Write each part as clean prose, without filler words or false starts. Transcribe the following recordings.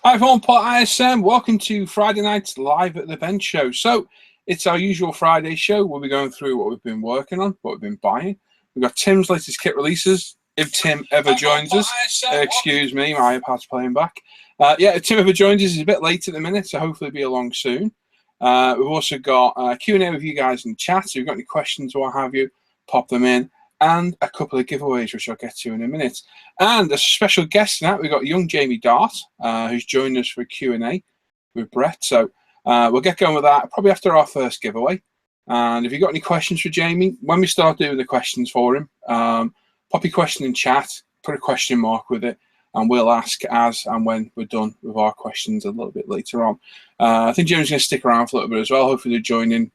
Hi everyone, Paul ISM. Welcome to Friday night's live at the bench show. So it's our usual Friday show. We'll be going through what we've been working on, what we've been buying. We've got Tim's latest kit releases. If Tim ever joins us, excuse me, my iPad's playing back. If Tim ever joins us, he's a bit late at the minute, so hopefully he'll be along soon. We've also got Q&A with you guys in the chat. So if you've got any questions or what have you, pop them in. And a couple of giveaways, which I'll get to in a minute. And a special guest tonight, we've got young Jamie Dart, who's joined us for a Q&A with Brett. So we'll get going with that probably after our first giveaway. And if you've got any questions for Jamie, when we start doing the questions for him, pop your question in chat, put a question mark with it, and we'll ask as and when we're done with our questions a little bit later on. I think Jamie's going to stick around for a little bit as well. Hopefully they'll join in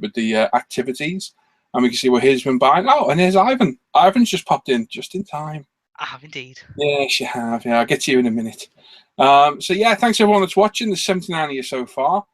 with the activities. And we can see what he's been buying. Oh, and here's Ivan. Ivan's just popped in, just in time. I have indeed. Yes, you have. Yeah, I'll get to you in a minute. Thanks everyone that's watching. There's 79 of you so far.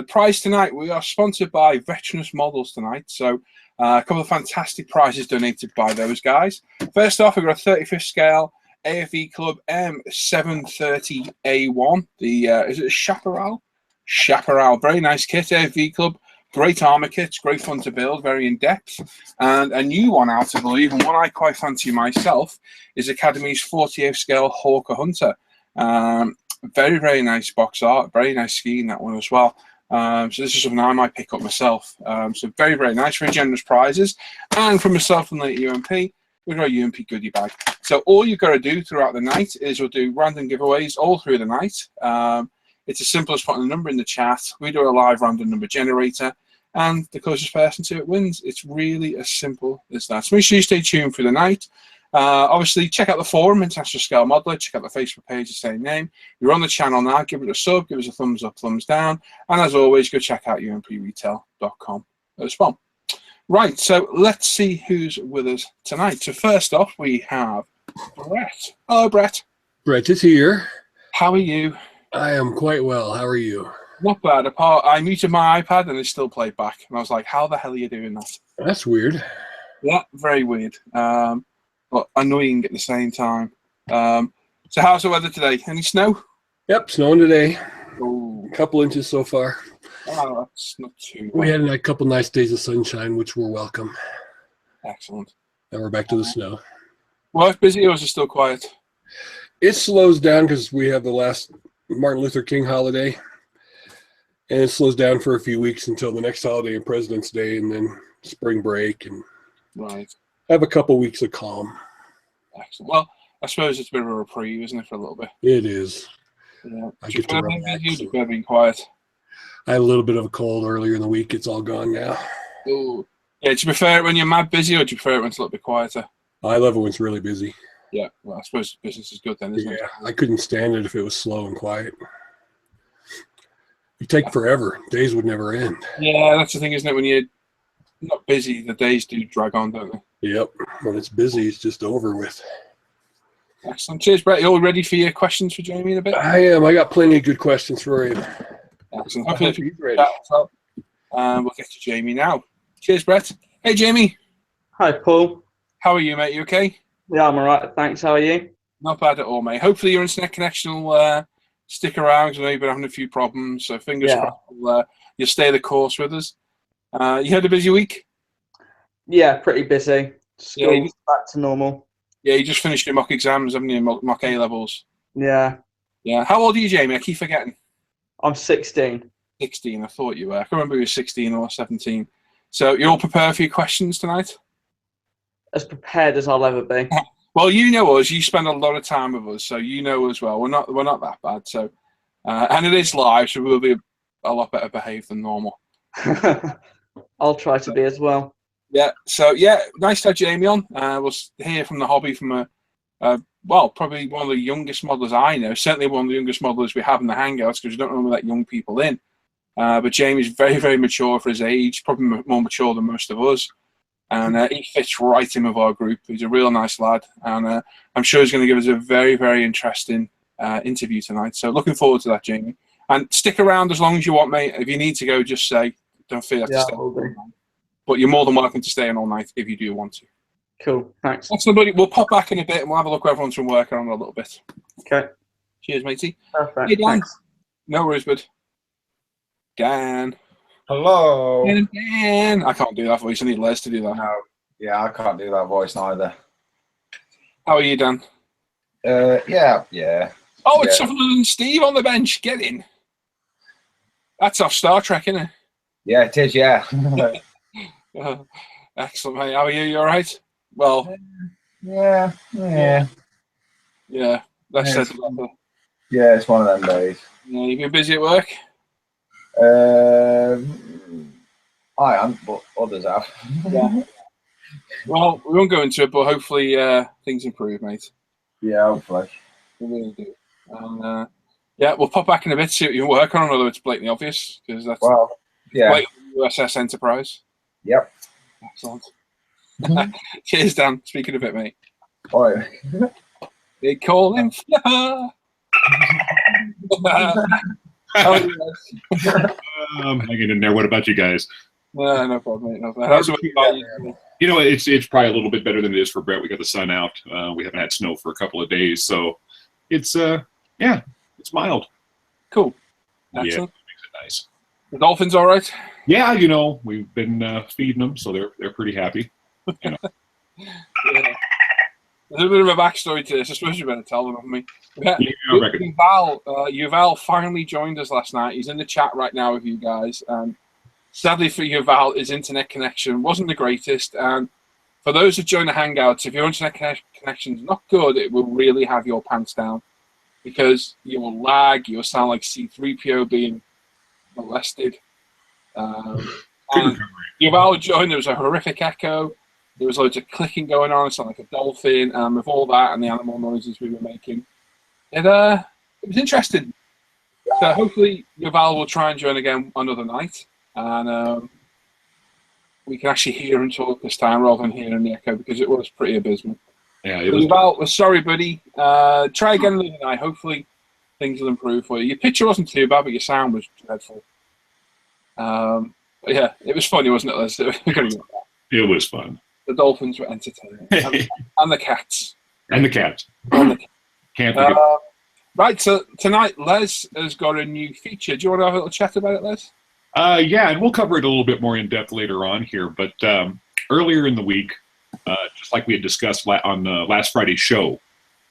Prize tonight, we are sponsored by Vetaranus Models tonight. So a couple of fantastic prizes donated by those guys. First off, we've got a 35th scale AFV Club M730A1. Is it a Chaparral? Chaparral. Very nice kit, AFV Club. Great armor kits, great fun to build, very in-depth. And a new one out, I believe, and one I quite fancy myself, is Academy's 40th scale Hawker Hunter. Very, very nice box art, very nice skiing, that one as well. So this is something I might pick up myself. So very, very nice, very generous prizes. And from myself and the UMP, we've got a UMP goodie bag. So all you've got to do throughout the night is we'll do random giveaways all through the night. It's as simple as putting a number in the chat. We do a live random number generator, and the closest person to it wins. It's really as simple as that. So make sure you stay tuned for the night. Obviously, check out the forum, International Scale Modeler. Check out the Facebook page, the same name. You're on the channel now. Give it a sub. Give us a thumbs up, thumbs down. And as always, go check out umpretail.com as well. Right, so let's see who's with us tonight. So first off, we have Brett. Hello, Brett. Brett is here. How are you? I am quite well. How are you? Not bad. Apart, I muted my iPad and it still played back. And I was like, how the hell are you doing that? That's weird. Yeah, very weird. But annoying at the same time. So how's the weather today? Any snow? Yep, snowing today. Ooh. A couple inches so far. Oh, that's not too bad. We had a couple nice days of sunshine, which were welcome. Excellent. Now we're back to the snow. Work busy or is it still quiet? It slows down because we have the last Martin Luther King holiday. And it slows down for a few weeks until the next holiday and President's Day, and then spring break, and Right. have a couple weeks of calm. Excellent. Well, I suppose it's a bit of a reprieve, isn't it, for a little bit? It is. Yeah. I get to relax. You better be quiet. I had a little bit of a cold earlier in the week. It's all gone now. Ooh. Yeah, do you prefer it when you're mad busy or do you prefer it when it's a little bit quieter? I love it when it's really busy. Yeah, well, I suppose business is good then, isn't it? Yeah, I couldn't stand it if it was slow and quiet. It'd take forever. Days would never end. Yeah, that's the thing, isn't it? When you're not busy, the days do drag on, don't they? Yep. When it's busy, it's just over with. Excellent. Cheers, Brett. You all ready for your questions for Jamie in a bit? I am. I got plenty of good questions for you. Excellent. Hopefully, if He's you ready. we'll get to Jamie now. Cheers, Brett. Hey, Jamie. Hi, Paul. How are you, mate? You okay? Yeah, I'm all right. Thanks. How are you? Not bad at all, mate. Hopefully, your internet connection will stick around because I know you've been having a few problems. So fingers crossed you'll stay the course with us. You had a busy week? Yeah, pretty busy. School's back to normal. Yeah, you just finished your mock exams, haven't you? Mock A-levels. Yeah. Yeah. How old are you, Jamie? I keep forgetting. I'm 16. 16, I thought you were. I can't remember if you were 16 or 17. So you're all prepared for your questions tonight? As prepared as I'll ever be. Well, you know us. You spend a lot of time with us, so you know as well. We're not that bad. So, and it is live, so we'll be a lot better behaved than normal. I'll try to be as well. Yeah. So yeah, nice to have Jamie on. We'll hear from the hobby from probably one of the youngest modelers I know. Certainly one of the youngest modelers we have in the Hangouts because we don't normally let young people in. But Jamie's very, very mature for his age, probably more mature than most of us. And he fits right in with our group. He's a real nice lad. And I'm sure he's going to give us a very, very interesting interview tonight. So looking forward to that, Jamie. And stick around as long as you want, mate. If you need to go, just say. Don't feel you have to stay. But you're more than welcome to stay in all night if you do want to. Cool. Thanks. Excellent, buddy. We'll pop back in a bit and we'll have a look where everyone's been working on a little bit. Okay. Cheers, matey. Perfect. Hey, Dan. Thanks. No worries, bud. Dan. Hello. Dan. I can't do that voice. I need Les to do that. No, yeah, I can't do that voice neither. How are you, Dan? Yeah. Oh, it's Yeah. Sutherland and Steve on the bench. Get in. That's off Star Trek, isn't it? Yeah, it is. Yeah. Excellent, mate. How are you? You all right? Well, yeah. yeah. That's Yeah. said about that. Yeah, it's one of them days. Yeah, you been busy at work? I am, but others have. Yeah. Well, we won't go into it, but hopefully things improve, mate. Yeah, hopefully. We really do. And yeah, we'll pop back in a bit to see what you work on, although it's blatantly obvious because that's Well, yeah. blatantly USS Enterprise. Yep. Excellent. Cheers, Dan. Speaking of it, mate. All right. They call him Fleur. I'm hanging in there. What about you guys? No problem, mate. No problem. How's it about you? You know, it's probably a little bit better than it is for Brett. We got the sun out. We haven't had snow for a couple of days, so it's yeah, it's mild. Cool. Yeah, Excellent. makes it nice. The Dolphins all right? Yeah, you know, we've been feeding them, so they're pretty happy. You know. Yeah. There's a bit of a backstory to this. I suppose you better tell them, haven't we? Yeah. I reckon. Yuval finally joined us last night. He's in the chat right now with you guys. Sadly for Yuval, his internet connection wasn't the greatest. And for those who join the Hangouts, if your internet connection is not good, it will really have your pants down because you will lag. You'll sound like C-3PO being molested. And Yuval joined. There was a horrific echo. There was loads of clicking going on. It sounded like a dolphin. With all that and the animal noises we were making, it was interesting. So hopefully Yuval will try and join again another night, and we can actually hear him talk this time rather than hearing the echo because it was pretty abysmal. Yeah, So Yuval, we're sorry, buddy. Try again another night. Hopefully things will improve for you. Your picture wasn't too bad, but your sound was dreadful. But yeah, it was funny, wasn't it, Liz? it was fun. The Dolphins were entertaining, and the cats. And the cats. Can't forget. Right, so tonight Les has got a new feature. Do you want to have a little chat about it, Les? Yeah, and we'll cover it a little bit more in depth later on here. But earlier in the week, just like we had discussed on last Friday's show,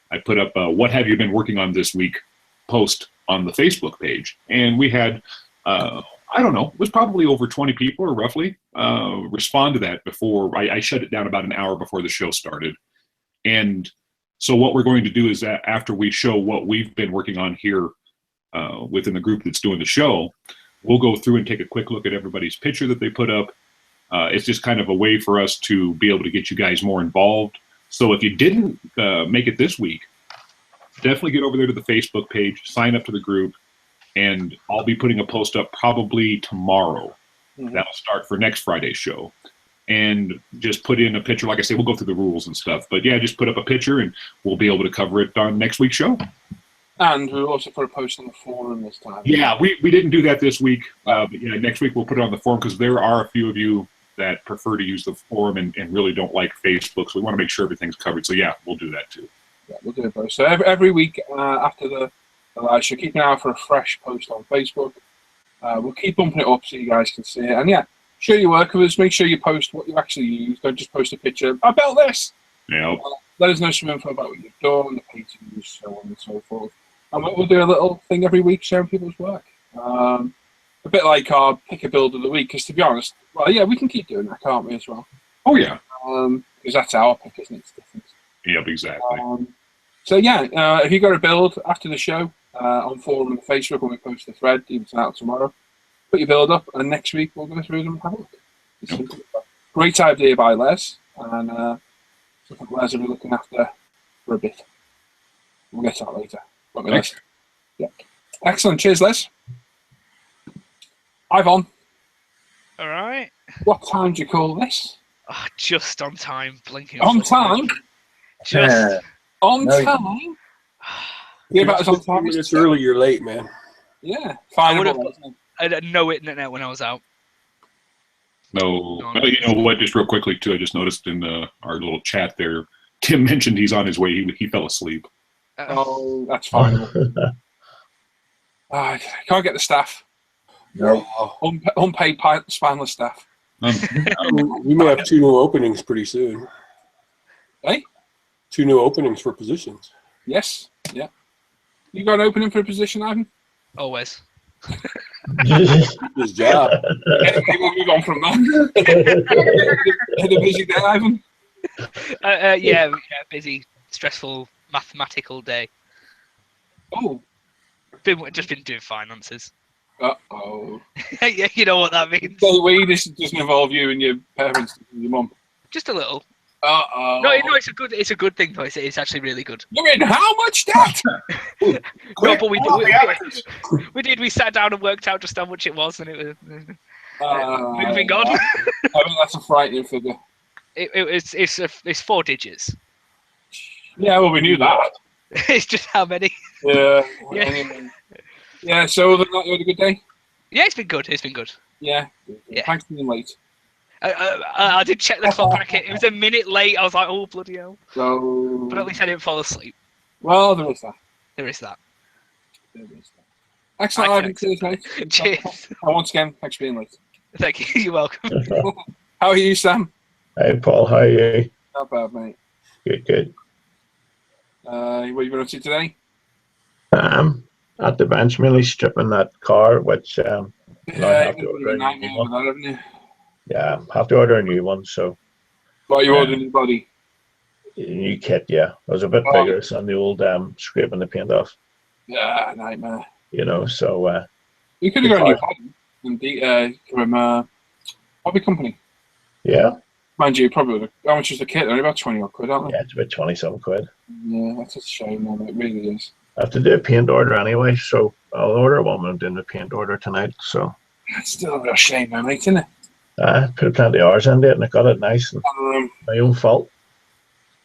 I put up "What have you been working on this week?" post on the Facebook page, and we had I don't know, it was probably over 20 people or roughly respond to that before I shut it down about an hour before the show started. And so what we're going to do is that after we show what we've been working on here within the group that's doing the show, we'll go through and take a quick look at everybody's picture that they put up. It's just kind of a way for us to be able to get you guys more involved. So if you didn't make it this week, definitely get over there to the Facebook page, sign up to the group, and I'll be putting a post up probably tomorrow. Mm-hmm. That'll start for next Friday's show. And just put in a picture. Like I say, we'll go through the rules and stuff. But yeah, just put up a picture and we'll be able to cover it on next week's show. And we'll also put a post on the forum this time. Yeah, we didn't do that this week. But yeah, next week we'll put it on the forum because there are a few of you that prefer to use the forum and really don't like Facebook. So we want to make sure everything's covered. So yeah, we'll do that too. Yeah, we'll do it both. So every week after the live show, keep an eye out for a fresh post on Facebook. We'll keep bumping it up so you guys can see it. And yeah, share your work with us. Make sure you post what you actually use. Don't just post a picture. I built this. Yeah. Let us know some info about what you've done, the page you use, so on and so forth. And we'll do a little thing every week sharing people's work. A bit like our pick a build of the week. Because to be honest, well, yeah, we can keep doing that, can't we, as well? Oh, yeah. Because that's our pick, isn't it? It's different. Yep, exactly. So yeah, if you got a build after the show on forum and Facebook when we post the thread, even tonight or tomorrow, put your build up, and next week we'll go through them and have a look. Great idea by Les, and something Les will be looking after for a bit. We'll get to that later. Won't we, Les? Yeah. Excellent. Cheers, Les. Ivan. All right. What time do you call this? Oh, just on time, blinking. On time? Just on time? Yeah, about as on time. It's early, you're late, man. Yeah. I had no internet when I was out. No. You know what? Just real quickly, too, I just noticed in our little chat there, Tim mentioned he's on his way. He fell asleep. Oh, that's fine. Can't get the staff. No. Unpaid spineless staff. We may have 2 new openings pretty soon. Hey? 2 new openings for positions. Yes. Yeah. You got an opening for a position, Ivan? Always. His job. Anyway, we'll move on from that. Had a busy day, Ivan? Yeah, busy, stressful, mathematical day. Oh. Just been doing finances. Uh-oh. Yeah, you know what that means. So this doesn't involve you and your parents and your mum? Just a little. Uh-oh. No, it's a good thing though. It's actually really good. You're in how much debt? No, but we did. We sat down and worked out just how much it was, and it was moving on. I mean, that's a frightening figure. It's 4 digits. Yeah, well, we knew that. It's just how many. Yeah. Yeah. Anyway. Yeah, so other than that, you had a good day? Yeah, it's been good. It's been good. Yeah. Yeah. Thanks for being late. I did check the clock. It was a minute late. I was like, oh, bloody hell. So... But at least I didn't fall asleep. Well, there is that. There is that. Excellent, Ivan. Cheers, mate. Cheers. And once again, thanks for being late. Thank you. You're welcome. How are you, Sam? Hey, Paul, how are you? Not bad, mate. Good. What have you been up to today? At the bench, mainly stripping that car, which I have Yeah, to you've order been a a nightmare new with one. that, haven't you? Yeah, have to order a new one. So What, you ordering your body? new kit, yeah. I was a bit Oh. vigorous on the old scraping the paint off. Yeah, nightmare. You know, so You could have got a new body from hobby company. yeah, Mind you, probably would have. How much is the kit? They're only about 20 odd quid, aren't they? yeah, it's about 20-something quid. Yeah, that's a shame, man. It really is. I have to do a paint order anyway, so I'll order one when I'm doing the paint order tonight. So It's still a real shame, man, mate, isn't it? I put plenty of hours into it, and I got it nice, and my own fault.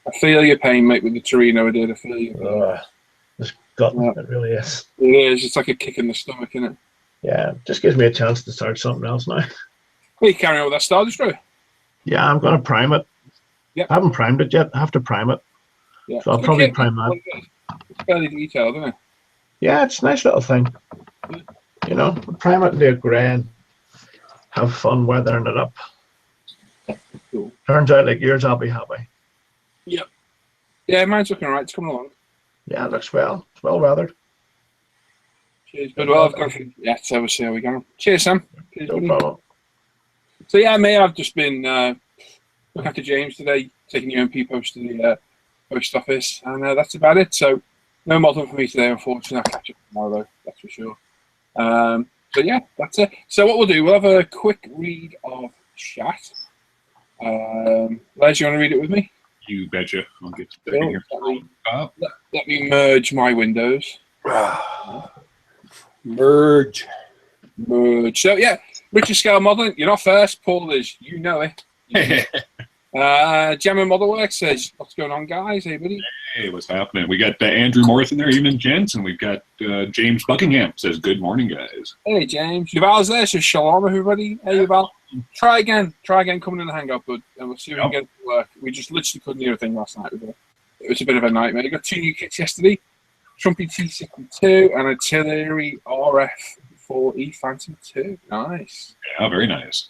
I feel your pain, mate, with the Torino I did. I feel your pain. It's gutting, Yeah. it really is. It is. It's like a kick in the stomach, isn't it? Yeah, just gives me a chance to start something else now. Well, you carrying on with that Star Destroyer? Yeah, I'm going to prime it. Yep. I haven't primed it yet. I have to prime it. Yeah. So I'll It's probably good kit, prime that. It's fairly detailed, isn't it? Yeah, it's a nice little thing. You know, prime it and do a grey and have fun weathering it up. Cool. Turns out like yours, I'll be happy. Yeah, mine's looking alright. It's coming along. Yeah, it looks well. It's well weathered. Cheers. Good. Well, I've gone through. Yeah, so we'll see how we go. Cheers, Sam. Cheers, No buddy. problem. So yeah, mate, I've just been looking after James today, taking the UMP post to the post office, and that's about it. So no model for me today, unfortunately. I'll catch up tomorrow, though, that's for sure. So yeah, that's it. So what we'll do, we'll have a quick read of chat. Les, you want to read it with me? You betcha. I'll get to Cool. here. Let me merge my windows. Merge. Merge. So yeah, Richard Scale Modeling, you're not first. Paul is, you know it. Gemma Modelwork says, what's going on, guys? Hey, buddy. Hey, what's happening? We got Andrew Morris in there, evening, gents, and we've got James Buckingham says, good morning, guys. Hey, James. Yuval's there, says shalom, everybody. Hey, Yuval. Try again coming in the hangout, bud, and we'll see if we can get it to work. We just literally couldn't hear a thing last night with it. It was a bit of a nightmare. We got 2 new kits yesterday, Trumpy T62 and Artillery RF4E Phantom 2. Nice. Yeah, very nice.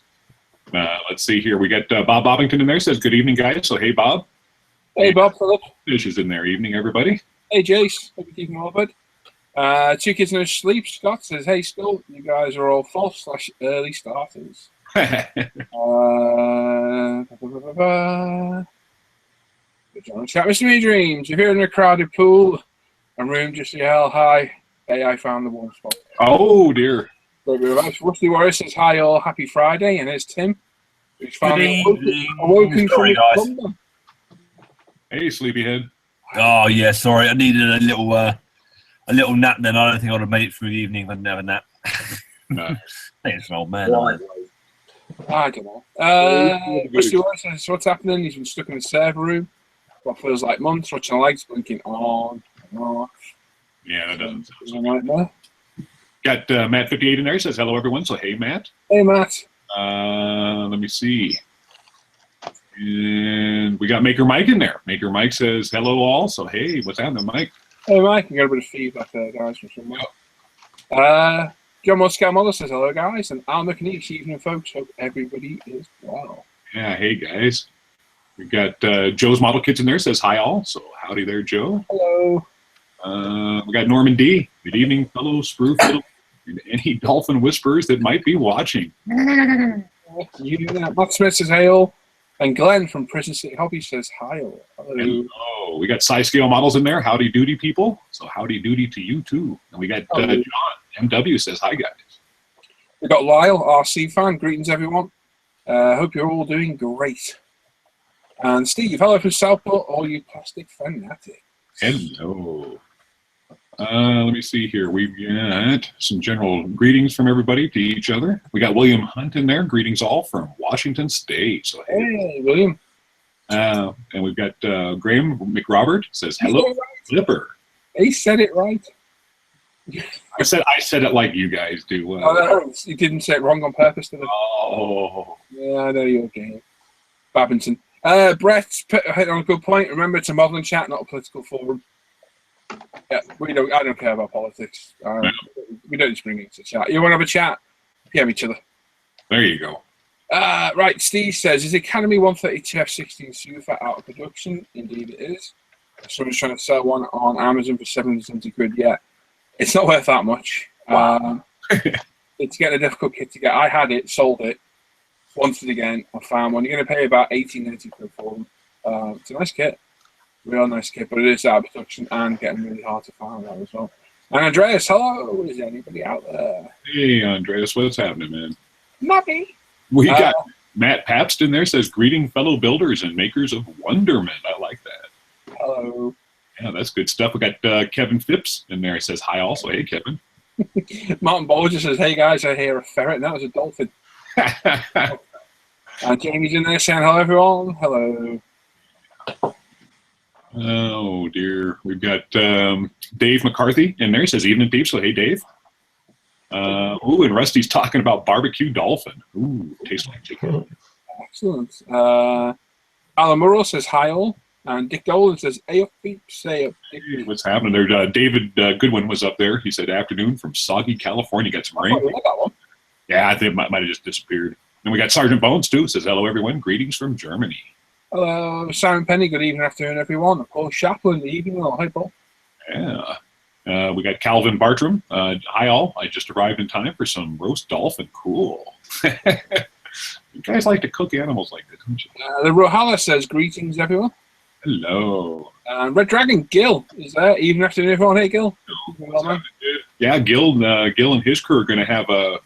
Let's see here. We got Bob Bobbington in there, says, good evening, guys. So, hey, Bob. Hey, Bob, Philip. Fish is in there. Evening, everybody. Hey, Jace. Hope you're keeping well, bud. 2 kids in a sleep. Scott says, hey, Skull, you guys are all false/early starters. Chat, Mr. Me Dreams. If you're in a crowded pool and room, just yell hi. Hey, I found the warm spot. Oh, dear. Rusty Warrior says hi all, happy Friday, and there's Tim, who's finally evening. awoken from Sorry, his guys. slumber. Hey, sleepyhead. Oh yeah, sorry. I needed a little nap. Then I don't think I'd have made it through the evening if I didn't have a nap. No. I think it's an old man. Aren't I don't know. Rusty Warrior says, what's happening? He's been stuck in the server room. What feels like months, watching the lights blinking on and off. Yeah, that doesn't It's a sound nightmare. Got Matt58 in there. Says, hello, everyone. So, hey, Matt. Hey, Matt. Let me see. And we got Maker Mike in there. Maker Mike says, hello, all. So, hey, what's happening, Mike? Hey, Mike, I got a bit of feedback there, guys, from somewhere. John Muscat Mother says hello, guys, and Al McNeese, evening, folks. Hope everybody is well. Yeah, hey guys. We got Joe's Model Kits in there. Says hi all. So howdy there, Joe. Hello. We got Norman D. Good evening, fellow Sprue Fiddle, and any dolphin whisperers that might be watching. You do that. Matt Smith says hail, and Glenn from Prison City Hobby says hi all. Hello. Hello. We got size scale models in there. Howdy doody, people. So howdy doody to you too. And we got John MW says hi, guys. We got Lyle, RC fan. Greetings, everyone. Hope you're all doing great. And Steve, hello from Southport, all you plastic fanatics. Hello. Let me see here. We've got some general greetings from everybody to each other. We got William Hunt in there. Greetings all from Washington State. So hey, William. And we've got Graham McRobert says hello, Flipper. He said it right. I said it like you guys do. You didn't say it wrong on purpose, did it? Oh. Yeah, I know your game. Babington. Brett hit on a good point. Remember, it's a modelling chat, not a political forum. Yeah, I don't care about politics. We don't just bring it to chat. You want to have a chat? PM each other. There you go. Right, Steve says, is Academy 132 F16 Super out of production? Indeed it is. Someone's trying to sell one on Amazon for 770 quid. Yeah, it's not worth that much. Wow. It's getting a difficult kit to get. I had it, sold it, wanted it again. I found one. You're going to pay about 18.90 quid for them. It's a nice kit. Real nice kit, but it is out of production and getting really hard to find out as well. And Andreas, hello. Is anybody out there? Hey, Andreas, what's happening, man? Nothing. We got Matt Pabst in there, says, greeting fellow builders and makers of wonderment. I like that. Hello. Yeah, that's good stuff. We got Kevin Phipps in there. He says hi also. Hey, Kevin. Martin Bolger says, hey, guys, I hear a ferret, and that was a dolphin. And Jamie's in there saying hello, everyone. Hello. Oh, dear. We've got Dave McCarthy in there. He says, evening, peeps. So, hey, Dave. And Rusty's talking about barbecue dolphin. Ooh, tastes like chicken. Excellent. Alan Murrow says hi all. And Dick Dolan says, hey up, peeps. Hey up, hey, what's happening there? David Goodwin was up there. He said, afternoon from soggy California. Got some rain. I like that one. Yeah, I think it might have just disappeared. And we got Sergeant Bones, too. Says, hello, everyone. Greetings from Germany. Hello, Simon Penny. Good evening, afternoon, everyone. Paul Chaplin. Good evening. Hi, Paul. Yeah. We got Calvin Bartram. Hi, all. I just arrived in time for some roast dolphin. Cool. You guys like to cook animals like this, don't you? The Rohala says, greetings, everyone. Hello. Red Dragon, Gil, is there? Evening, afternoon, everyone. Hey, Gil. Yeah, Gil and his crew are going to have a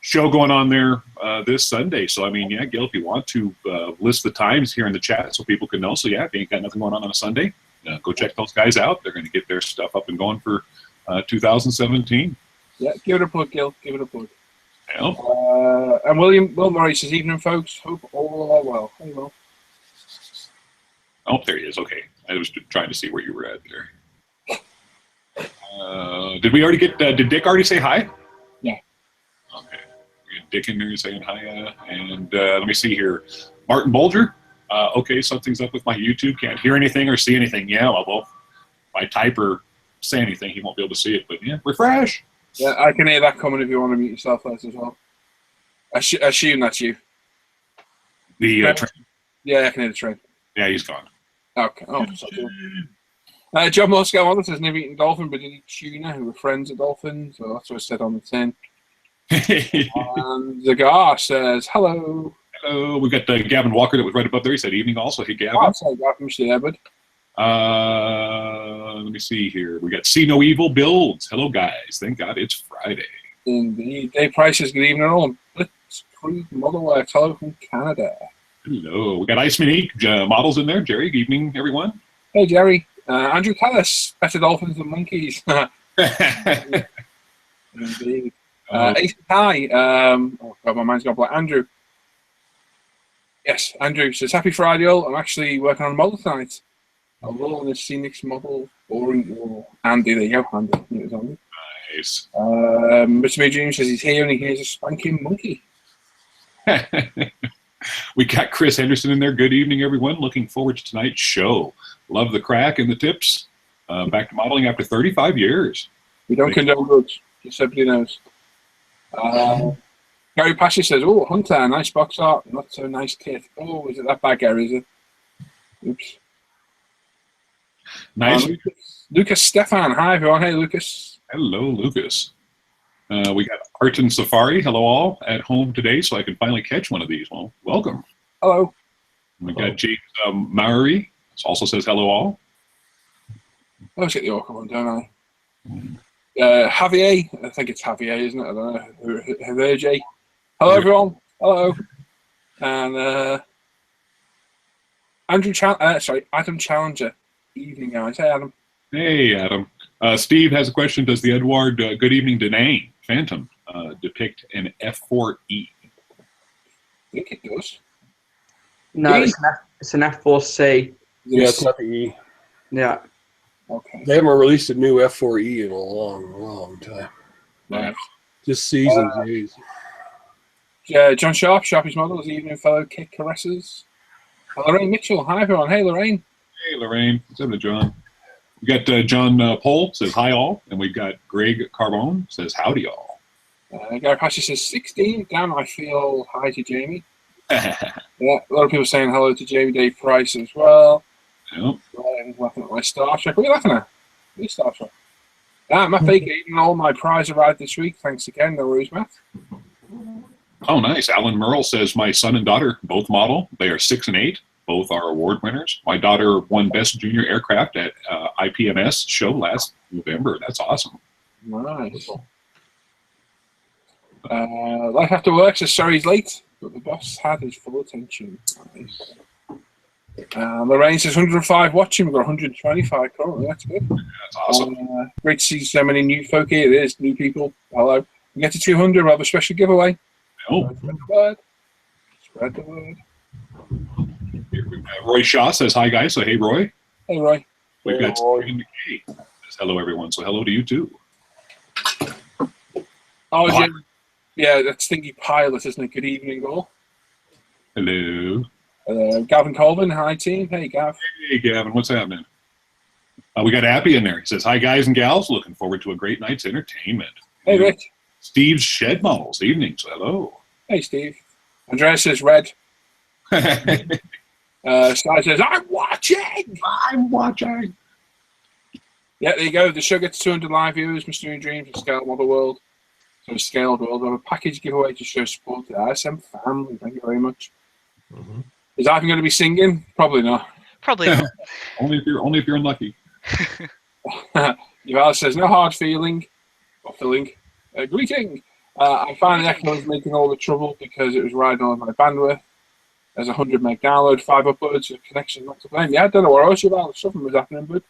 show going on there this Sunday. So, I mean, yeah, Gil, if you want to list the times here in the chat so people can know. So, yeah, if you ain't got nothing going on a Sunday, go check those guys out. They're going to get their stuff up and going for 2017. Yeah, give it a plug, Gil. Give it a plug. Yeah. And Will Murray says, evening, folks. Hope all are well. Hey, Will. Oh, there he is. Okay. I was trying to see where you were at there. Did we already get, did Dick already say hi? Yeah. Okay. We got Dick in there saying hi. And let me see here. Martin Bolger. Okay, something's up with my YouTube. Can't hear anything or see anything. Yeah, well, if I type or say anything, he won't be able to see it. But yeah, refresh. Yeah, I can hear that coming if you want to mute yourself there as well. I assume that's you. The yeah, I can hear the train. Yeah, he's gone. Okay. Oh, John Moscow says never eaten dolphin, but did eat tuna, who were friends of dolphins. So that's what I said on the tin. And Zagar says hello. Hello. We got Gavin Walker that was right above there. He said evening also. Hey, Gavin. Oh, sorry, Gavin, there, bud. Let me see here. We got See No Evil Builds. Hello, guys. Thank God it's Friday. Indeed. Dave Price says good evening all. Blitzkrieg Modelworks. Hello from Canada. Hello. We got Iceman Inc. Models in there. Jerry, good evening, everyone. Hey, Jerry. Andrew Callis. Better dolphins than monkeys. Indeed. Ace High. Oh, God, my mind's gone blank. Andrew. Yes, Andrew says, happy Friday all. I'm actually working on a model tonight. A roll on the scenic model. Boring. Andy, there you go. Andy. It was Andy. Nice. Mr. May Dream says he's here and he hears a spanking monkey. We got Chris Henderson in there. Good evening, everyone. Looking forward to tonight's show. Love the crack and the tips. Back to modeling after 35 years. We don't condone drugs, just so everybody knows. Gary Pasha says, "Oh, Hunter, nice box art. Not so nice kit. Oh, is it that bad, Gary? Is it? Oops." Nice. Lucas Stefan. Hi, everyone. Hey, Lucas. Hello, Lucas. We got Art and Safari. Hello, all. At home today, so I can finally catch one of these. Well, welcome. Hello. We got James Maury. Also says hello, all. I always get the awkward one, don't I? Javier. I think it's Javier, isn't it? I don't know. Javier. Hello, everyone. Hello. And Adam Challenger. Evening, guys. Hey, Adam. Hey, Adam. Steve has a question. Does the Edward Good Evening Danae Phantom depict an F4E? I think it does. No, E? it's an F4C. Yeah, it's not the E. Yeah. Okay. They haven't released a new F4E in a long time. Right. Just C's and J's. John Sharp, Sharpie's models, evening fellow kick caresses. Lorraine Mitchell. Hi, everyone. Hey, Lorraine. Hey, Lorraine. What's up, John? We got John Pohl says hi, all. And we've got Greg Carbone says howdy, all. Gary Pasha says 16. Damn, I feel hi to Jamie. Yeah, a lot of people saying hello to Jamie Dave Price as well. Yep. He's laughing at my Star Trek. What are you laughing at? Who's Star Trek? Matt Baker, even all my prize arrived this week. Thanks again. No worries, Matt. Oh, nice. Alan Merle says my son and daughter both model. They are 6 and 8. Both are award winners. My daughter won Best Junior Aircraft at IPMS show last November. That's awesome. Nice. Life After Work says sorry he's late, but the boss had his full attention. Nice. Lorraine says 105 watching. We've got 125 currently. That's good. That's awesome. Great to see so many new folk here. It is new people. Hello. We get to 200. We'll have a special giveaway. Oh. Spread the word. Spread the word. Roy Shaw says hi, guys. So hey, Roy. Hey, Roy. We've got Stephen McKay. Says hello, everyone. So hello to you too. Oh, yeah, that's Stinky Pilot, isn't it? Good evening, all. Hello. Gavin Colvin. Hi, team. Hey, Gav. Hey, Gavin. What's happening? We got Appy in there. He says hi, guys and gals. Looking forward to a great night's entertainment. Hey, Rich. Steve's Shed Models. Evening. So hello. Hey, Steve. Andreas says red. Sky says, I'm watching! I'm watching. Yeah, there you go. The show gets 200 live viewers, Mystery Dreams, and Scaled Model World. So Scaled World. We have a package giveaway to show support to the ISM family. Thank you very much. Mm-hmm. Is Ivan going to be singing? Probably not. Probably not. only if you're unlucky. Yuval says, no hard feeling. Or feeling. Greeting. I find the Echo is making all the trouble because it was riding on my bandwidth. There's 100 meg download, 5 uploads, the connection not to blame. Yeah, I don't know what else about. Something was happening, but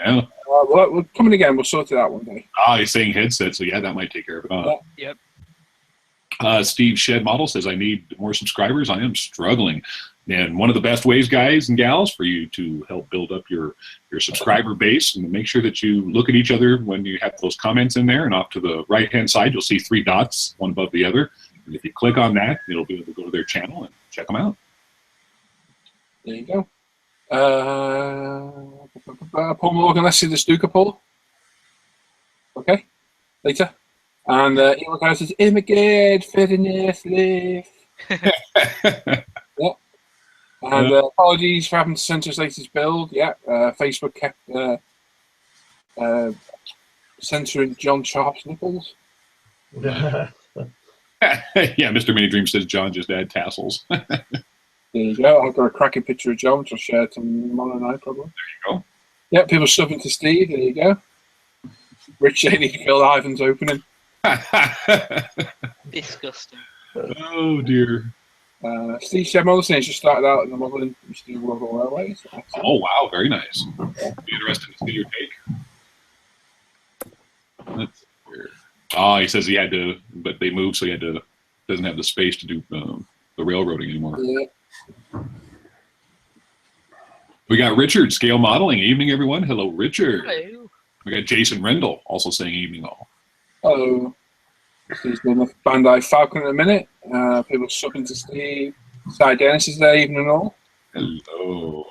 Yeah. we're coming again. We'll sort it out one day. He's saying headset, so yeah, that might take care of it. Yep. Steve Shed Model says, I need more subscribers. I am struggling. And one of the best ways, guys and gals, for you to help build up your subscriber base and make sure that you look at each other when you have those comments in there. And off to the right-hand side, you'll see 3 dots, one above the other. And if you click on that, it'll be able to go to their channel and check them out. There you go. Paul Morgan, let's see the Stuka Paul. Okay, later. And Elon Guy says, Immigrate, Fitness, Live. Yeah. And apologies for having to censor his latest build. Yeah, Facebook kept censoring John Sharp's nipples. Yeah, Mr. Mini Dream says John just add tassels. There you go. I've got a cracking picture of John, which I'll share tomorrow night, probably. There you go. Yeah, people subbing to Steve. There you go. Rich Cheney, Phil Ivan's opening. Disgusting. Oh, dear. Steve Shemon saying she started out in the modelling industry World Railways. Oh, wow. Very nice. Be interested to see your take. That's weird. He says he had to, but they moved, so he had to, doesn't have the space to do the railroading anymore. Yeah. We got Richard, Scale Modeling. Evening, everyone. Hello, Richard. Hello. We got Jason Rendell, also saying evening all. Hello. He's doing the Bandai Falcon in a minute. People subbing to Steve. Cy Dennis is there, evening all. Hello.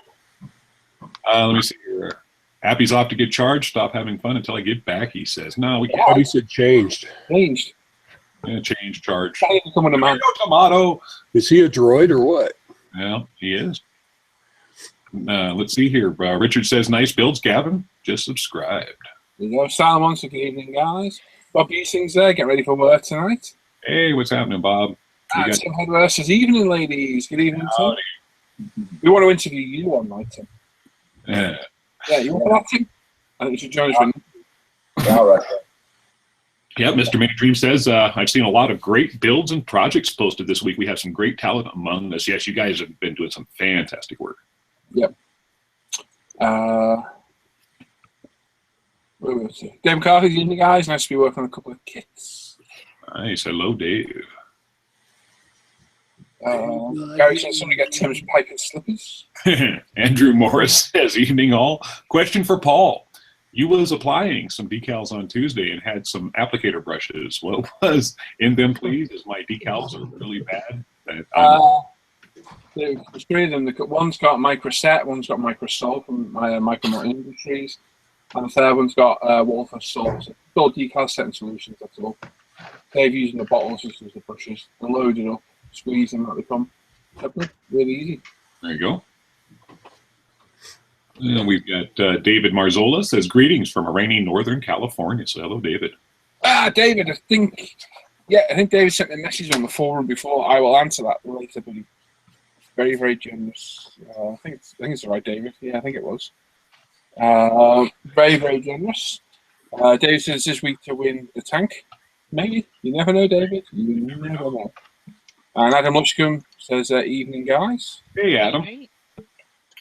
Let me see here. Happy's off to get charged. Stop having fun until I get back, he says. No, we can't. Oh, he said changed. Changed. Yeah, change charge. Becoming a man. Tomato. Is he a droid or what? Well, he is. Let's see here. Richard says, nice builds, Gavin. Just subscribed. There you go. Salomon, so good evening, guys. Bob Easting's there. Get ready for work tonight. Hey, what's happening, Bob? Tim Headhurst says, evening, ladies. Good evening, Tim. We want to interview you one night, Tim. Yeah. Yeah, you want that, Tim? I think you should join us. Yeah, all right. Yeah, Mr. Mini Dream says, I've seen a lot of great builds and projects posted this week. We have some great talent among us. Yes, you guys have been doing some fantastic work. Yep. Dave McCarthy, good evening, guys. Nice to be working on a couple of kits. Nice. Hello, Dave. Gary says somebody get Tim's pipe and slippers. Andrew Morris says, evening all. Question for Paul. You was applying some decals on Tuesday and had some applicator brushes. What was in them, please? As my decals are really bad. There's three of them. One's got Microset, one's got Microsol from Micromore Industries, and the third one's got Wolfer Salt. It's all decal setting solutions, that's all. They've using the bottles just as the brushes. They're loaded up, squeeze them out they come. Really easy. There you go. And we've got David Marzola says, greetings from a rainy Northern California. So hello, David. David, I think David sent me a message on the forum before. I will answer that later, but he's very, very generous. I think it's the right David. Yeah, I think it was. Very, very generous. David says this week to win the tank. Maybe. You never know, David. You never know. And Adam Lushcombe says, evening, guys. Hey, Adam.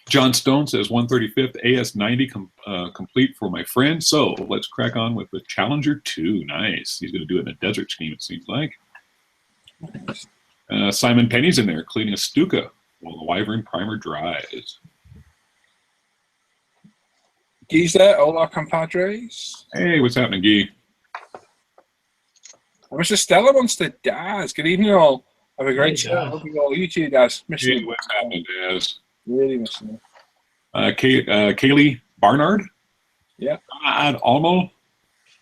John Stone says 135th AS90 complete for my friend. So let's crack on with the Challenger 2. Nice. He's going to do it in a desert scheme, it seems like. Simon Penny's in there cleaning a Stuka while the Wyvern primer dries. Guy's there. Hola, compadres. Hey, what's happening, Guy? Mr. Stella wants to dance. Good evening, all. Have a great show. Hope you all. You too, guys. Missing Hey, what's happening, Daz? Really missing you. Kaylee Barnard. Yeah. Almo.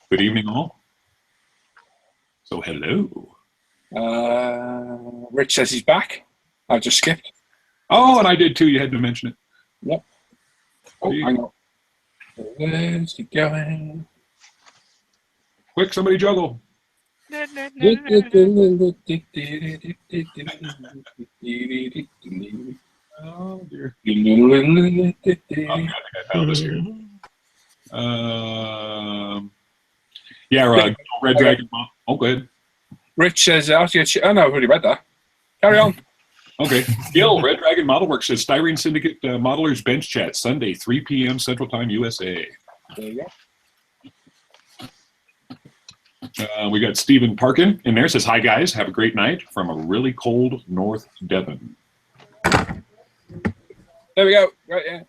Good evening, all. So, hello. Rich says he's back. I just skipped. Oh, and I did too. You had to mention it. Yep. Oh, hang on. Where's he going? Quick, somebody juggle. Oh, dear. Okay, I think I found this here. Red Dragon. Oh, go ahead. Rich says, oh no, I've already read that. Carry on. Okay. Gil, Red Dragon Model Works says Styrene Syndicate Modelers Bench Chat, Sunday, 3 p.m. Central Time, USA. There you go. We got Stephen Parkin in there. Says, hi, guys. Have a great night from a really cold North Devon. There we go. Right, yeah.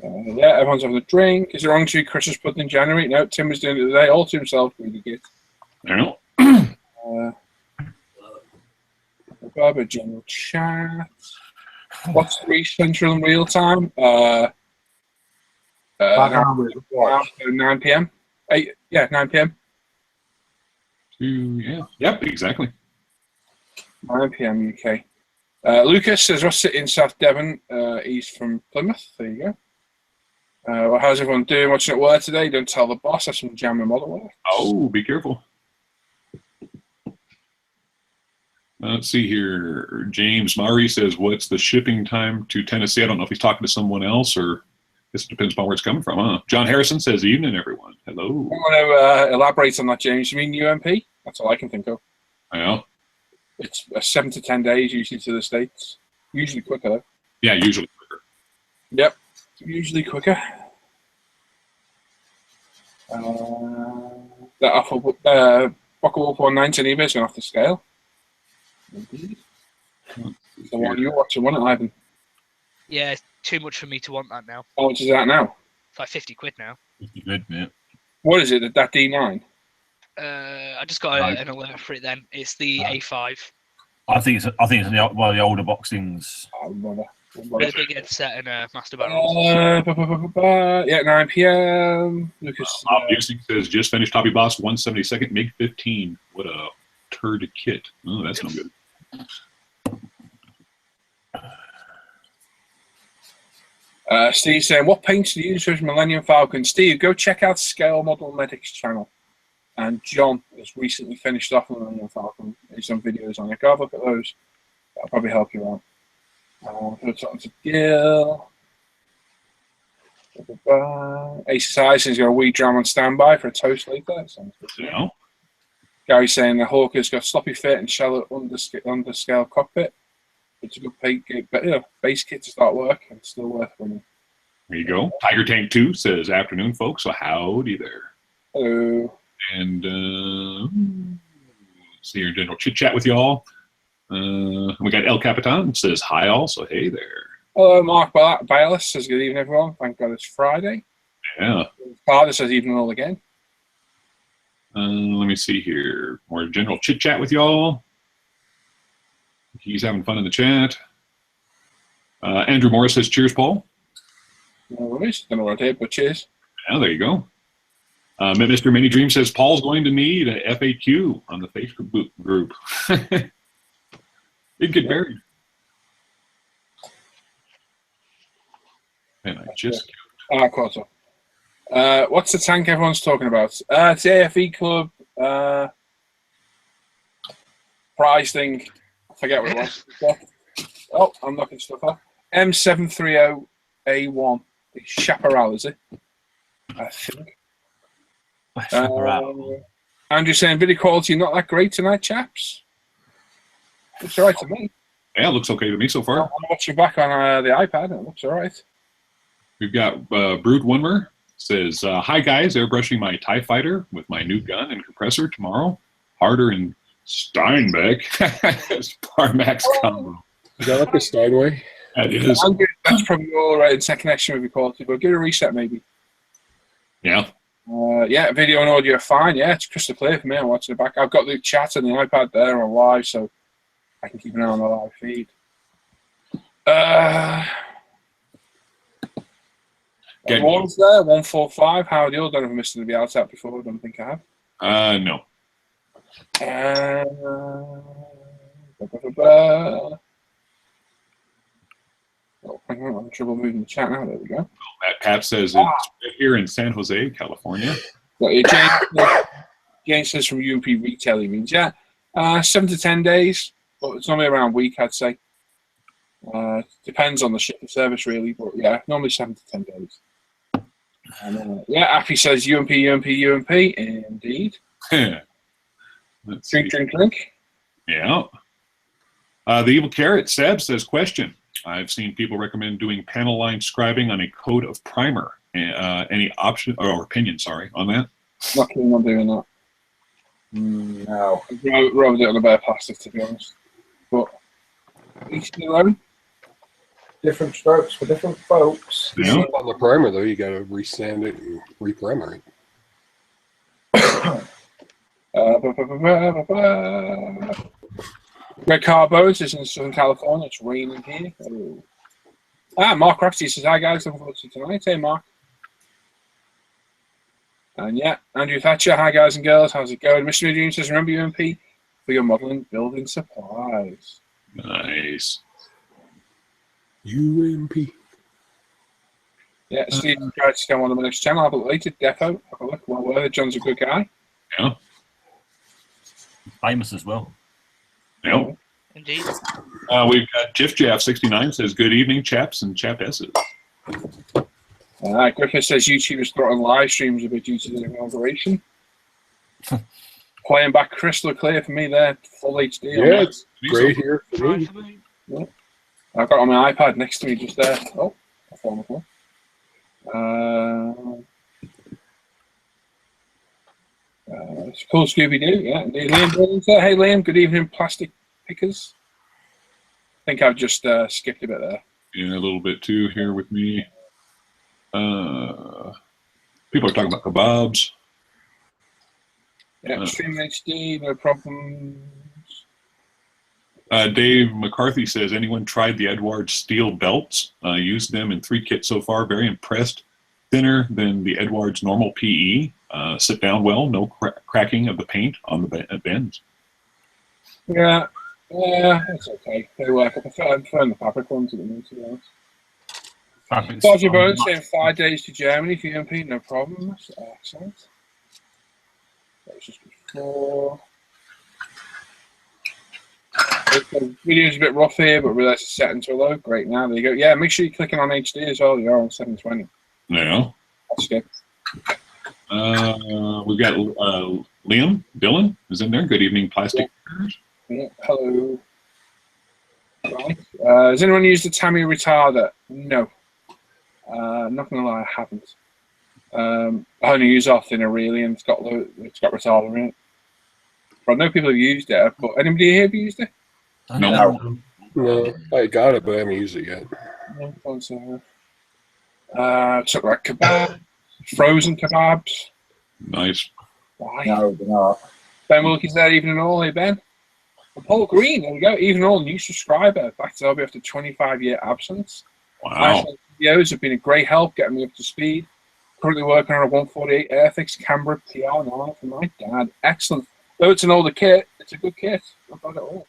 Yeah, everyone's having a drink. Is it wrong to do Christmas pudding in January? No, Tim was doing it today, all to himself. Really good. I know. Barber general chat. What's 3 Central and real time? 9 p.m. 9 p.m. Yeah. Yep, exactly. 9 p.m. UK. Lucas says, Ross City in South Devon. He's from Plymouth. There you go. Well, how's everyone doing? Watching at work today? Don't tell the boss. That's some jam and model work. Oh, be careful. Let's see here. James Murray says, what's the shipping time to Tennessee? I don't know if he's talking to someone else or this depends upon where it's coming from. Huh? John Harrison says, evening, everyone. Hello. I want to elaborate on that, James. You mean UMP? That's all I can think of. I know. It's 7 to 10 days usually to the States. Usually quicker, though. Yeah, usually quicker. Yep. Usually quicker. That offer, Boca Wolf 190 on eBay is going to have to scale. Indeed. The one you're watching, wasn't it, Ivan? Yeah, it's too much for me to want that now. How much is that now? It's like 50 quid now. Good, man. What is it, that D9? I just got an alert for it then. It's the A5. I think it's one of the older boxings. Oh, brother. With a big headset and a master barrel. Yeah, 9 p.m. Lucas. Bob Busing says, just finished Hobby Boss 172nd MiG 15. What a turd kit. Oh, that's no good. Steve saying, what paints do you use for his Millennium Falcon? Steve, go check out Scale Model Medics channel. And John has recently finished off on Millennium Falcon. There's some videos on it. Go have a look at those. That'll probably help you out. Put it on to Gil. Ace Tyson's got a wee drum on standby for a toast later. Sounds good to me. Yeah. Gary's saying the Hawker's got sloppy fit and shallow underscale cockpit. It's a good base kit to start work and still worth money. There you go. Tiger Tank 2 says, afternoon, folks. So howdy there. Hello. And see your general chit chat with y'all. We got El Capitan says hi all. So hey there. Hello, Mark Bailis says good evening, everyone. Thank God it's Friday. Yeah. Father says evening all again. Let me see here. More general chit chat with y'all. He's having fun in the chat. Andrew Morris says, cheers, Paul. No worries. Don't know what I did, but cheers. Yeah, there you go. Mr. Mini Dream says, Paul's going to need an FAQ on the Facebook group. It'd get buried. And I just... Quasar. What's the tank everyone's talking about? It's the AFV Club prize thing. I forget what it was. Oh, I'm looking stuff up. M730A1. The Chaparral, is it? I think. Andrew saying video quality not that great tonight, chaps. Looks alright to me. Yeah, it looks okay to me so far. I'm watching back on the iPad. It looks alright. We've got Brood Wunmer says, hi guys, airbrushing my TIE Fighter with my new gun and compressor tomorrow. Harder in Steinbeck. Parmax combo. Is that like the Steinway? That is. That's probably all right. It's a connection with your quality, but give it a reset maybe. Yeah. Yeah, video and audio are fine. Yeah, it's crystal clear for me. I'm watching it back. I've got the chat and the iPad there on live, so I can keep an eye on the live feed. One's there, 145. How are you? I don't know if I missed it to be out before. I don't think I have. No. Oh, I'm having trouble moving the chat now. There we go. Matt Pap says it's here in San Jose, California. James says from UMP retail, he means, yeah. 7 to 10 days, but it's normally around a week, I'd say. Depends on the shipping service, really, but yeah, normally 7 to 10 days. And, yeah, Appy says UMP. Indeed. Drink. Yeah. The Evil Carrot, Seb, says, question. I've seen people recommend doing panel line scribing on a coat of primer. Any option or opinion, sorry, on that? Not keen on doing that. No. I'd rather do it on a bare plastic, to be honest. But each their own. Different strokes for different folks. Yeah. On the primer, though, you got to resand it and re-primer it. Red Carbos is in Southern California. It's raining here. Oh. Mark Rafty says, hi guys, looking forward to tonight. Hey, Mark. And yeah, Andrew Thatcher, hi guys and girls, how's it going? Mr. Dream says, remember UMP for your modeling building supplies. Nice. UMP. Yeah, Steve tried to come on the next channel. Have a look later. Defo, have a look. Well worth it. John's a good guy. Yeah. Famous as well. Yeah. Indeed. We've got JiffJaff69 says, good evening, chaps and chapesses. Griffith says YouTube is throttling live streams a bit due to the inauguration. Playing back crystal clear for me there, full HD. Yeah, it's great here for me. Yeah. I've got it on my iPad next to me just there. Oh, I found it. It's cool, Scooby-Doo. Yeah, indeed. Liam Billings there. Hey, Liam. Good evening, plastic pickers. I think I've just skipped a bit there. Yeah, a little bit too here with me. People are talking about kebabs. Yeah, stream HD, no problems. Dave McCarthy says, anyone tried the Edwards steel belts? Used them in 3 kits so far. Very impressed. Thinner than the Edwards normal PE. Sit down well. No cracking of the paint on the bends. Yeah, it's okay. They work. I prefer the fabric ones at the moment, to be honest. Dodgy Bones saying 5 days to Germany for UMP, no problem. That's excellent. That was just before. The video's a bit rough here, but realize it's set into a low. Great, now there you go. Yeah, make sure you're clicking on HD as well. You're on 720. Yeah. That's good. We've got Liam Dillon is in there. Good evening, plastic. Yeah, hello. Right. Has anyone used the Tammy retarder? No. Not gonna lie, I haven't. I only use our thinner really, and it's got retarder in it. But I know people have used it. But anybody here have used it? No. No, I got it, but I haven't used it yet. Took like kebab, frozen kebabs. Nice. Why? No, they're not. Ben Wilkins there, even and all. Hey Ben. And Paul Green, there we go. Even all, new subscriber. Back to LB after 25-year absence. Wow. Videos have been a great help getting me up to speed. Currently working on a 148 Airfix Canberra PR9 for my dad. Excellent. Though it's an older kit, it's a good kit. Not bad at all.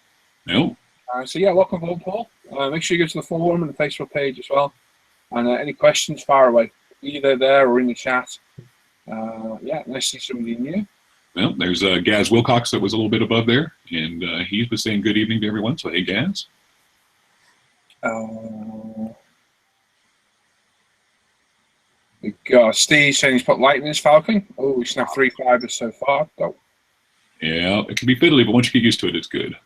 No. So yeah, welcome home, Paul. Make sure you go to the forum and the Facebook page as well. And any questions, fire away, either there or in the chat. Yeah, nice to see somebody new. Well, there's Gaz Wilcox that was a little bit above there, and he was saying good evening to everyone. So hey, Gaz. We got Steve saying he's put light in his Falcon. Oh, he's snapped 3 fibers so far. Go. Yeah, it can be fiddly, but once you get used to it, it's good.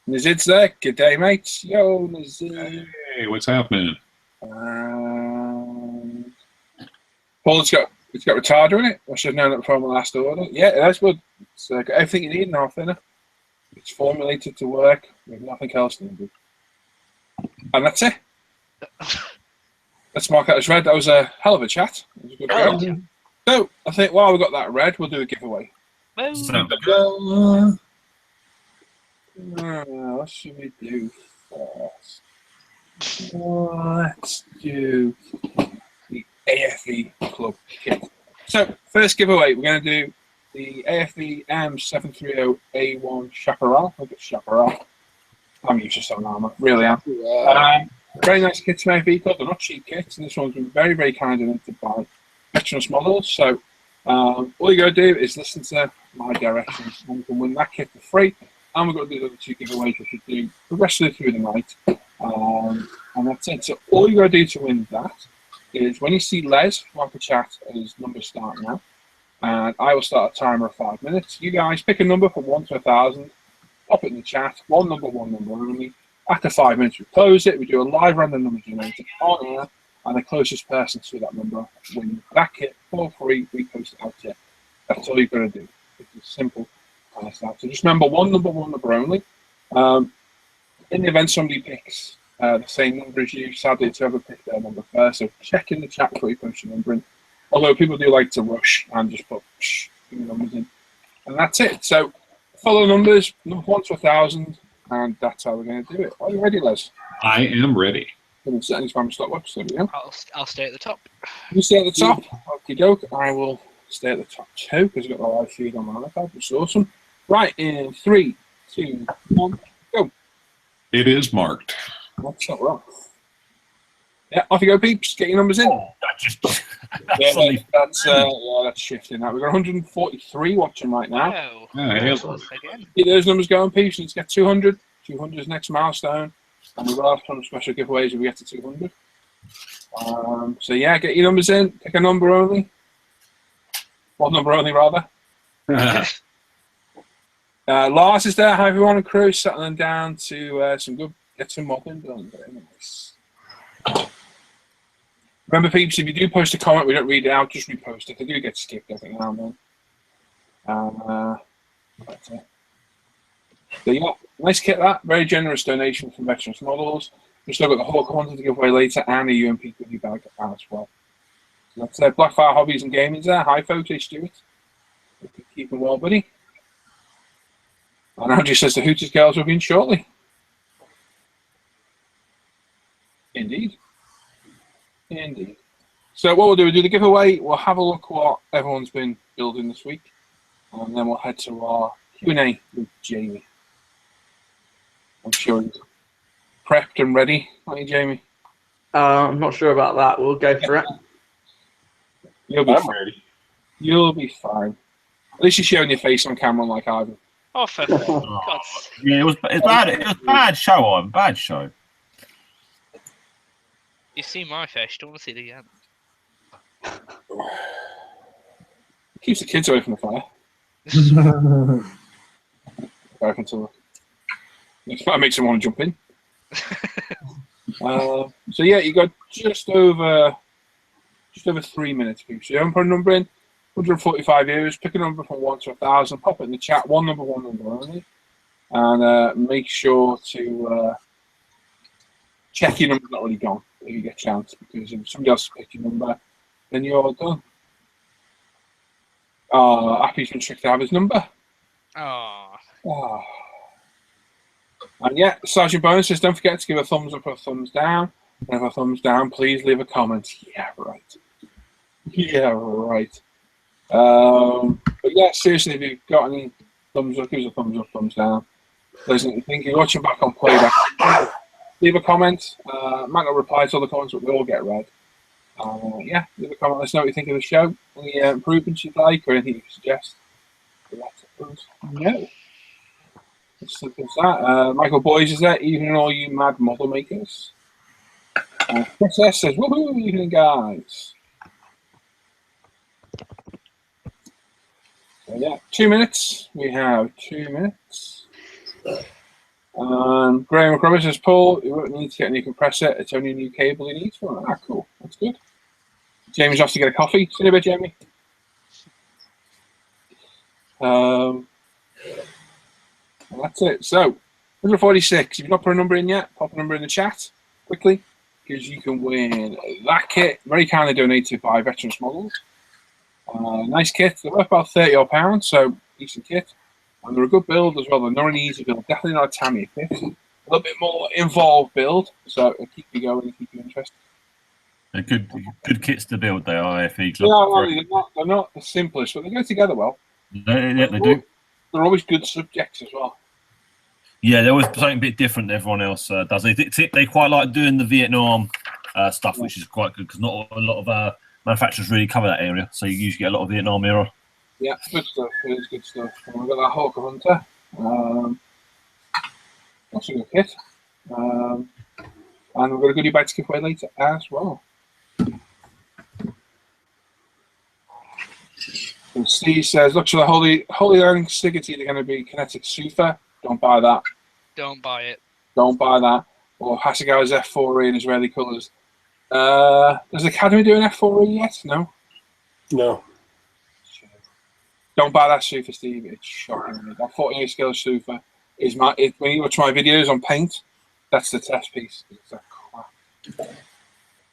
Nazid's there. Good day, mates. Yo, Nazid. Hey, what's happening? Paul, it's got retarder in it. I should have known that from the last order. Yeah, that's good. It's got everything you need in our thinner. It's formulated to work with nothing else needed. And that's it. Let's mark that as red. That was a hell of a chat. It was a good red. So I think while we've got that red, we'll do a giveaway. What should we do first? Let's do the AFV Club kit. So first giveaway, we're going to do the AFV M730A1 Chaparral. Look at Chaparral. I'm used to some armor, really am. Very nice kits from AFV Club. They're not cheap kits, and this one's been very, very kind enough to buy Vetaranus models. So all you got to do is listen to my directions, and you can win that kit for free. And we've got to do the other 2 giveaways, which we do progressively through the night. And that's it. So all you got to do to win that is when you see Les mark a chat as numbers start now, and I will start a timer of 5 minutes. You guys pick a number from 1 to 1,000, pop it in the chat, one number only. After 5 minutes, we close it. We do a live random number generator on air, and the closest person to that number wins that kit for free. We post it out here. That's all you've got to do. It's simple. So just remember one number only. In the event somebody picks the same number as you, sadly, it's whoever picked their number first. So check in the chat before you post your number in. Although people do like to rush and just put numbers in. And that's it. So follow numbers, number 1 to 1,000, and that's how we're going to do it. Are you ready, Les? I am ready. Set any time stopwatch. There we go. I'll stay at the top. You stay at the top. Okie doke. I will stay at the top too because I've got the live feed on my iPad, which is awesome. Right, in 3, 2, 1, go. It is marked. That's not wrong. Yeah, off you go, peeps. Get your numbers in. That's shifting. Now we've got 143 watching right now. Again. Get those numbers going, peeps. Let's get 200. 200 is next milestone, and we will have some special giveaways if we get to 200. So yeah, get your numbers in. Pick a number only. One number only, rather. Lars is there. Hi everyone, and crew settling down to get some modding done. Very nice. Remember, peeps, if you do post a comment, we don't read it out, just repost it. They do get skipped every now and then. That's it. So yeah, nice kit that. Very generous donation from Vetaranus Models. We've still got the whole content to give away later and a UMP goodie bag as well. So that's Blackfire Hobbies and Gaming's there. Hi folks, hey Stuart. Keeping well, buddy. And Andrew says the Hooters girls will be in shortly. Indeed. Indeed. So what we'll do the giveaway. We'll have a look what everyone's been building this week, and then we'll head to our Q&A with Jamie. I'm sure he's prepped and ready, aren't you, Jamie? I'm not sure about that. We'll go for it. You'll be I'm fine. ready. You'll be fine. At least you're showing your face on camera like Ivan. Oh, for God's Yeah, it was bad. It was bad show on. Bad show. You see my face, you don't want to see it again. Keeps the kids away from the fire. Back into the... That makes them want to jump in. So yeah, you got just over 3 minutes, people. So you haven't put a number in. 145 euros. Pick a number from 1 to 1,000. Pop it in the chat. One number only. And make sure to check your number's not already gone if you get a chance, because if somebody else picks your number, then you're done. Appy's been tricked to have his number. Oh. Oh. And yeah, Sergeant Bonus says, don't forget to give a thumbs up or a thumbs down. And if a thumbs down, please leave a comment. Yeah, right. Yeah, right. But yeah, seriously, if you've got any thumbs up, give us a thumbs up, thumbs down. If there's anything you think, you're watching back on playback, leave a comment. Might not reply to all the comments, but they all get read. Yeah, leave a comment. Let us know what you think of the show. Any improvements you'd like or anything you can suggest. Let us know. As simple as that. Michael Boys is there, evening all you mad model makers. Chris S says, woohoo, evening guys. So yeah, 2 minutes. We have 2 minutes. Graham McRoberts says, Paul, you won't need to get any compressor. It's only a new cable you need for it. Ah, cool. That's good. Jamie's off to get a coffee. See you in a bit, Jamie. That's it. So, 146. If you've not put a number in yet, pop a number in the chat quickly, because you can win that kit. Very kindly donated by Veterans Models. Nice kit. They're worth about £30 so decent kit. And they're a good build as well. They're not an easy build. Definitely not a Tamiya kit. A little bit more involved build, so it'll keep you going and keep you interested. They're good kits to build. They are AFV Yeah, Club. well, they're not the simplest, but they go together well. They do. They're always good subjects as well. Yeah, they're always something a bit different than everyone else does. They quite like doing the Vietnam stuff, which is quite good because not a lot of manufacturers really cover that area. So you usually get a lot of Vietnam era. Yeah, good stuff. It is good stuff. And we've got that Hawker Hunter. That's a good kit. And we've got a goodie bag to give away later as well. And Steve says, looks for the Holy Learning Stick. It's either going to be Kinetic Sufa. Don't buy that. Don't buy it. Don't buy that. Or Hasegawa's F4E in Israeli colours. Does Academy do an F4E yet? No? No. Don't buy that Sufa, Steve. It's shocking. That 48 scale Sufa is when you watch my videos on paint, that's the test piece. It's a crap.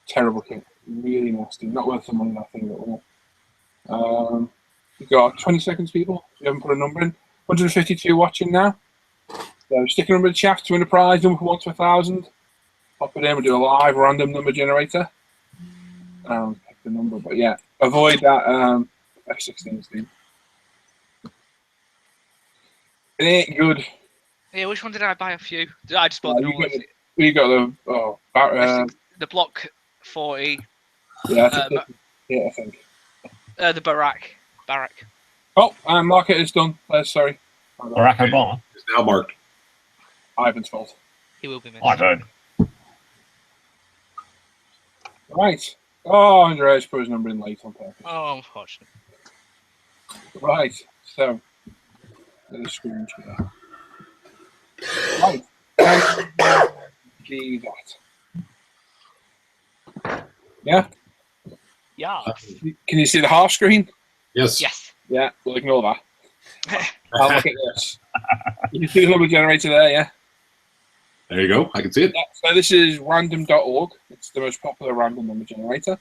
Terrible kit. Really nasty. Not worth the money, that thing at all. You've got 20 seconds, people. If you haven't put a number in. 152 watching now. So stick a number in the chat to win a prize, number from 1 to 1,000. Pop it in, we'll do a live random number generator. Pick the number, but yeah, avoid that F16, Steve. It ain't good. Yeah, which one did I buy a few? I just bought the normal. You got the Block 40. Yeah, I think. The Barack. Oh, market is done. Sorry. Barack Obama. It's now marked. Ivan's fault. He will be missed. I don't. Right. Oh, Andreas put his number in late on purpose. Oh, unfortunate. Right. So, there's a screen share. Right. Do that. Yeah? Yeah. Can you see the half screen? Yes. Yes. Yeah, we'll ignore that. I'll look at this. You can see the number generator there, yeah? There you go. I can see it. Yeah, so this is random.org. It's the most popular random number generator.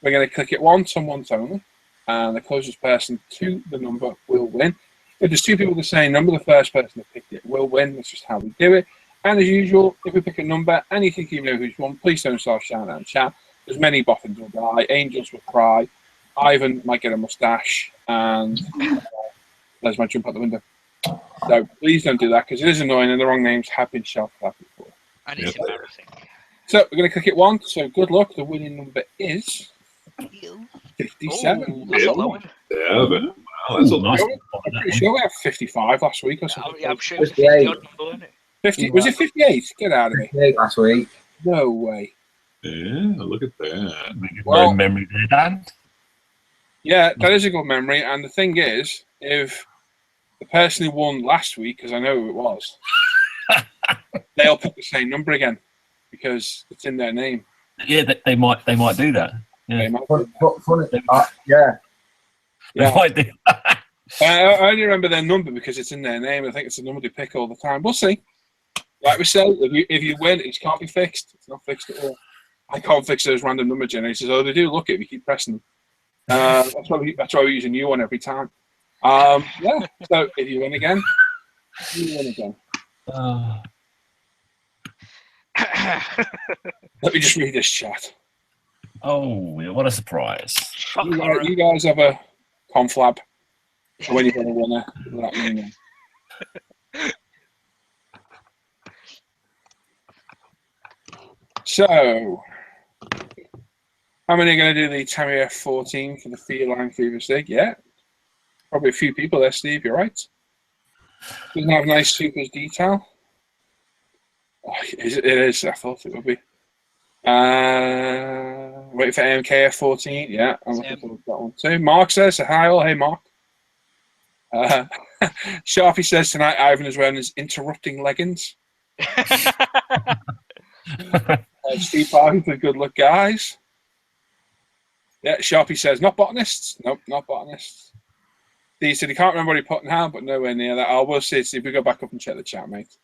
We're going to click it once and once only. And the closest person to the number will win. If there's two people with the same number, the first person that picked it will win. That's just how we do it. And as usual, if we pick a number and you think you know who's won, please don't start shouting out in chat. There's many boffins will die, angels will cry, Ivan might get a mustache, and Les might jump out the window. So please don't do that because it is annoying and the wrong names have been shouted out before. And it's embarrassing. So we're going to click it once. So good luck. The winning number is 57. Ooh, that's a low one. Yeah, but wow, that's a Nice. I'm pretty sure we had 55 last week or something. Yeah, I'm sure it was 50 odd number, wasn't it? 50, was it 58? Get out of me. Last week. No way. Yeah, look at that. Well- memory there, Dan. Yeah, that is a good memory. And the thing is, if the person who won last week, because I know who it was, they'll pick the same number again because it's in their name. Yeah, they might do that. They Yeah, might- Funny. Yeah. they Yeah. might do. I only remember their number because it's in their name. I think it's the number they pick all the time. We'll see. Like we say, if you win, it can't be fixed. It's not fixed at all. I can't fix those random number generators. Oh, they do look it if you keep pressing them. That's why we use a new one every time. Yeah. So if you win again, you win again. Let me just read this chat. Oh, yeah, what a surprise! You guys have a conflab when you get a winner. Let me know. So, how many are going to do the Terrier 14 for the feline fever stick? Yeah, probably a few people there, Steve. You're right. Doesn't have nice supers detail. Oh, it is. I thought it would be. Wait for AMKF 14. Yeah, I'm looking forward to that one too. Mark says hi all. Hey, Mark. Sharpie says tonight Ivan is wearing his interrupting leggings. Steve Parkin for good luck, guys. Yeah, Sharpie says not botanists. Nope, not botanists. He said he can't remember what he put now, but nowhere near that. I will see if we go back up and check the chat, mate.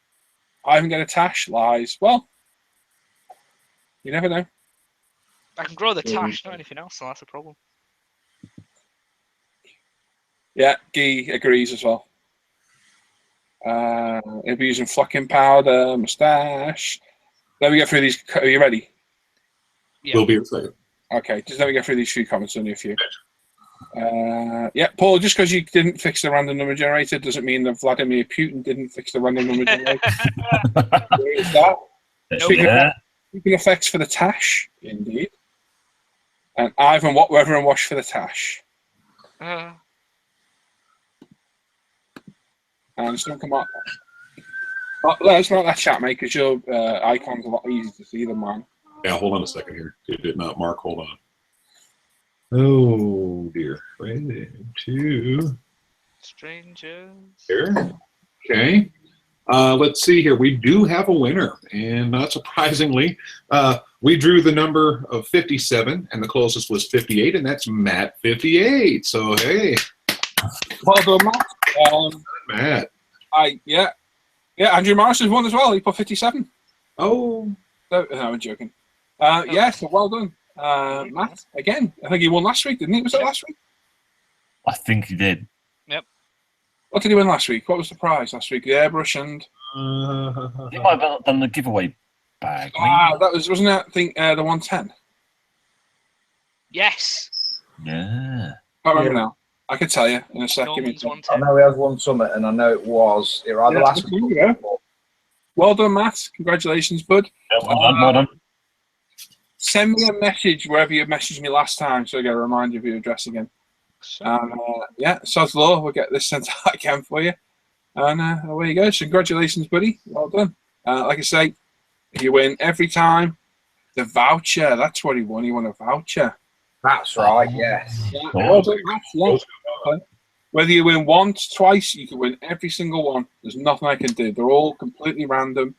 I haven't got a tash. Lies. Well, you never know. I can grow the tash, not anything else, so that's a problem. Yeah, Guy agrees as well. He'll be using flocking powder, moustache. Let me get through these. Are you ready? Yeah. We'll be in a second. Okay, just let me get through these few comments, only a few. Yeah, Paul, just because you didn't fix the random number generator doesn't mean that Vladimir Putin didn't fix the random number generator. There is that. Yeah. Speaking effects for the tash, indeed. And Ivan, what weather and wash for the tash. And some come up. Let us know what that chat, mate, because your icon's a lot easier to see than mine. Yeah, hold on a second here. It did not mark. Hold on. Oh dear. Right to Strangers. here. Okay. Let's see here. We do have a winner, and not surprisingly, we drew the number of 57, and the closest was 58, and that's Matt 58. So hey, Well done, Matt. Matt. Yeah, Andrew Morrison's won as well. He put 57. Oh, No, I'm joking. Yeah, so well done, Matt. Again, I think he won last week, didn't he? Was it last week? I think he did. What did he win last week? What was the prize last week? The airbrush and He might have done the giveaway bag. that wasn't that? I think the 110. Yes. Yeah. I can't remember now. I could tell you in a second. Norman's I 110. know we had one summit, and I know it was either last there week. you go. Well done, Matt. Congratulations, bud. Yeah, well done. Send me a message wherever you messaged me last time so I get a reminder of your address again. Yeah, Sod's Law, we'll get this sent out again for you. And away you go. So congratulations, buddy. Well done. Like I say, if you win every time, the voucher, that's what he won. He won a voucher. That's right, yes. Yeah, well done, Matt. Yeah. Whether you win once, twice, you can win every single one. There's nothing I can do. They're all completely random.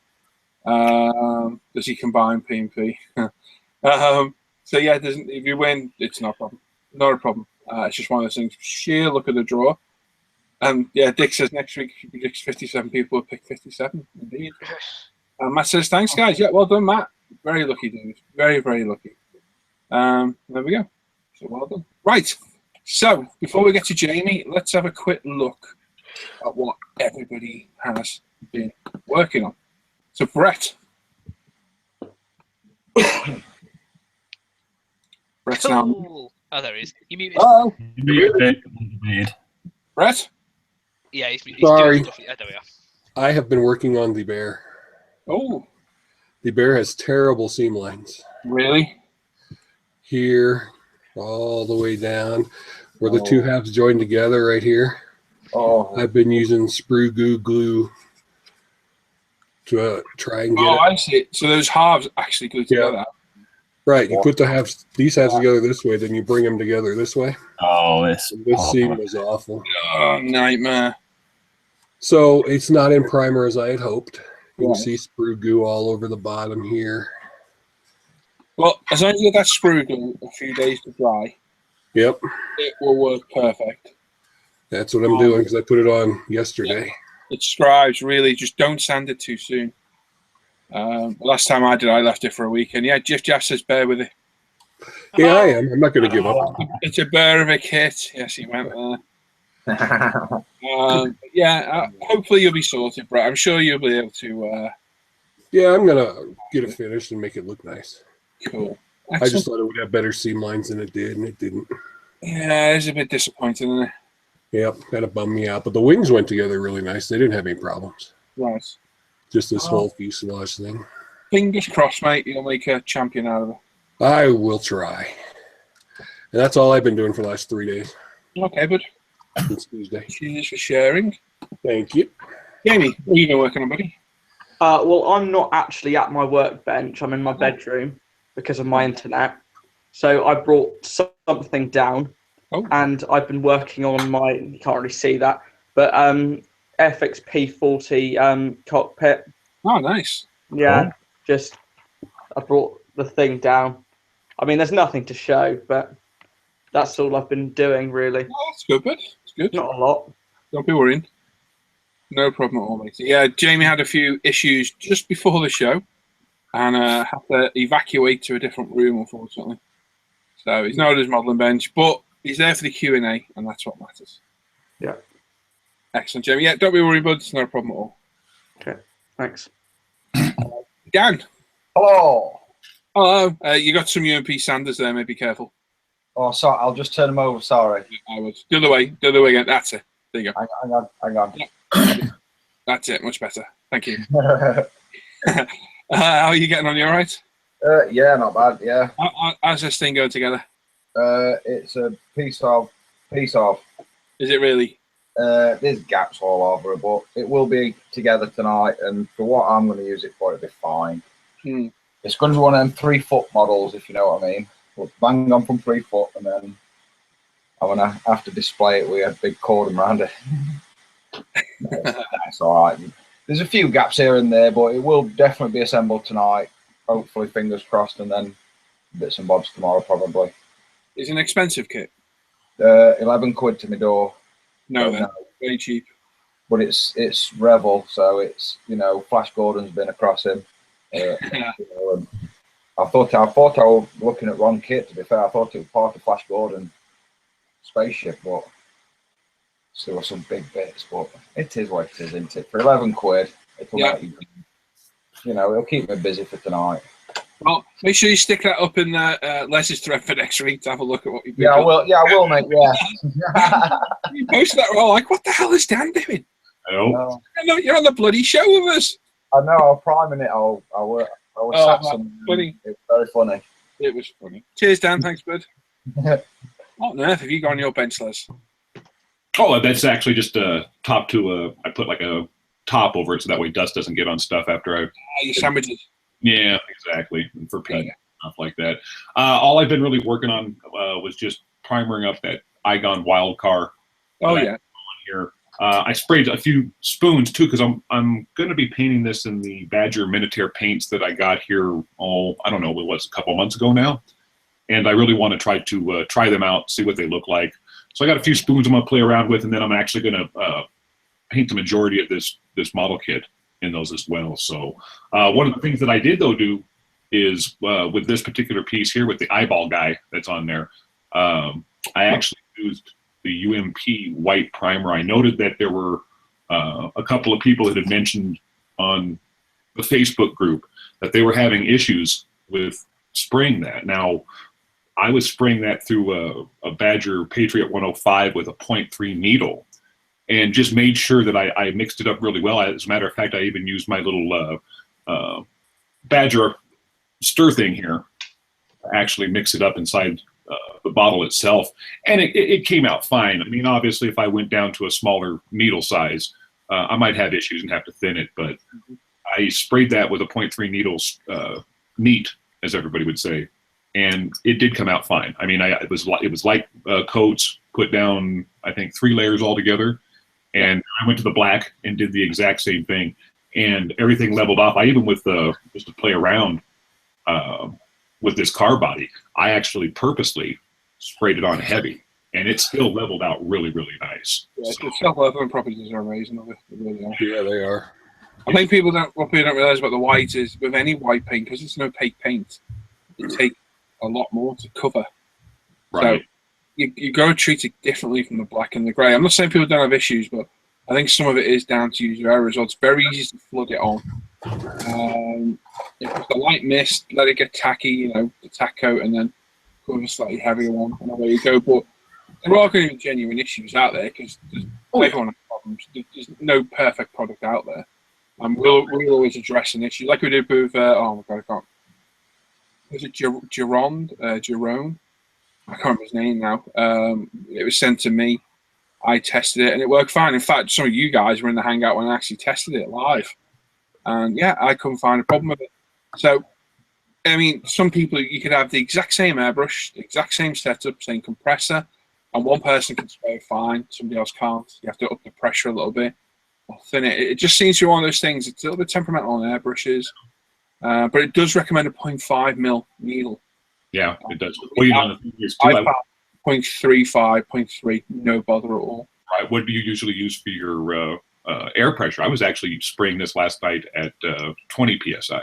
Does he combine P and P? So yeah, if you win, it's not a problem. Not a problem. It's just one of those things. Sheer look at the draw. And yeah, Dick says next week he predicts 57 people will pick 57. Indeed. Matt says thanks, guys. Yeah, well done, Matt. Very lucky, dude. Very, very lucky. There we go. So well done. Right. So before we get to Jamie, let's have a quick look at what everybody has been working on. So Brett. Brett's now. Cool. Oh, there he is. You muted. Oh, Muted. Brett. Yeah, he's Sorry. doing stuff. Yeah, there we are. I have been working on the bear. Oh, The bear has terrible seam lines. really? Here, all the way down, where the two halves join together right here. Oh, I've been using sprue goo glue to try and get Oh, it. I see. So those halves actually glue together. Right, you put the halves, these halves together this way, then you bring them together this way. Oh, this. And this seam was awful. Oh, nightmare. So it's not in primer as I had hoped. You Right. can see sprue goo all over the bottom here. Well, as long as you get that sprue glue a few days to dry, Yep, it will work perfect. that's what I'm doing because I put it on yesterday. It scribes really. Just don't sand it too soon. Last time I did, I left it for a week, and yeah, Jeff says bear with it. Yeah, I am. I'm not going to give up. It's a bear of a kit. Yes, he went there. Hopefully you'll be sorted, Brett. I'm sure you'll be able to. Yeah, I'm going to get it finished and make it look nice. Cool. I just thought it would have better seam lines than it did, and it didn't. Yeah, it's a bit disappointing, isn't it? Yep, kind of bummed me out. But the wings went together really nice. They didn't have any problems. Right. Just this whole fuselage thing. Fingers crossed, mate. You'll make a champion out of it. I will try. And that's all I've been doing for the last 3 days. Okay, bud. Since Tuesday. Cheers for sharing. Thank you. Jamie, what have you been working on, buddy? Well, I'm not actually at my workbench. I'm in my bedroom because of my internet. So I brought something down, and I've been working on my. You can't really see that, but FX P40 cockpit. Oh, nice. Yeah, just I brought the thing down. I mean, there's nothing to show, but that's all I've been doing, really. Oh, that's good, bud. It's good. Not a lot. Don't be worrying. No problem at all, mate. Yeah, Jamie had a few issues just before the show and had to evacuate to a different room, unfortunately. So he's not at his modelling bench, but he's there for the Q&A, and that's what matters. Yeah. Excellent, Jamie. Yeah, don't be worried, bud. It's no problem at all. Okay, thanks. Dan. hello. Hello. You got some UMP Sanders there, mate. Be careful. Oh, sorry. I'll just turn them over. Sorry. I was. The other way. The other way again. That's it. There you go. Hang on. That's it. Much better. Thank you. How are you getting on? You all right? Yeah, not bad. Yeah. How's this thing going together? It's a piece of. Is it really? There's gaps all over it, but it will be together tonight. And for what I'm going to use it for, it'll be fine. It's going to be one of them 3 foot models, if you know what I mean. We'll bang on from 3 foot, and then I'm going to have to display it with a big cordon around it. That's all right. There's a few gaps here and there, but it will definitely be assembled tonight. Hopefully, fingers crossed, and then bits and bobs tomorrow, probably. It's an expensive kit. 11 quid to my door. No, very cheap. But it's Revel, so it's, you know, Flash Gordon's been across him. You know, and I thought I was looking at wrong kit. To be fair, I thought it was part of Flash Gordon spaceship, but still some big bits. But it is what it is, isn't it? For 11 quid, it'll let you, you know, it'll keep me busy for tonight. Well, make sure you stick that up in Les's thread for next week to have a look at what you've been Yeah, doing. I will, mate. Yeah. You posted that, we're all like, what the hell is Dan doing? Oh, I know you're on the bloody show with us. I know. I'm priming it. I was sat some. Funny. It was very funny. It was funny. Cheers, Dan. Thanks, bud. What on earth have you got on your bench, Les? oh, that's actually just a top to I put like a top over it so that way dust doesn't get on stuff after I. Your sandwiches. Yeah, exactly. And for paint, stuff like that. All I've been really working on was just primering up that Igon wild car. Oh yeah. On here. I sprayed a few spoons too because I'm going to be painting this in the Badger Minotaur paints that I got here. I don't know, it was a couple months ago now, and I really want to try them out, see what they look like. So I got a few spoons I'm going to play around with, and then I'm actually going to paint the majority of this model kit in those as well. So one of the things that I did though do is with this particular piece here with the eyeball guy that's on there, I actually used the UMP white primer. I noted that there were a couple of people that had mentioned on the Facebook group that they were having issues with spraying that. Now, I was spraying that through a Badger Patriot 105 with a 0.3 needle, and just made sure that I mixed it up really well. As a matter of fact, I even used my little Badger stir thing here to actually mix it up inside the bottle itself, and it came out fine. I mean, obviously, if I went down to a smaller needle size, I might have issues and have to thin it, but I sprayed that with a 0.3 needles neat, as everybody would say, and it did come out fine. I mean, it was like coats, put down, I think, 3 layers altogether, and I went to the black and did the exact same thing, and everything leveled off. I even with just to play around with this car body, I actually purposely sprayed it on heavy, and it still leveled out really, really nice. Yeah, the self-leveling properties are amazing. They really are. Yeah, they are. I think what people don't realize about the white is with any white paint, because it's an opaque paint, it takes a lot more to cover. Right. So you got to treat it differently from the black and the grey. I'm not saying people don't have issues, but I think some of it is down to user error as well. It's very easy to flood it on. If it's a light mist, let it get tacky, the tack coat, and then go with a slightly heavier one, and away you go. But there are going to be genuine issues out there because everyone has problems. There's no perfect product out there. And we'll always address an issue like we did with oh my god, I can't. Was it Jerome? I can't remember his name now. It was sent to me. I tested it and it worked fine. In fact, some of you guys were in the hangout when I actually tested it live, and yeah, I couldn't find a problem with it. So, I mean, some people, you could have the exact same airbrush, the exact same setup, same compressor, and one person can spray it fine, somebody else can't. You have to up the pressure a little bit or thin it. It just seems to be one of those things. It's a little bit temperamental on airbrushes, but it does recommend a 0.5 mil needle. Yeah, it does. Well, you know, I found 0.35, 0.3, no bother at all. Right. What do you usually use for your air pressure? I was actually spraying this last night at 20 psi.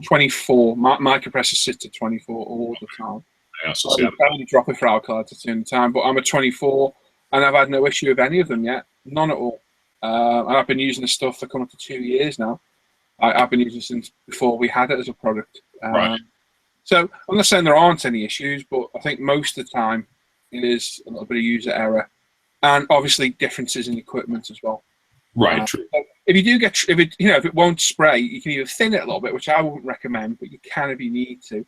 24. My compressor sits at 24 all the time. Yeah, so I only drop it for alkali at the time, but I'm at 24, and I've had no issue with any of them yet. None at all. And I've been using this stuff for coming up to 2 years now. I've been using it since before we had it as a product. Right. So I'm not saying there aren't any issues, but I think most of the time it is a little bit of user error, and obviously differences in equipment as well. Right. True. So if you do get, if it won't spray, you can either thin it a little bit, which I wouldn't recommend, but you can if you need to.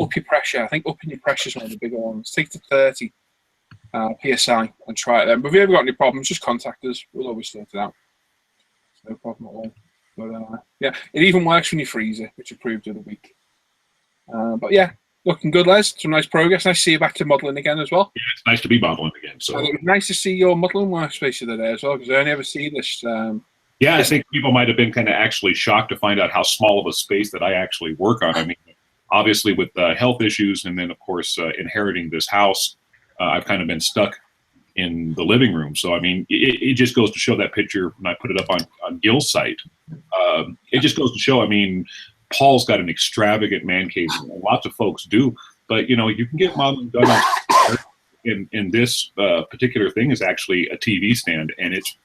Up your pressure. I think upping your pressure is one of the bigger ones. Take it to 30 psi and try it then. But if you ever got any problems, just contact us. We'll always sort it out. It's no problem at all. But yeah, it even works when you freeze it, which I proved the other week. But yeah, looking good, Les. Some nice progress. Nice to see you back to modelling again as well. Yeah, it's nice to be modelling again. So it was nice to see your modelling workspace the other day as well, because I only ever see this. Yeah, I think people might have been kind of actually shocked to find out how small of a space that I actually work on. I mean, obviously with health issues, and then of course inheriting this house, I've kind of been stuck in the living room. So I mean, it just goes to show that picture when I put it up on Gil's site. It just goes to show. I mean, Paul's got an extravagant man cave. Lots of folks do, but you know, you can get modeling done on. In this particular thing is actually a TV stand, and it's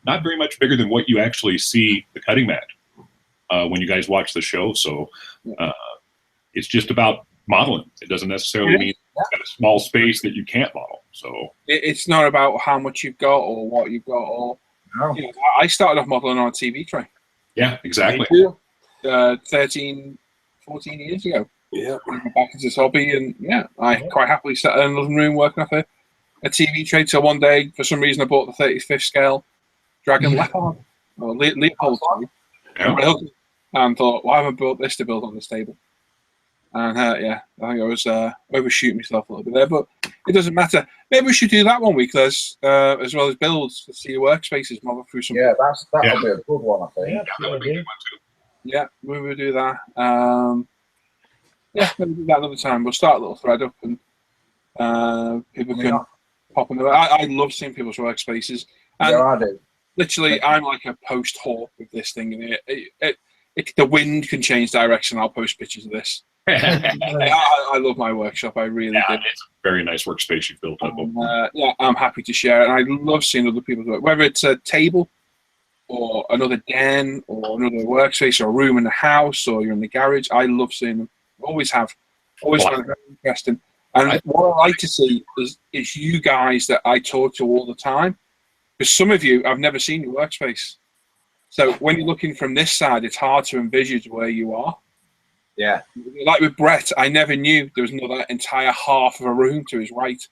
not very much bigger than what you actually see the cutting mat when you guys watch the show. So it's just about modeling. It doesn't necessarily mean you've got a small space that you can't model. So it's not about how much you've got or what you've got. Or I started off modeling on a TV tray. Yeah, exactly. 13, 14 years ago. Yeah, I went back into this hobby, and yeah, I quite happily sat in the living room working off a TV tray. Till one day, for some reason, I bought the 35th scale Dragon Leopard or Leopold and thought, why have I built this to build on this table? And yeah, I think I was overshooting myself a little bit there, but it doesn't matter. Maybe we should do that one week, Les, as well as builds to see your workspaces, model through some. Yeah, that'll be a good one, I think. Yeah, we will do that. Yeah, maybe do that another time. We'll start a little thread up, and people can pop in there. I love seeing people's workspaces. And yeah, I do. Literally, I'm like a post whore with this thing. And the wind can change direction. I'll post pictures of this. I love my workshop. I really do. It's a very nice workspace you've built up. Yeah, I'm happy to share it. And I love seeing other people's work, whether it's a table or another den or another workspace or a room in the house or you're in the garage. I love seeing them. Always have. Always find it very interesting. And what I like to see is you guys that I talk to all the time. Because some of you, I've never seen your workspace. So when you're looking from this side, it's hard to envisage where you are. Yeah. Like with Brett, I never knew there was another entire half of a room to his right.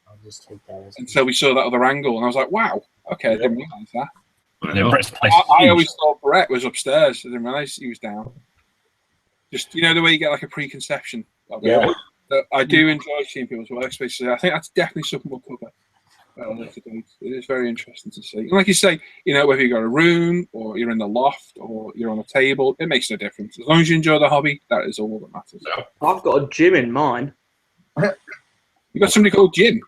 Until we saw that other angle. And I was like, wow, okay, I didn't realise that. Yeah, Brett's place I always thought Brett was upstairs. I didn't realise he was down. Just, you know, the way you get like a preconception of it. Yeah. So I do enjoy seeing people's workspaces. I think that's definitely something we'll cover. It is very interesting to see. And like you say, you know, whether you've got a room or you're in the loft or you're on a table, it makes no difference. As long as you enjoy the hobby, that is all that matters. I've got a gym in mine. You got somebody called Jim.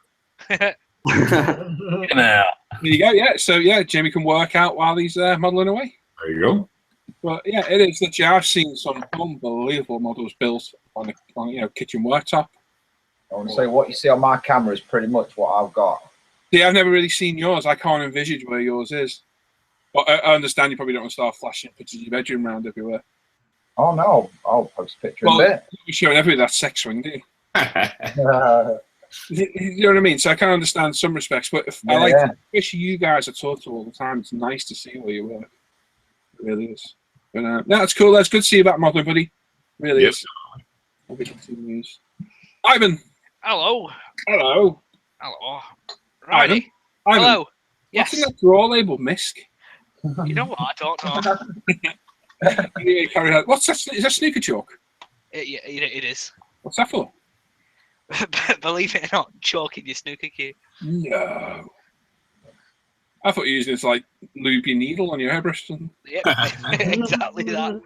now. There you go. Yeah. So yeah, Jimmy can work out while he's modelling away. There you go. Well, yeah, it is. Literally, I've seen some unbelievable models built on you know, kitchen worktop. I want to say what you see on my camera is pretty much what I've got. See, I've never really seen yours. I can't envisage where yours is. But I understand you probably don't want to start flashing pictures of your bedroom around everywhere. Oh no, I'll post a picture Well, in a bit. you're showing everybody that sex swing, do you? You know what I mean? So I can understand some respects, but I like to, especially you guys I talk to all the time. It's nice to see where you work. It really is. But no, that's cool. That's good to see you back, modeling, buddy. Really is. I'll be continues. Ivan. Hello. Hello. Hello. Righty. Ivan. Hello. Yes. What's in that drawer labeled Misk? You know what? I don't know. Yeah, carry on. What's that? Is that snooker chalk? It is. What's that for? Believe it or not, chalk in your snooker cue. No. I thought you used it to like lube your needle on your hairbrush. Yep, exactly that.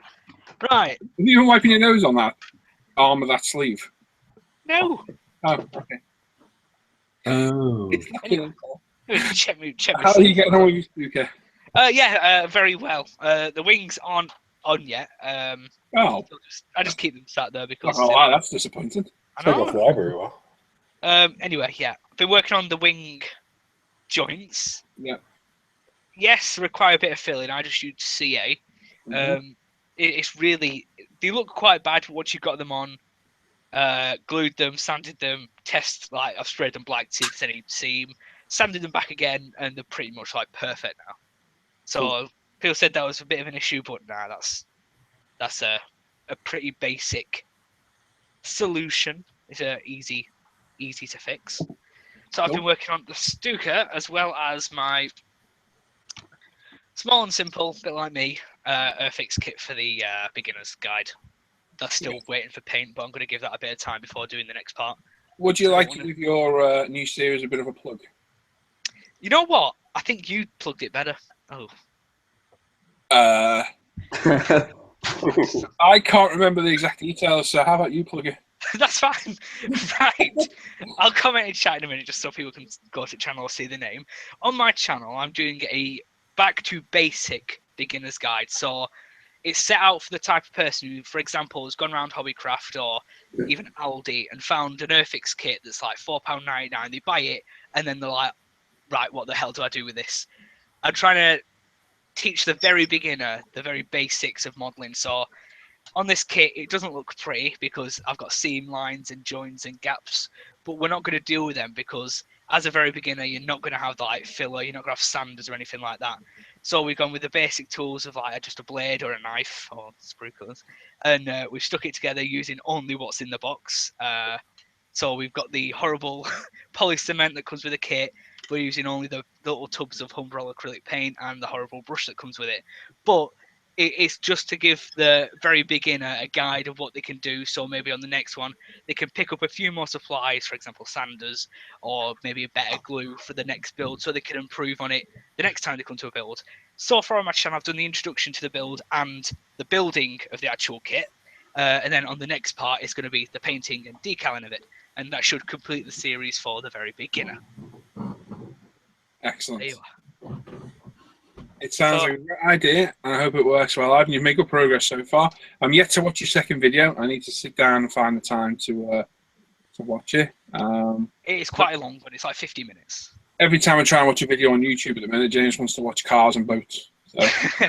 Right. Are you even wiping your nose on that arm of that sleeve? No. Oh, okay. Oh. Anyway, check me. How are you getting on with your snooker? Yeah, very well. The wings aren't on yet. I just keep them sat there because. Oh, wow, that's disappointing. I know. Don't fly very well. Anyway, yeah, I've been working on the wing joints. Yeah. Yes, require a bit of filling. I just use CA. It's really, they look quite bad once you've got them on. Glued them, sanded them, I've sprayed them black to any seam, sanded them back again, and they're pretty much like perfect now. So people said that was a bit of an issue, but nah, that's a pretty basic solution. It's easy to fix. So I've been working on the Stuka as well as my small and simple, bit like me, Earthix kit for the beginner's guide. That's still waiting for paint, but I'm going to give that a bit of time before doing the next part. Would you like to give your new series a bit of a plug? You know what? I think you plugged it better. Oh. I can't remember the exact details, so how about you plug it? That's fine. Right. I'll comment in chat in a minute just so people can go to the channel or see the name. On my channel, I'm doing a back to basic beginner's guide. So it's set out for the type of person who, for example, has gone around Hobbycraft or even Aldi and found an Earthix kit that's like £4.99. They buy it and then they're like, right, what the hell do I do with this? I'm trying to teach the very beginner the very basics of modeling. So on this kit, it doesn't look pretty because I've got seam lines and joins and gaps, but we're not going to deal with them because as a very beginner, you're not going to have the like filler, you're not going to have sanders or anything like that. So we've gone with the basic tools of like just a blade or a knife or sprue cutters, and we've stuck it together using only what's in the box. So we've got the horrible poly cement that comes with the kit. We're using only the little tubs of Humbrol acrylic paint and the horrible brush that comes with it. But it's just to give the very beginner a guide of what they can do. So maybe on the next one, they can pick up a few more supplies, for example, sanders, or maybe a better glue for the next build so they can improve on it the next time they come to a build. So far on my channel, I've done the introduction to the build and the building of the actual kit. And then on the next part, it's going to be the painting and decaling of it. And that should complete the series for the very beginner. Excellent. There you are. It sounds like a great idea, and I hope it works well. You've made good progress so far. I'm yet to watch your second video. I need to sit down and find the time to watch it. It is quite a long one. It's like 50 minutes. Every time I try and watch a video on YouTube at the minute, James wants to watch cars and boats. So,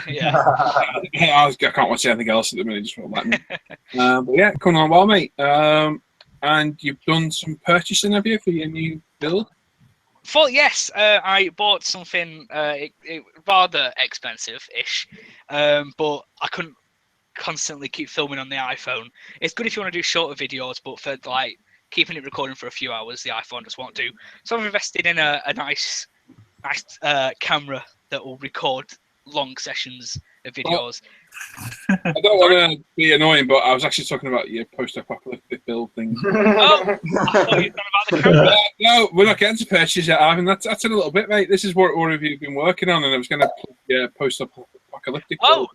Yeah. I can't watch anything else at the minute. Just won't let me. But yeah, coming on well, mate. And you've done some purchasing, have you, for your new build? Yes, I bought something rather expensive-ish, but I couldn't constantly keep filming on the iPhone. It's good if you want to do shorter videos, but for like keeping it recording for a few hours, the iPhone just won't do. So I've invested in a nice camera that will record long sessions of videos. I don't want to be annoying, but I was actually talking about your post-apocalyptic build things. Oh, I thought you were talking about the camera. No, we're not getting to purchase yet, Ivan. That's in a little bit, mate. This is what have you been working on, and I was going to plug your post-apocalyptic build.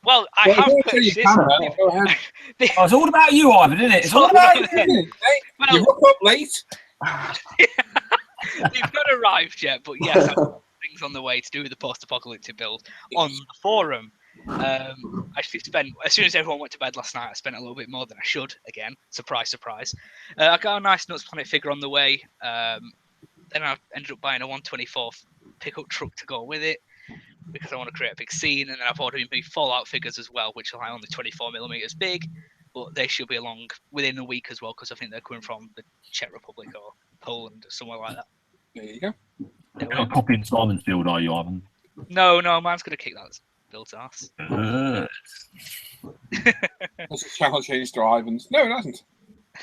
Well, I have purchased this. Go ahead. Oh, it's all about you, Ivan, isn't it? It's all about you. Hey, Well, you woke up late. They've not arrived yet, but yes, I've got things on the way to do with the post-apocalyptic build on the forum. I actually spent, as soon as everyone went to bed last night, I spent a little bit more than I should. Again, surprise, surprise. I got a nice Nuts Planet figure on the way. Then I ended up buying a 124 pickup truck to go with it because I want to create a big scene. And then I've ordered me Fallout figures as well, which are only 24mm big, but they should be along within a week as well because I think they're coming from the Czech Republic or Poland or somewhere like that. There you go. You're not copying Simon's build, are you, Ivan? No, mine's going to kick that build's ass. That's a channel change to Ivan's. No, it hasn't.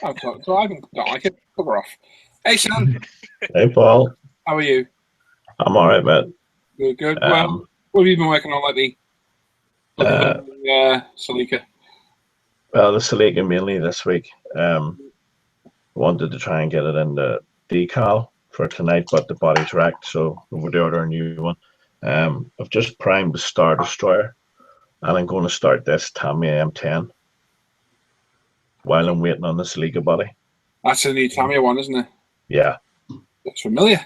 Oh, so Ivan don't like it. Cover off. Hey, Sam. Hey, Paul. How are you? I'm all right, man. Good. Well, what have you been working on lately? Salika. Well, the Salika mainly this week. Wanted to try and get it in the decal for tonight, but the body's wrecked, so we'll order a new one. I've just primed the Star Destroyer, and I'm going to start this Tommy M10 while I'm waiting on the Salika body. That's a new Tamiya one, isn't it? Yeah. That's familiar.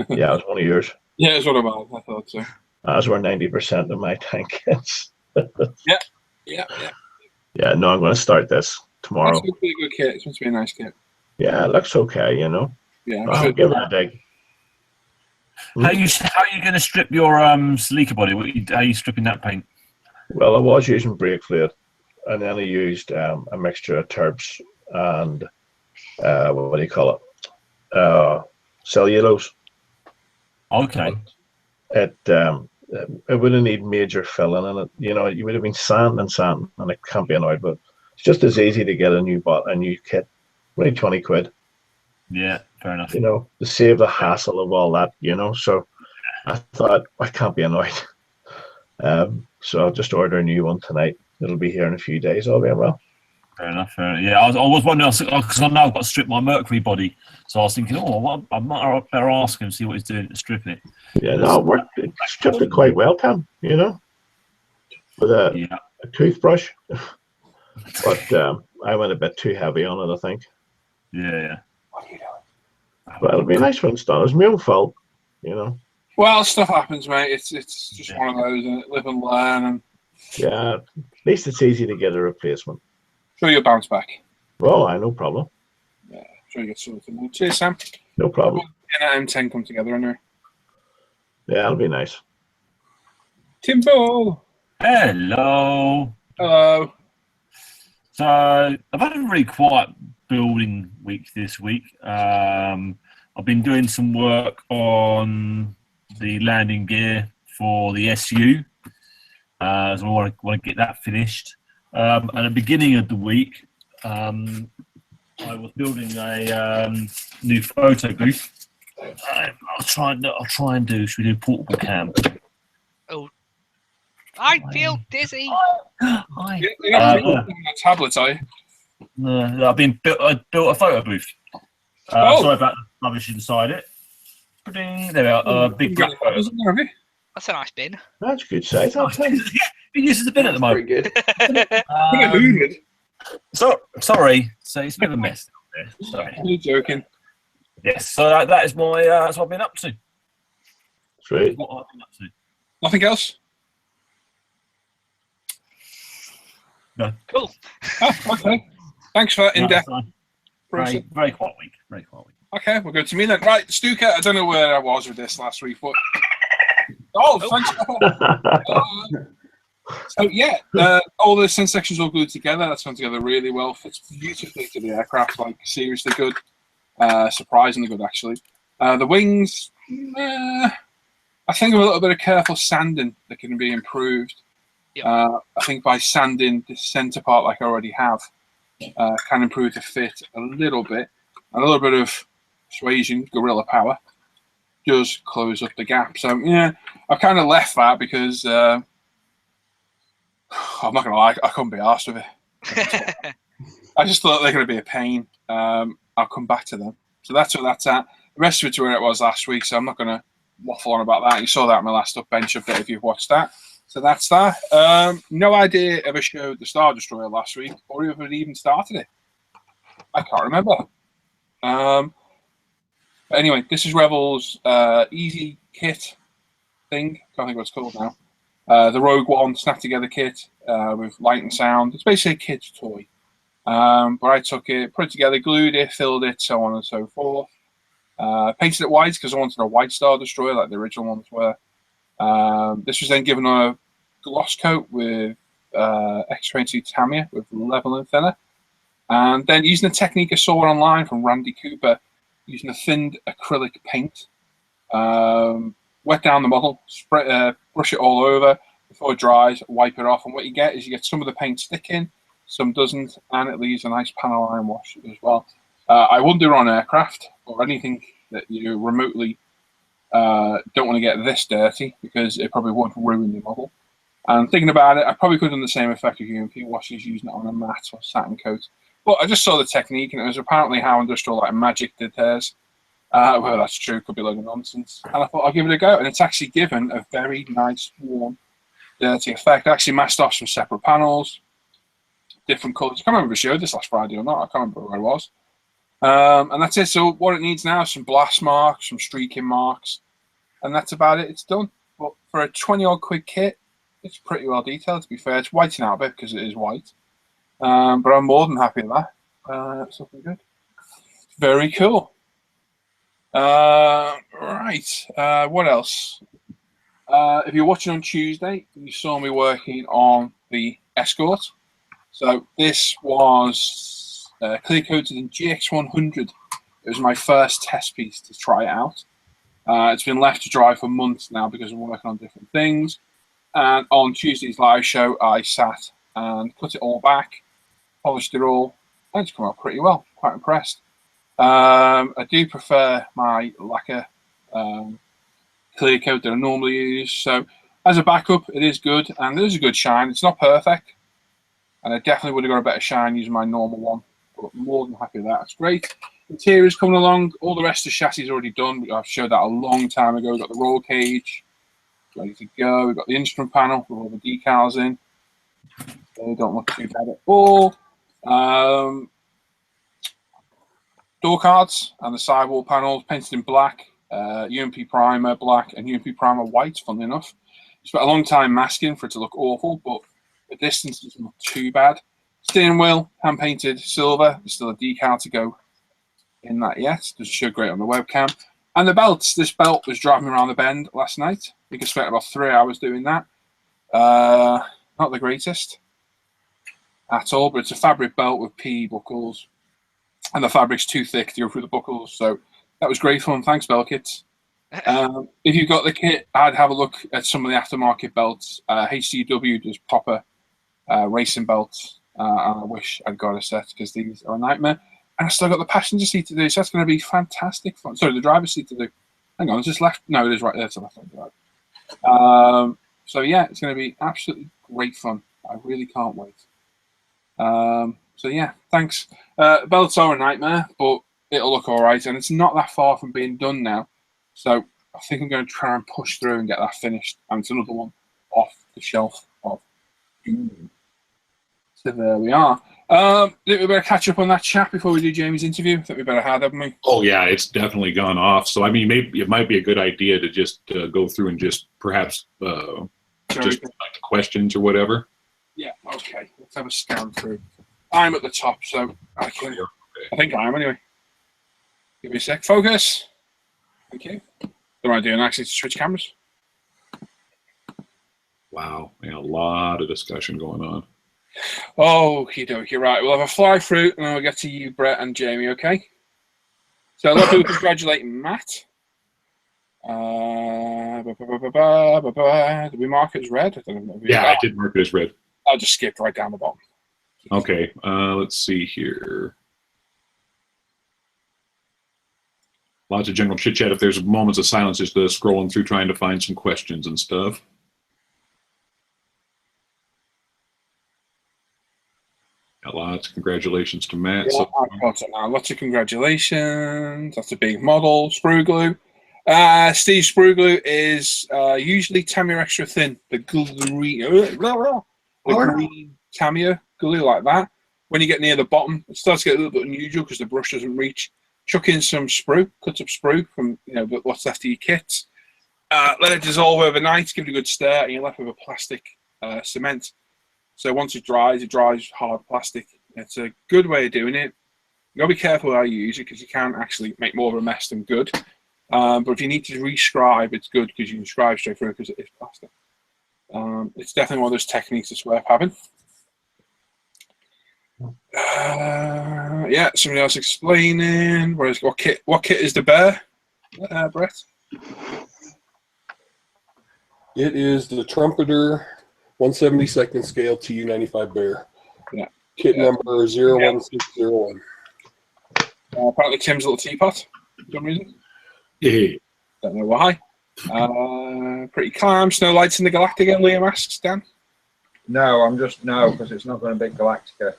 Yeah, it was one of yours. Yeah, it's one of ours. I thought so. That's where 90% of my tank is. Yeah. Yeah, no, I'm going to start this tomorrow. It's supposed to be a good kit. It's supposed to be a nice kit. Yeah, it looks okay, you know. Yeah, I'll give it a dig. How are you going to strip your Salika body? How are you stripping that paint? Well, I was using brake fluid, and then I used a mixture of turps and what do you call it? Cellulose. Okay. It wouldn't need major filling in it. You know, you would have been sanding, and it can't be annoyed. But it's just as easy to get a new kit. Only 20 quid. Yeah, fair enough. You know, to save the hassle of all that. You know, so I thought I can't be annoyed. So I'll just order a new one tonight. It'll be here in a few days. All being well. Fair enough. Yeah, I was wondering because I know I've got to strip my Mercury body, so I was thinking, I might better ask him, see what he's doing to strip it. Yeah, no, it stripped it quite well, Tom. You know, with a toothbrush. But I went a bit too heavy on it, I think. Yeah. But it'll be nice when it's done. It's my own fault, you know. Well, stuff happens, mate. It's just one of those, and live and learn. And yeah, at least it's easy to get a replacement. Sure, you'll bounce back. Well, no problem. Yeah, sure you get something. Cheers, Sam. No problem. And M10 come together, anyway. Yeah, it'll be nice. Timbo. Hello. So I've had a really quiet building week this week. I've been doing some work on the landing gear for the SU. So I want to get that finished. At the beginning of the week, I was building a new photo booth. I'll try and do. Should we do portable cam? Oh, I feel dizzy. Hi. You're not on tablets, are you? No, I built a photo booth. Sorry about the rubbish inside it. There we are. Big black photos. That's a nice bin. That's a good size. It uses a bin at the moment. Pretty good. Sorry. So it's a bit of a mess down there. Sorry. You're joking. Yes. So that is my. That's what I've been up to. Sweet. What I've been up to. Nothing else? No. Cool. Oh, okay. Thanks for that in-depth. Very quiet week. Very quiet week. Okay, we'll go to me then. Right, Stuka, I don't know where I was with this last week, but Oh, thanks. So yeah, all the sense sections all glued together. That's gone together really well. Fits beautifully to the aircraft. Like seriously good, surprisingly good actually. The wings, I think with a little bit of careful sanding that can be improved. Yep. I think by sanding the center part like I already have, can improve the fit a little bit. A little bit of persuasion, gorilla power, does close up the gap. So yeah, I've kind of left that because I'm not gonna lie, I couldn't be arsed with it. I just thought they're gonna be a pain. I'll come back to them. So that's where that's at. The rest of it's where it was last week, so I'm not gonna waffle on about that. You saw that in my last bench update if you've watched that. So that's that. No idea if I showed the Star Destroyer last week or if it even started it. I can't remember. But anyway, this is Rebel's easy kit thing. Can't think what it's called now. The Rogue One snap together kit with light and sound. It's basically a kid's toy. But I took it, put it together, glued it, filled it, so on and so forth. Painted it white because I wanted a white Star Destroyer like the original ones were. This was then given a gloss coat with X-22 Tamiya with level and thinner. And then using a technique I saw online from Randy Cooper, using a thinned acrylic paint, wet down the model, brush it all over before it dries, wipe it off. And what you get is you get some of the paint sticking, some doesn't, and it leaves a nice panel iron wash as well. I wouldn't do it on aircraft or anything that you remotely don't want to get this dirty because it probably would ruin the model. And thinking about it, I probably could have done the same effect with UMP washes using it on a matte or satin coat. But I just saw the technique, and it was apparently how Industrial Light and Magic did theirs. Well, that's true, could be a load of nonsense. And I thought I'll give it a go, and it's actually given a very nice, warm, dirty effect. I actually masked off some separate panels, different colours. I can't remember if I showed this last Friday or not. I can't remember where I was. And that's it. So what it needs now is some blast marks, some streaking marks, and that's about it. It's done. But for a 20-odd quid kit, it's pretty well detailed, to be fair. It's whiting out a bit because it is white. But I'm more than happy with that. It's looking good. Very cool. Right. What else? If you're watching on Tuesday, you saw me working on the Escort. So this was clear coated in GX100. It was my first test piece to try it out. It's been left to dry for months now because I'm working on different things. And on Tuesday's live show, I sat and put it all back, polished it all, and it's come out pretty well. Quite impressed. I do prefer my lacquer clear coat that I normally use. So as a backup, it is good, and there's a good shine. It's not perfect, and I definitely would have got a better shine using my normal one, but more than happy with that. It's great. Interior's coming along. All the rest of the chassis is already done. I've showed that a long time ago. We've got the roll cage ready to go. We've got the instrument panel with all the decals in. They don't look too bad at all. Door cards and the sidewall panels painted in black, UMP primer black and UMP primer white, funnily enough. Spent a long time masking for it to look awful, but the distance doesn't look too bad. Steering wheel, hand painted silver. There's still a decal to go in that yet. Doesn't show great on the webcam. And the belts. This belt was driving me around the bend last night. I think I spent about 3 hours doing that. Not the greatest at all, but it's a fabric belt with PE buckles. And the fabric's too thick to go through the buckles. So that was great fun. Thanks, Bell Kits. If you've got the kit, I'd have a look at some of the aftermarket belts. HCW does proper racing belts. And I wish I'd got a set because these are a nightmare. And I still got the passenger seat to do, so that's going to be fantastic fun. Sorry, the driver's seat to do. Hang on, it's just left. No, it is right there. It's the left-hand drive. So yeah, it's going to be absolutely great fun. I really can't wait. So yeah, thanks. Belts are a nightmare, but it'll look all right, and it's not that far from being done now. So I think I'm going to try and push through and get that finished. And it's another one off the shelf of doom. So there we are. I think we better catch up on that chat before we do Jamie's interview. I think we better have, haven't we? Oh yeah, it's definitely gone off. So I mean, maybe it might be a good idea to just go through and just perhaps just like questions or whatever. Yeah. Okay. Let's have a scan through. I'm at the top, so I think I am anyway. Give me a sec. Focus. Thank you. What am I doing actually to switch cameras? Wow, a lot of discussion going on. Oh, you're right. We'll have a fly through, and then we'll get to you, Brett and Jamie. Okay. So a lot of people congratulating Matt. Did we mark it as red? I don't know. Yeah, I did mark it as red. I just skipped right down the bottom. Okay, let's see here. Lots of general chit chat. If there's moments of silence, just scrolling through trying to find some questions and stuff. Got lots of congratulations to Matt. Yeah, I've got it now. Lots of congratulations. That's a big model. Sprue glue. Steve Sprue glue is usually Tamiya extra thin. The green Tamiya glue like that. When you get near the bottom, it starts to get a little bit unusual because the brush doesn't reach. Chuck in some sprue, cut up sprue from what's left of your kit. Let it dissolve overnight. Give it a good stir, and you're left with a plastic cement. So once it dries hard plastic. It's a good way of doing it. You gotta be careful how you use it because you can actually make more of a mess than good. But if you need to rescribe, it's good because you can scribe straight through because it is plastic. It's definitely one of those techniques that's worth having. Yeah, somebody else explaining. What kit is the bear, Brett? It is the Trumpeter 1/72nd scale TU-95 bear. Yeah. Kit number 01601. Apparently Tim's little teapot for some reason. Yeah. Don't know why. Pretty calm. Snow lights in the Galactica, Liam asks, Dan. No, because it's not going to be Galactica.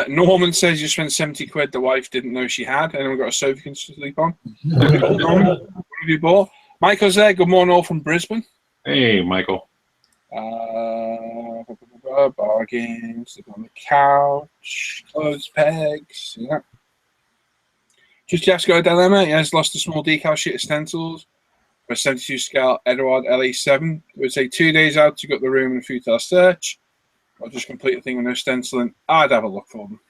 Norman says you spent 70 quid the wife didn't know she had. Anyone got a sofa you can sleep on? What have you bought? Michael's there. Good morning, all from Brisbane. Hey, Michael. Bargains, sleep on the couch, clothes pegs. Yeah. Just got a dilemma. He has lost a small decal sheet of stencils for a 72 scale Edward LA7. It would say 2 days out to get the room and a futile search. Or just complete the thing with no stenciling. I'd have a look for them.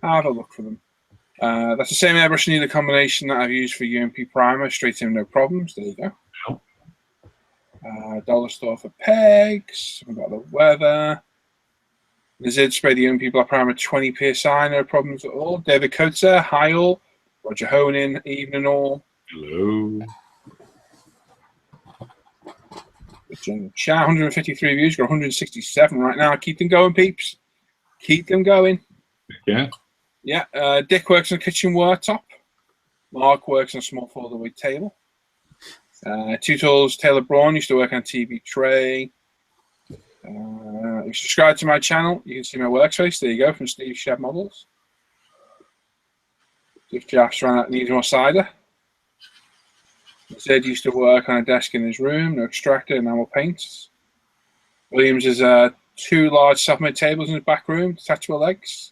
That's the same airbrush needle combination that I've used for UMP primer. Straight in, no problems. There you go. Dollar store for pegs. We've got the weather. The Zid spray the UMP black primer 20 psi. No problems at all. David Coates there. Hi all. Roger Honin. Evening all. Hello. Chat 153 views, got 167 right now. Keep them going, peeps. Keep them going. Yeah. Yeah. Dick works on a kitchen worktop. Mark works on a small fold-away table. Two Tools, Taylor Braun used to work on a TV tray. If you subscribe to my channel, you can see my workspace. There you go, from Steve Sheb Models. If Jaff's ran out, needs more cider. Zed used to work on a desk in his room, no extractor, enamel paints. Williams has 2 large self-made tables in his back room, detachable legs.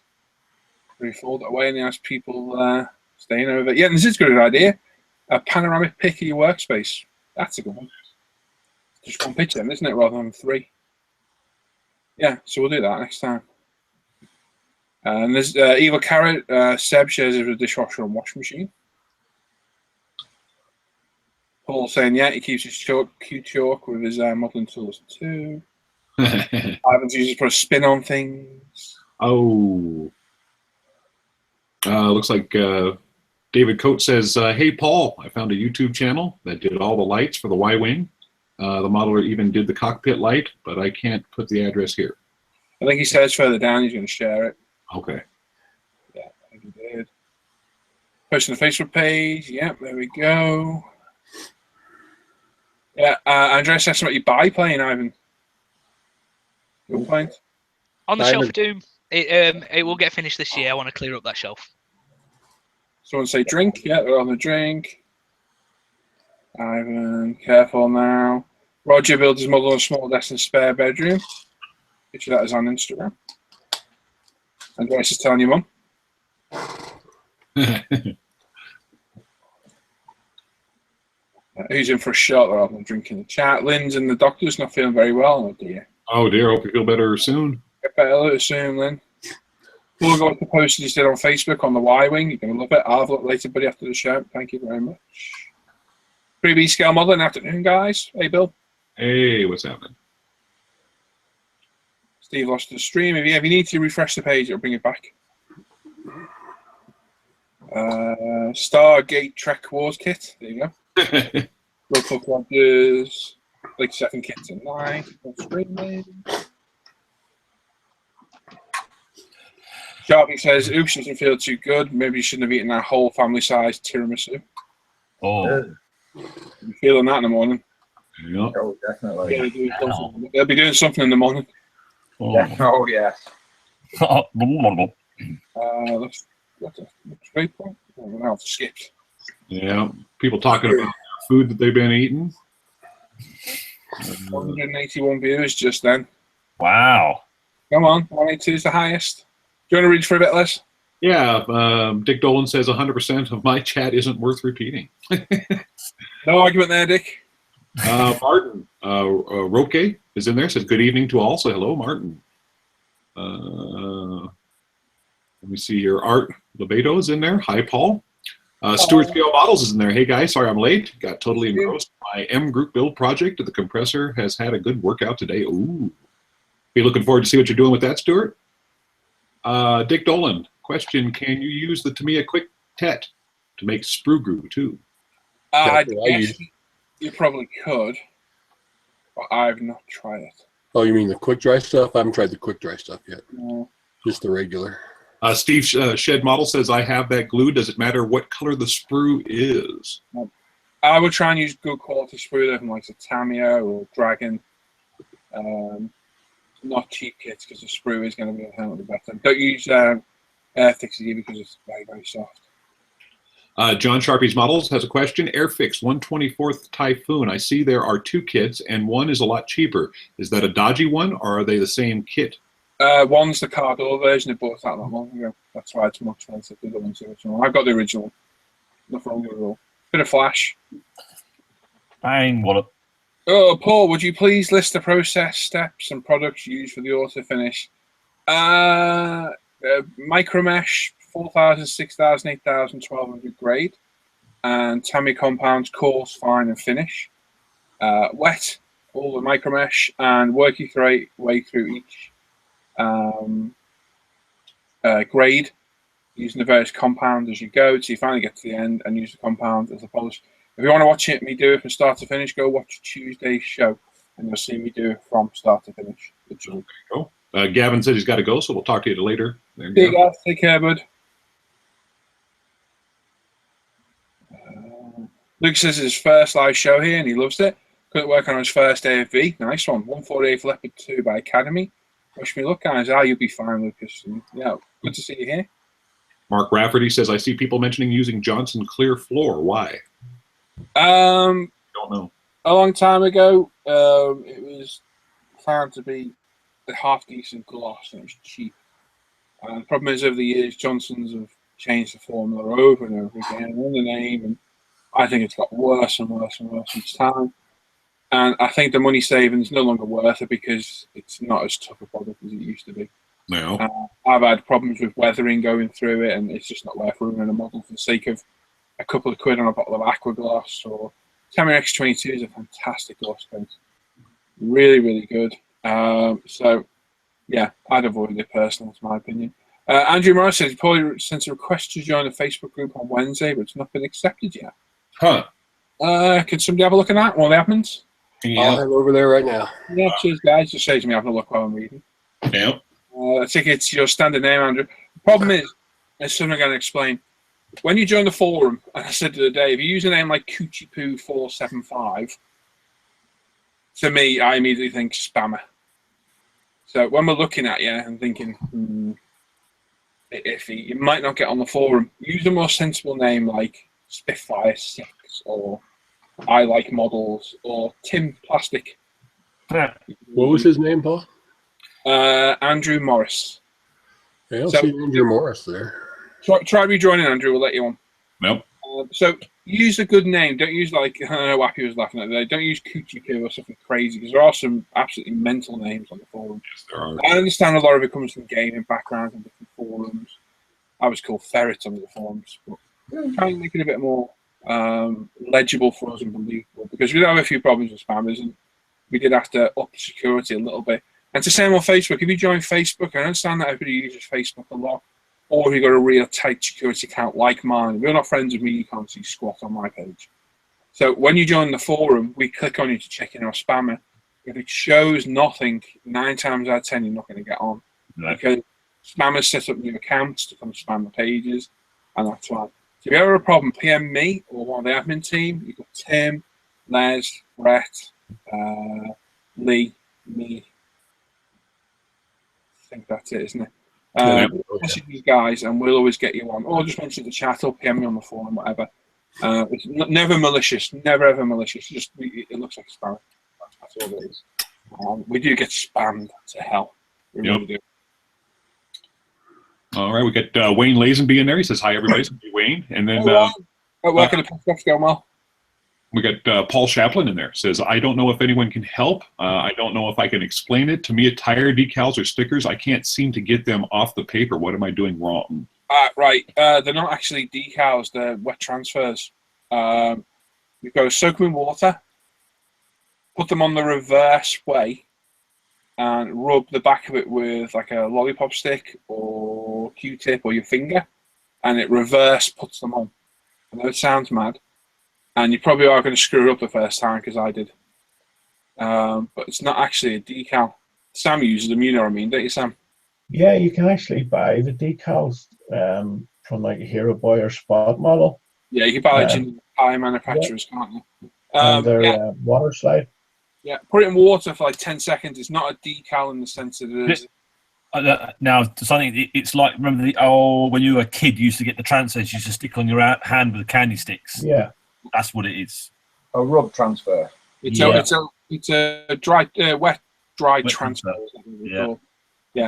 We fold it away and he has people staying over. Yeah, this is a good idea. A panoramic pic of your workspace. That's a good one. Just one picture, isn't it, rather than 3? Yeah, so we'll do that next time. And there's Evil Carrot. Seb shares it with a dishwasher and washing machine. Paul saying, yeah, he keeps his cute chalk with his modelling tools too. Ivan's uses for a spin on things. Oh. Looks like David Coates says, hey, Paul, I found a YouTube channel that did all the lights for the Y-Wing. The modeler even did the cockpit light, but I can't put the address here. I think he says further down he's going to share it. Okay. Yeah, I think he did. Post on the Facebook page. Yep, there we go. Yeah, Andreas asked what you biplane, Ivan. Your point? On the shelf of doom. It will get finished this year. I want to clear up that shelf. Someone say drink. Yeah, they're on the drink. Ivan, careful now. Roger builds his model on a small desk and spare bedroom. Picture that is on Instagram. Andreas is telling your mum. Who's in for a shot rather than drinking the chat? Lynn's in the doctor's not feeling very well. Oh dear. Oh dear, hope you feel better soon. Get better soon, Lynn. We'll go to the post you did on Facebook on the Y-Wing. You're going to love it. I'll have a look later, buddy, after the show. Thank you very much. 3B scale modeling afternoon, guys. Hey, Bill. Hey, what's happening? Steve lost the stream. If you need to refresh the page, it'll bring it back. Stargate Trek Wars kit. There you go. Local Quadras. Like 7 kits in 9. Sharpie says, oops, doesn't feel too good. Maybe you shouldn't have eaten that whole family-sized tiramisu. Oh. You feeling that in the morning? Yep. Oh, definitely. They'll be doing something in the morning. Oh. Yeah. Oh, yes. That's a great point. I'm going to have to skip. Yeah. People talking about food that they've been eating. 181 viewers just then. Wow. Come on, 182 is the highest. Do you want to read for a bit, Les? Yeah. Dick Dolan says 100% of my chat isn't worth repeating. No argument there, Dick. Martin Roque is in there. Says good evening to all. So hello, Martin. Let me see here. Art Lebedo is in there. Hi, Paul. Stuart Scale Models is in there. Hey, guys. Sorry I'm late. Got totally engrossed in my M Group build project. The compressor has had a good workout today. Ooh. Be looking forward to see what you're doing with that, Stuart. Dick Dolan. Question, can you use the Tamiya Quick Tet to make sprue glue, too? I guess you probably could, but I've not tried it. Oh, you mean the quick dry stuff? I haven't tried the quick dry stuff yet. No. Just the regular. Steve Shed Model says, I have that glue. Does it matter what color the sprue is? I would try and use good quality sprue from like a Tamiya or Dragon. Not cheap kits because the sprue is going to be inherently better. Don't use Airfix because it's very, very soft. John Sharpie's Models has a question. Airfix 124th Typhoon. I see there are 2 kits and one is a lot cheaper. Is that a dodgy one or are they the same kit? One's the Cardor version. They bought that not long ago. That's why it's more expensive. The other one's the original. I've got the original. Nothing wrong with it at all. Bit of flash. Bang, wallop. Oh, Paul, would you please list the process steps and products used for the auto finish? Micromesh 4,000, 6,000, 8,000, 1,200 grade, and Tamiya compounds coarse, fine, and finish. Wet, all the micromesh, and work your way through each grade using the various compounds as you go, so you finally get to the end and use the compound as opposed. If you want to watch me do it from start to finish, go watch Tuesday's show, and you'll see me do it from start to finish. Okay, cool. Gavin said he's got to go, so we'll talk to you later. There you go. Take care, bud. Luke says it's his first live show here, and he loves it. Couldn't work on his first AFV. Nice one. 148 Leopard 2 by Academy. Wish me luck, guys. You'll be fine, Lucas. And, yeah, good to see you here. Mark Rafferty says, I see people mentioning using Johnson clear floor. Why? Don't know. A long time ago, it was found to be a half-decent gloss, and it was cheap. The problem is, over the years, Johnsons have changed the formula over and over again, and the name, and I think it's got worse and worse and worse each time. And I think the money saving is no longer worth it because it's not as tough a product as it used to be. No. I've had problems with weathering going through it, and it's just not worth ruining a model for the sake of a couple of quid on a bottle of aqua gloss. Or Tamiya X22 is a fantastic gloss paint, really, really good. So yeah, I'd avoid it personally. That's my opinion. Andrew Morris says he probably sent a request to join the Facebook group on Wednesday, but it's not been accepted yet. Huh? Can somebody have a look at that? What happens? Yeah. I'll head over there right now. Yeah, cheers, guys. Just saves me having a look while I'm reading. Yeah. I think it's your standard name, Andrew. The problem is, as soon as I'm going to explain, when you join the forum, and I said the other day, if you use a name like Coochiepoo475, to me, I immediately think spammer. So when we're looking at you and thinking, iffy, you might not get on the forum. Use a more sensible name like Spitfire 6 or I Like Models or Tim Plastic. What was his name, Paul? Andrew Morris. I don't see Andrew Morris there. Try rejoining, Andrew. We'll let you on. Nope. So use a good name. Don't use like, I don't know, Wappy was laughing at that. Don't use Coochie or something crazy because there are some absolutely mental names on the forum. Yes, there are. I understand a lot of it comes from gaming backgrounds and different forums. I was called Ferret on the forums, but try and make it a bit more legible for us and believable, because we do have a few problems with spammers, and we did have to up security a little bit. And to same on Facebook, if you join Facebook, I understand that everybody uses Facebook a lot, or if you've got a real tight security account like mine. If you're not friends with me, you can't see squat on my page. So when you join the forum, we click on you to check in our spammer. If it shows nothing, 9 times out of 10, you're not going to get on. No. Because spammers set up new accounts to come spam the pages, and that's why. So if you ever have a problem, PM me or one of the admin team. You've got Tim, Les, Brett, Lee, me. I think that's it, isn't it? Message these guys, and we'll always get you on. Or just mention the chat, or PM me on the forum, whatever. It's never malicious, never ever malicious. Just it looks like spam. That's all it is. We do get spammed to hell. We really do. All right, we got Wayne Lazenby in there. He says hi, everybody. Wayne, and then working the podcast going well. We got Paul Chaplin in there. Says, I don't know if anyone can help. I don't know if I can explain it. To me, tire decals or stickers, I can't seem to get them off the paper. What am I doing wrong? Right. They're not actually decals. They're wet transfers. You go soak them in water, put them on the reverse way, and rub the back of it with like a lollipop stick or Q-tip or your finger, and it reverse puts them on. I know it sounds mad, and you probably are going to screw it up the first time, because I did. But it's not actually a decal. Sam uses them, you know what I mean, don't you, Sam? Yeah, you can actually buy the decals from like a Hero Boy or Spot model. Yeah, you can buy legitimate tire manufacturers, can't you? And they're water slide. Yeah, put it in water for like 10 seconds. It's not a decal in the sense that it is. Now, something it's like, remember when you were a kid, you used to get the transfers, you used to stick on your hand with candy sticks. Yeah, that's what it is. A rub transfer. It's a dry, wet transfer. Yeah.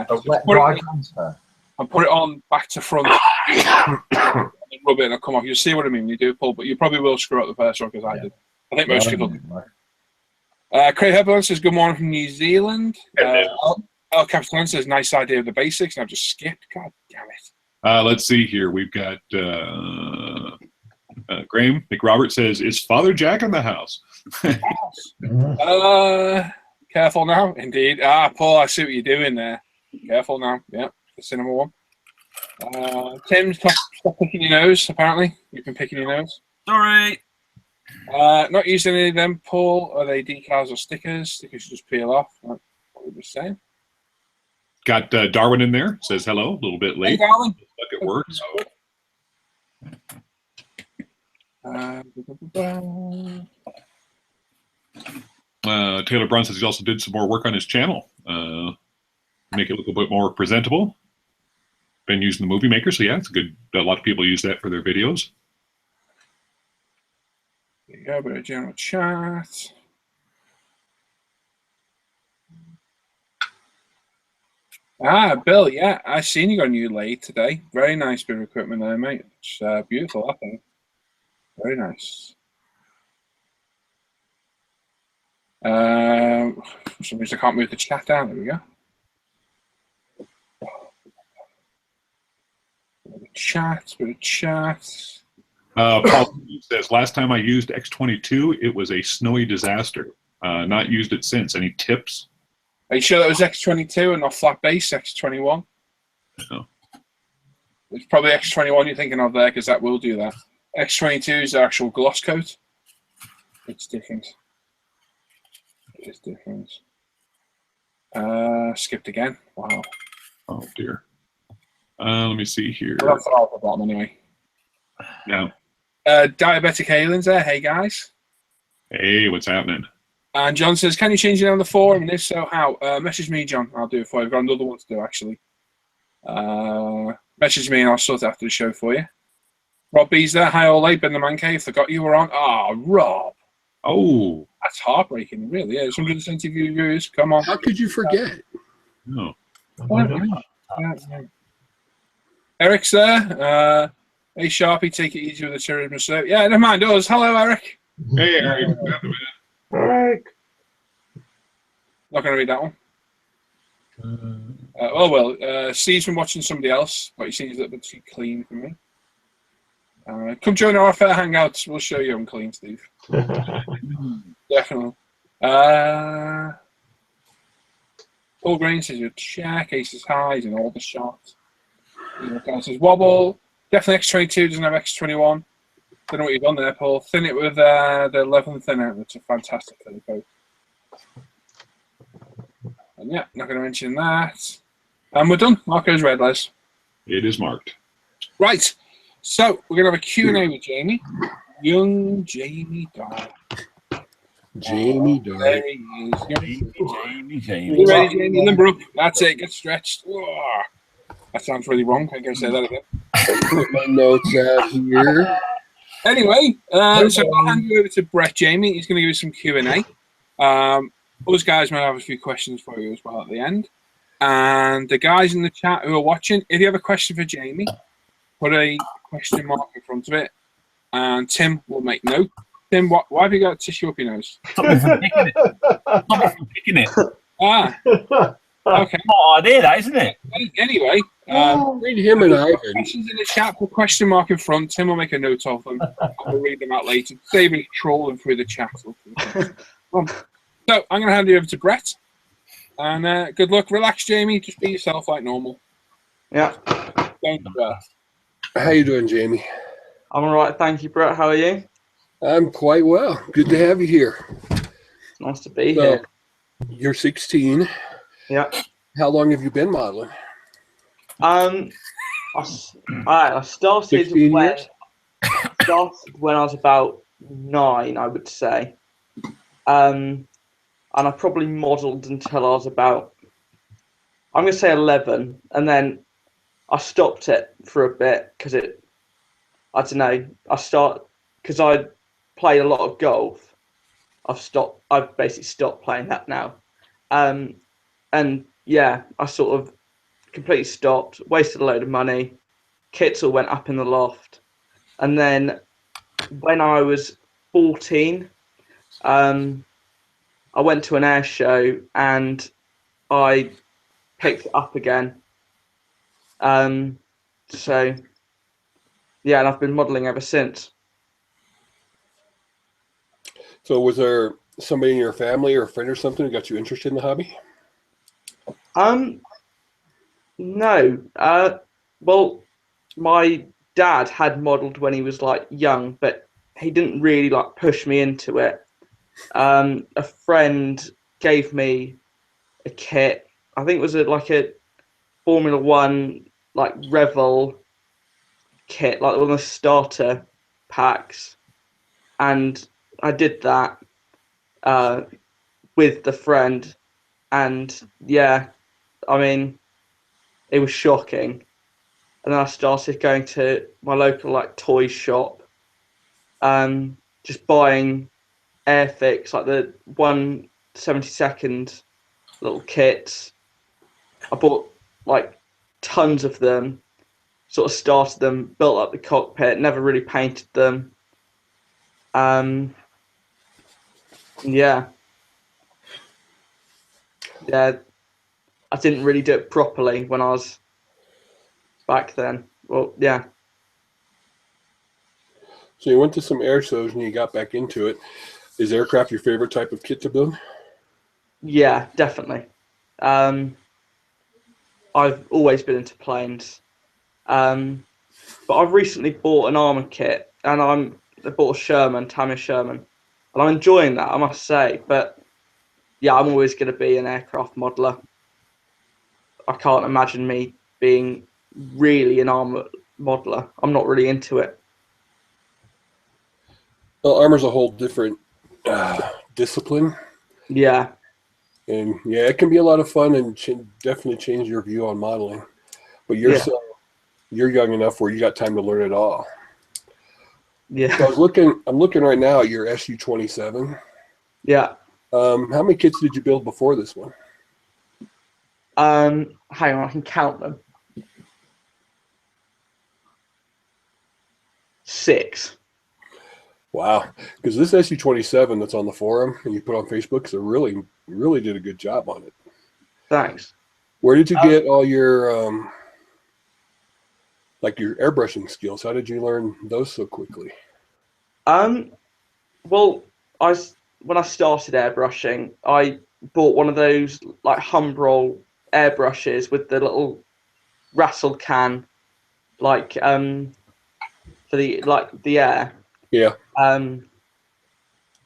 A wet dry transfer. And put it on back to front, and rub it, and it'll come off. You'll see what I mean when you do pull, but you probably will screw up the first one, because I did. I think most people do. Craig Hepburn says, good morning from New Zealand. El Capitan says, nice idea of the basics, and I've just skipped. God damn it. Let's see here. We've got Graham McRobert says, is Father Jack in the house? Careful now. Indeed. Paul, I see what you're doing there. Careful now. Yeah, the cinema one. Tim, stop picking your nose, apparently. You've been picking your nose. Sorry. Not using any of them, Paul. Are they decals or stickers? Stickers just peel off. Like what we were saying. Got Darwin in there. Says hello. A little bit late. Hey, Darwin. Stuck at work. Taylor Brown says he also did some more work on his channel. Make it look a bit more presentable. Been using the Movie Maker, so yeah, it's good. A lot of people use that for their videos. There you go, bit of general chat. Bill, yeah, I seen you got a new lathe today. Very nice bit of equipment there, mate. It's beautiful, I think. Very nice. For some reason I can't move the chat down. There we go. Bit of chat. Paul says, last time I used X22, it was a snowy disaster. Not used it since. Any tips? Are you sure that was X22 and not flat base X21? No. It's probably X21 you're thinking of there, because that will do that. X22 is the actual gloss coat. It's different. It is different. Skipped again. Wow. Oh dear. Let me see here. Well, that's all at the bottom anyway. Yeah. Diabetic Aliens there. Hey guys. Hey, what's happening? And John says, can you change it on the forum? And if so, how? Message me, John. I'll do it for you. I've got another one to do, actually. Message me and I'll sort it after the show for you. Rob B's there. Hi, all late. Been the man cave. Forgot you were on. Rob. Oh. That's heartbreaking. It really is. 170 viewers. Come on. How could you forget? No. Eric's there. Hey, Sharpie, take it easy with the tourism reserve. Yeah, never mind us. Hello, Eric. Hey, Eric. Eric. Not going to read that one. Steve's been watching somebody else, but he seems a little bit too clean for me. Come join our fair hangouts. We'll show you I'm clean, Steve. Definitely. Paul Green says your check, aces highs, and all the shots. Guy says wobble. Definitely X22 doesn't have X21. Don't know what you've done there, Paul. Thin it with the 11 thinner. That's a fantastic thing, folks. And yeah, not going to mention that. And we're done. Marco's red, Les. It is marked. Right. So we're going to have a Q&A with Jamie. Young Jamie Dart. Jamie Dart. There he is. Jamie. You ready, Jamie? Limber up. That's it. Get stretched. Whoa. That sounds really wrong. I'm going to say that again. Put my notes out here. Anyway, so I'll hand you over to Brett, Jamie. He's going to give you some Q&A. Us guys might have a few questions for you as well at the end. And the guys in the chat who are watching, if you have a question for Jamie, put a question mark in front of it, and Tim will make note. Tim, why have you got tissue up your nose? Stop me from picking it. Stop me from picking it. Ah, okay. What idea, that, isn't it? Anyway, Read him and Ivan. questions in the chat, put question mark in front. Tim will make a note of them. I'll read them out later. Save me trolling through the chat. So I'm going to hand you over to Brett. And good luck. Relax, Jamie. Just be yourself like normal. Yeah. Don't How you doing, Jamie? I'm all right. Thank you, Brett. How are you? I'm quite well. Good to have you here. Nice to be So, here. You're 16. Yeah. How long have you been modeling? I started 16 when years? when I was about 9, I would say. And I probably modelled until I was about, I'm going to say 11. And then I stopped it for a bit because I don't know, because I played a lot of golf. I've basically stopped playing that now. And yeah, I sort of completely stopped, wasted a load of money. Kits all went up in the loft. And then when I was 14, I went to an air show and I picked it up again. So yeah, and I've been modelling ever since. So was there somebody in your family or a friend or something who got you interested in the hobby? No. Well, my dad had modelled when he was like young, but he didn't really like push me into it. A friend gave me a kit. I think it was like a Formula One like Revel kit, like one of the starter packs, and I did that with the friend, and yeah, I mean, it was shocking. And then I started going to my local like toy shop, just buying Airfix, like the 1/72 little kits. I bought like tons of them, sort of started them, built up the cockpit, never really painted them. Yeah, I didn't really do it properly when I was back then. Well, yeah. So you went to some air shows and you got back into it. Is aircraft your favorite type of kit to build? Yeah, definitely. I've always been into planes. But I've recently bought an armour kit, and I bought a Tammy Sherman, and I'm enjoying that, I must say. But yeah, I'm always going to be an aircraft modeller. I can't imagine me being really an armour modeller. I'm not really into it. Well, armor's a whole different discipline. Yeah. And yeah, it can be a lot of fun and definitely change your view on modeling. But you're young enough where you got time to learn it all. Yeah. So I'm looking right now at your SU-27. Yeah. How many kits did you build before this one? Hang on, I can count them. 6. Wow, because this SU-27 that's on the forum and you put on Facebook, so really did a good job on it. Thanks. Where did you get all your Like your airbrushing skills, how did you learn those so quickly? Well, when I started airbrushing, I bought one of those like Humbrol airbrushes with the little wrestle can, like for the air. Yeah.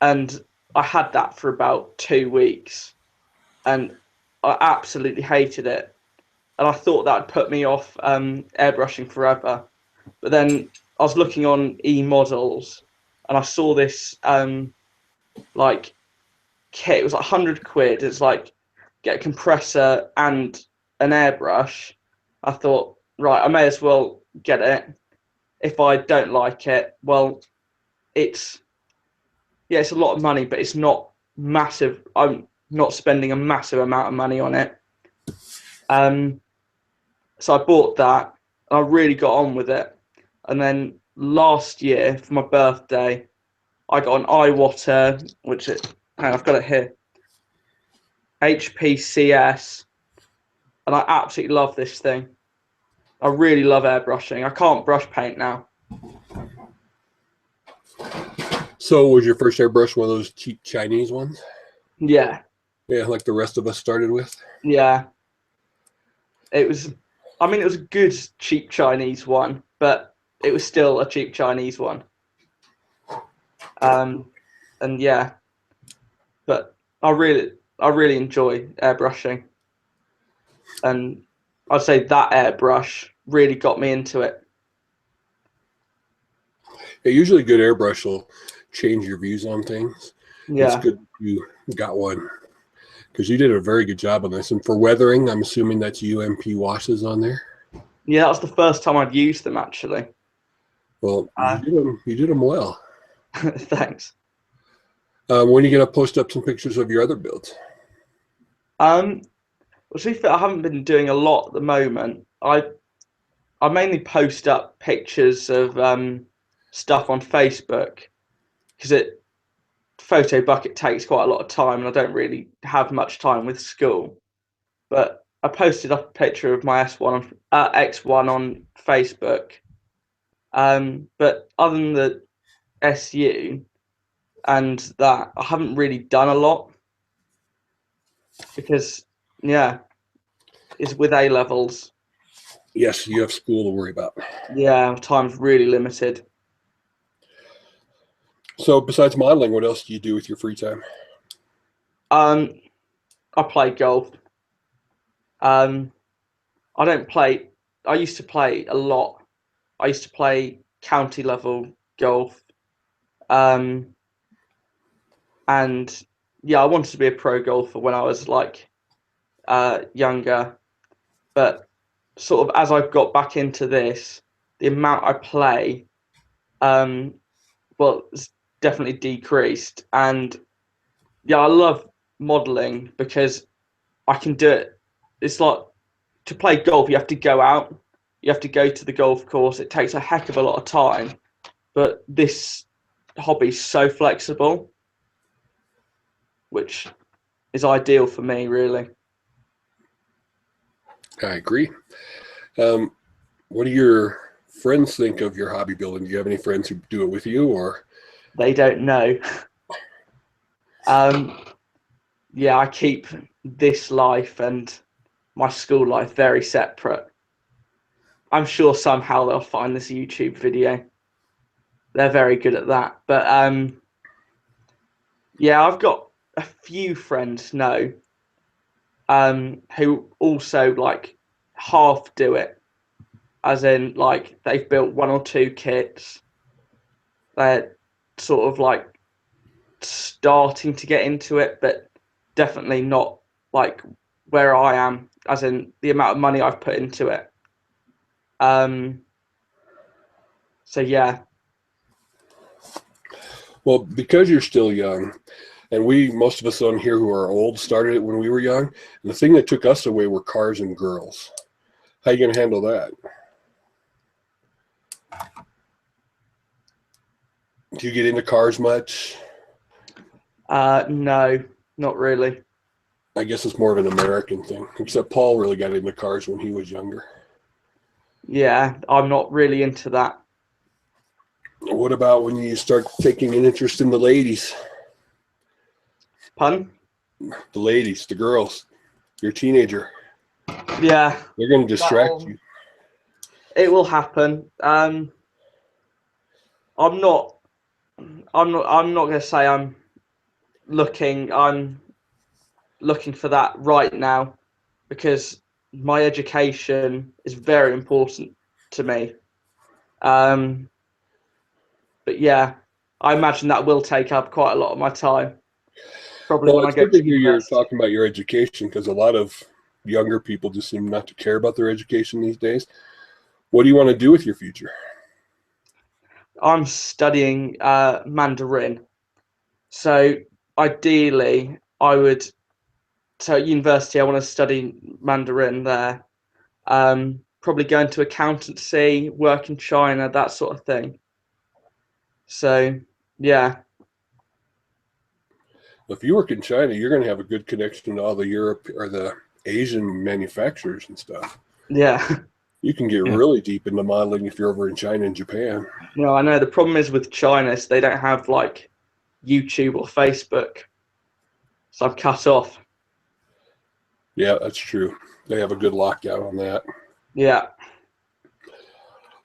And I had that for about 2 weeks, and I absolutely hated it. And I thought that would put me off airbrushing forever. But then I was looking on eModels, and I saw this like kit. It was like 100 quid. It's like get a compressor and an airbrush. I thought, right, I may as well get it. If I don't like it, well, it's a lot of money, but it's not massive. I'm not spending a massive amount of money on it. So I bought that, and I really got on with it. And then last year for my birthday, I got an Iwater, I've got it here, HPCS, and I absolutely love this thing. I really love airbrushing. I can't brush paint now. So was your first airbrush one of those cheap Chinese ones? Yeah. Yeah, like the rest of us started with? Yeah. It was a good cheap Chinese one, but it was still a cheap Chinese one. And yeah, but I really enjoy airbrushing. And I'd say that airbrush really got me into it. Yeah, usually good airbrush will change your views on things. Yeah. It's good you got one, because you did a very good job on this. And for weathering, I'm assuming that's UMP washes on there. Yeah, that was the first time I'd used them, actually. Well, you did them well. Thanks. When are you going to post up some pictures of your other builds? Well, to be fair, I haven't been doing a lot at the moment. I mainly post up pictures of stuff on Facebook, because photo bucket takes quite a lot of time, and I don't really have much time with school. But I posted up a picture of my X1 on Facebook. But other than the SU and that, I haven't really done a lot, because it's with A levels. Yes, you have school to worry about. Yeah, time's really limited. So besides modeling, what else do you do with your free time? I play golf. I used to play a lot. I used to play county level golf. And yeah, I wanted to be a pro golfer when I was younger. But sort of as I've got back into this, the amount I play, it's definitely decreased. And yeah, I love modeling because I can do it. It's like, to play golf, you have to go out, you have to go to the golf course. It takes a heck of a lot of time, but this hobby is so flexible, which is ideal for me, really. I agree. What do your friends think of your hobby building? Do you have any friends who do it with you, or? They don't know. Yeah, I keep this life and my school life very separate. I'm sure somehow they'll find this YouTube video. They're very good at that. But yeah, I've got a few friends now who also half do it, as in they've built one or two kits. They're sort of starting to get into it, but definitely not where I am, as in the amount of money I've put into it. So yeah. Well, because you're still young, and most of us on here who are old started it when we were young, and the thing that took us away were cars and girls. How are you going to handle that? Do you get into cars much? No, not really. I guess it's more of an American thing, except Paul really got into cars when he was younger. Yeah, I'm not really into that. What about when you start taking an interest in the ladies? Pun? The ladies, the girls, your teenager. Yeah. They're going to distract you. It will happen. I'm not going to say I'm looking for that right now, because my education is very important to me. But yeah, I imagine that will take up quite a lot of my time. Probably Well, when I it's go good to to hear you're university. talking about your education, because a lot of younger people just seem not to care about their education these days. What do you want to do with your future? I'm studying Mandarin. So ideally, so at university, I want to study Mandarin there. Probably go into accountancy, work in China, that sort of thing. So, yeah. If you work in China, you're going to have a good connection to all the Europe or the Asian manufacturers and stuff. Yeah. You can get really deep into modeling if you're over in China and Japan. No, I know the problem is with China is they don't have like YouTube or Facebook. So I'm cut off. Yeah, that's true. They have a good lockdown on that. Yeah.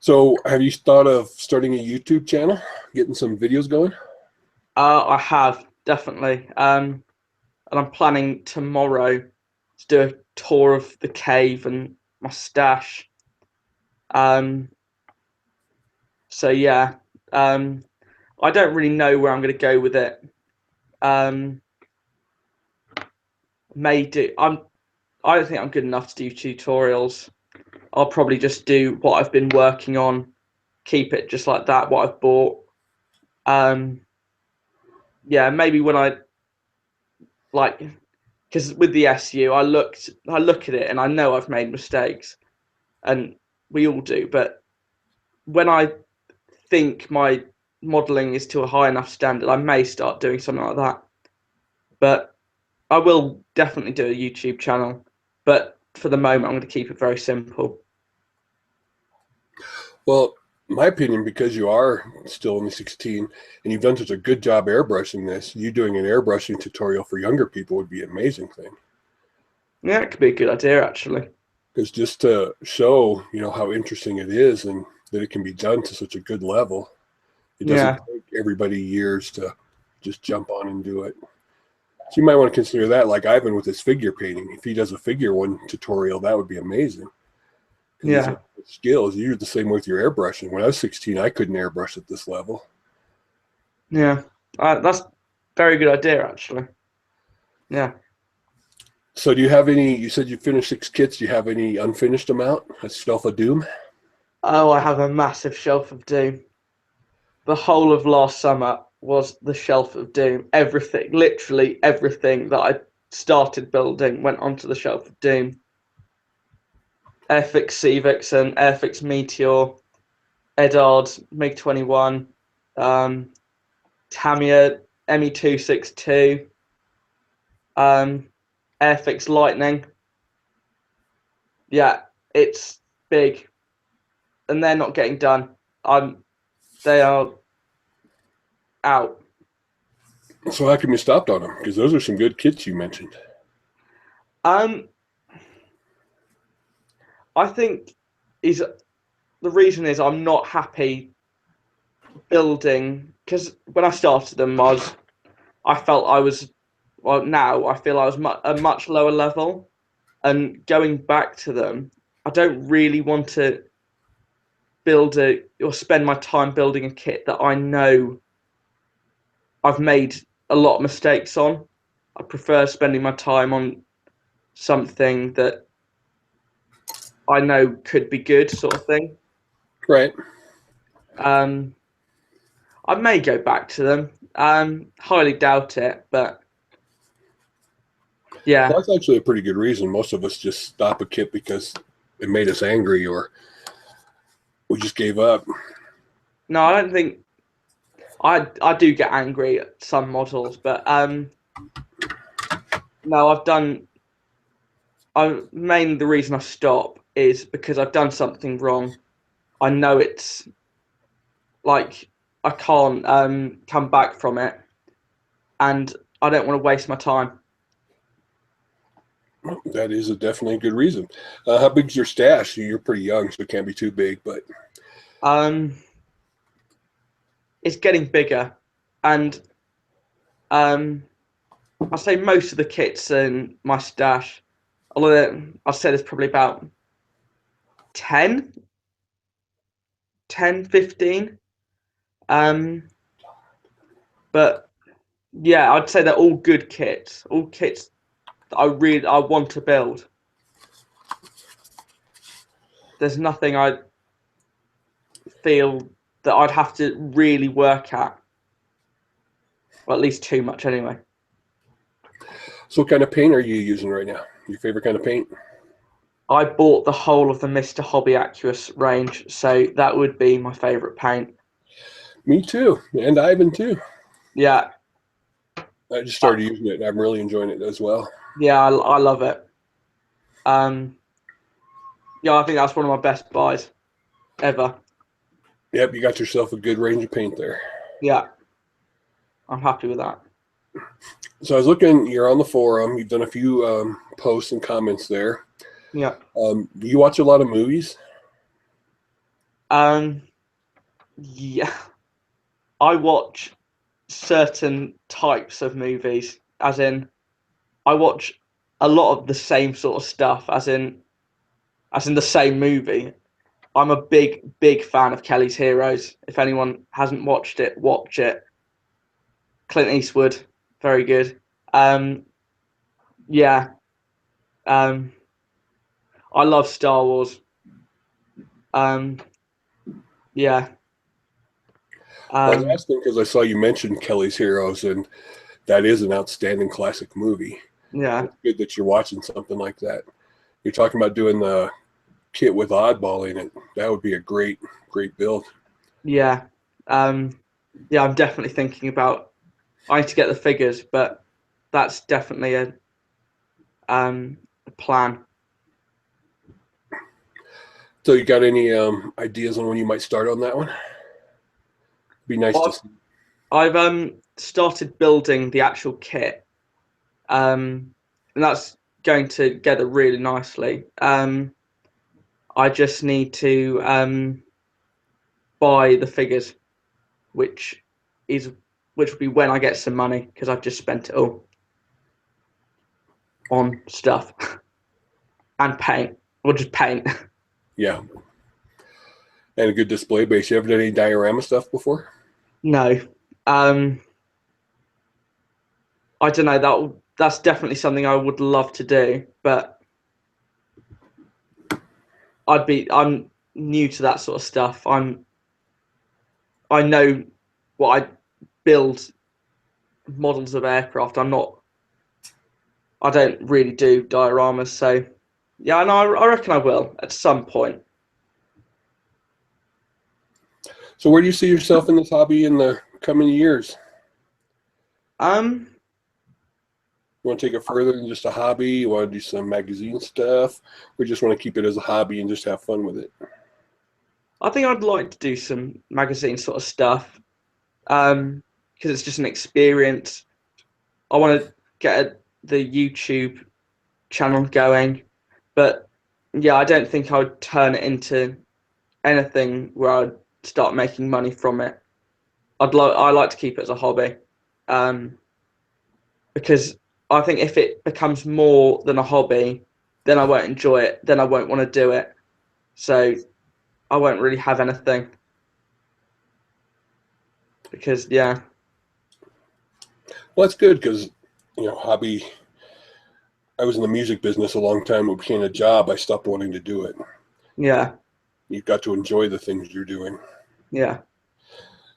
So have you thought of starting a YouTube channel, getting some videos going? I have, definitely. And I'm planning tomorrow to do a tour of the cave and my stash. So yeah. I don't really know where I'm going to go with it. I don't think I'm good enough to do tutorials. I'll probably just do what I've been working on, keep it just like that, what I've bought. Yeah, maybe when I like, because with the SU, I look at it and I know I've made mistakes, and we all do. But when I think my modelling is to a high enough standard, I may start doing something like that. But I will definitely do a YouTube channel. But for the moment, I'm going to keep it very simple. Well, my opinion, because you are still only 16 and you've done such a good job airbrushing this, you doing an airbrushing tutorial for younger people would be an amazing thing. Yeah, it could be a good idea, actually. Because just to show, how interesting it is and that it can be done to such a good level, it doesn't take everybody years to just jump on and do it. So you might want to consider that, like Ivan with his figure painting. If he does a figure one tutorial, that would be amazing. Yeah. Skills. You're the same with your airbrushing. When I was 16, I couldn't airbrush at this level. Yeah. That's a very good idea, actually. Yeah. So do you have any, you said you finished 6 kits. Do you have any unfinished amount? A shelf of doom? Oh, I have a massive shelf of doom. The whole of last summer was the shelf of doom. Everything, literally everything that I started building went onto the shelf of doom. Airfix Sea Vixen, Airfix Meteor, Edard, MiG-21, Tamiya ME262, Airfix Lightning. Yeah, it's big. And they're not getting done. They are out. So how come you stopped on them? Because those are some good kits you mentioned. I think the reason is I'm not happy building, because when I started them, I felt I was, well, now I feel I was a much lower level, and going back to them, I don't really want to build or spend my time building a kit that I know I've made a lot of mistakes on. I prefer spending my time on something that I know could be good, sort of thing. Right. I may go back to them. Highly doubt it, but yeah. Well, that's actually a pretty good reason. Most of us just stop a kit because it made us angry or we just gave up. No, I don't think I do get angry at some models, but no, mainly the reason I stop is because I've done something wrong. I know it's like I can't come back from it, and I don't want to waste my time. That is definitely a good reason. How big's your stash? You're pretty young, so it can't be too big, but it's getting bigger, and I say most of the kits in my stash, although I'd say there's probably about 10, 15. But yeah, I'd say they're all good kits, all kits that I want to build. There's nothing I feel that I'd have to really work at, or at least too much anyway. So what kind of paint are you using right now? Your favorite kind of paint? I bought the whole of the Mr. Hobby Aqueous range, so that would be my favorite paint. Me too, and Ivan too. Yeah. I just started using it, and I'm really enjoying it as well. Yeah, I love it. Yeah, I think that's one of my best buys ever. Yep, you got yourself a good range of paint there. Yeah, I'm happy with that. So I was looking, you're on the forum, you've done a few posts and comments there. Yeah. Do you watch a lot of movies? Yeah. I watch certain types of movies, as in I watch a lot of the same sort of stuff, as in the same movie. I'm a big fan of Kelly's Heroes. If anyone hasn't watched it, watch it. Clint Eastwood, very good. Yeah. I love Star Wars. Yeah. I was asking because I saw you mention Kelly's Heroes, and that is an outstanding classic movie. Yeah. It's good that you're watching something like that. You're talking about doing the kit with Oddball in it. That would be a great build. Yeah. Yeah, I'm definitely thinking about, I need to get the figures, but that's definitely a plan. So you got any ideas on when you might start on that one? Be nice to see. I've started building the actual kit, and that's going together really nicely. I just need to buy the figures, which will be when I get some money, because I've just spent it all on stuff and paint, or just paint. Yeah. And a good display base. You ever done any diorama stuff before? No. I don't know. That's definitely something I would love to do, but I'm new to that sort of stuff. I know what I build models of aircraft. I don't really do dioramas, so yeah, no, I reckon I will at some point. So where do you see yourself in this hobby in the coming years? You want to take it further than just a hobby? You want to do some magazine stuff? Or just want to keep it as a hobby and just have fun with it? I think I'd like to do some magazine sort of stuff, because it's just an experience. I want to get the YouTube channel going, but yeah, I don't think I would turn it into anything where I'd start making money from it. I like to keep it as a hobby, because I think if it becomes more than a hobby, then I won't enjoy it. Then I won't want to do it. So I won't really have anything, because yeah. Well, that's good because, hobby, I was in the music business a long time. It became a job. I stopped wanting to do it. Yeah. You've got to enjoy the things you're doing. Yeah.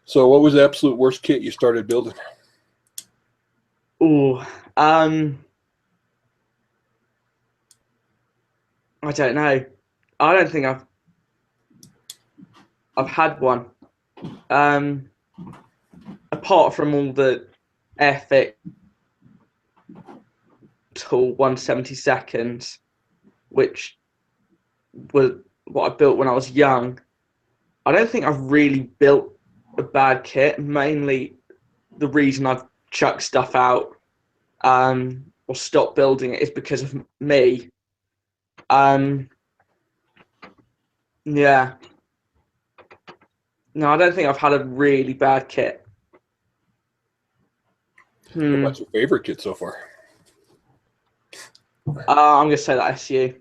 So what was the absolute worst kit you started building? Oh, I don't know. I don't think I've had one. Apart from all the AFV tool 1/72, which was what I built when I was young. I don't think I've really built a bad kit. Mainly, the reason I've chucked stuff out or stopped building it is because of me. Yeah. No, I don't think I've had a really bad kit. What's your favorite kit so far? I'm gonna say that SU.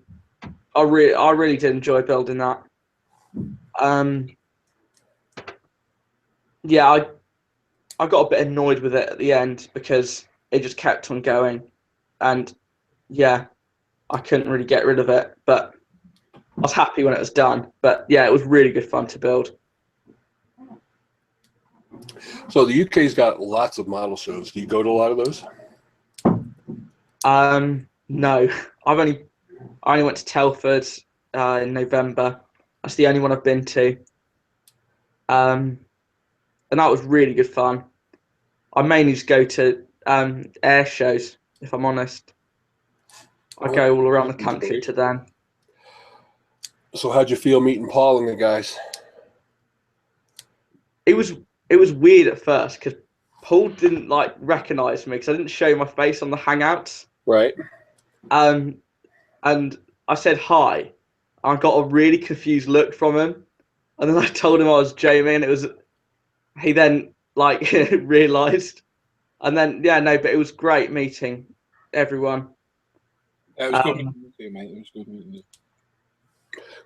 I really did enjoy building that. Yeah, I got a bit annoyed with it at the end because it just kept on going, and yeah, I couldn't really get rid of it. But I was happy when it was done. But yeah, it was really good fun to build. So the UK's got lots of model shows. Do you go to a lot of those? No, I only went to Telford in November. That's the only one I've been to. And that was really good fun. I mainly just go to air shows, if I'm honest. I go all around the country to them. So how'd you feel meeting Paul and the guys? It was weird at first because Paul didn't like recognize me because I didn't show my face on the Hangouts. Right. And I said hi. I got a really confused look from him, and then I told him I was Jamie, and he then like realised, and then yeah, no, but it was great meeting everyone. It was good meeting you, mate. It was good meeting you.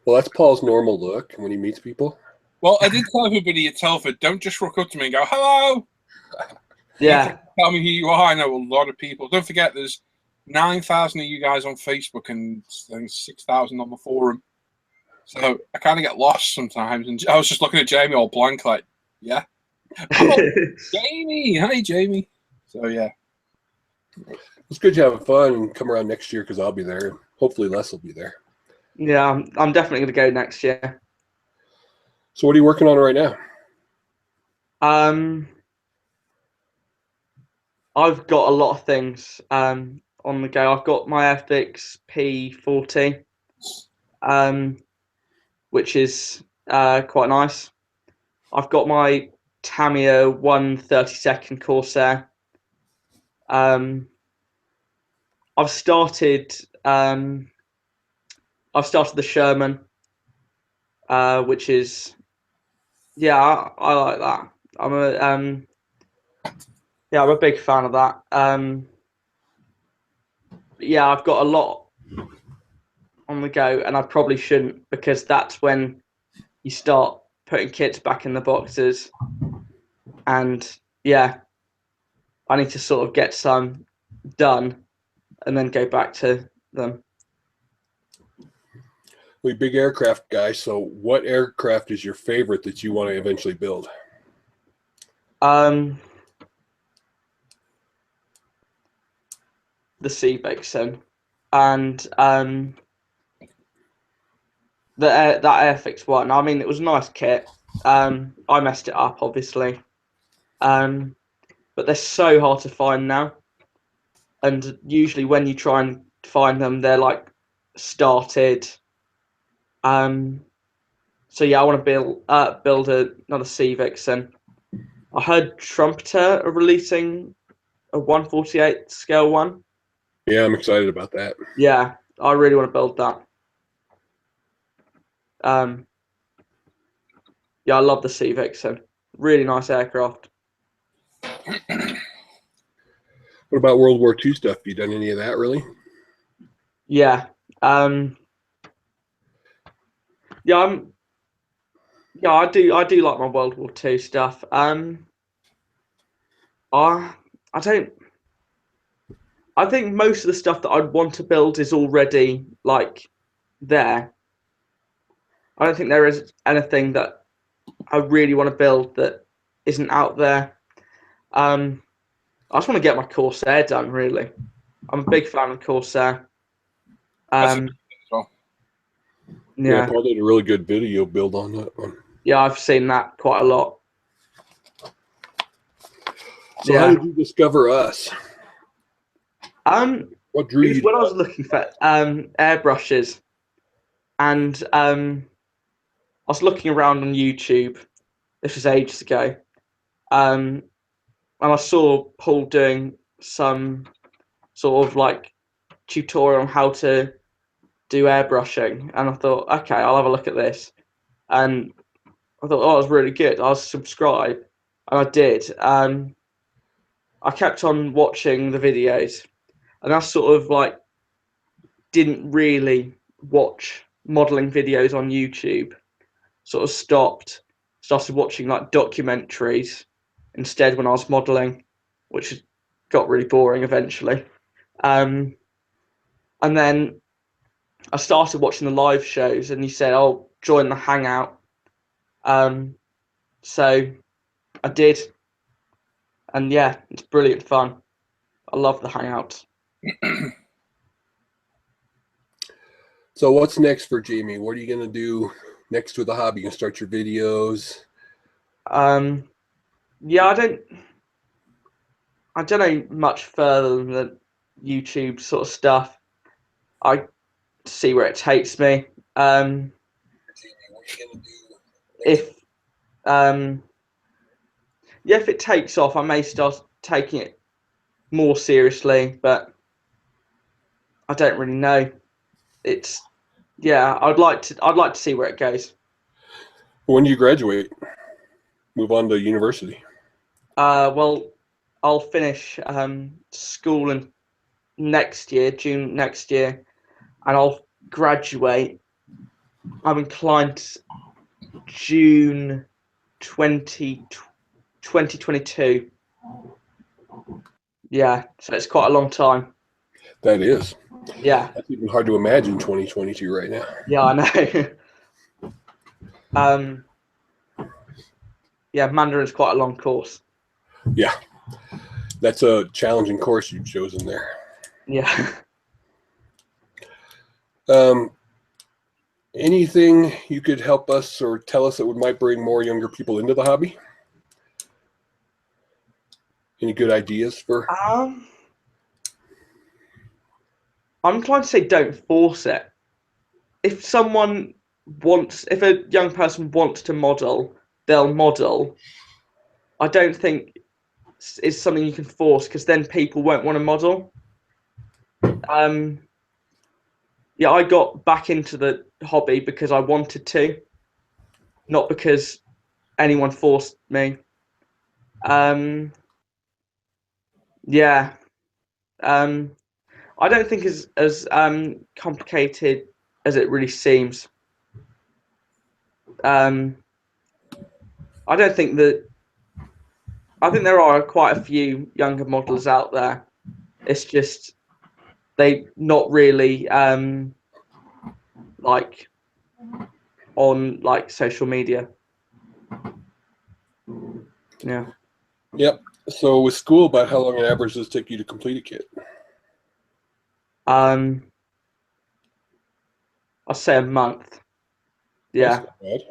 Well, that's Paul's normal look when he meets people. Well, I did tell everybody at Telford, don't just rock up to me and go, hello. Yeah. Tell me who you are. I know a lot of people. Don't forget, there's 9,000 of you guys on Facebook and I think 6,000 on the forum. So I kind of get lost sometimes. And I was just looking at Jamie all blank, like, yeah. Oh, Jamie. Hi, Jamie. So, yeah. It's good you having fun and come around next year because I'll be there. Hopefully Les will be there. Yeah, I'm definitely going to go next year. So what are you working on right now? I've got a lot of things on the go. I've got my FX P40, which is quite nice. I've got my Tamiya 132nd Corsair. I've started the Sherman, which is I like that. I'm a big fan of that. Yeah, I've got a lot on the go, and I probably shouldn't because that's when you start putting kits back in the boxes. And yeah, I need to sort of get some done and then go back to them. We're big aircraft guys, so what aircraft is your favorite that you want to eventually build? The Sea Vixen and that Airfix one. I mean, it was a nice kit. I messed it up, obviously. But they're so hard to find now. And usually when you try and find them, they're like started. So yeah, I want to build another Sea Vixen. I heard Trumpeter are releasing a 148 scale one. Yeah, I'm excited about that. Yeah, I really want to build that. Yeah, I love the Sea Vixen. Really nice aircraft. What about World War II stuff? Have you done any of that, really? Yeah. I do like my World War II stuff. I think most of the stuff that I'd want to build is already like there. I don't think there is anything that I really want to build that isn't out there. I just want to get my Corsair done, really. I'm a big fan of Corsair. Well. Yeah, Paul did a really good video build on that one. Yeah, I've seen that quite a lot. So how did you discover us? What drew you? When I was looking for airbrushes, and I was looking around on YouTube. This was ages ago, and I saw Paul doing some sort of like tutorial on how to do airbrushing, and I thought, okay, I'll have a look at this, and I thought, oh, it was really good. I'll subscribe, and I did. I kept on watching the videos, and I sort of like didn't really watch modeling videos on YouTube. Sort of started watching like documentaries instead when I was modeling, which got really boring eventually. And then I started watching the live shows, and he said, "Oh, join the Hangout." So I did, and yeah, it's brilliant fun. I love the Hangout. So what's next for Jamie? What are you going to do next with the hobby? You can start your videos? Yeah, I don't know much further than the YouTube sort of stuff. I see where it takes me. If if it takes off, I may start taking it more seriously, but I don't really know. I'd like to see where it goes. When do you graduate? Move on to university? Well, I'll finish school in next year, June next year, and I'll graduate. I'm inclined June 2022. Yeah, so it's quite a long time. That is. Yeah. That's even hard to imagine 2022 right now. Yeah, I know. Yeah, Mandarin's quite a long course. Yeah. That's a challenging course you've chosen there. Yeah. Anything you could help us or tell us that might bring more younger people into the hobby? Any good ideas for? I'm inclined to say don't force it. If a young person wants to model, they'll model. I don't think it's something you can force, because then people won't want to model. Yeah, I got back into the hobby because I wanted to, not because anyone forced me. Yeah. I don't think it's as complicated as it really seems. I think there are quite a few younger modelers out there. It's just they not really like on like social media. Yeah. Yep. So with school, about how long an average does it take you to complete a kit? I'll say a month. Yeah. That's not bad.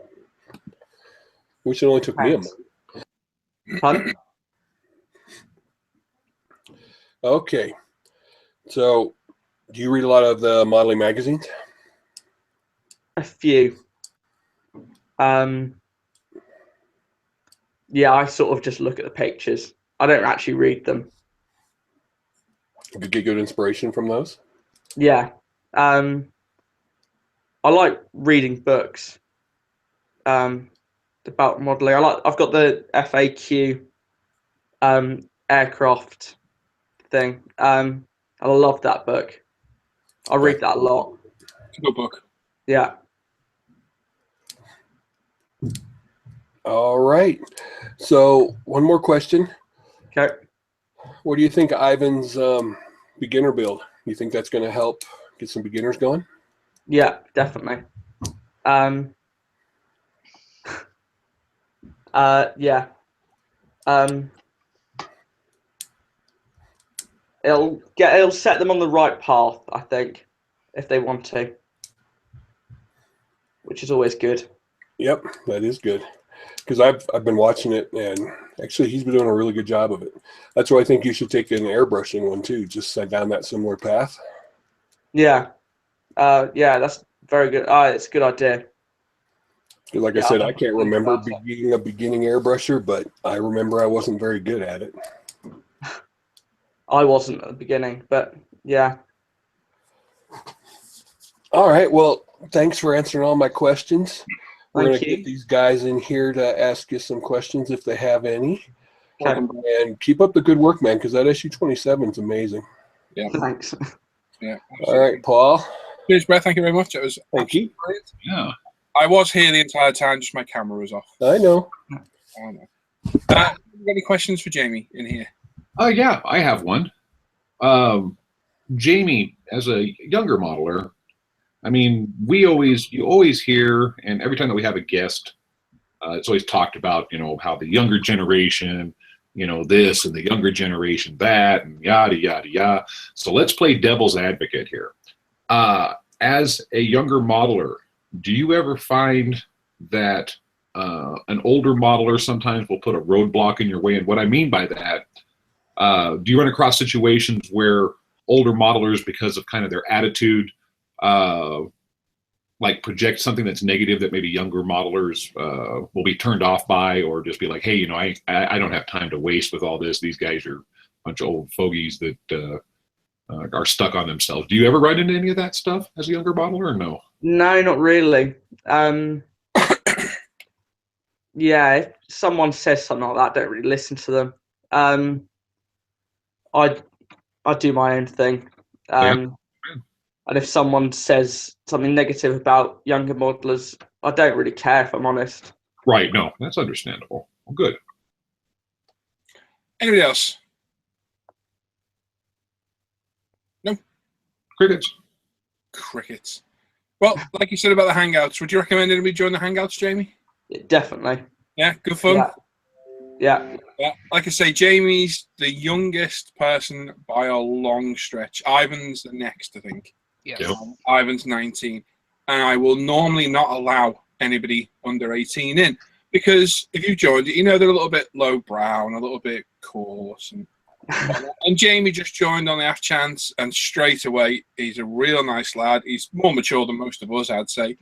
Wish it only took me a month. Pardon? Okay. So do you read a lot of the modeling magazines? A few. Yeah, I sort of just look at the pictures. I don't actually read them. You could get good inspiration from those? Yeah. I like reading books about modeling. I've got the FAQ aircraft thing. I love that book. I read that a lot. It's a good book. Yeah. All right. So one more question. Okay. What do you think of Ivan's beginner build? You think that's going to help get some beginners going? Yeah, definitely. Yeah. It'll set them on the right path, I think, if they want to, which is always good. Yep, that is good. Because I've been watching it, and actually he's been doing a really good job of it. That's why I think you should take an airbrushing one too, just down that similar path. Yeah. Yeah, that's Very good. It's a good idea. Like I said, I can't remember being a beginning airbrusher, but I remember I wasn't very good at it. I wasn't at the beginning, but yeah. All right. Well, thanks for answering all my questions. We're going to you. get these guys in here to ask you some questions if they have any. Okay. And keep up the good work, man, because that SU-27 is amazing. Yeah. Thanks. Yeah. All right, Paul. Cheers, Brett. Thank you very much. It was Thank you. great. Yeah. I was here the entire time, just my camera was off. I know. I know. You got any questions for Jamie in here? Oh, yeah, I have one. Jamie, as a younger modeler, I mean, you always hear, and every time that we have a guest, it's always talked about, you know, how the younger generation, you know, this and the younger generation that, and yada, yada, yada. So let's play devil's advocate here. As a younger modeler, do you ever find that an older modeler sometimes will put a roadblock in your way? And what I mean by that, do you run across situations where older modelers, because of kind of their attitude, like project something that's negative that maybe younger modelers will be turned off by, or just be like, hey, you know, I don't have time to waste with all this. These guys are a bunch of old fogies that are stuck on themselves. Do you ever run into any of that stuff as a younger modeler, or no? No, not really. Yeah, if someone says something like that, I don't really listen to them. I do my own thing. And if someone says something negative about younger modelers, I don't really care, if I'm honest. Right, no, that's understandable. Well, good. Anybody else? No? Crickets. Crickets. Well, like you said about the Hangouts, would you recommend anybody join the Hangouts, Jamie? Yeah, definitely. Yeah, good fun? Yeah. Yeah, like I say, Jamie's the youngest person by a long stretch. Ivan's the next, I think. Yes. Yep. Ivan's 19. And I will normally not allow anybody under 18 in, because if you joined it, you know, they're a little bit lowbrow and a little bit coarse. And Jamie just joined on the off chance, and straight away, he's a real nice lad. He's more mature than most of us, I'd say.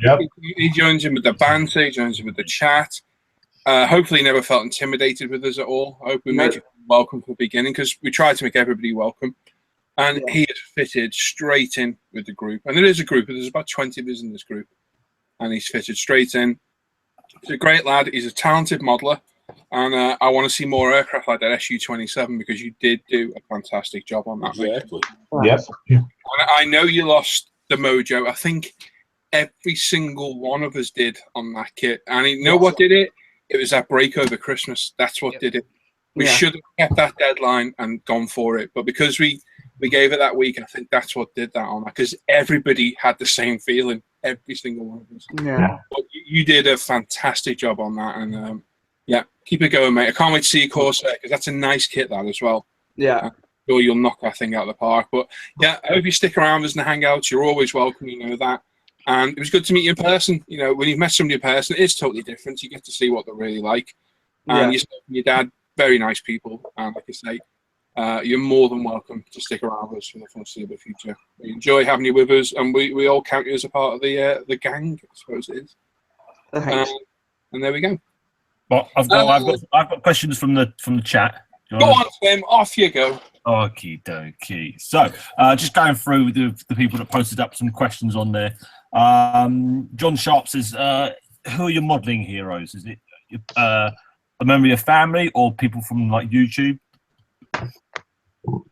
Yep. He joins in with the banter, he joins in with the chat. Hopefully he never felt intimidated with us at all. I hope we made you welcome from the beginning, because we tried to make everybody welcome. And he has fitted straight in with the group. And there is a group, there's about 20 of us in this group. And he's fitted straight in. He's a great lad. He's a talented modeler. And I want to see more aircraft like that SU-27, because you did do a fantastic job on that. Exactly. Yep. And I know you lost the mojo. I think every single one of us did on that kit. And you know what did it? It was that break over Christmas. That's what did it. We should have kept that deadline and gone for it. But because we gave it that week, I think that's what did that on that, because everybody had the same feeling. Every single one of us. Yeah. But you did a fantastic job on that. And yeah, keep it going, mate. I can't wait to see your Corsair, because that's a nice kit, that as well. Yeah. I'm sure you'll knock that thing out of the park. But yeah, I hope you stick around with us in the Hangouts. You're always welcome, you know that. And it was good to meet you in person. You know, when you've met somebody in person, it is totally different. You get to see what they're really like. And yourself and your dad, very nice people. And like I say, you're more than welcome to stick around with us for the foreseeable future. We enjoy having you with us, and we all count you as a part of the gang, I suppose it is. Thanks. And there we go. Well, I've got questions from the chat. Go on, Tim. Off you go. Okie dokie. So, just going through the people that posted up some questions on there. John Sharp says, "Who are your modelling heroes? Is it a member of your family or people from like YouTube?"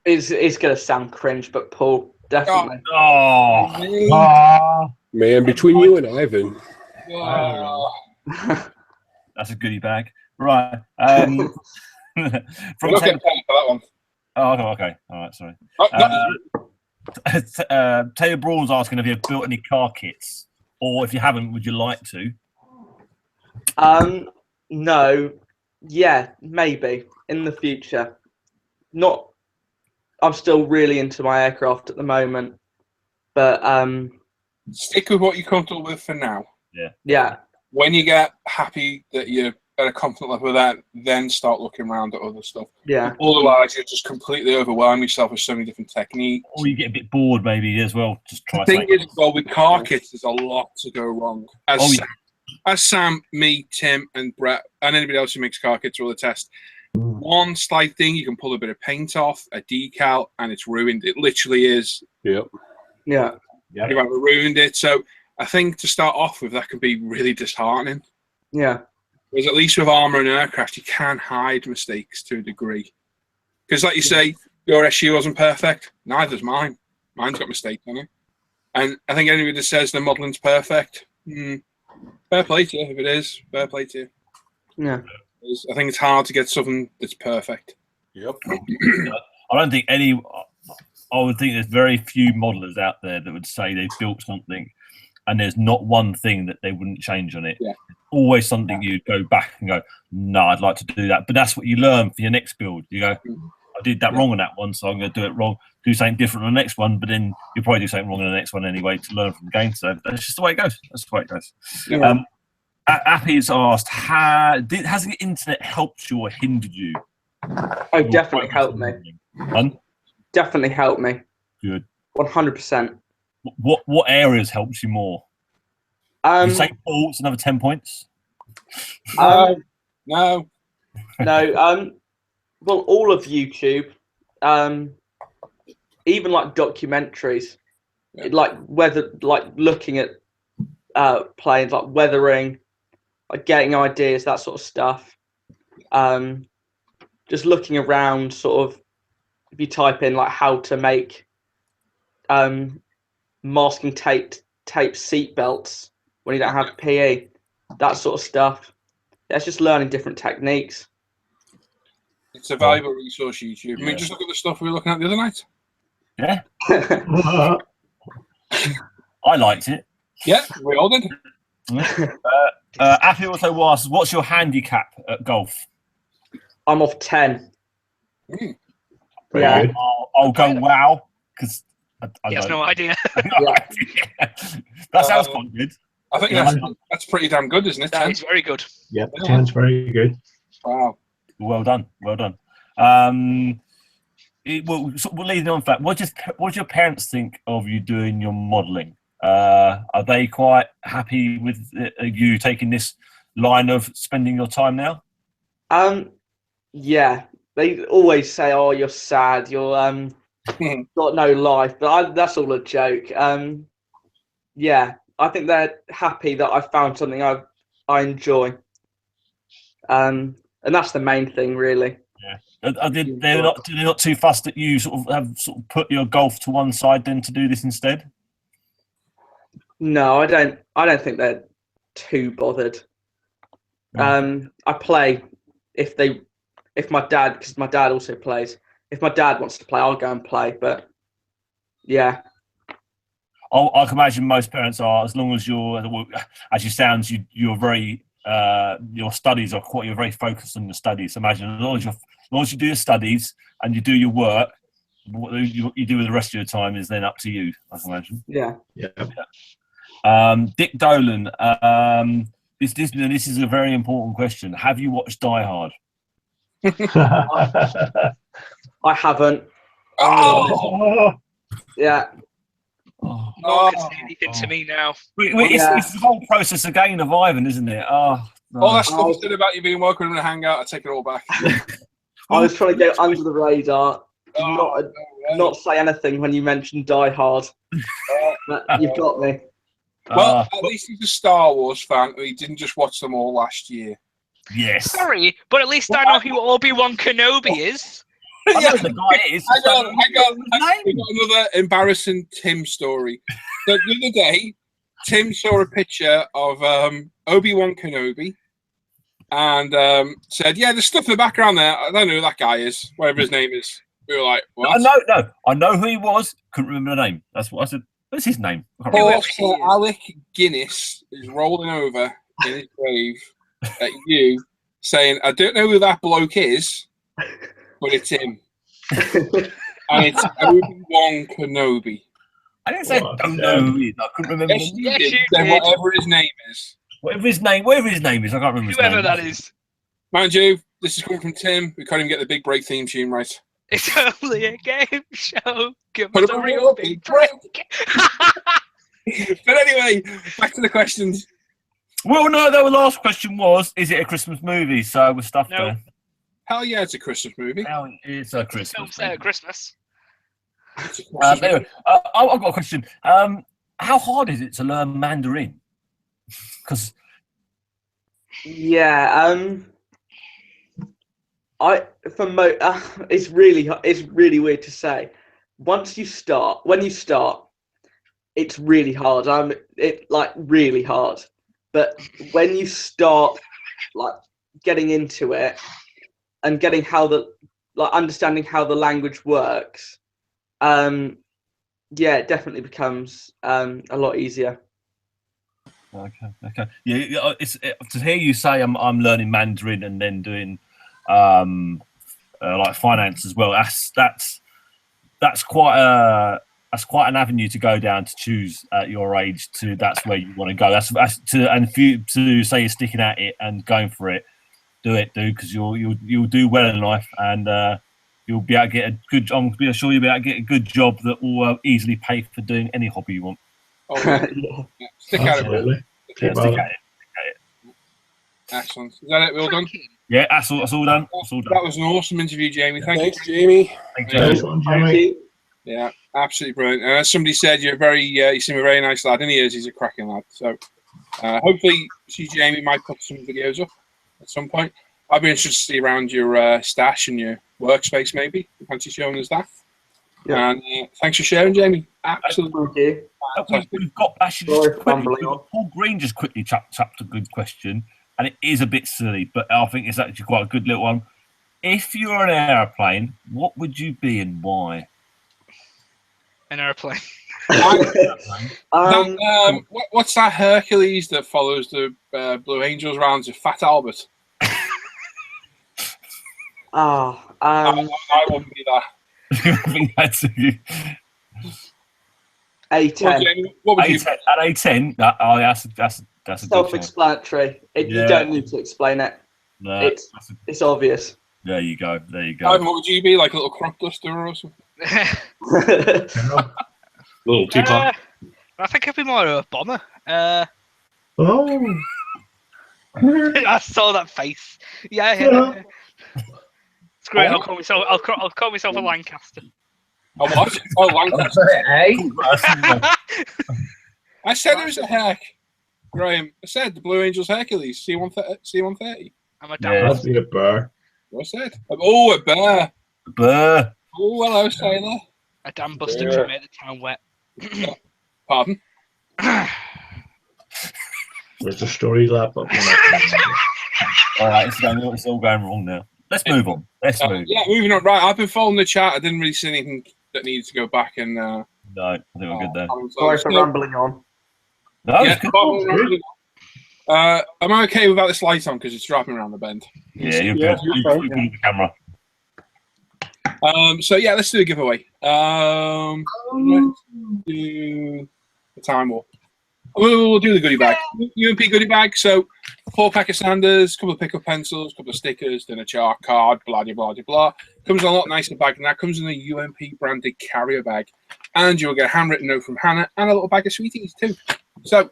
It's gonna sound cringe, but Paul, definitely. Man, between you and Ivan. That's a goodie bag, right? From Taylor, for that one. Oh, okay. All right, sorry. Taylor Braun's asking if you've built any car kits, or if you haven't, would you like to? No. Yeah, maybe in the future. Not. I'm still really into my aircraft at the moment, but stick with what you're comfortable with for now. Yeah. Yeah. When you get happy that you're at a confident level with that, then start looking around at other stuff. Yeah. Otherwise, you just completely overwhelm yourself with so many different techniques. Or you get a bit bored, maybe, as well. Just try The thing something. is, well, with car kits, there's a lot to go wrong. As Sam, me, Tim, and Brett, and anybody else who makes car kits will attest, one slight thing, you can pull a bit of paint off, a decal, and it's ruined. It literally is. Yep. Yeah. You've either ruined it. So I think to start off with, that can be really disheartening. Yeah. Whereas at least with armour and aircraft, you can hide mistakes to a degree. Because like you say, your SU wasn't perfect. Neither's mine. Mine's got mistakes on it. And I think anybody that says the modelling's perfect, fair play to you if it is. Fair play to you. Yeah. I think it's hard to get something that's perfect. Yep. I don't think any. I would think there's very few modelers out there that would say they've built something and there's not one thing that they wouldn't change on it. Yeah. Always something you go back and go, no, I'd like to do that. But that's what you learn for your next build. You go, I did that wrong on that one, so I'm going to do it wrong, do something different on the next one. But then you'll probably do something wrong on the next one anyway to learn from the game. So that's just the way it goes. That's the way it goes. Yeah. Appy's asked, has the internet helped you or hindered you? Oh, definitely helped me. Definitely helped me. Good. 100%. What areas helped you more? You say sports, another 10 points. No. No. Well, all of YouTube, even like documentaries, like looking at planes, like weathering, like getting ideas, that sort of stuff. Just looking around, sort of, if you type in like how to make masking tape seat belts when you don't have PE, that sort of stuff. It's just learning different techniques. It's a valuable resource, YouTube. I mean, just look at the stuff we were looking at the other night. Yeah. I liked it. Yeah, we all did. Appy also asks, what's your handicap at golf? I'm off 10. Yeah. I'll go wow, because He has no idea. That sounds quite good. I think that's pretty damn good, isn't it? That is very good. Yeah, 10's very good. Wow. Well done. Well done. Well, leading on from that, what do your parents think of you doing your modelling? Are they quite happy with you taking this line of spending your time now? Yeah, they always say, "Oh, you're sad. You're got no life," but that's all a joke. Yeah, I think they're happy that I found something I enjoy, and that's the main thing, really. Yeah, they're not too fussed that you sort of put your golf to one side then to do this instead. No, I don't think they're too bothered. I play if my dad, because my dad also plays. If my dad wants to play, I'll go and play. But yeah, I can imagine most parents are, as long as you're, as you sound, you're very your studies are quite. You're very focused on your studies. Imagine as long as you do your studies and you do your work, what you do with the rest of your time is then up to you. I can imagine. Yeah. Dick Dolan, this is a very important question. Have you watched Die Hard? I haven't. Oh. Yeah. No one can say anything to me now. It's the whole process again of Ivan, isn't it? Oh, no. All that stuff you said about you being welcome in a hangout, I take it all back. I was trying to go under the radar, not say anything when you mentioned Die Hard. But you've got me. Well, at least he's a Star Wars fan. He didn't just watch them all last year. Yes. Sorry, but at least I know who Obi-Wan Kenobi is. I know the guy is. Hang on. I've got another embarrassing Tim story. So the other day, Tim saw a picture of Obi-Wan Kenobi and said, "Yeah, there's stuff in the background there. I don't know who that guy is, whatever his name is." We were like, "What?" No. I know who he was. Couldn't remember the name. That's what I said. What's his name? Poor Sir Alec Guinness is rolling over in his grave at you, saying, "I don't know who that bloke is, but it's him." And it's Obi-Wan Kenobi. I didn't say I don't know who he is. I couldn't remember. Yes, you did. Whatever his name is. Whatever his name is, I can't remember. Whoever that is. Mind you, this is coming from Tim. We can't even get the big break theme tune right. It's only a game show. Give Put us up a real big break. But anyway, back to the questions. Well, no, the last question was, is it a Christmas movie? So we're stuffed No. there. Hell yeah, it's a Christmas movie. Hell, it's a Film Christmas set movie. at Christmas. It's a Christmas Anyway, movie. I've got a question. How hard is it to learn Mandarin? Because it's really weird to say. When you start, it's really hard. Really hard. But when you start like getting into it and getting understanding how the language works, it definitely becomes a lot easier. Okay. Yeah, to hear you say I'm learning Mandarin and then doing like finance as well. That's quite an avenue to go down to choose at your age. That's where you want to go. To say you're sticking at it and going for it, do because you'll do well in life and you'll be able to get a good. I'm sure you'll be able to get a good job that will easily pay for doing any hobby you want. Oh, yeah. Stick at it. Keep Stick on. at it. Excellent. Is that it? We're all done? Yeah, that's all done. That was an awesome interview, Jamie. Thanks, Jamie. Thank you. Nice one, Jamie. Yeah, absolutely brilliant. And as somebody said, you seem a very nice lad, and he is. He's a cracking lad. So hopefully, see Jamie might put some videos up at some point. I'd be interested to see around your stash and your workspace, maybe. Fancy showing us that. Yeah. And thanks for sharing, Jamie. Absolutely. We've got Paul Green just quickly chucked a good question, and it is a bit silly, but I think it's actually quite a good little one. If you're an airplane, what would you be and why? An airplane. What's that Hercules that follows the Blue Angels around? Is it Fat Albert? I wouldn't be that. I think that's A10. What would you? At A10, that's a self-explanatory. You don't need to explain it. No, it's obvious. There you go. What would you be, like a little crop duster or something? Little teapot. I think I'd be more of a bomber. Oh. I saw that face. Yeah. It's great. I'll call myself a Lancaster. A what? Oh, Lancaster. I said it was a heck, Graham. I said the Blue Angels Hercules C-130. I'm a damn. Must be a bear. What I said? Oh, a bear. A bear. Oh, hello, sailor. A damn buster to make the town wet. Pardon? There's a story lap up. All right, it's all going wrong now. Let's move on. Yeah, moving on. Right, I've been following the chat. I didn't really see anything that needed to go back and. No, I think we're good there. Sorry for rambling on. No, yeah, I'm okay without this light on because it's dropping around the bend. Yeah, you're good. You're good with the camera. So yeah, let's do a giveaway. Let's do the time warp. We'll do the goodie bag. UMP goodie bag. So 4-pack of sanders, couple of pickup pencils, couple of stickers, then a chart card, blah blah blah blah. Comes in a lot nicer bag than that. Comes in a UMP branded carrier bag, and you'll get a handwritten note from Hannah and a little bag of sweeties too. So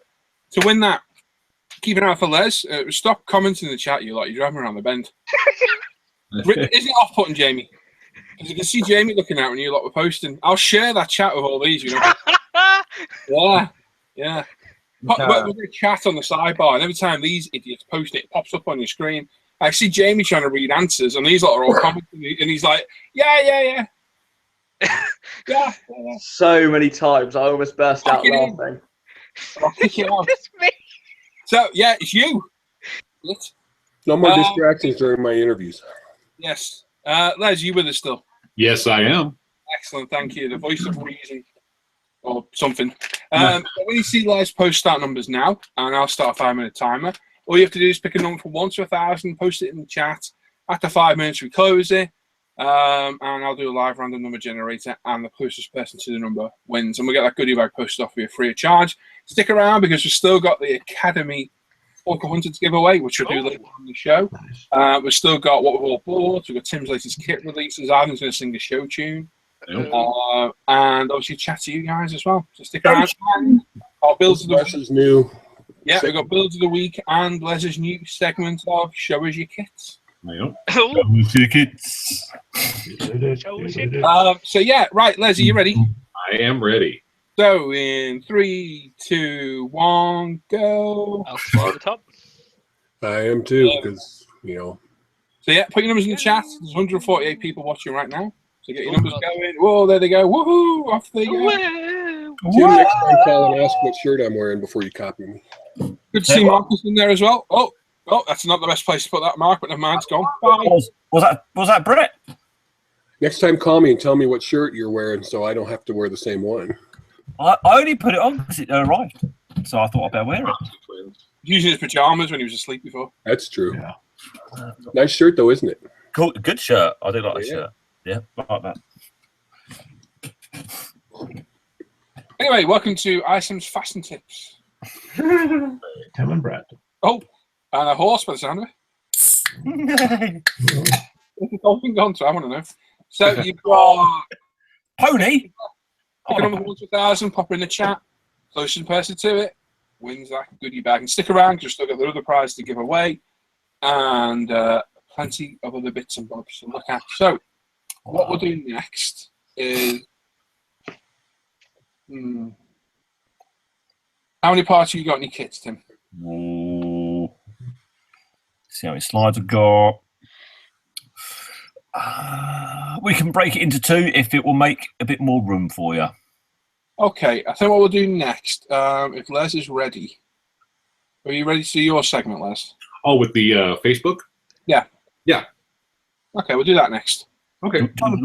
to win that, keep an eye out for Les. Stop commenting in the chat, you lot. You're driving around the bend. Isn't it off-putting, Jamie? Because you can see Jamie looking out when you lot were posting. I'll share that chat with all these, you know. Yeah. We're going to chat on the sidebar, and every time these idiots post it, it pops up on your screen. I see Jamie trying to read answers, and these lot are all commenting, and he's like, yeah. So many times, I almost burst out laughing. I'll kick it off. So, yeah, it's you. No more distractions during my interviews. Yes. Les, you with us still? Yes, I am. Excellent, thank you. The voice of reason. Or something. When you see Les post start numbers now, and I'll start a 5-minute timer, all you have to do is pick a number from 1 to 1,000, post it in the chat. After 5 minutes, we close it, and I'll do a live random number generator, and the closest person to the number wins. And we'll get that goodie bag posted off for you free of charge. Stick around because we've still got the Academy Orca Hunter to give away, which we'll do later on the show. We've still got what we've all bought. We've got Tim's latest kit releases. Adam's going to sing a show tune. And obviously chat to you guys as well. So stick around. Our builds of the week is new. Yeah, we've got builds of the week and Les's new segment of Show Us Your Kits. So yeah, right, Les, are you ready? I am ready. So in 3, 2, 1, go. I'll start at the top. I am too, because So yeah, put your numbers in the chat. There's 148 people watching right now. So get your numbers going. Whoa, there they go. Woohoo! Off they go. Tim, next time call and ask what shirt I'm wearing before you copy me. Good to see Marcus in there as well. Oh, that's not the best place to put that, Mark, but never mind, it's gone. Bye. Was that Brett? Next time call me and tell me what shirt you're wearing so I don't have to wear the same one. I only put it on because it arrived, so I thought I'd better wear it. Using his pajamas when he was asleep before. That's true. Yeah. Nice shirt though, isn't it? Cool, good shirt. I do like that shirt. Yeah, I like that. Anyway, welcome to ISM's Fashion Tips. Tim and Brad. Oh, and a horse by the sound of it. Where's the dolphin gone to? I want to know. So you've got pony. Pick a number 1,000, pop her in the chat. Closest person to it wins that goodie bag. And stick around because you've still got the other prize to give away. And plenty of other bits and bobs to look at. So what we'll do next is... How many parts have you got in your kits, Tim? See how many slides I've got. We can break it into 2 if it will make a bit more room for you. Okay, I think what we'll do next, if Les is ready. Are you ready to do your segment, Les? Oh, with the Facebook? Yeah. Yeah. Okay, we'll do that next. Okay. To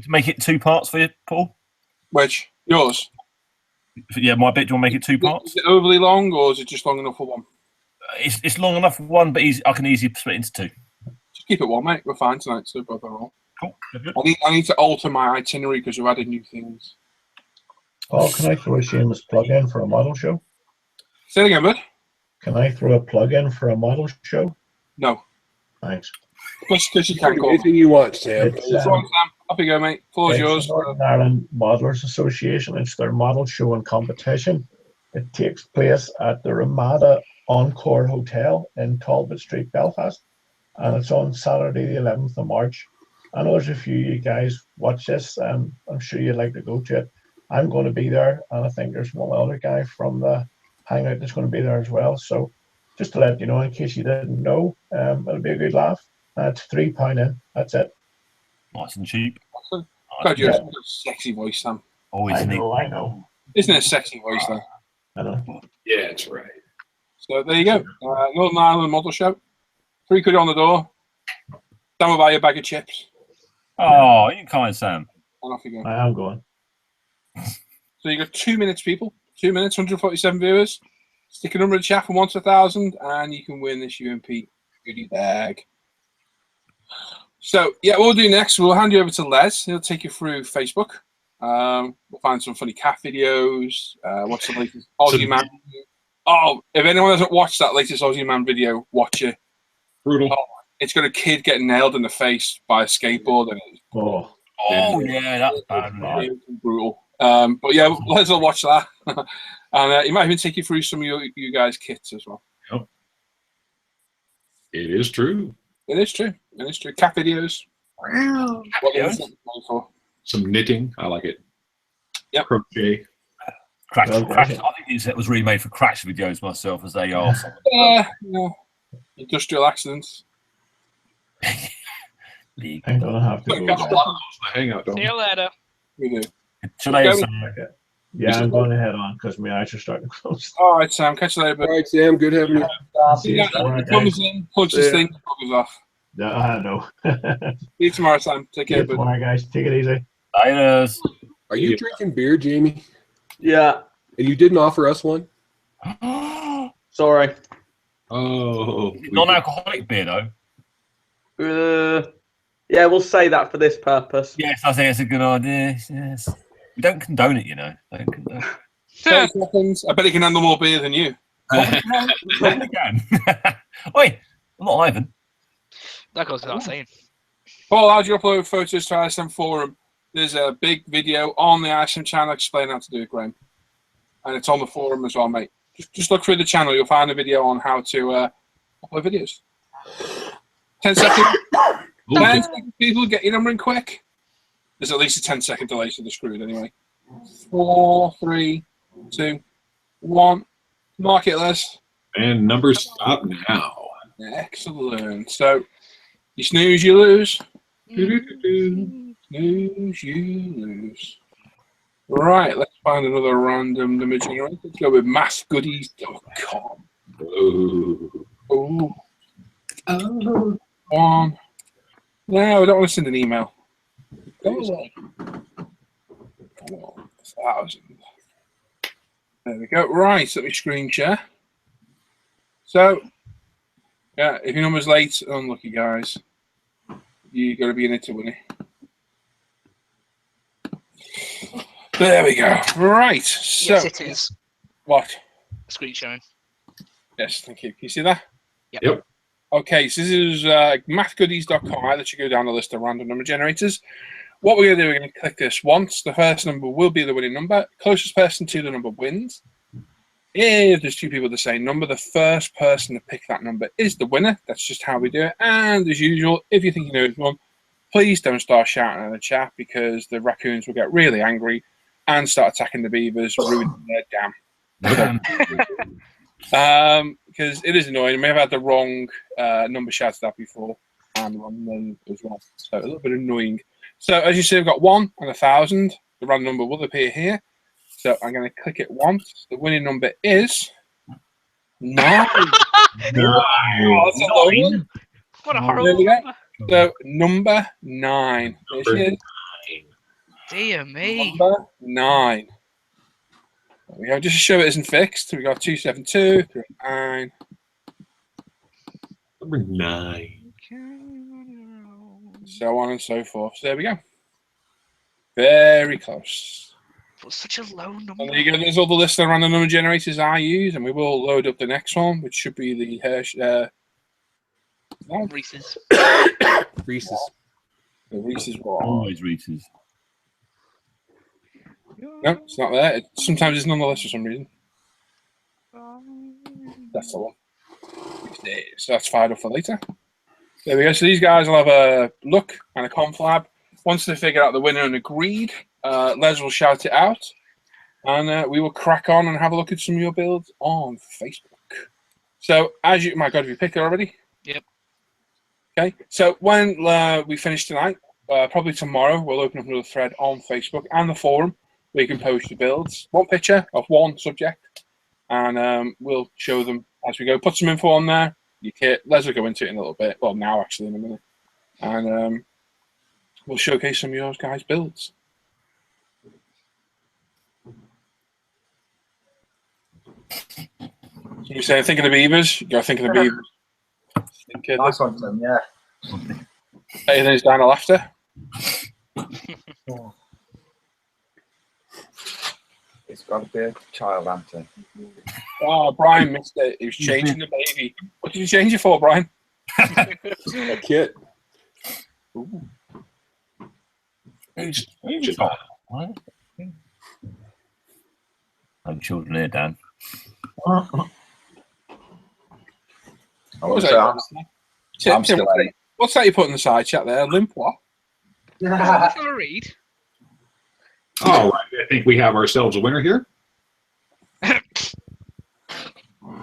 make it 2 parts for you, Paul? Which? Yours? Yeah, my bit. Do you want to make it 2 parts? Is it overly long, or is it just long enough for one? It's long enough for one, but I can easily split into 2. Just keep it one, mate. We're fine tonight, so bother all. Cool. I need to alter my itinerary because we've added new things. Oh, can I throw a shameless plug-in for a model show? Say it again, bud. Can I throw a plug-in for a model show? No. Thanks. Because you can't go. Anything you want, Sam. Sam. Off you go, mate. Floor's yours. The Northern Ireland Modelers Association. It's their model show and competition. It takes place at the Ramada Encore Hotel in Talbot Street, Belfast. And it's on Saturday, the 11th of March. I know there's a few of you guys watch this, and I'm sure you'd like to go to it. I'm going to be there, and I think there's one other guy from the Hangout that's going to be there as well. So just to let you know, in case you didn't know, it'll be a good laugh. It's £3 in. That's it. Nice and cheap. God, you're a sexy voice, Sam. Always. I know. Isn't it a sexy voice, though? I know. Yeah, that's right. So there you go. Northern Ireland Model Show. £3 on the door. Sam will buy you a bag of chips. Oh, you kind, Sam. And off you go. I am going. So you got 2 minutes, people. 2 minutes, 147 viewers. Stick a number in the chat from 1 to 1,000, and you can win this UMP goodie bag. So, yeah, what we'll do next, we'll hand you over to Les. He'll take you through Facebook. We'll find some funny cat videos. Watch the latest Aussie Man. Oh, if anyone hasn't watched that latest Aussie Man video, watch it. Brutal. Oh, it's got a kid getting nailed in the face by a skateboard. And it's yeah, that's bad. Brutal. But yeah, Les will watch that. And he might even take you through some of you guys' kits as well. Yep. It is true. It is true. It is true. Cat videos. What is it for? Some knitting. I like it. Yep. Crochet. Crash. I think it was remade for crash videos myself, as they are. No. Industrial accidents. I'm gonna have to go. Hangout. See you later. We do. Yeah, I'm going to head on because my eyes are starting to close. All right, Sam. Catch you later. All right, Sam. Good having you. Comes in, plugs this thing, plugs off. Yeah, I know. See you tomorrow, Sam. Take care, bud. Tomorrow, guys. Take it easy. Are you drinking beer, Jamie? Yeah. And you didn't offer us one? Sorry. Oh. Non-alcoholic beer, though. Yeah, we'll say that for this purpose. Yes, I think it's a good idea. Yes. We don't condone it, you know. Don't condone it. 30 seconds. I bet he can handle more beer than you. again. Oi, I'm not Ivan. That goes without saying. Paul, how do you upload photos to ISM forum? There's a big video on the ISM channel explaining how to do it, Graham. And it's on the forum as well, mate. Just look through the channel. You'll find a video on how to upload videos. 10 seconds. 10 seconds, people. Get your number in quick. There's at least a 10-second delay, so they're screwed anyway. 4, 3, 2, 1. Mark it, Les. And numbers stop now. Excellent. So, you snooze, you lose. Snooze, you lose. Right, let's find another random number generator. Let's go with mathgoodies.com. Oh. 1. No, I don't want to send an email. Go away. 1,000. There we go. Right, let me screen share. So, yeah, if your number's late, unlucky guys. You got to be in it to win it. There we go. Right. So, Yes, it is. What? Screen sharing. Yes, thank you. Can you see that? Yep. Okay, so this is mathgoodies.com. I let you go down the list of random number generators. What we're going to do, we're going to click this once. The first number will be the winning number. Closest person to the number wins. If there's 2 people with the same number, the first person to pick that number is the winner. That's just how we do it. And as usual, if you think you know one, please don't start shouting in the chat because the raccoons will get really angry and start attacking the beavers, ruining their dam. Because it is annoying. We have had the wrong number shouted at before and the wrong name as well. So a little bit annoying. So as you see, we've got 1 and 1,000. The random number will appear here. So I'm going to click it once. The winning number is 9. Nine. Oh, that's a low one. What a There horrible we go. number. So number 9. There she is. Dear me. Number 9. There we go. Just to show it isn't fixed, we got 272, 39. Number 9. So on and so forth. So there we go. Very close. But such a low number. And there you go. There's all the list of random number generators I use, and we will load up the next one, which should be the Reese's. Reese's. The Reese's one. Always Reese's. No, it's not there. Sometimes it's none on the list for some reason. That's the one. So that's fired up for later. There we go. So these guys will have a look and a conflab. Once they figure out the winner and agreed, Les will shout it out, and we will crack on and have a look at some of your builds on Facebook. So as you, my God, have you picked it already? Yep. Okay. So when we finish tonight, probably tomorrow, we'll open up another thread on Facebook and the forum where you can post your builds. One picture of one subject, and we'll show them as we go. Put some info on there. You kit. Les will go into it in a little bit. Well, now actually in a minute, and we'll showcase some of yours guys' builds. So you say thinking of the beavers? You go think of the beavers. Nice one, Tim. Yeah. Anything's down the laughter. It's got to be a child answer. Oh, Brian missed it. He was changing the baby. What did you change it for, Brian? A kit. Ooh. Who's I'm children here, Dan. What was that? Tim, what's that you put in the side chat there? Limp what? Shall I read? All right, I think we have ourselves a winner here.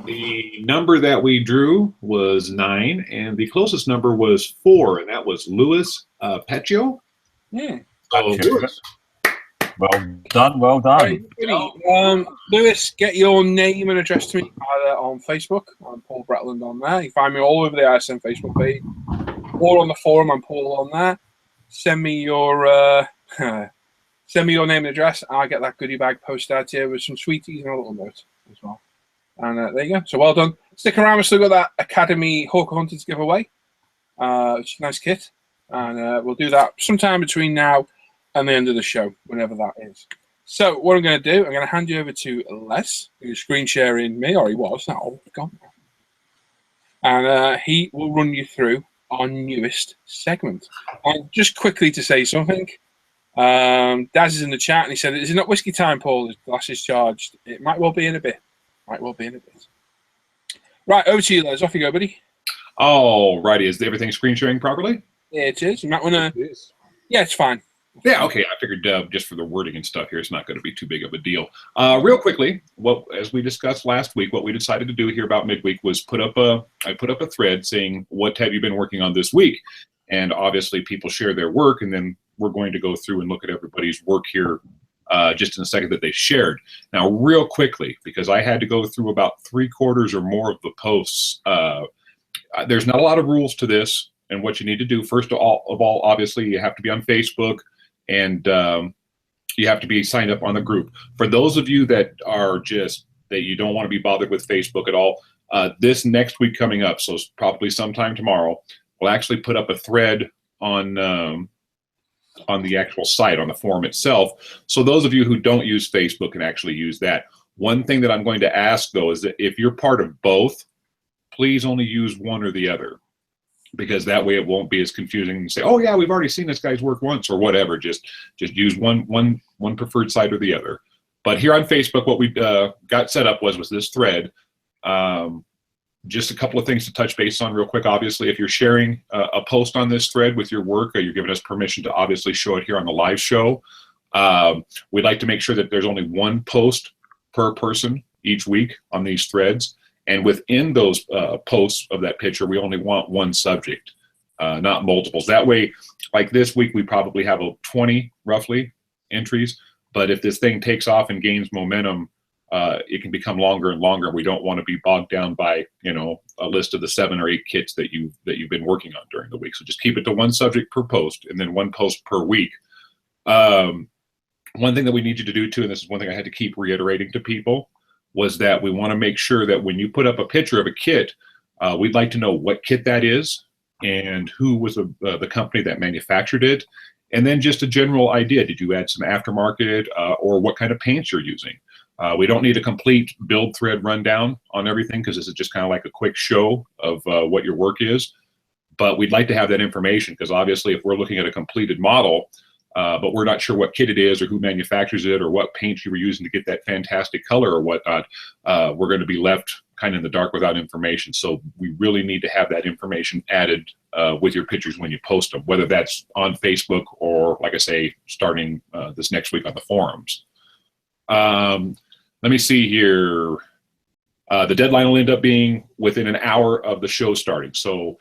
The number that we drew was 9, and the closest number was 4, and that was Louis Peccio. Yeah. So, Louis, Well done, well done. Lewis, get your name and address to me either on Facebook. I'm Paul Bretland on there. You can find me all over the ISM Facebook page, or on the forum. I'm Paul on there. Send me your name and address. I'll get that goodie bag posted out here with some sweeties and a little note as well. And there you go. So well done. Stick around. We've still got that Academy Hawker Hunters giveaway, which is a nice kit, and we'll do that sometime between now and the end of the show, whenever that is. So what I'm going to do, I'm going to hand you over to Les, who's screen sharing me, or he was, now gone. And he will run you through our newest segment. And just quickly to say something, Daz is in the chat and he said, "Is it not whiskey time, Paul? His glass is charged." It might well be in a bit. Might well be in a bit. Right, over to you, Les. Off you go, buddy. All righty. Is everything screen sharing properly? Yeah, it is. You might want to... Yeah, it's fine. Yeah, okay. I figured just for the wording and stuff here, it's not going to be too big of a deal. Real quickly, as we discussed last week, what we decided to do here about midweek was I put up a thread saying, what have you been working on this week? And obviously people share their work, and then we're going to go through and look at everybody's work here just in a second that they shared. Now, real quickly, because I had to go through about 3/4 or more of the posts, there's not a lot of rules to this. And what you need to do, first of all, obviously, you have to be on Facebook, and you have to be signed up on the group. For those of you that are that you don't want to be bothered with Facebook at all, this next week coming up, so it's probably sometime tomorrow, we'll actually put up a thread on the actual site, on the forum itself. So those of you who don't use Facebook can actually use that. One thing that I'm going to ask, though, is that if you're part of both, please only use one or the other, because that way it won't be as confusing and say, oh yeah, we've already seen this guy's work once or whatever. Just use one preferred site or the other. But here on Facebook, what we got set up was this thread. Just a couple of things to touch base on real quick. Obviously, if you're sharing a post on this thread with your work, you're giving us permission to obviously show it here on the live show. We'd like to make sure that there's only one post per person each week on these threads. And within those posts of that picture, we only want one subject, not multiples. That way, like this week, we probably have 20 roughly entries. But if this thing takes off and gains momentum, it can become longer and longer. We don't want to be bogged down by, a list of the 7 or 8 kits that you've been working on during the week. So just keep it to one subject per post, and then one post per week. One thing that we need you to do too, and this is one thing I had to keep reiterating to people, was that we want to make sure that when you put up a picture of a kit, we'd like to know what kit that is and who was the company that manufactured it, and then just a general idea. Did you add some aftermarket or what kind of paints you're using? We don't need a complete build thread rundown on everything, because this is just kind of like a quick show of what your work is. But we'd like to have that information, because obviously if we're looking at a completed model, but we're not sure what kit it is or who manufactures it or what paint you were using to get that fantastic color or whatnot, we're going to be left kind of in the dark without information. So we really need to have that information added with your pictures when you post them, whether that's on Facebook or, like I say, starting this next week on the forums. Let me see here. The deadline will end up being within an hour of the show starting. So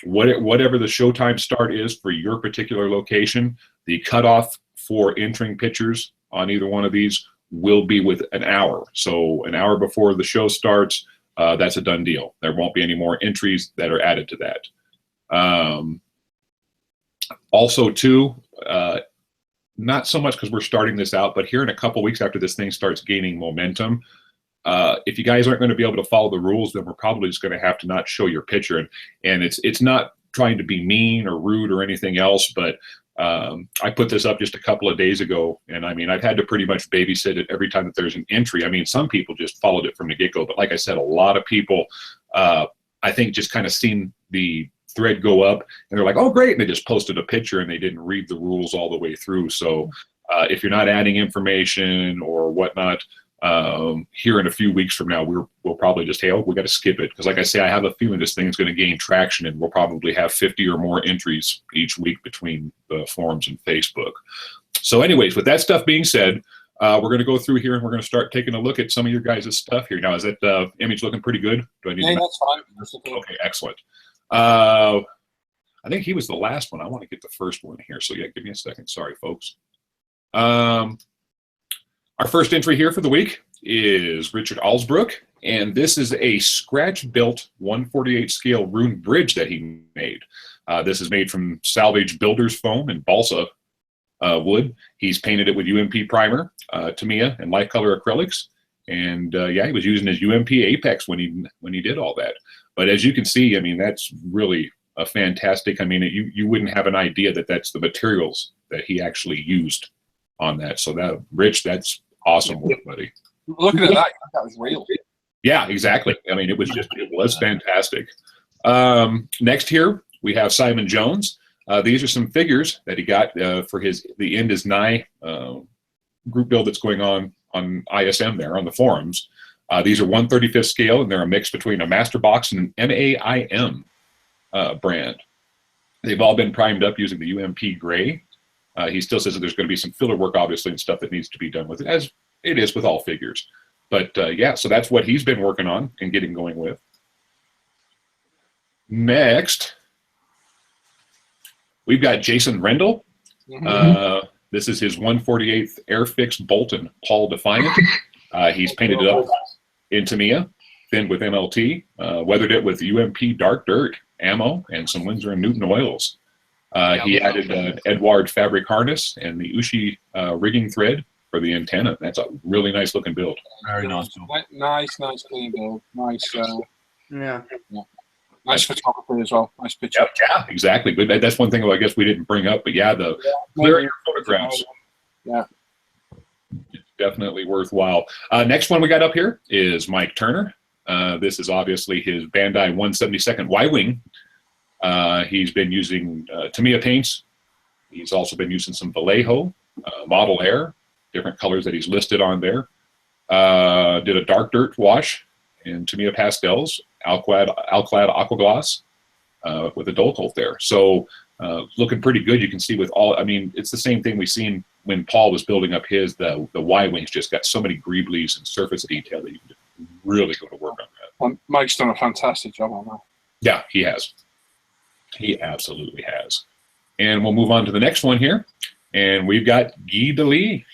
whatever the showtime start is for your particular location, the cutoff for entering pictures on either one of these will be with an hour. So an hour before the show starts, that's a done deal. There won't be any more entries that are added to that. Also, too, not so much because we're starting this out, but here in a couple weeks after this thing starts gaining momentum, if you guys aren't going to be able to follow the rules, then we're probably just going to have to not show your picture. And it's not trying to be mean or rude or anything else, but I put this up just a couple of days ago, and I mean, I've had to pretty much babysit it every time that there's an entry. I mean, some people just followed it from the get-go, but like I said, a lot of people, I think, just kind of seen the thread go up and they're like, oh great, and they just posted a picture and they didn't read the rules all the way through. So if you're not adding information or whatnot, here in a few weeks from now, we'll probably just, hey, we got to skip it, because like I say, I have a feeling this thing is going to gain traction, and we'll probably have 50 or more entries each week between the forums and Facebook. So anyways, with that stuff being said, we're going to go through here and we're going to start taking a look at some of your guys' stuff here. Now, is that image looking pretty good? Do I need that's fine. Okay, excellent. I think he was the last one. I want to get the first one here. So yeah, give me a second. Sorry, folks. Our first entry here for the week is Richard Alsbrook, and this is a scratch-built 1/48 scale rune bridge that he made. This is made from salvage builder's foam and balsa wood. He's painted it with UMP primer, Tamiya, and light color acrylics. And yeah, he was using his UMP Apex when he did all that. But as you can see, I mean, that's really a fantastic. I mean, you wouldn't have an idea that that's the materials that he actually used on that. So that, Rich, that's awesome work, buddy. Looking at that, that was real. Yeah, exactly. I mean, it was fantastic. Next here, we have Simon Jones. These are some figures that he got for the End Is Nigh group build that's going on ISM there on the forums. These are 1/35th scale, and they're a mix between a Master Box and an MAIM brand. They've all been primed up using the UMP gray. He still says that there's going to be some filler work, obviously, and stuff that needs to be done with it, as it is with all figures. But yeah, so that's what he's been working on and getting going with. Next, we've got Jason Rendell. This is his 1/48th Airfix Bolton Paul Defiant. He's painted it up in Tamiya, thinned with MLT, weathered it with UMP Dark Dirt ammo and some Winsor & Newton oils. He added an Edward fabric harness and the Ushi rigging thread for the antenna. That's a really nice looking build. Very nice build. Nice clean build. Nice. Yeah. Nice photography as well. Nice picture. Yeah, exactly. But that's one thing I guess we didn't bring up. But yeah, the clear your photographs. Yeah. It's definitely worthwhile. Next one we got up here is Mike Turner. This is obviously his Bandai 172nd Y-Wing. He's been using Tamiya paints. He's also been using some Vallejo, Model Air, different colors that he's listed on there. Did a dark dirt wash in Tamiya pastels, Alclad aqua gloss with a dull coat there. So looking pretty good. You can see with all, I mean, it's the same thing we seen when Paul was building up his, the Y-Wings just got so many greeblies and surface detail that you can really go to work on that. Mike's done a fantastic job on that. Yeah, he has. He absolutely has. And we'll move on to the next one here. And we've got Guy Delis.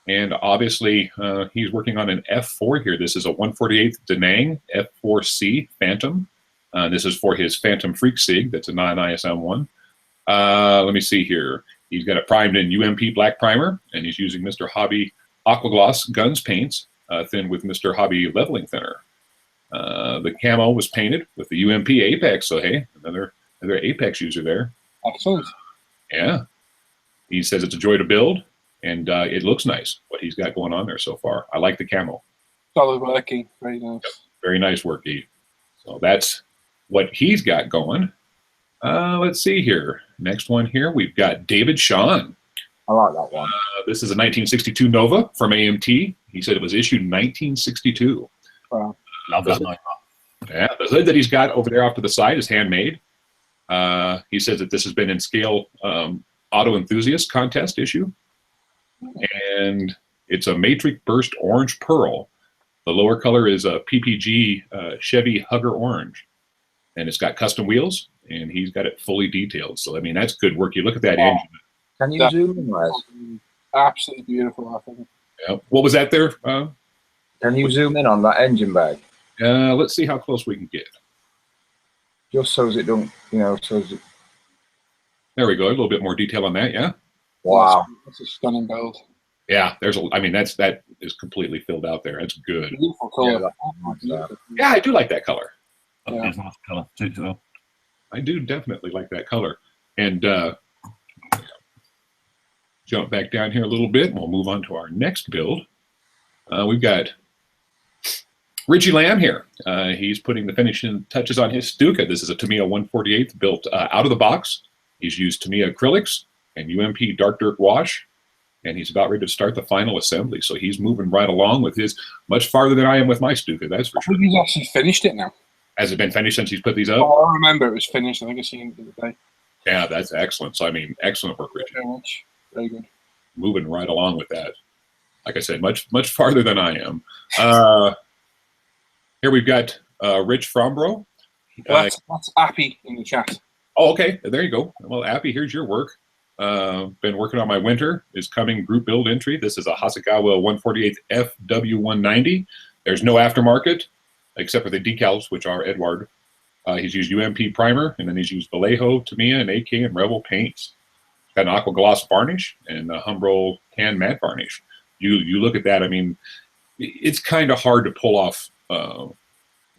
And obviously, he's working on an F4 here. This is a 1/48th Da Nang F4C Phantom. This is for his Phantom Freak Sig. That's a non-ISM one. Let me see here. He's got it primed in UMP black primer, and he's using Mr. Hobby Aquagloss Guns paints, thinned with Mr. Hobby leveling thinner. The camo was painted with the UMP Apex, so hey, another Apex user there. Excellent. Yeah. He says it's a joy to build, and it looks nice, what he's got going on there so far. I like the camo. Solid working. Very nice. Yep. Very nice work, Guy. So that's what he's got going. Let's see here. Next one here, we've got David Sean. I like that one. This is a 1962 Nova from AMT. He said it was issued in 1962. Wow. Love that Nova. Yeah, the hood that he's got over there off to the side is handmade. He says that this has been in scale auto enthusiast contest issue. And it's a Matrix Burst Orange Pearl. The lower color is a PPG Chevy Hugger Orange. And it's got custom wheels, and he's got it fully detailed. So, I mean, that's good work. You look at that engine. Can you zoom in, Les? Absolutely beautiful, I think. Yeah. What was that there? Can you zoom in on that engine bag? Let's see how close we can get. Just so as it don't, you know, so as it... There we go. A little bit more detail on that, yeah? Wow. That's a stunning build. Yeah, I mean, that is completely filled out there. That's good. Beautiful color. Yeah, I do like that color. Yeah. It's a nice colour too, well. I do definitely like that color. And jump back down here a little bit, and we'll move on to our next build. We've got Richie Lamb here. He's putting the finishing touches on his Stuka. This is a Tamiya 1/48 built out of the box. He's used Tamiya acrylics and UMP Dark Dirt wash, and he's about ready to start the final assembly. So he's moving right along with his, much farther than I am with my Stuka, that's for sure. I think he's actually finished it now. Has it been finished since he's put these up? Oh, I remember it was finished. I think I seen it the other day. Yeah, that's excellent. So, I mean, excellent work, Richie. Very much. Very good. Moving right along with that. Like I said, much farther than I am. Here we've got Rich Frombro. That's Appy in the chat. Oh, okay. There you go. Well, Appy, here's your work. Been working on my winter is coming group build entry. This is a Hasegawa 1/48 FW190. There's no aftermarket except for the decals, which are Edward. He's used UMP primer, and then he's used Vallejo, Tamiya, and AK and Rebel paints. Got an aqua gloss varnish and a Humbrol tan matte varnish. You look at that. I mean, it's kind of hard to pull off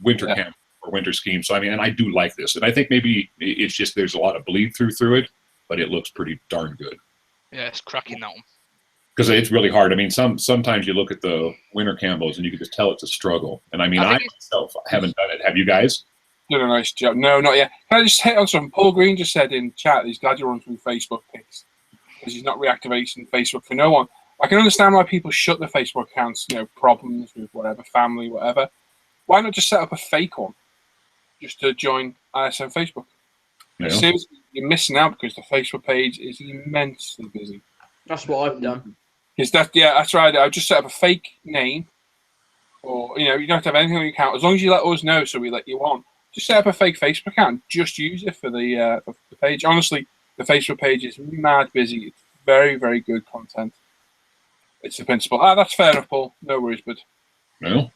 winter camp or winter scheme. So I mean, and I do like this, and I think maybe it's just there's a lot of bleed through it, but it looks pretty darn good. Yeah, it's cracking that one. because it's really hard. I mean, sometimes you look at the winter camos and you can just tell it's a struggle. And I mean, I myself haven't done it. Have you guys? Done a nice job. No, not yet. Can I just hit on something? Paul Green just said in chat he's glad you're on through Facebook pics because he's not reactivating Facebook for no one. I can understand why people shut their Facebook accounts, you know, problems with whatever, family, whatever. Why not just set up a fake one just to join ISM Facebook? Yeah. Seriously, you're missing out because the Facebook page is immensely busy. That's what I've done. That's right. I just set up a fake name, or you know, you don't have to have anything on your account as long as you let us know, so we let you on. Just set up a fake Facebook account and just use it for the page. Honestly, the Facebook page is mad busy. It's very, very good content. It's the principle. That's fair enough, Paul. No worries, bud. No.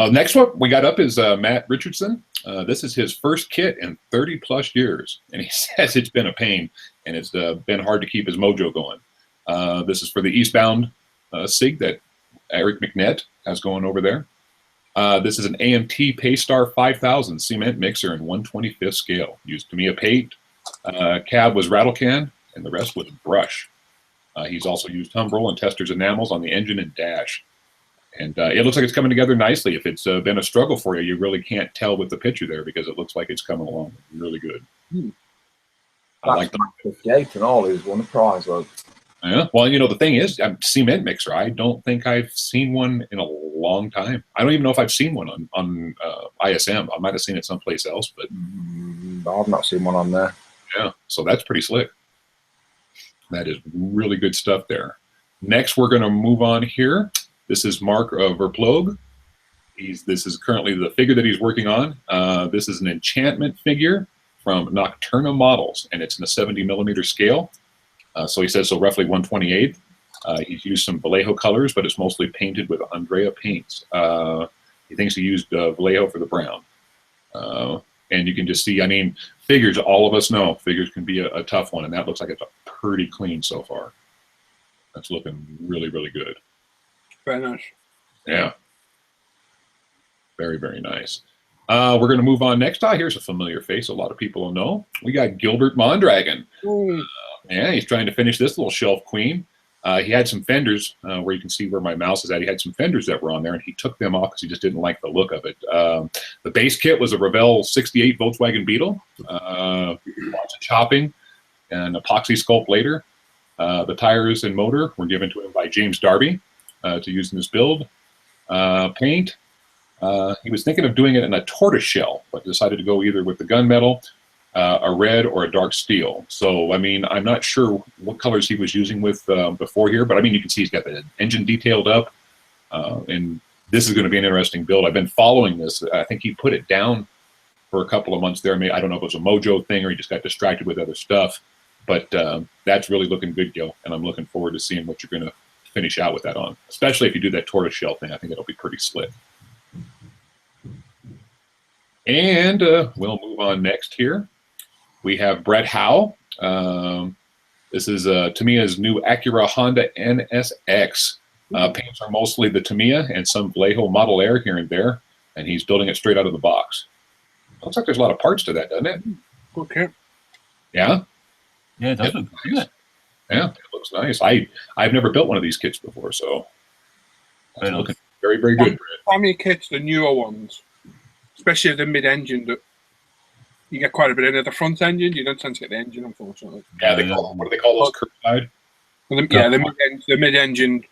Next one we got up is Matt Richardson. This is his first kit in 30+ years, and he says it's been a pain, and it's been hard to keep his mojo going. This is for the eastbound SIG that Eric McNett has going over there. This is an AMT Paystar 5000 cement mixer in 1/25th scale. Used Tamiya paint. Cab was rattle can, and the rest was brush. He's also used Humbrol and Tester's enamels on the engine and dash. And it looks like it's coming together nicely. If it's been a struggle for you, you really can't tell with the picture there because it looks like it's coming along really good. I like the 58 and all is won a prize. Well, yeah. Well, you know, the thing is, cement mixer. I don't think I've seen one in a long time. I don't even know if I've seen one on ISM. I might have seen it someplace else, but I've not seen one on there. Yeah, so that's pretty slick. That is really good stuff there. Next, we're going to move on here. This is Mark Verploeg. This is currently the figure that he's working on. This is an enchantment figure from Nocturna Models, and it's in a 70mm scale. So he says so roughly 1/28. He's used some Vallejo colors, but it's mostly painted with Andrea paints. He thinks he used Vallejo for the brown. And you can just see, I mean, figures, all of us know figures can be a tough one, and that looks like it's a pretty clean so far. That's looking really, really good. Very nice. Yeah. Very, very nice. We're going to move on next. Here's a familiar face a lot of people will know. We got Gilbert Mondragon. Yeah, he's trying to finish this little shelf queen. He had some fenders where you can see where my mouse is at. He had some fenders that were on there, and he took them off because he just didn't like the look of it. The base kit was a Revell 68 Volkswagen Beetle. Lots of chopping and epoxy sculpt later. The tires and motor were given to him by James Darby to use in this build. Paint. He was thinking of doing it in a tortoise shell, but decided to go either with the gunmetal, a red, or a dark steel. So, I mean, I'm not sure what colors he was using with before here, but I mean, you can see he's got the engine detailed up, and this is going to be an interesting build. I've been following this. I think he put it down for a couple of months there. I don't know if it was a mojo thing or he just got distracted with other stuff, but that's really looking good, Gil, and I'm looking forward to seeing what you're going to finish out with that on, especially if you do that tortoise shell thing. I think it'll be pretty slick. And we'll move on next here. We have Brett Howe. This is Tamiya's new Acura Honda NSX. Paints are mostly the Tamiya and some Vallejo Model Air here and there, and he's building it straight out of the box. Looks like there's a lot of parts to that, doesn't it? Okay. Yeah? Yeah, it does look good. Yeah, it looks nice. I've never built one of these kits before, so it's looking very, very good. Tamiya kits, the newer ones, especially the mid-engine, that you get quite a bit in it. The front engine, you don't tend to get the engine, unfortunately. Yeah, what do they call those? Curbside? The mid-engine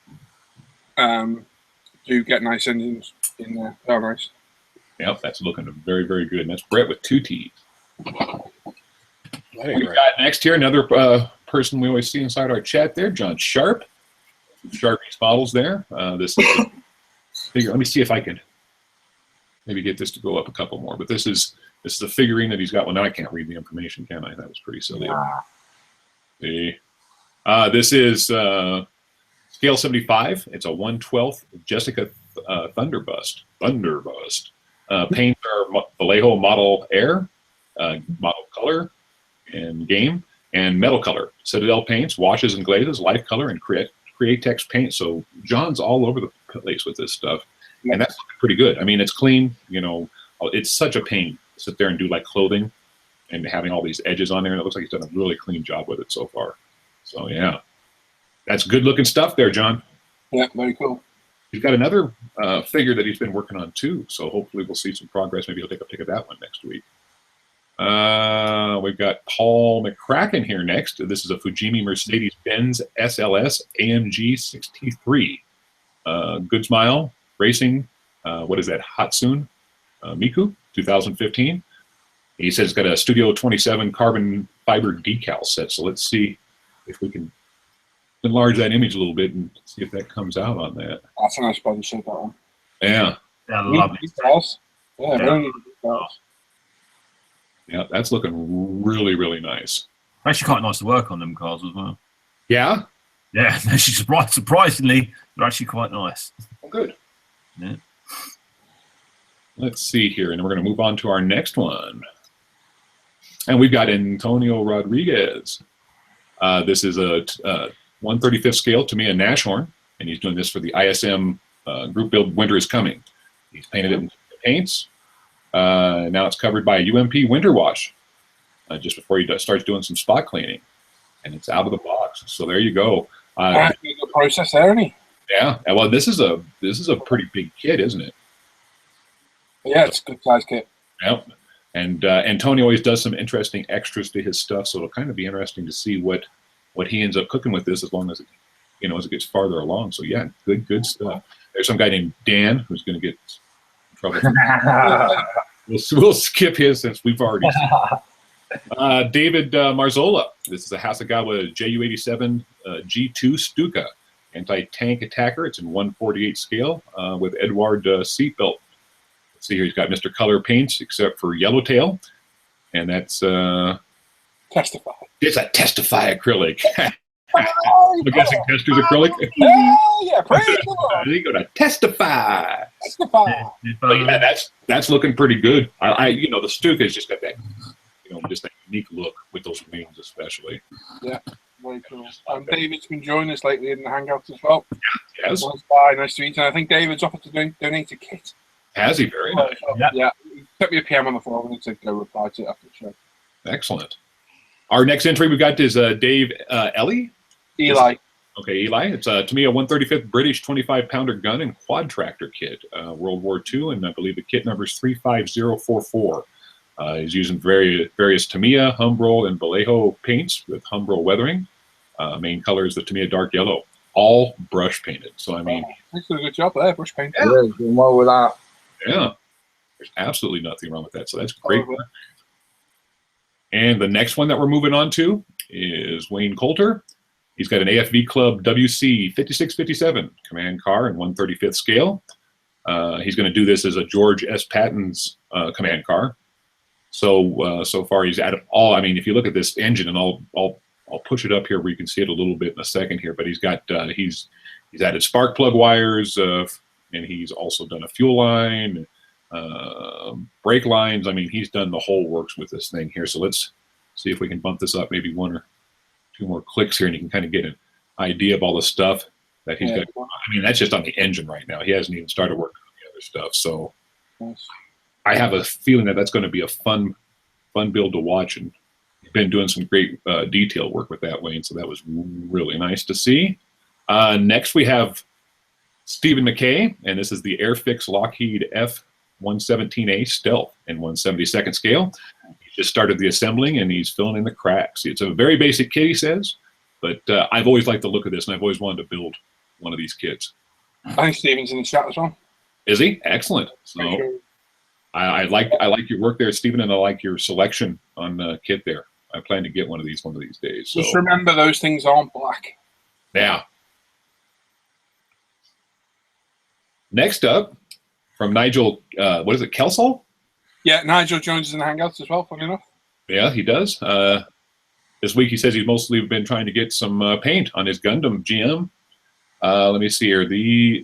do get nice engines in there. Oh, nice. Yep, that's looking very, very good. And that's Brett with 2 T's. We've got next here another person we always see inside our chat there, John Sharp. Sharpie's models there. This is a figure. Let me see if I can maybe get this to go up a couple more. But this is a figurine that he's got. Well, now I can't read the information, can I? That was pretty silly. This is scale 75. It's a 1/12 Jessica Thunderbust. Paints are Vallejo Model Air, Model Color, and Game, and Metal Color. Citadel paints, washes and glazes, Life Color, and Createx paint. So John's all over the place with this stuff. And that's pretty good. I mean, it's clean. You know, it's such a pain to sit there and do like clothing and having all these edges on there. And it looks like he's done a really clean job with it so far. So, yeah, That's good looking stuff there, John. Yeah, very cool. He's got another figure that he's been working on too, so hopefully we'll see some progress. Maybe he'll take a pick of that one next week. We've got Paul McCracken here next. This is a Fujimi Mercedes-Benz SLS AMG 63. Good Smile Racing. What is that? Hatsune Miku 2015. He says it's got a Studio 27 carbon fiber decal set. So let's see if we can enlarge that image a little bit and see if that comes out on that. That's a nice body shape, that one. Yeah. Yeah, lovely. Yeah, very neat details. Yeah, that's looking really, really nice. Actually, quite nice to work on them cars as well. Yeah? Yeah, actually, surprisingly, they're actually quite nice. Oh, good. Yeah. Let's see here, and we're going to move on to our next one. And we've got Antonio Rodriguez. This is a 1/35th scale Tamiya Nashorn, and he's doing this for the ISM group build Winter is Coming. He's painted it in paints. Now it's covered by a UMP winter wash just before he starts doing some spot cleaning. And it's out of the box. So there you go. Good process there, isn't he? Yeah. Well, this is a pretty big kit, isn't it? Yeah, it's a good size kit. Yep. And Antonio always does some interesting extras to his stuff, so it'll kind of be interesting to see what he ends up cooking with this, as long as it gets farther along. So yeah, good stuff. There's some guy named Dan who's going to get in trouble. We'll skip his since we've already seen. David Marzola. This is a Hasegawa JU87 G2 Stuka anti-tank attacker. It's in 1/48 scale with Edward seatbelt. Let's see here, he's got Mr. Color paints except for Yellowtail, and that's Testify. It's a Testify acrylic. I'm guessing Tester's acrylic. Oh, yeah, praise the Lord. They go to Testify. Testify. But yeah, that's looking pretty good. The Stuka's just got that, just that unique look with those wings, especially. Yeah, very cool. David's been joining us lately in the Hangouts as well. Yes. Nice to meet you. And I think David's offered to donate a kit. Has he? Very nice. Yeah. He sent me a PM on the phone and said go reply to it after the show. Excellent. Our next entry we got is Dave Eli. Eli. Okay, Eli. It's to me a 1/35th British 25-pounder gun and quad tractor kit, World War II, and I believe the kit number is 35044. He's using various Tamiya, Humbrol, and Vallejo paints with Humbrol weathering. Main color is the Tamiya dark yellow, all brush painted. So I mean, he's doing a good job there, brush paint. Yeah, doing well with that. Yeah, there's absolutely nothing wrong with that. So that's great. And the next one that we're moving on to is Wayne Coulter. He's got an AFV Club WC 5657 command car in 1/35th scale. He's going to do this as a George S. Patton's command car. So so far he's added all. I mean, if you look at this engine, and I'll push it up here where you can see it a little bit in a second here. But he's got he's added spark plug wires, and he's also done a fuel line, brake lines. I mean, he's done the whole works with this thing here. So let's see if we can bump this up maybe one or two more clicks here, and you can kind of get an idea of all the stuff that he's got. I mean, that's just on the engine right now. He hasn't even started working on the other stuff. So I have a feeling that that's going to be a fun build to watch, and he's been doing some great detail work with that, Wayne. So that was really nice to see. Next, we have Stephen McKay, and this is the Airfix Lockheed F117A Stealth in 1/72nd scale. He just started the assembling, and he's filling in the cracks. It's a very basic kit, he says, but I've always liked the look of this, and I've always wanted to build one of these kits. I think Stephen's in the chat as well. Is he? Excellent. So I like your work there, Stephen, and I like your selection on the kit there. I plan to get one of these days. So. Just remember, those things aren't black. Yeah. Next up, from Nigel, what is it, Kelsall? Yeah, Nigel joins us in the Hangouts as well, funny enough. Yeah, he does. This week he says he's mostly been trying to get some paint on his Gundam GM. Let me see here.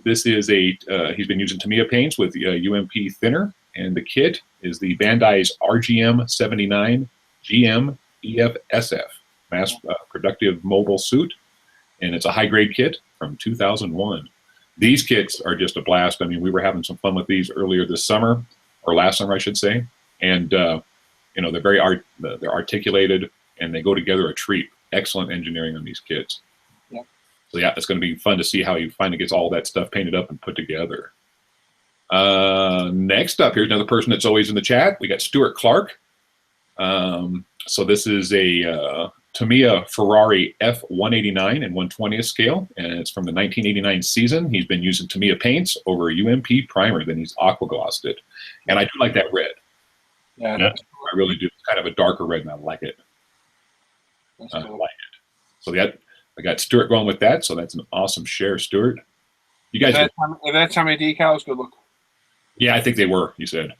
This is he's been using Tamiya paints with UMP thinner, and the kit is the Bandai's RGM 79 GM EFSF, mass productive mobile suit, and it's a high-grade kit from 2001. These kits are just a blast. I mean, we were having some fun with these earlier this summer, or last summer, I should say. And they're they're articulated, and they go together a treat. Excellent engineering on these kits. Yeah. So yeah, it's going to be fun to see how he finally gets all that stuff painted up and put together. Next up, here's another person that's always in the chat. We got Stuart Clark. So this is a Tamiya Ferrari F189 and 1/20th scale, and it's from the 1989 season. He's been using Tamiya paints over a UMP primer, then he's aqua glossed it. And I do like that red. Yeah. I really do. It's kind of a darker red, and I like it. I like it. So I got Stuart going with that, so that's an awesome share, Stuart. You guys, if they're Tamiya decals, good luck. Yeah, I think they were, you said.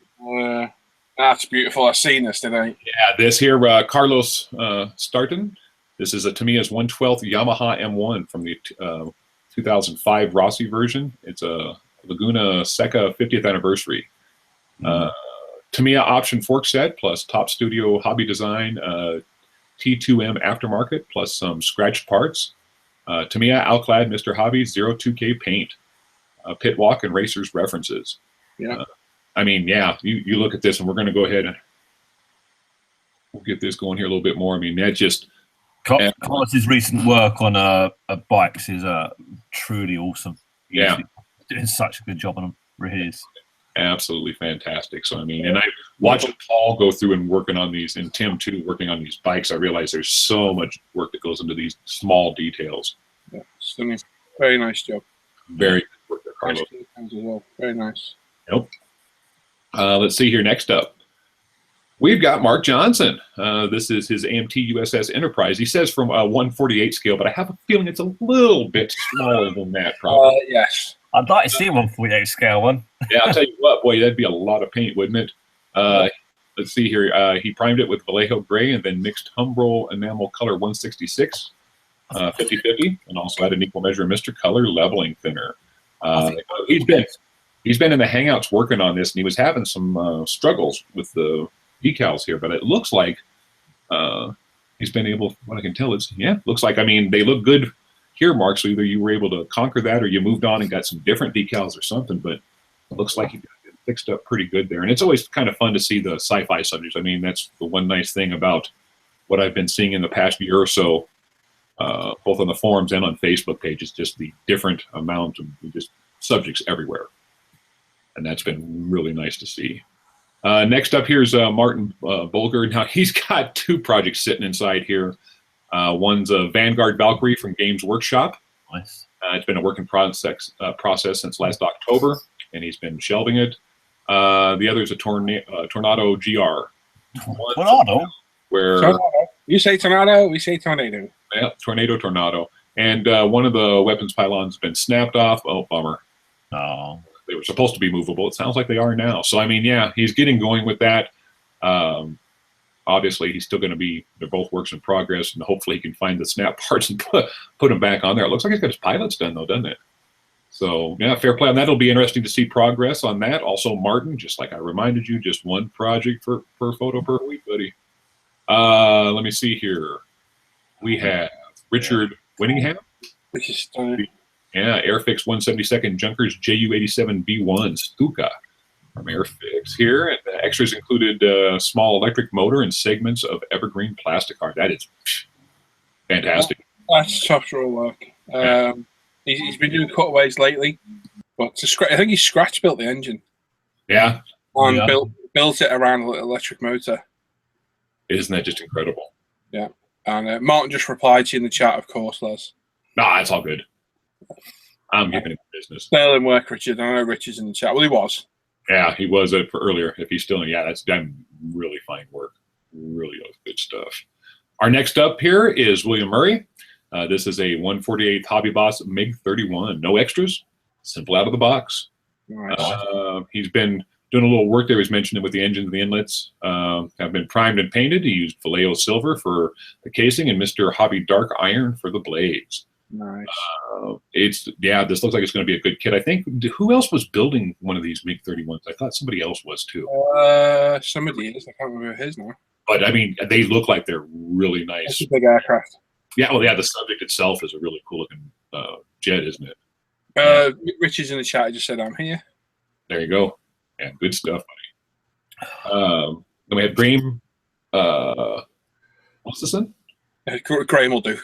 That's beautiful. I've seen this today. Yeah, this here, Carlos Starton. This is a Tamiya's 1/12 Yamaha M1 from the 2005 Rossi version. It's a Laguna Seca 50th anniversary. Tamiya option fork set plus Top Studio hobby design T2M aftermarket plus some scratched parts. Tamiya Outclad Mr. Hobby 02K paint. Pit walk and racers references. Yeah. I mean, yeah, you look at this, and we're going to go ahead and we'll get this going here a little bit more. I mean, that just Carlos's recent work on bikes is truly awesome. Yeah, he's doing such a good job on them. Really is. Absolutely fantastic. So I mean, and I watching Paul go through and working on these, and Tim too, working on these bikes. I realize there's so much work that goes into these small details. Yeah, stunning. Very nice job. Very good work there, Carlos. As well. Very nice. Nope. Let's see here. Next up, we've got Mark Johnson. This is his AMT USS Enterprise. He says from 1/48 scale, but I have a feeling it's a little bit smaller than that. Probably. Yes. I'd like to see a 1/48 scale one. Yeah, I'll tell you what, boy, that'd be a lot of paint, wouldn't it? Let's see here. He primed it with Vallejo gray and then mixed Humbrol enamel color 166, 50/50, and also had an equal measure of Mr. Color leveling thinner. He's been in the Hangouts working on this, and he was having some struggles with the decals here, but it looks like he's been able, what I can tell is, looks like, I mean, they look good here, Mark, so either you were able to conquer that or you moved on and got some different decals or something, but it looks like you got it fixed up pretty good there. And it's always kind of fun to see the sci-fi subjects. I mean, that's the one nice thing about what I've been seeing in the past year or so, both on the forums and on Facebook pages, just the different amount of just subjects everywhere. And that's been really nice to see. Next up here's Martin Bolger. Now he's got two projects sitting inside here. One's a Vanguard Valkyrie from Games Workshop. Nice. It's been a work in process since last October, and he's been shelving it. The other is a Tornado GR. Tornado? Where you say tornado, we say tornado. Yeah, Tornado. And one of the weapons pylons has been snapped off. Oh, bummer. Oh. They were supposed to be movable. It sounds like they are now. So, I mean, yeah, he's getting going with that. Obviously, he's still going to be, they're both works in progress, and hopefully he can find the snap parts and put them back on there. It looks like he's got his pilots done, though, doesn't it? So, yeah, fair play on that. It'll be interesting to see progress on that. Also, Martin, just like I reminded you, just one project per photo per week, buddy. Let me see here. We have Richard Winningham. Which is stunning. Yeah, Airfix 172nd Junkers JU87B1 Stuka from Airfix here. And the extras included a small electric motor and segments of evergreen plastic art. That is fantastic. That's structural work. He's been doing cutaways lately, but I think he scratch built the engine. Yeah. And built it around an electric motor. Isn't that just incredible? Yeah. And Martin just replied to you in the chat, of course, Les. Nah, it's all good. I'm giving him business. Sterling work, Richard. I know Richard's in the chat. Well, he was. Yeah, he was for earlier. If he's still in, that's really fine work. Really good stuff. Our next up here is William Murray. This is a 1/48 Hobby Boss MiG 31. No extras. Simple out of the box. Nice. He's been doing a little work there. He's mentioned it with the engines and the inlets. Have been primed and painted. He used Vallejo silver for the casing and Mr. Hobby Dark Iron for the blades. Nice. This looks like it's going to be a good kit. I think, who else was building one of these MiG 31s? I thought somebody else was too. Somebody is. I can't remember his now. But I mean, they look like they're really nice. That's a big aircraft. Yeah, well, the subject itself is a really cool looking jet, isn't it? Richard's in the chat. I just said I'm here. There you go. Yeah, good stuff, buddy. Then we have Graham. What's this one? Graham will do.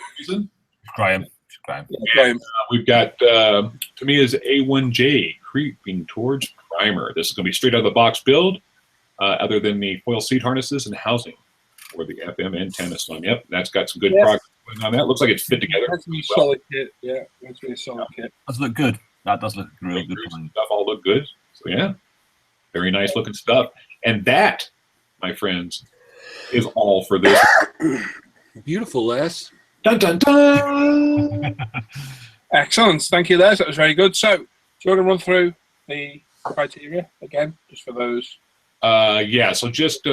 Graham. Graham. Graham. We've got Tamiya's A1J creeping towards primer. This is going to be straight out of the box build, other than the foil seat harnesses and housing for the FM antenna slung. Yep, that's got some good progress going on that. Looks like it's fit together. That's a solid kit. Yeah, that's really solid kit. Does look good. That does look real good. Stuff all look good. So yeah, very nice looking stuff. And that, my friends, is all for this. Beautiful, Les. Dun dun dun. Excellent. Thank you, Les. That was very good. So, do you want to run through the criteria again, just for those? Yeah. So just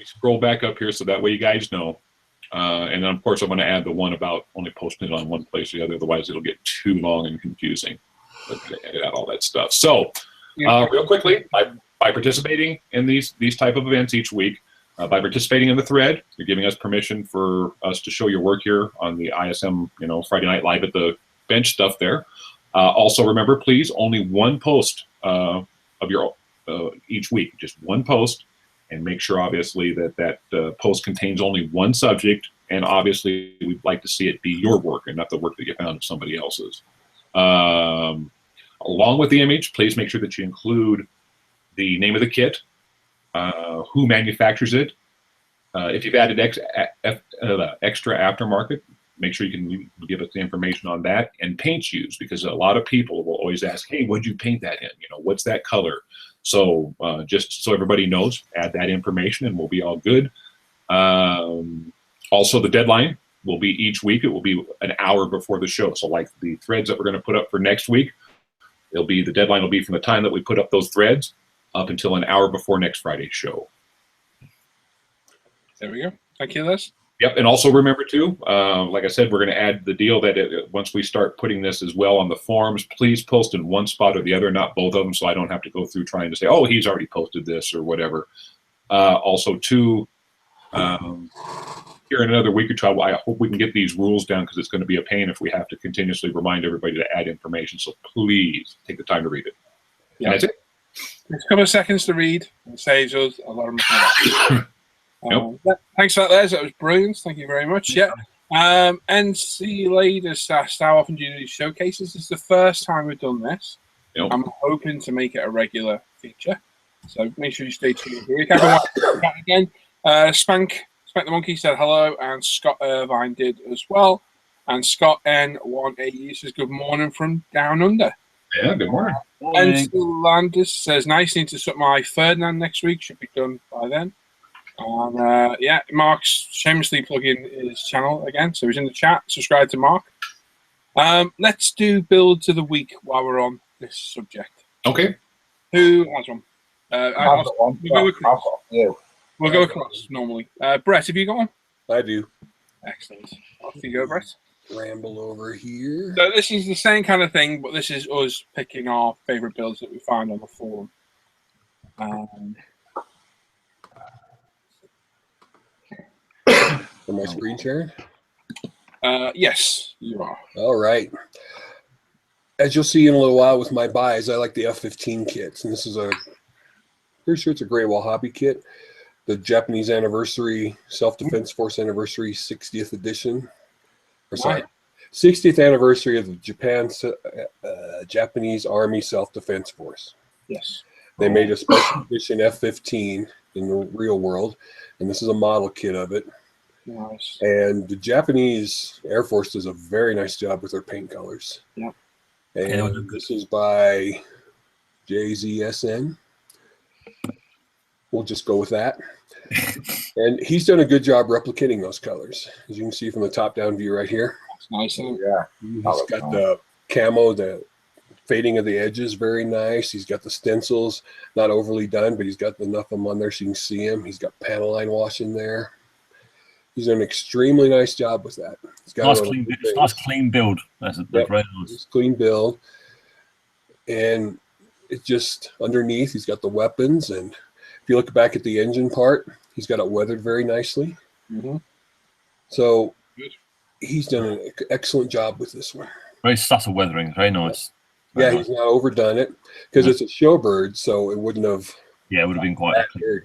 scroll back up here so that way you guys know. And then, of course, I'm going to add the one about only posting it on one place or the other. Otherwise, it'll get too long and confusing. But edit out all that stuff. So, real quickly, by participating in these type of events each week, by participating in the thread, you're giving us permission for us to show your work here on the ISM, Friday Night Live at the bench stuff there. Also, remember, please, only one post of your each week, just one post. And make sure, obviously, that post contains only one subject. And obviously, we'd like to see it be your work and not the work that you found of somebody else's. Along with the image, please make sure that you include the name of the kit, who manufactures it. If you've added extra aftermarket, make sure you can give us the information on that. And paints used, because a lot of people will always ask, hey, what'd you paint that in? What's that color? So just so everybody knows, add that information and we'll be all good. Also, the deadline will be each week. It will be an hour before the show. So like the threads that we're going to put up for next week, the deadline will be from the time that we put up those threads up until an hour before next Friday's show. There we go. Thank you, Les. Yep, and also remember too, like I said, we're going to add the deal that once we start putting this as well on the forums, please post in one spot or the other, not both of them, so I don't have to go through trying to say, oh, he's already posted this or whatever. Also, too, here in another week or two, I hope we can get these rules down, because it's going to be a pain if we have to continuously remind everybody to add information. So please take the time to read it. Yeah. And that's it. It's a couple of seconds to read. It saves us a lot of money. Thanks for that, Les. That was brilliant. Thank you very much. Yeah. NC Ladies asked, how often do you do these showcases? This is the first time we've done this. Yep. I'm hoping to make it a regular feature. So make sure you stay tuned for it. Again, Spank the Monkey said hello, and Scott Irvine did as well. And Scott N180 says good morning from down under. Yeah, good morning. And Landis says, nice, need to submit my Ferdinand next week. Should be done by then. And yeah, Mark's shamelessly plugging his channel again, so he's in the chat. Subscribe to Mark. Let's do builds of the week while we're on this subject. Okay. Who has one? We'll go across. We'll go across normally. Brett, have you got one? I do. Excellent. Off you go, Brett. Ramble over here. So this is the same kind of thing, but this is us picking our favorite builds that we find on the forum. Am I screen sharing? Yes, you are. All right. As you'll see in a little while with my buys, I like the F-15 kits. And this is pretty sure it's a Great Wall Hobby kit. The Japanese Anniversary, Self-Defense Force Anniversary 60th edition. Or sorry, 60th anniversary of the Japanese Army Self-Defense Force. Yes. They made a special edition F-15 in the real world. And this is a model kit of it. Nice. And the Japanese Air Force does a very nice job with their paint colors. Yeah. And this is by JZSN. We'll just go with that. And he's done a good job replicating those colors. As you can see from the top-down view right here. That's nice. Yeah. He's got the camo, the fading of the edges, very nice. He's got the stencils, not overly done, but he's got enough of them on there so you can see him. He's got panel line wash in there. He's done an extremely nice job with that. He's got nice clean build. That's great. It's clean build. And it's just underneath, he's got the weapons. And if you look back at the engine part, he's got it weathered very nicely. Mm-hmm. So he's done an excellent job with this one. Very subtle weathering. Very nice. Yeah, he's not overdone it because it's a showbird, so it wouldn't have. Yeah, it would have been quite accurate.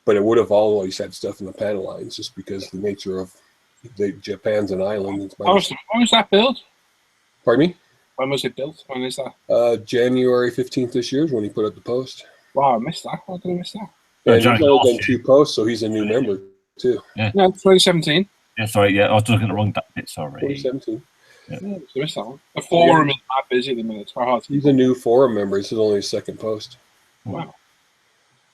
But it would have always had stuff in the panel lines just because the nature of Japan's an island. It's When was that built? Pardon me? When was it built? When is that? January 15th this year is when he put up the post. Wow, I missed that. How did I miss that? And he's Johnny only done last 2 posts, so he's a new member too. No, 2017. Yeah, sorry. Yeah, I was looking at the wrong bit. Sorry. 2017. Yeah, I missed that one. The forum is not busy at the minute. It's very hard. He's a new forum member. This is only his 2nd post. Wow.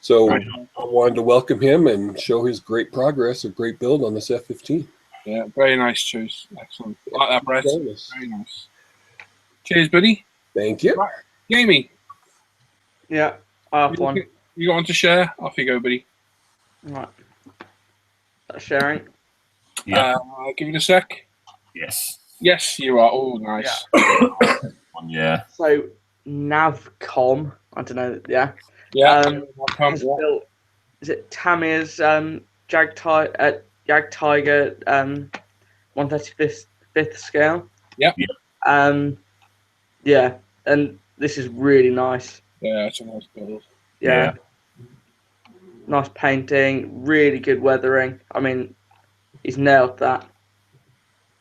So I wanted to welcome him and show his great progress, a great build on this F15. Yeah, very nice choice. Excellent. Like that, Brett. Bonus. Very nice. Cheers, buddy. Thank you. Right. Jamie. Yeah, I have one. You got one to share? Off you go, buddy. Right. That's sharing. Yeah. Give it a sec. Yes. Yes, you are. Oh, nice. Yeah. So Navcom, I don't know. Yeah. Yeah. Has built, is it Tamir's Jag Tiger 135th scale? Yep. Yeah, and this is really nice. Yeah, it's a nice build. Yeah. Nice painting, really good weathering. I mean, he's nailed that.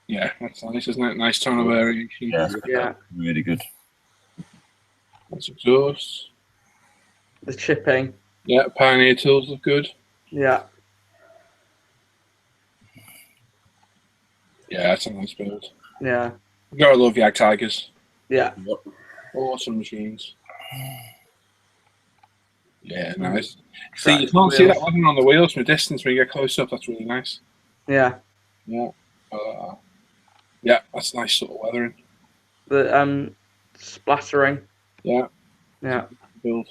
Yeah, that's nice, isn't it? Nice tone of variation. Yeah. Really good. That's exhaust. The chipping. Yeah, Pioneer tools look good. Yeah. Yeah, that's a nice build. Yeah. You gotta love Yak Tigers. Yeah. Awesome machines. Yeah, nice. Track See, you can't see wheels. that weapon on the wheels from a distance when you get close up. That's really nice. Yeah. Yeah. Yeah, that's nice sort of weathering. The splattering. Yeah. Yeah. Build.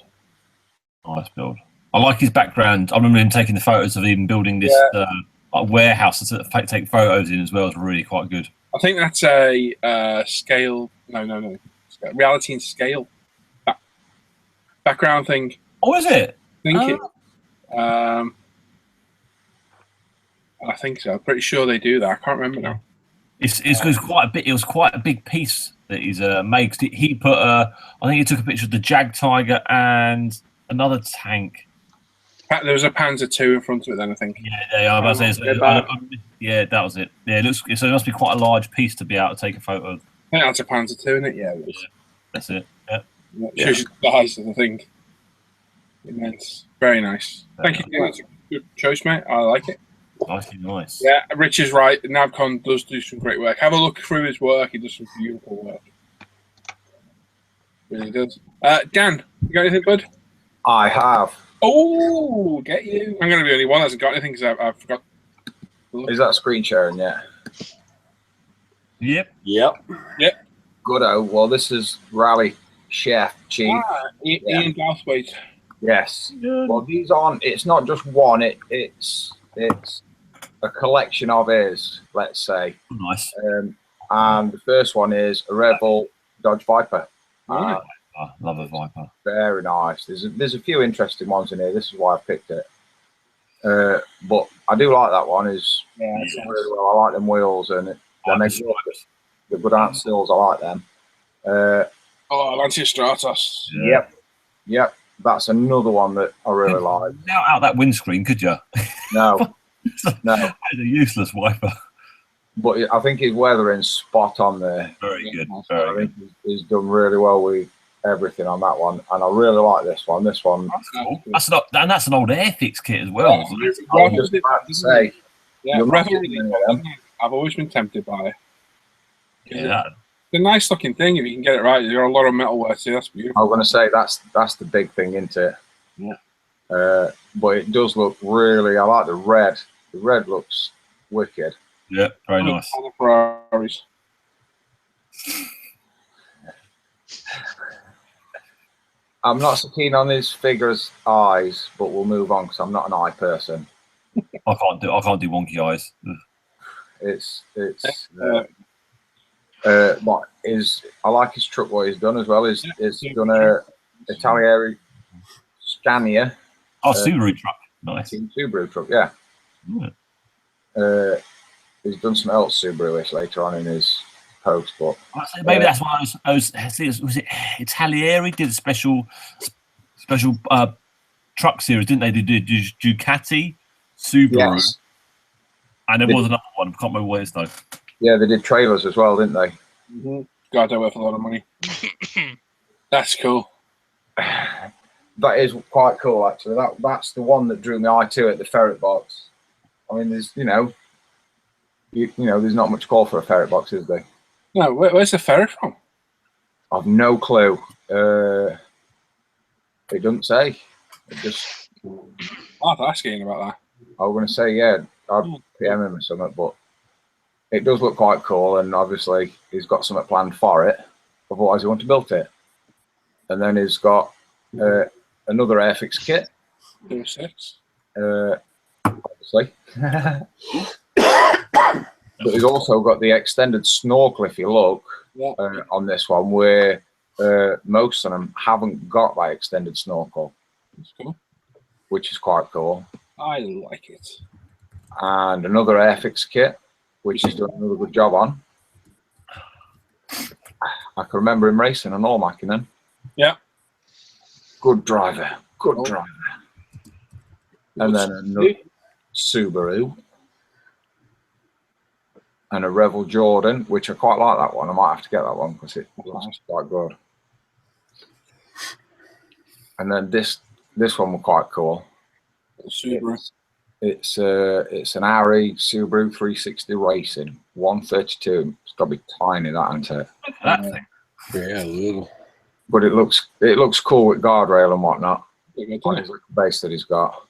Nice build. I like his background. I remember him taking the photos of him building this warehouse to take photos in as well. It's really quite good. I think that's a scale. No. Reality and scale. Background thing. Oh, is it? I think so. I'm pretty sure they do that. I can't remember now. It was quite a bit. It was quite a big piece that he's made. 'Cause he put I think he took a picture of the Jag Tiger and another tank. There was a Panzer II in front of it. Then I think. Yeah, I was about to say, yeah, that was it. Yeah, it looks so. It must be quite a large piece to be able to take a photo of. I think that's a Panzer II, isn't it? Yeah. That's it. Yeah. Shows you the size of the thing. Immense. Very nice. Thank you. That's a good choice, mate. I like it. Nice. Yeah, Rich is right. Navcon does do some great work. Have a look through his work. He does some beautiful work. Really does. Dan, you got anything, bud? I have. Oh, get you. I'm going to be the only one that hasn't got anything because I forgot. Is that screen sharing yet? Yep. Goodo. Well, this is Rally Chef Chief. Ian Gouthwaite. Yes. Well, these aren't. It's not just one. It's a collection of his. Let's say. Nice. And the first one is a Rebel Dodge Viper. I love a Viper. Very nice. There's a few interesting ones in here. This is why I picked it. But I do like that one. Really well. I like them wheels and the good art stills. I like them. Lancia Stratos. Yep. That's another one that I really like. Out that windscreen, could you? No. It's a useless wiper. But I think his weathering's spot on there. Very good. I think he's done really well with everything on that one, and I really like this one. This one. That's cool. That's an old Airfix kit as well. I was just about to say. I've always been tempted by it. Yeah. It's a nice looking thing if you can get it right. There's a lot of metal work, so that's beautiful. I was going to say that's the big thing, isn't it? Yeah. But it does look really. I like the red. The red looks wicked. Yeah, very nice. Ferraris. I'm not so keen on his figure's eyes, but we'll move on because I'm not an eye person. I can't do wonky eyes. I like his truck. What he's done as well is done a Italieri Scania. Oh, Subaru truck. Nice. Subaru truck, yeah. He's done some else Subaru-ish later on in his post, but maybe that's why I was was it Italieri did a special truck series, didn't they? They did Ducati, Subaru, And there was another one. I can't remember what it is though. Yeah, they did trailers as well, didn't they? Mm-hmm. God, they're worth a lot of money. That's cool. That is quite cool, actually. That's the one that drew my eye to it, the ferret box. I mean, there's there's not much call for a ferret box, is there? No, where's the ferret from? I've no clue. It doesn't say. It just. I'll have to ask Ian about that. I was going to say, yeah, I'd PM him or something, but it does look quite cool, and obviously he's got something planned for it. Otherwise, he wouldn't have built it. And then he's got another Airfix kit. 06. Obviously. But he's also got the extended snorkel, if you look, on this one, where most of them haven't got that extended snorkel. That's cool. Which is quite cool. I like it. And another Airfix kit, which he's done another good job on. I can remember him racing an all Mackinnon. Yeah. Good driver. Good driver. And then another Subaru. And a Revel Jordan, which I quite like that one. I might have to get that one because it looks quite good. And then this one was quite cool. Subaru. It's an RE Subaru 360 Racing 132. It's got to be tiny, that, isn't it? That thing. Yeah, a little. But it looks cool with guardrail and whatnot. Good, On his little base that he's got.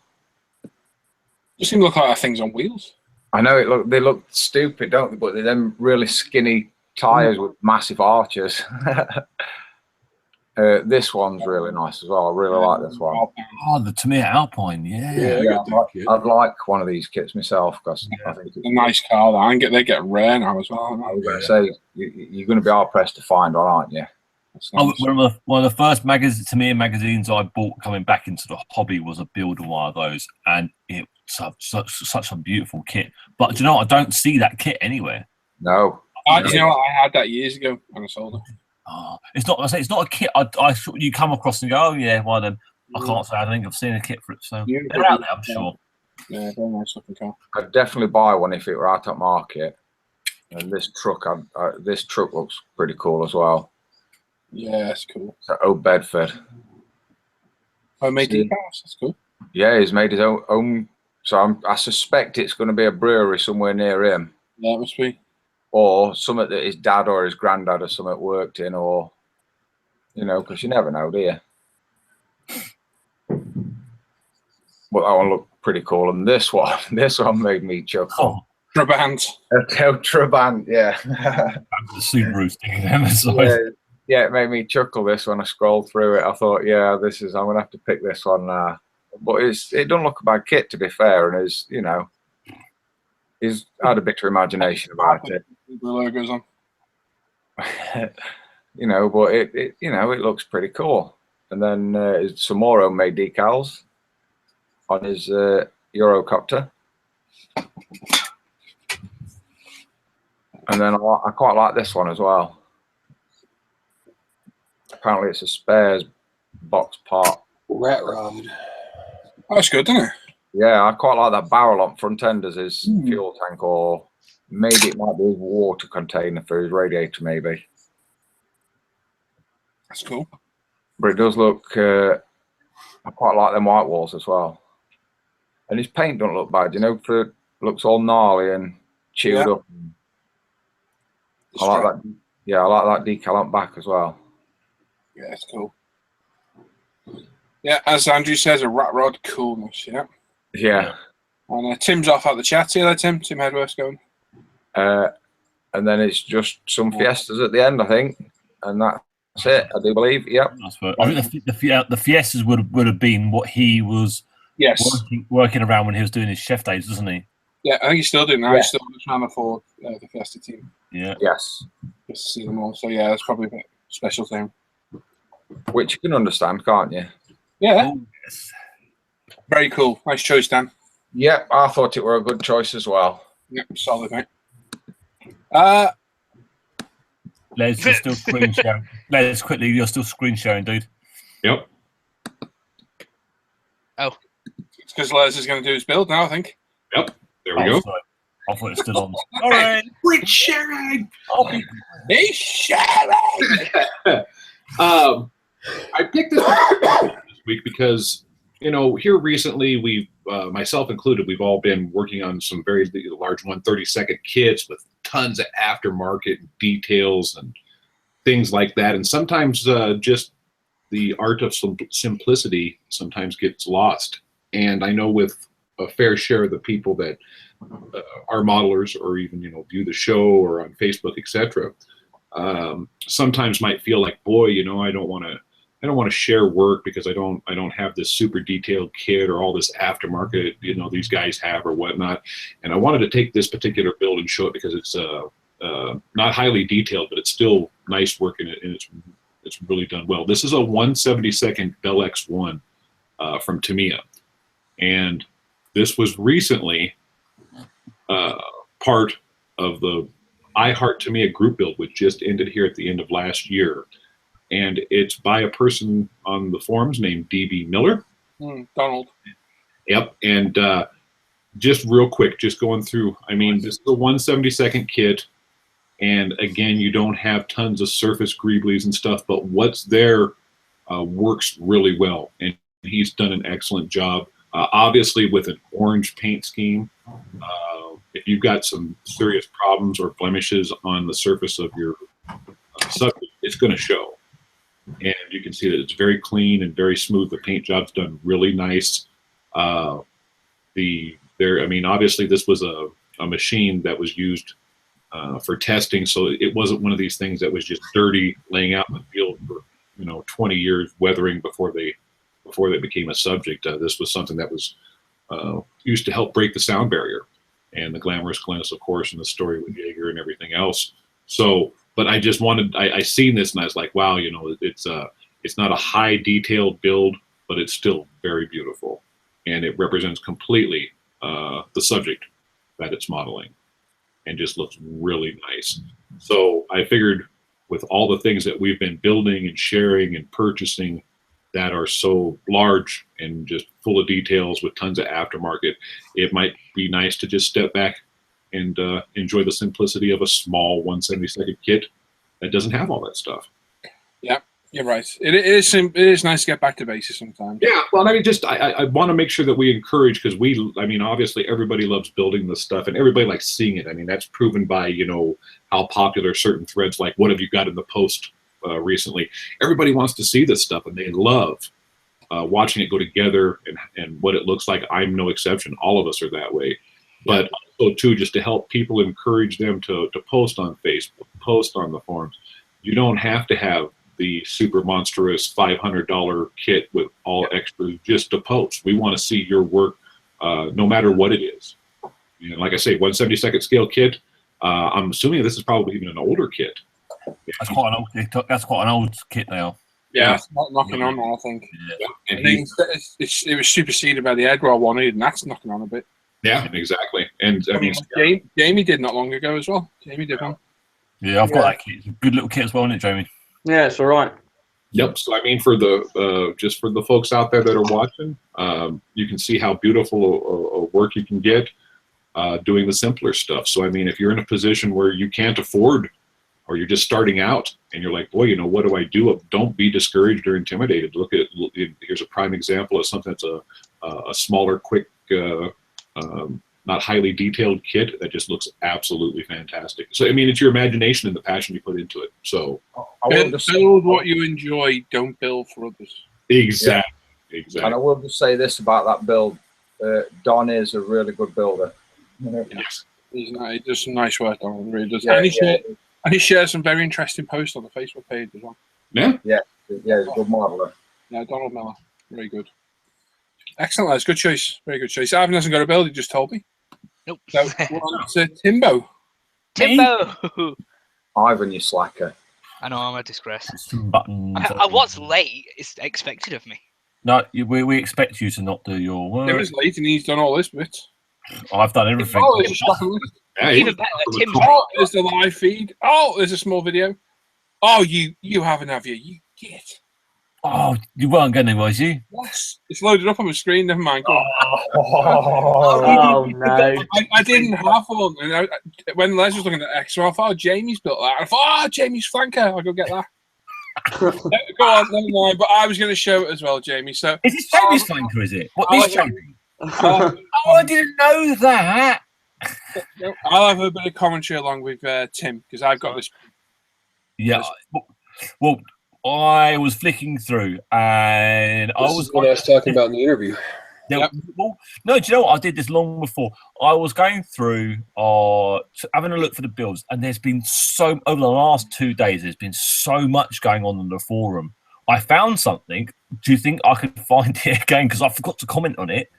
You seem to look like things on wheels. I know they look stupid, don't they? But they're them really skinny tyres with massive arches. This one's really nice as well. I really like this one. Oh, the Tamiya Alpine, yeah. I'd like one of these kits myself because I think it's a nice car. They get rare now as well. I was going to say you're going to be hard pressed to find one, aren't you? Nice. One of the first Tamiya magazines I bought coming back into the hobby was a build of one of those, and it was such a beautiful kit. But do you know what? I don't see that kit anywhere. No. You know what? I had that years ago and I sold it. Oh, it's not a kit you come across and go, oh yeah, well then I can't say I think I've seen a kit for it, so they're out there, I'm sure. Yeah, very nice looking car. I'd definitely buy one if it were out at market. And this truck looks pretty cool as well. Yeah, that's cool. It's at Old Bedford. Homemade decals, that's cool. Yeah, he's made his own. So I suspect it's going to be a brewery somewhere near him. Yeah, it must be. Or something that his dad or his granddad or something worked in, or, because you never know, do you? But that one looked pretty cool. And this one made me chuckle. Trabant. Trabant, yeah. The Subaru sticking them aside. Yeah, it made me chuckle this when I scrolled through it. I thought, yeah, I'm going to have to pick this one now. But it doesn't look a bad kit, to be fair. And he's had a bit of imagination about it. The logos on. But it looks pretty cool. And then some more homemade decals on his Eurocopter. And then I quite like this one as well. Apparently it's a spares box part. Rat rod. Oh, that's good, isn't it? Yeah, I quite like that barrel on front end as his fuel tank, or maybe it might be his water container for his radiator, maybe. That's cool. But it does look, I quite like them white walls as well. And his paint don't look bad, it looks all gnarly and chewed up. I like that. Yeah, I like that decal on back as well. Yeah, that's cool. Yeah, as Andrew says, a rat rod coolness, yeah. Yeah. And Tim's off at the chat. See you later, Tim. Tim Headworth's going. And then it's just some Fiestas at the end, I think. And that's it, I do believe. Yep. I think the Fiestas would have been what he was working around when he was doing his chef days, doesn't he? Yeah, I think he's still doing that. Yeah. He's still trying to afford the Fiesta team. Yeah. Yes. Just to see them all. So, yeah, that's probably a bit special thing. Which you can understand, can't you? Yeah. Oh, yes. Very cool. Nice choice, Dan. Yep, I thought it were a good choice as well. Yep, solid, mate. Les, you're still screen sharing. Les, quickly, you're still screen sharing, dude. Yep. Oh. It's because Les is going to do his build now, I think. Yep. There we go. Sorry. I thought it's still on. All right. Quit sharing. He's sharing. I picked this week because, you know, here recently we've, myself included, we've all been working on some very large 130-second kits with tons of aftermarket details and things like that. And sometimes just the art of simplicity sometimes gets lost. And I know with a fair share of the people that are modelers or even, you know, view the show or on Facebook, etc., sometimes might feel like, boy, you know, I don't want to share work because I don't have this super detailed kit or all this aftermarket, you know, these guys have or whatnot. And I wanted to take this particular build and show it because it's not highly detailed, but it's still nice work in it, and it's really done well. This is a 1/72 Bell X1 from Tamiya, and this was recently part of the I Heart Tamiya group build, which just ended here at the end of last year. And it's by a person on the forums named DB Miller. Donald. Yep. And just real quick, just going through, I mean, this is a 1/72 kit. And again, you don't have tons of surface greeblies and stuff, but what's there works really well. And he's done an excellent job. Obviously, with an orange paint scheme, if you've got some serious problems or blemishes on the surface of your subject, it's going to show. And you can see that it's very clean and very smooth. The paint job's done really nice. I mean, obviously, this was a machine that was used for testing, so it wasn't one of these things that was just dirty, laying out in the field for 20 years, weathering before they became a subject. This was something that was used to help break the sound barrier, and the glamorous Glennis, of course, and the story with Jaeger and everything else. So, but I just wanted, I seen this and I was like, wow, it's not a high detailed build, but it's still very beautiful, and it represents completely the subject that it's modeling, and just looks really nice. So I figured, with all the things that we've been building and sharing and purchasing that are so large and just full of details with tons of aftermarket, it might be nice to just step back and enjoy the simplicity of a small 1/72 kit that doesn't have all that stuff. Yeah, you're right. It is nice to get back to basics sometimes. Yeah, well, I mean, I want to make sure that we encourage, because I mean, obviously everybody loves building this stuff and everybody likes seeing it. I mean, that's proven by, how popular certain threads, like what have you got in the post recently. Everybody wants to see this stuff, and they love watching it go together and what it looks like. I'm no exception. All of us are that way. But also, too, just to help people, encourage them to post on Facebook, post on the forums. You don't have to have the super monstrous $500 kit with all extras just to post. We want to see your work no matter what it is. Like I say, 1/72 scale kit. I'm assuming this is probably even an older kit. That's quite an old kit now. Yeah, it's not knocking on now, I think. Yeah. And it was superseded by the Edward 1, and that's knocking on a bit. Yeah, exactly. And I mean, Jamie did not long ago as well. Jamie did one. Yeah, I've got that kit. It's a good little kit as well, isn't it, Jamie? Yeah, it's all right. Yep. So I mean, for the just for the folks out there that are watching, you can see how beautiful a work you can get doing the simpler stuff. So I mean, if you're in a position where you can't afford, or you're just starting out and you're like, boy, what do I do? Don't be discouraged or intimidated. Here's a prime example of something that's a smaller, quick, not highly detailed kit that just looks absolutely fantastic. So, I mean, it's your imagination and the passion you put into it. So build what you enjoy, don't build for others. Exactly. Yeah. Exactly. And I will just say this about that build. Don is a really good builder. Yes. He does some nice work on it, really does. Yeah, and he shares some very interesting posts on the Facebook page as well. Yeah? Yeah, he's a good modeler. Yeah, Donald Miller. Very good. Excellent, lads. Good choice. Very good choice. Ivan hasn't got a build, he just told me. Nope. So, it's Timbo. Timbo! Ivan, you slacker. I know, I'm a disgrace. Some buttons. I was late. It's expected of me. No, we expect you to not do your work. Tim was late and he's done all this bit. I've done everything. Oh, there's a shocking list. Yeah, Even better, Tim's Oh, there's the live feed. Oh, there's a small video. Oh, you haven't, have you? You get. Oh, you weren't going to, was you? Yes, it's loaded up on my screen. Never mind. Go on. Oh no! I didn't have one. And when Les was looking at X, I thought, oh, Jamie's built that. I thought, oh, Jamie's flanker. I'll go get that. Go on, never mind. But I was going to show it as well, Jamie. So is this Jamie's flanker? Is it? What is Jamie? Oh, I didn't know that. I'll have a bit of commentary along with Tim because I've got this. Yeah. Well, I was flicking through, and This is what I was talking about in the interview. Well, no, do you know what? I did this long before. I was going through, having a look for the builds, and there's been over the last 2 days, there's been so much going on in the forum. I found something. Do you think I could find it again? Because I forgot to comment on it.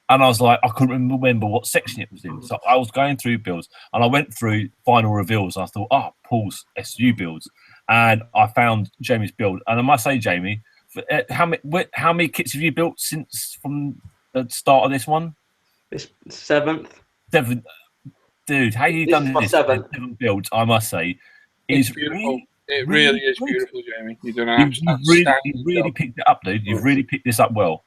And I was like, I couldn't remember what section it was in. So I was going through builds, and I went through final reveals. And I thought, Paul's SU builds. And I found Jamie's build. And I must say, Jamie, how many kits have you built from the start of this one? It's 7th. 7th. Dude, how you done this? 7 builds, I must say. It's beautiful. It really is beautiful, Jamie. You've done an you've really picked it up, dude. You've really picked this up well.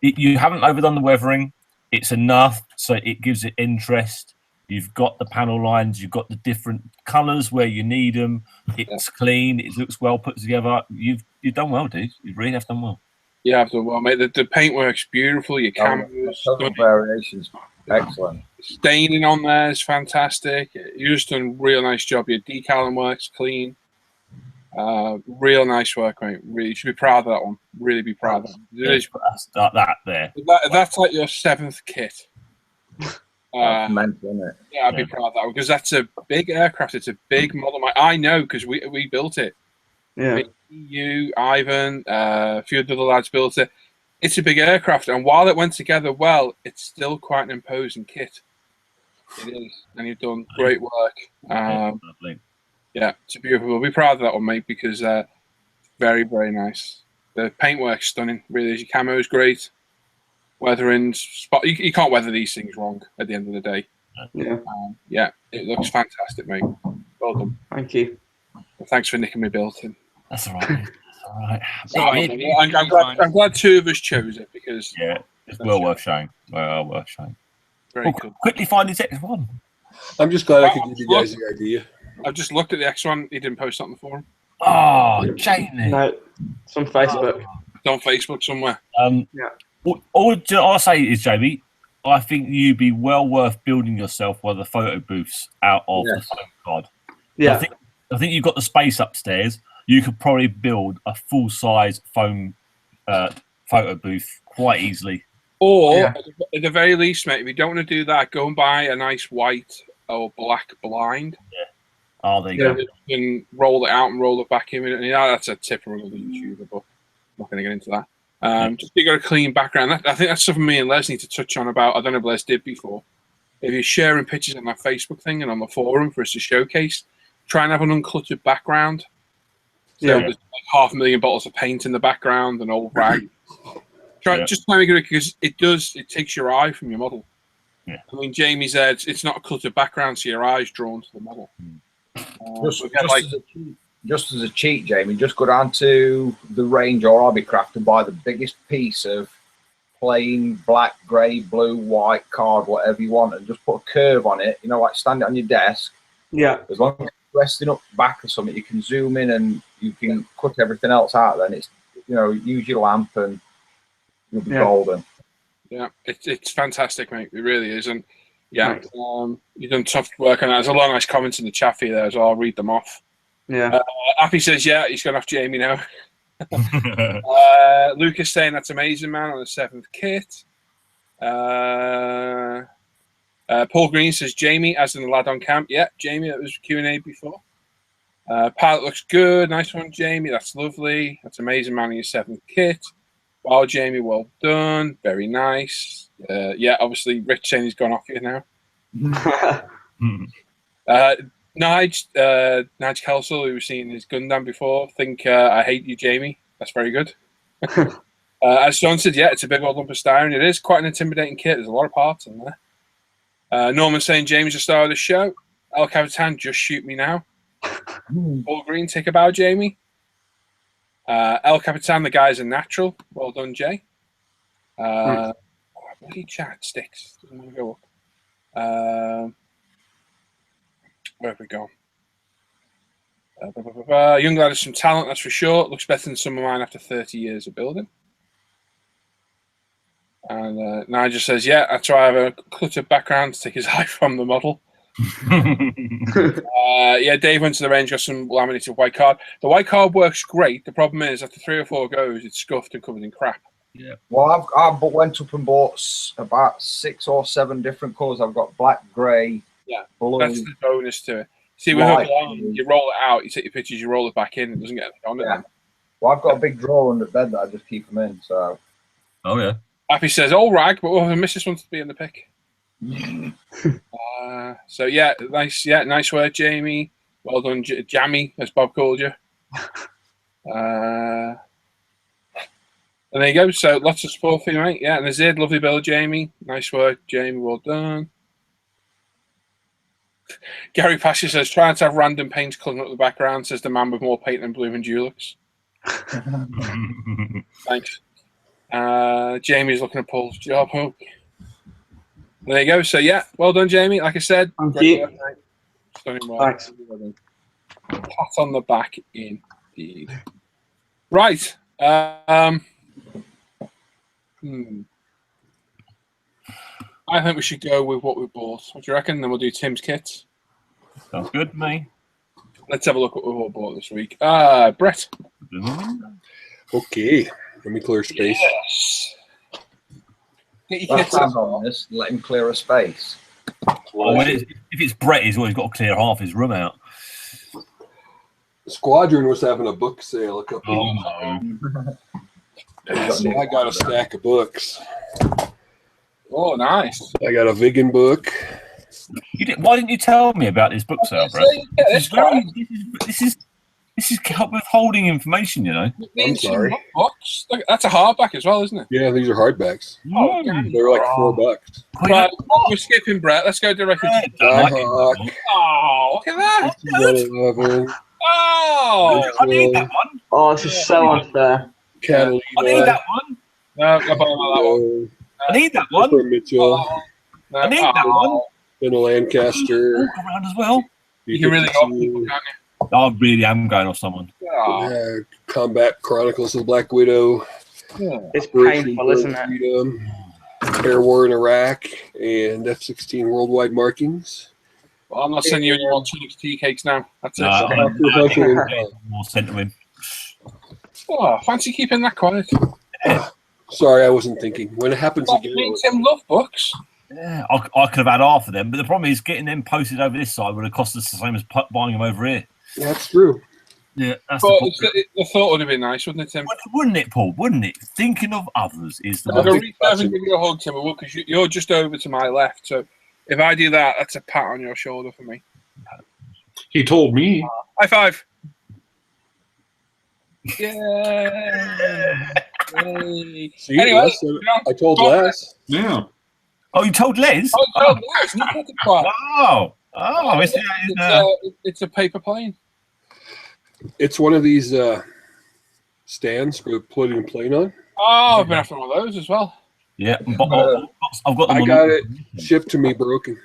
You haven't overdone the weathering. It's enough, so it gives it interest. You've got the panel lines. You've got the different colours where you need them. It's clean. It looks well put together. You've done well, dude. You really have done well. Yeah, I've done well, mate. The paintwork's beautiful. Your cameras, variations, excellent. Staining on there is fantastic. You've just done a real nice job. Your decaling work's clean. Real nice work, mate. Really, you should be proud of that one. Really be proud of that. That there. That's like your 7th kit. Mental, isn't it? Yeah, I'd be proud of that one because that's a big aircraft. It's a big model. I know because we built it. Yeah. You, Ivan, a few of the other lads built it. It's a big aircraft, and while it went together well, it's still quite an imposing kit. It is, and you've done great work. Yeah, it's beautiful. We'll be proud of that one, mate, because very, very nice. The paintwork's stunning. Really, your camo is great. Weathering spot. You can't weather these things wrong. At the end of the day. Yeah. It looks fantastic, mate. Well done. Thank you. Well, thanks for nicking me built in. That's all right. That's all right. I'm glad 2 of us chose it because it's well worth showing. Well worth showing. Very cool. Quickly find his X1. I'm just glad I could give you guys the idea. I've just looked at the X1. He didn't post something for him. Oh, Jamie. No, it's on Facebook. It's on Facebook somewhere. All I'll say is, Jamie, I think you'd be well worth building yourself one of the photo booths out of the phone card. Yeah. I think you've got the space upstairs. You could probably build a full-size phone photo booth quite easily. Or, at the very least, mate, if you don't want to do that, go and buy a nice white or black blind. Yeah. Oh, there you go. You can roll it out and roll it back in. That's a tip from another YouTuber, but I'm not going to get into that. Just you got a clean background. I think that's something me and Les need to touch on about. I don't know if Les did before. If you're sharing pictures on that Facebook thing and on the forum for us to showcase, try and have an uncluttered background. So there's like 500,000 bottles of paint in the background and old rags. Just try and make it because it takes your eye from your model. Yeah. I mean, Jamie said it's not a cluttered background, so your eye's drawn to the model. Just as a cheat, Jamie, just go down to the range or Hobbycraft and buy the biggest piece of plain black, grey, blue, white card, whatever you want, and just put a curve on it. Like stand it on your desk. Yeah. As long as it's resting up back or something, you can zoom in and you can cut everything else out. Then it's use your lamp and you'll be golden. Yeah, it's fantastic, mate. It really is, and you've done tough work on that. There's a lot of nice comments in the chat for you there as well. I'll read them off. Yeah. Happy says, he's gone off Jamie now. Lucas saying that's amazing, man, on the 7th kit. Paul Green says, Jamie, as in the lad on camp. Yeah, Jamie, that was Q&A before. Pilot looks good. Nice one, Jamie. That's lovely. That's amazing, man, on your 7th kit. Wow, Jamie, well done. Very nice. Obviously, Rich saying he's gone off here now. Nige Kelsall, who was seeing his Gundam before, think I hate you, Jamie. That's very good. As John said, it's a big old lump of styrene. It is quite an intimidating kit. There's a lot of parts in there. Norman saying, Jamie's the star of the show. El Capitan, just shoot me now. Paul Green, take a bow, Jamie. El Capitan, the guy's a natural. Well done, Jay. Bloody chat sticks. Doesn't want to go up. Where have we gone? Young lad has some talent, that's for sure. Looks better than some of mine after 30 years of building. And Nigel says, yeah, that's why I have a cluttered background to take his eye from the model. Yeah, Dave went to the range, got some laminated white card. The white card works great. The problem is, after 3 or 4 goes, it's scuffed and covered in crap. Yeah. Well, I went up and bought about 6 or 7 different colours. I've got black, grey, blue. That's the bonus to it. See, with her blind, you roll it out, you take your pictures, you roll it back in, it doesn't get anything on it then. Well, I've got a big drawer under bed that I just keep them in, so. Oh, yeah. Happy says, all rag, but we'll have a missus wants to be in the pick. So, yeah, nice work, Jamie. Well done, Jammy, as Bob called you. And there you go. So lots of support for you, mate. Yeah, and the Zid, lovely build, Jamie. Nice work, Jamie. Well done. Gary Pasha says, trying to have random paints colouring up the background, says the man with more paint than Bloom and Dulux. Thanks. Jamie's looking at Paul's job. Oh. There you go. So, yeah, well done, Jamie. Like I said, thank you. Stunning work. Thanks. Pat on the back, indeed. Right. I think we should go with what we bought. What do you reckon? Then we'll do Tim's kits. Sounds good to me. Let's have a look at what we've all bought this week. Brett. Okay. Let me clear space. Yes. Get your Last kits time on. on this, let him clear a space. Well, if it's Brett, he's always got to clear half his room out. Squadron was having a book sale a couple Oh, of weeks no. ago. So I got a stack of books. Oh, nice. I got a vegan book. Why didn't you tell me about this book sale, Brett? This is withholding information, you know. I'm sorry. Books. Look, that's a hardback as well, isn't it? Yeah, these are hardbacks. Oh, They're like $4. Right, we're skipping Brett. Let's go directly to Hawk. Oh, look at that. 111. Oh, I need that one. Oh, this is so unfair. Catalina. I need that one. no, I bought that one. I need that one. Cooper Mitchell. No, I need that one. Then a Lancaster. Walk around as well. You can really go off people, can't I really am going off someone. you? Oh, Combat Chronicles of the Black Widow. yeah. It's painful, isn't it? Freedom, Air War in Iraq, and F-16 worldwide markings. Well, I'm not sending you any more tea cakes now. That's it. More sent to him. Oh, fancy keeping that quiet. Sorry, I wasn't thinking. When it happens Well, again, me and Tim love books. Yeah, I could have had half of them, but the problem is getting them posted over this side would have cost us the same as buying them over here. that's true. Yeah, that's But the the thought would have been nice, wouldn't it, Tim? wouldn't it, Paul? Wouldn't it? Thinking of others is the I'm going most. to reach over and give you a hug, Tim, because you're just over to my left. So if I do that, that's a pat on your shoulder for me. He told me. High five. Yeah. Yay. See, Anyway, Les said- I told Les. Yeah. Oh, you told Les? Oh, nice. You put the quiet. Oh, It's a paper plane. It's one of these stands for putting a plane on. Oh, I've been after one of those as well. yeah. I've got them. I on got it shipped to me broken.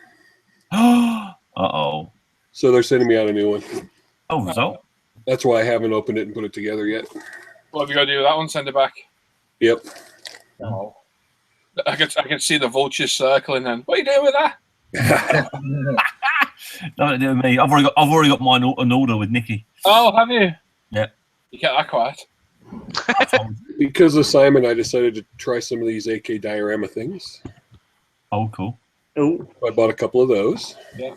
Uh-oh. So they're sending me out a new one. Oh, so? That's why I haven't opened it and put it together yet. What have you got to do with that one? Send it back. Yep. Oh. I can see the vultures circling then. What are you doing with that? Nothing to do with me. I've already got mine an order with Nikki. Oh, have you? Yeah. You kept that quiet. Because of Simon, I decided to try some of these AK diorama things. Oh, cool. Oh, I bought a couple of those. Yeah.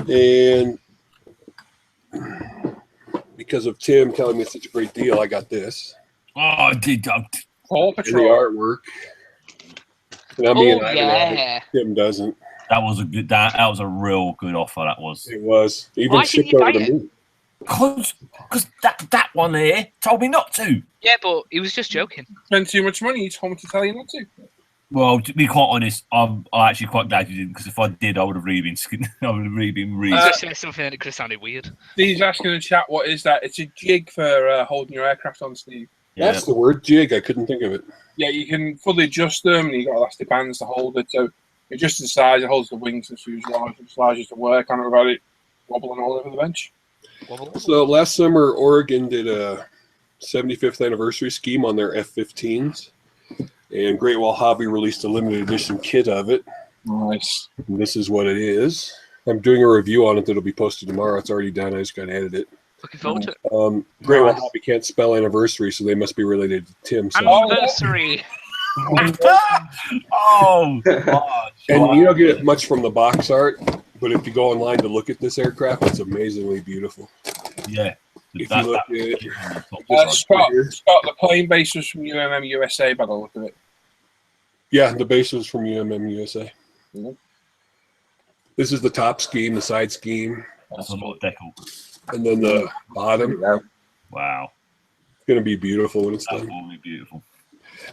And because of Tim telling me it's such a great deal, I got this. Oh, I did. Paw And the Patrol. artwork. And I mean, Oh, I don't know yeah. if Tim doesn't. That was a good. That was a real good offer. That was. It was. Even Why shipped didn't you over buy to it? me. Because that one there told me not to. Yeah, but he was just joking. Spend too much money. He told me to tell you not to. Well, to be quite honest, I'm actually quite glad you didn't, because if I did, I would have really been really. I was going to say something that could have sounded weird. Steve's asking in the chat, what is that? It's a jig for holding your aircraft on, Steve. Yeah. That's the word, jig. I couldn't think of it. Yeah, you can fully adjust them, and you've got elastic bands to hold it. So it adjusts the size, it holds the wings and fuselage, it allows you to work on it without it wobbling all over the bench. So last summer, Oregon did a 75th anniversary scheme on their F-15s, and Great Wall Hobby released a limited edition kit of it. Nice. And this is what it is. I'm doing a review on it that'll be posted tomorrow. It's already done. I just got to edit it. Looking forward to it. Great Wall Hobby can't spell anniversary, so they must be related to Tim. So. Anniversary. Oh, gosh. And you don't get much from the box art, but if you go online to look at this aircraft, it's amazingly beautiful. Yeah. If you look at it, Scott, the plane base was from UMM USA by the look of it. yeah, the base was from UMM USA. Mm-hmm. This is the top scheme, the side scheme, That's a lot of decal. and then the bottom. Wow. It's going to be beautiful when it's done. Absolutely beautiful.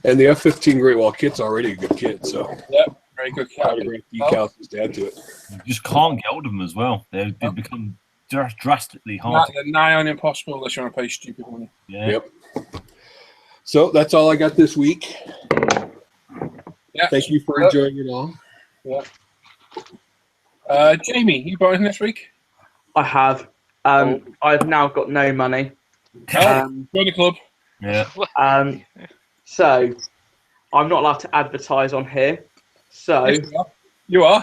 And the F-15 Great Wall kit's already a good kit, so Yep, very good cat. autograph decals just add to it. You just can't get hold of them as well. They've become drastically hard. They're nigh on impossible unless you want to pay stupid money. Yeah. Yep. So that's all I got this week. Yeah. Thank you for enjoying it all. Yeah. Jamie, you bought anything this week? I have. I've now got no money. Join the club. Yeah. So I'm not allowed to advertise on here. So Yes, you are.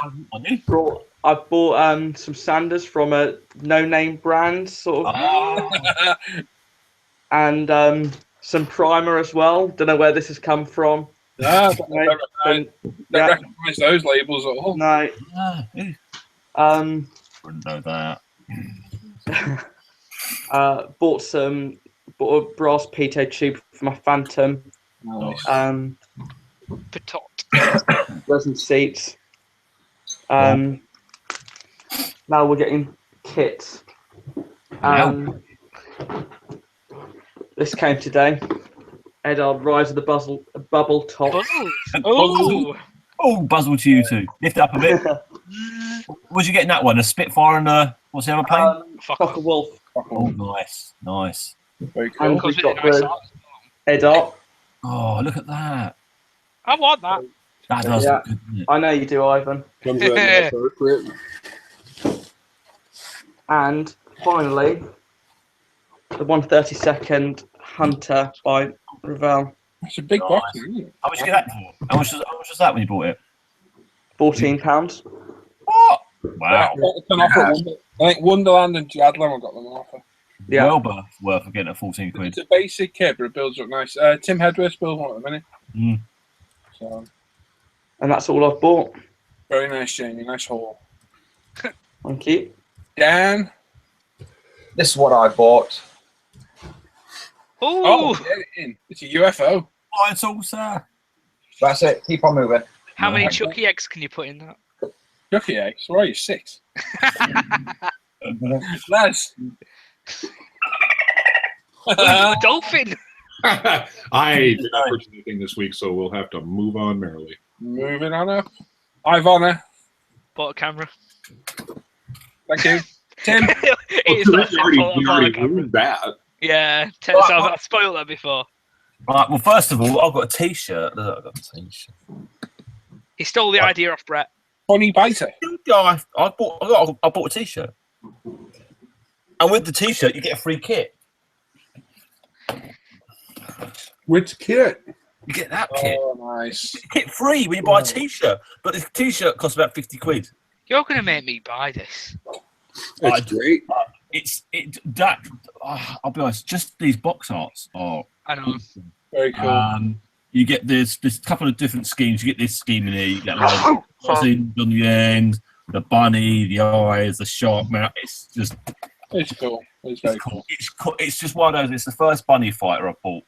I've bought some sanders from a no-name brand, sort of, and some primer as well. Don't know where this has come from. No, don't recognise those labels at all. No. Wouldn't know that. Bought a brass pitot tube for my Phantom. Nice. Patot. Resin seats. Now we're getting kits. This came today. Edard Rise of the Bubble Top. Oh, Buzzle to you too. Lift up a bit. Was you getting that one? A Spitfire and what's the other plane? Fuck a Wolf. Oh, nice. Very cool. And we've got the Edard. Oh, look at that. I want that. That does Yeah. look good, doesn't it? I know you do, Ivan. Comes with that nice art print. And finally, the 132nd Hunter by Revell. It's a big Nice. box, isn't it? How much you get that for? How much was that when you bought it? £14. What? Wow. It's an offer at I think Wonderland and Jadlam have got them on offer. Yeah. Well worth getting at 14 quid. It's a basic kit, but it builds up nice. Tim Hedworth builds one at the minute. Mm. So, And that's all I've bought. very nice, Jamie. Nice haul. Thank you. Dan. This is what I bought. Oh, Ooh. get it in. It's a UFO. Oh, it's all sir. That's it. Keep on moving. How many Chucky eggs can you put in that? Chucky eggs. Where are you? 6. Lads. A dolphin. I did not purchase anything this week, so we'll have to move on merrily. Moving on up. Ivana. Bought a camera. Thank you. Tim. It's not You simple, I bought a camera. ruined that. Yeah, tell us I spoiled that before. Right, well, first of all, I've got a T-shirt. Look, I've got a T-shirt. He stole the idea off Brett. Funny biter. Yeah, I bought a T-shirt. And with the T-shirt, you get a free kit. Which kit? You get that kit. Oh, nice. Kit free when you buy a T-shirt. But this T-shirt costs about 50 quid. You're going to make me buy this. That's great. I'll be honest, just these box arts are I know. Very cool. you get this couple of different schemes. You get this scheme in here, you get like on the end, the bunny, the eyes, the shark mouth. It's just It's cool. It's very cool. it's just one of those. It's the first bunny fighter I bought.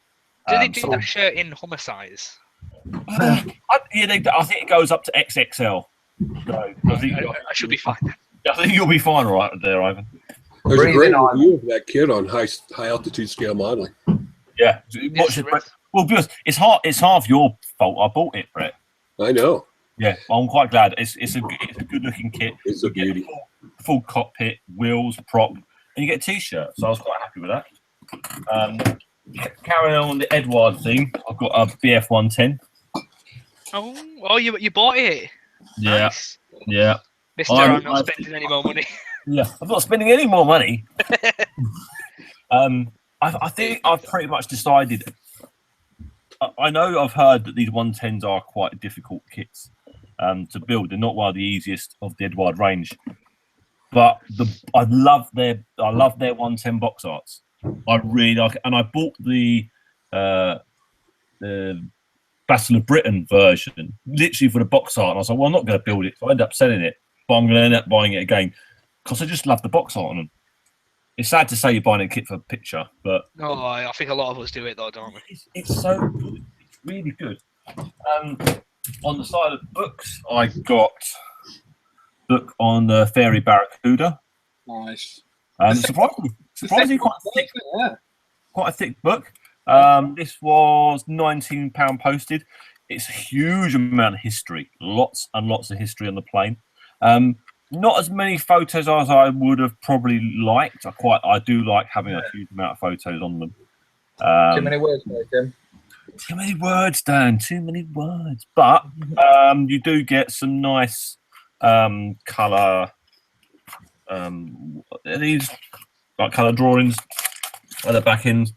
Did they do that shirt in Hummer size? I think it goes up to XXL. So, I should be fine. I think you'll be fine, all right there, Ivan. There's a great Breathing on. review of that kit on high altitude scale modeling. Yeah, Yes, watch it, there Brett. is. Well, because it's half your fault. I bought it, Brett. I know. Yeah, I'm quite glad. It's a good looking kit. It's a beauty. Full cockpit, wheels, prop, and you get a T-shirt. So I was quite happy with that. Carrying on the Edward thing, I've got a BF 110. Oh, you bought it. Yeah, Nice. yeah. Mister, I'm not spending any more money. Yeah, I'm not spending any more money. I think I've pretty much decided. I know I've heard that these 110s are quite difficult kits to build. They're not one of the easiest of the Edward range, but I love their 110 box arts. I really like it, and I bought the Battle of Britain version literally for the box art, and I was like, well, I'm not going to build it, so I ended up selling it, but I'm going to end up buying it again because I just love the box art on them. It's sad to say you're buying a kit for a picture, but I think a lot of us do it though, don't we? It's so good. It's really good. On the side of the books, I got a book on the Fairy Barracuda. Nice. Surprisingly quite thick. Yeah. Quite a thick book. This was £19 posted. It's a huge amount of history. Lots and lots of history on the plane. Not as many photos as I would have probably liked. I do like having a huge amount of photos on them. Too many words, Tim. Too many words, Dan. Too many words. But you do get some nice colour. These like colour drawings at the back end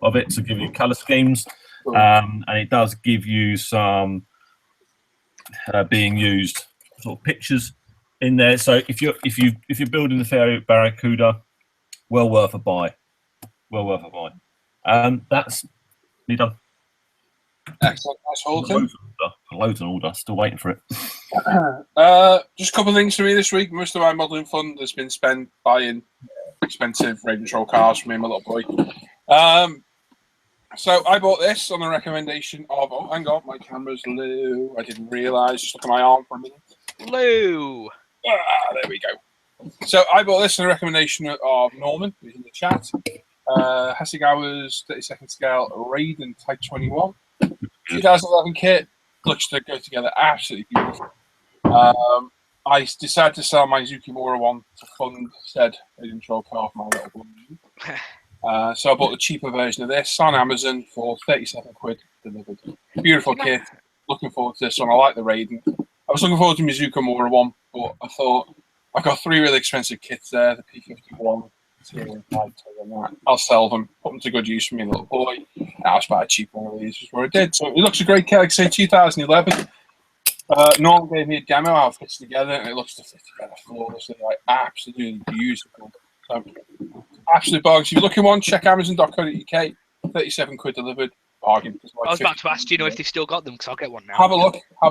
of it to give you colour schemes, and it does give you some being used sort of pictures in there. So if you're building the Fairy Barracuda, well worth a buy. Well worth a buy. That's me done. Excellent. Nice haul, Tim. Loads on order. Still waiting for it. Just a couple of things for me this week. Most of my modelling fund has been spent buying expensive raid control cars for me and my little boy. So I bought this on the recommendation of. Oh, hang on, my camera's low. I didn't realise. Just look at my arm for a minute. Low. There we go. So I bought this on the recommendation of Norman, who's in the chat. Hasegawa's 32nd scale Raiden Type 21. 2011 kit. Looks to go together absolutely beautiful. I decided to sell my Zukimura one to fund said control car for my little boy. So I bought the cheaper version of this on Amazon for 37 quid delivered. Beautiful kit. Looking forward to this one. I like the Raiden. I was looking forward to my Zukimura one, but I thought I've got 3 really expensive kits there. The P51, I'll sell them, put them to good use for me little boy. I was buy a cheap one of these, is what I did. So it looks a great kit, like I say, 2011. Norm gave me a demo how it fits together, and it looks to fit together flawlessly, like absolutely beautiful. So, absolute bugs. If you're looking one, check Amazon.co.uk. 37 quid delivered. Bargain. I was about to ask, do you know if they've still got them? Because I'll get one now. Have a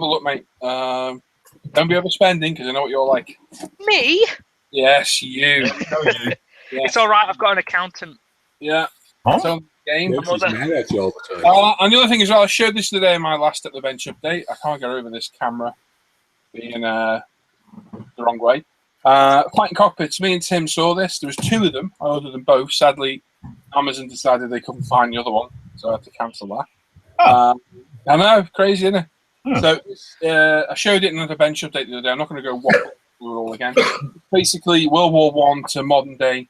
look, mate. Don't be overspending, because I know what you're like. Me? Yes, you. Yeah. It's all right. I've got an accountant. Yeah. Huh? So, game. Yeah, she's mad at you all the time. And the other thing as well, I showed this today in my last at the bench update. I can't get over this camera being the wrong way. Fighting cockpits. Me and Tim saw this. There was 2 of them. I ordered them both. Sadly, Amazon decided they couldn't find the other one, so I had to cancel that. I know, crazy, isn't it? So I showed it in the bench update the other day. I'm not going to go walk through it all again. Basically, World War I to modern day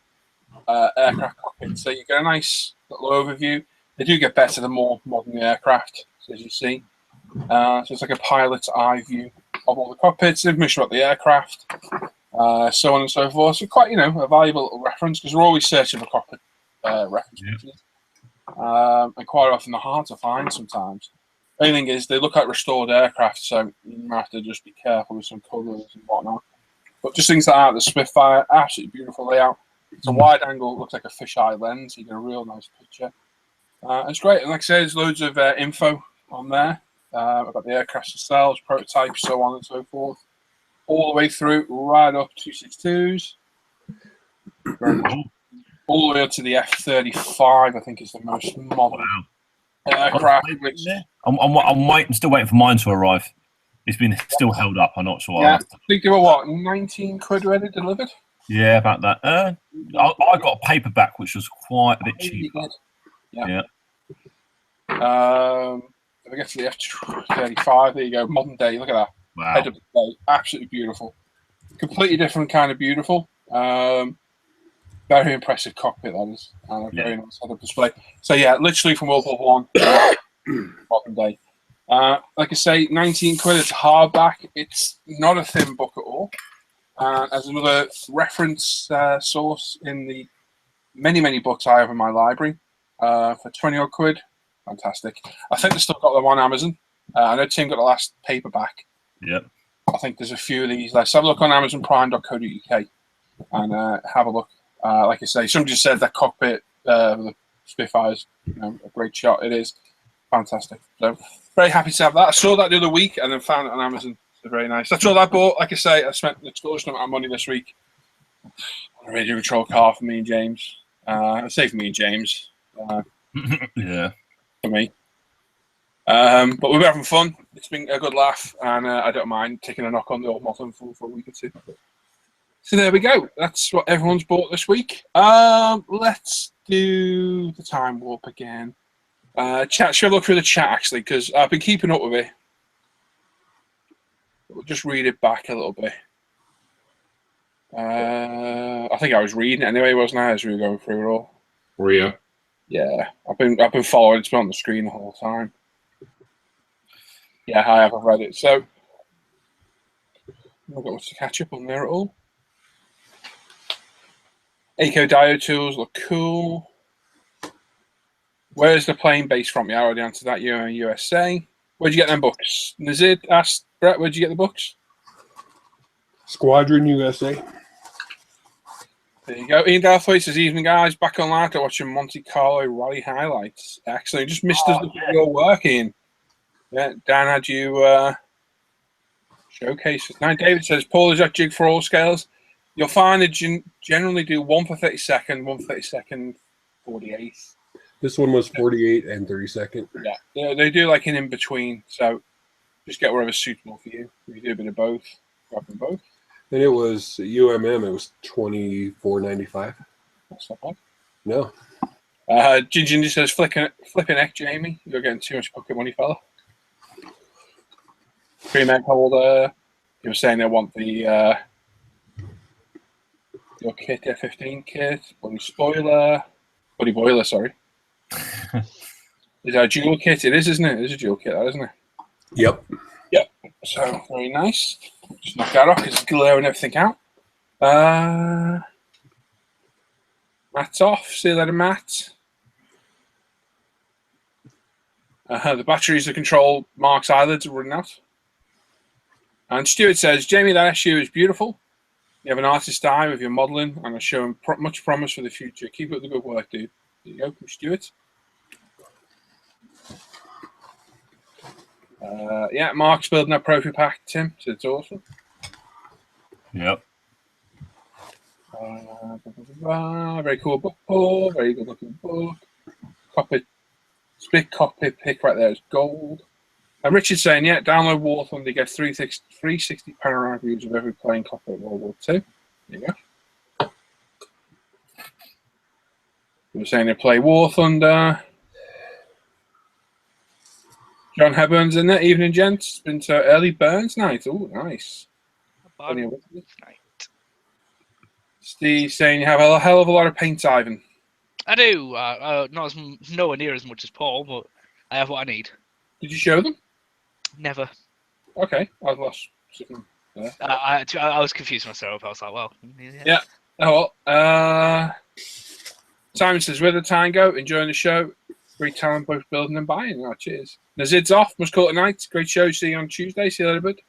aircraft cockpits. So you get a nice little overview. They do get better the more modern the aircraft, so as you see. So it's like a pilot's eye view of all the cockpits, information about the aircraft, so on and so forth. So quite, a valuable little reference, because we're always searching for cockpit reference pictures. And quite often they're hard to find sometimes. The only thing is they look like restored aircraft, so you have to just be careful with some colours and whatnot. But just things like that, the Spitfire, absolutely beautiful layout. It's a wide angle, looks like a fisheye lens, you get a real nice picture. It's great, and like I say, there's loads of info on there about the aircraft themselves, prototypes, so on and so forth. All the way through, right up 262s. All the way up to the F-35, I think is the most modern aircraft. I'm still waiting for mine to arrive. It's been still held up. I'm not sure. Yeah, I think they were what, 19 quid ready delivered? Yeah, about that. I got a paperback, which was quite a bit cheaper. Yeah. If I get to the F35, there you go. Modern day. Look at that. Wow. Head of display. Absolutely beautiful. Completely different kind of beautiful. Very impressive cockpit, that is. And a very nice head of display. So, yeah, literally from World War I, modern day. Like I say, 19 quid. It's hardback. It's not a thin book at all. As another reference source in the many books I have in my library for 20 odd quid. Fantastic. I think they've still got them on Amazon. I know Tim got the last paperback. Yep. I think there's a few of these. Let's have a look on amazonprime.co.uk and have a look. Like I say, somebody just said that cockpit, the Spitfire's a great shot. It is fantastic. So very happy to have that. I saw that the other week and then found it on Amazon. So very nice. That's all I bought. Like I say, I spent an extortionate amount of money this week on a radio control car for me and James. I say for me and James. Yeah. For me. But we've been having fun. It's been a good laugh, and I don't mind taking a knock on the old Motlin for a week or two. So there we go. That's what everyone's bought this week. Let's do the time warp again. Chat. Should I look through the chat actually? Because I've been keeping up with it. We'll just read it back a little bit. I think I was reading it anyway, wasn't I? As we were going through it all. Were you? Yeah, I've been following. It's been on the screen the whole time. Yeah, I haven't read it, so I've got much to catch up on there at all. Eco diode tools look cool. Where's the plane base from? Yeah, I already answered that. You're in USA. Where'd you get them books? Nazid asked Brett, where'd you get the books? Squadron USA. There you go. Ian Dalthwaite says, evening guys, back online after watching Monte Carlo rally highlights. Excellent. You just missed us looking at your work, Ian. Yeah, Dan had you showcase. Now David says, Paul, is that jig for all scales? You'll find it generally do 1 for 32nd, 1 for 32nd, 48. This one was 48 and 32nd. Yeah, they do like an in-between, so just get whatever's suitable for you. You do a bit of both, grab them both. And it was UMM, it was $24.95. That's not bad. No. Ginger says, flipping neck, Jamie. You're getting too much pocket money, fella. Cream egg holder. You were saying they want the your kit, F15 kit, buddy boiler, sorry. Is that a dual kit? It is, isn't it? It is a dual kit, isn't it? Yep. Yep. So very nice. Just knock that off because it's glowing everything out. Matt's off. See you later, Matt. The batteries that control Mark's eyelids are running out. And Stuart says, Jamie, that SU is beautiful. You have an artist's eye with your modelling and are showing much promise for the future. Keep up the good work, dude. There you go, from Stuart. Yeah, Mark's building that Profi pack, Tim, so it's awesome. Yep. Very cool book, Paul. Very good looking book. Split cockpit pick right there is gold. And Richard's saying, yeah, download War Thunder, get 360 panoramic views of every plane cockpit of World War II. There you go. We're saying they play War Thunder. John Heburn's in there. Evening, gents. It's been so early Burns night. Oh, nice. Steve saying you have a hell of a lot of paint, Ivan. I do. Nowhere near as much as Paul, but I have what I need. Did you show them? Never. Okay, I've lost something there. I was confused myself. I was like, well, yeah. Oh well. Simon says, where did the time go? Enjoying the show. Great talent, both building and buying. Oh, cheers. Nazid's off. Must call it a night. Great show. See you on Tuesday. See you later, bud.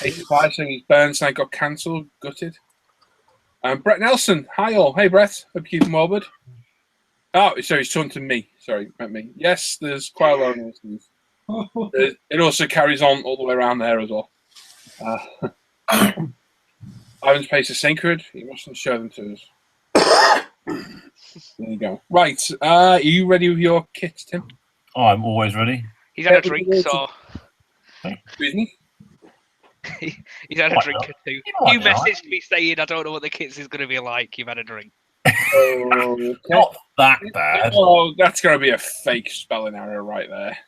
85 saying his Burns night got cancelled. Gutted. Brett Nelson. Hi, all. Hey, Brett. Hope you keep him well, bud. Oh, sorry. He's talking to me. Sorry, meant me. Yes, there's quite a lot of news. It also carries on all the way around there as well. Ivan's pace is sacred. He mustn't show them to us. There you go. Right. Are you ready with your kit, Tim? Oh, I'm always ready. He's had a drink, so... Excuse me? He's had a drink or two. You messaged me saying, I don't know what the kits is going to be like. You've had a drink. Okay. Not that bad. Oh, that's going to be a fake spelling error right there.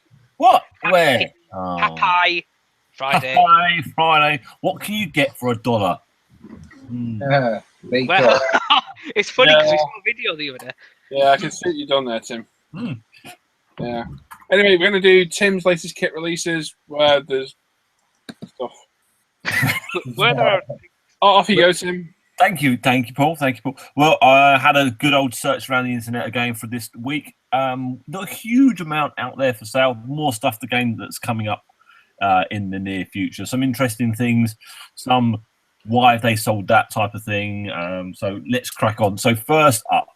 What? Happy- Where? Oh. Happy Friday. Happy Friday. What can you get for $1? Well, it's funny because we saw a video the other day. Yeah, I can see what you've done there, Tim. Hmm. Yeah. Anyway, we're going to do Tim's latest kit releases where there's stuff. Where there are Off you go, Tim. Thank you, Paul. Well, I had a good old search around the internet again for this week. Not a huge amount out there for sale. More stuff to gain that's coming up in the near future. Some interesting things. Some why they sold that type of thing. So let's crack on. So first up,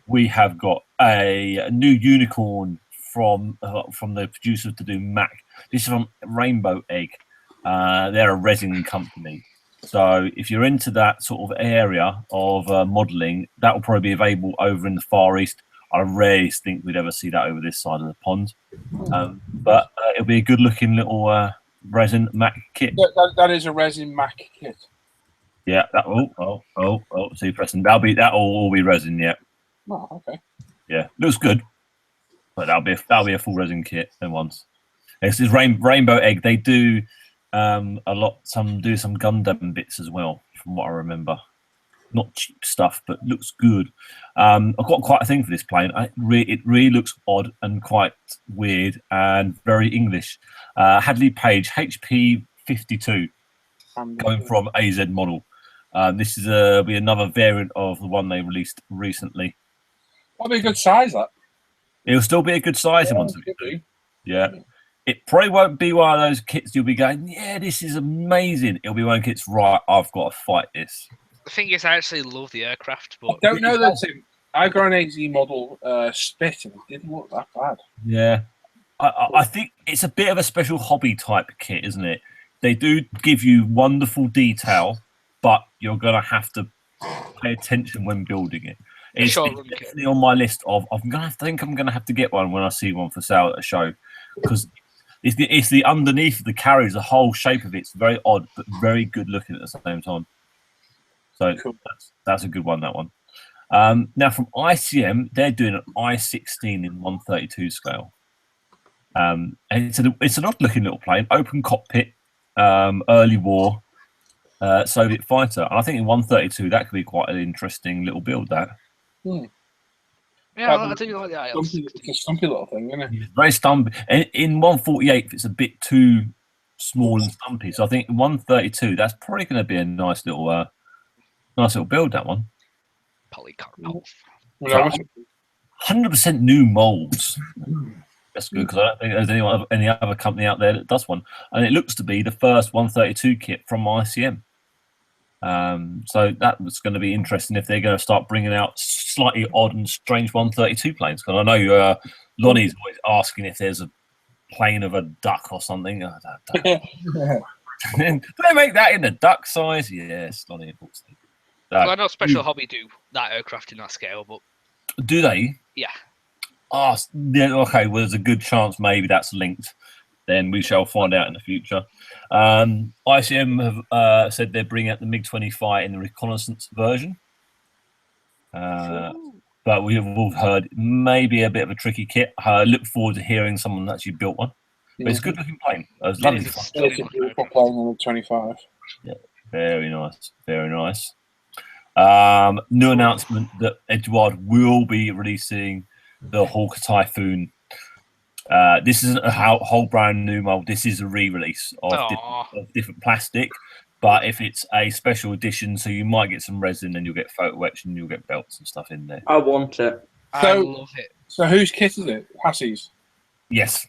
we have got a new unicorn from the producers to do Mac. This is from Rainbow Egg. They're a resin company. So if you're into that sort of area of modelling, that will probably be available over in the Far East. I rarely think we'd ever see that over this side of the pond. But it'll be a good-looking little resin Mac kit. That is a resin Mac kit. Yeah. See, Preston, that'll all be resin. Yeah. Oh, okay. Yeah, looks good. But that'll be a full resin kit at once. This is Rainbow Egg. They do some Gundam bits as well, from what I remember. Not cheap stuff, but looks good. I've got quite a thing for this plane. It really looks odd and quite weird and very English. Hadley Page HP 52, going from AZ model. This is be another variant of the one they released recently. That'll be a good size, that. It'll still be a good size in 172. Yeah. It probably won't be one of those kits you'll be going, yeah, this is amazing. It'll be one of the kits, right, I've got to fight this. The thing is, I actually love the aircraft, but I don't know that, Tim. I got an AZ model Spit, and it didn't look that bad. Yeah. I think it's a bit of a special hobby type kit, isn't it? They do give you wonderful detail, but you're going to have to pay attention when building it. It's definitely on my list of I'm going to have to get one when I see one for sale at a show, because it's the underneath of the carriage, the whole shape of it's very odd but very good looking at the same time. So cool. That's a good one, that one. Now from ICM, they're doing an I-16 in 132 scale. And it's an odd looking little plane, open cockpit, early war, Soviet fighter. And I think in 132 that could be quite an interesting little build, that. Yeah, I do like the IL. It's a stumpy little thing, isn't it? It's very stumpy. In 148, it's a bit too small and stumpy. So I think in 132, that's probably going to be a nice little build, that one. Polycarpov. 100% new molds. That's good, because I don't think there's any other company out there that does one. And it looks to be the first 132 kit from ICM. So that was going to be interesting if they're going to start bringing out slightly odd and strange 132 planes. Because I know Lonnie's always asking if there's a plane of a duck or something. Do they make that in the duck size? Yes, Lonnie. Well, I know Special Hobby do that aircraft in that scale, but do they? Yeah. Oh, yeah, okay. Well, there's a good chance maybe that's linked. Then we shall find out in the future. ICM have said they're bringing out the MiG-25 in the reconnaissance version. But we have all heard maybe a bit of a tricky kit. I look forward to hearing someone actually built one. But it's a good looking plane. It's lovely. It's a beautiful plane on the 25. Yeah, very nice. Very nice. New announcement that Eduard will be releasing the Hawker Typhoon. This isn't a whole brand new mold. This is a re-release of different plastic. But if it's a special edition, so you might get some resin and you'll get photo etch and you'll get belts and stuff in there. I want it. I love it. So whose kit is it? Hassie's? Yes.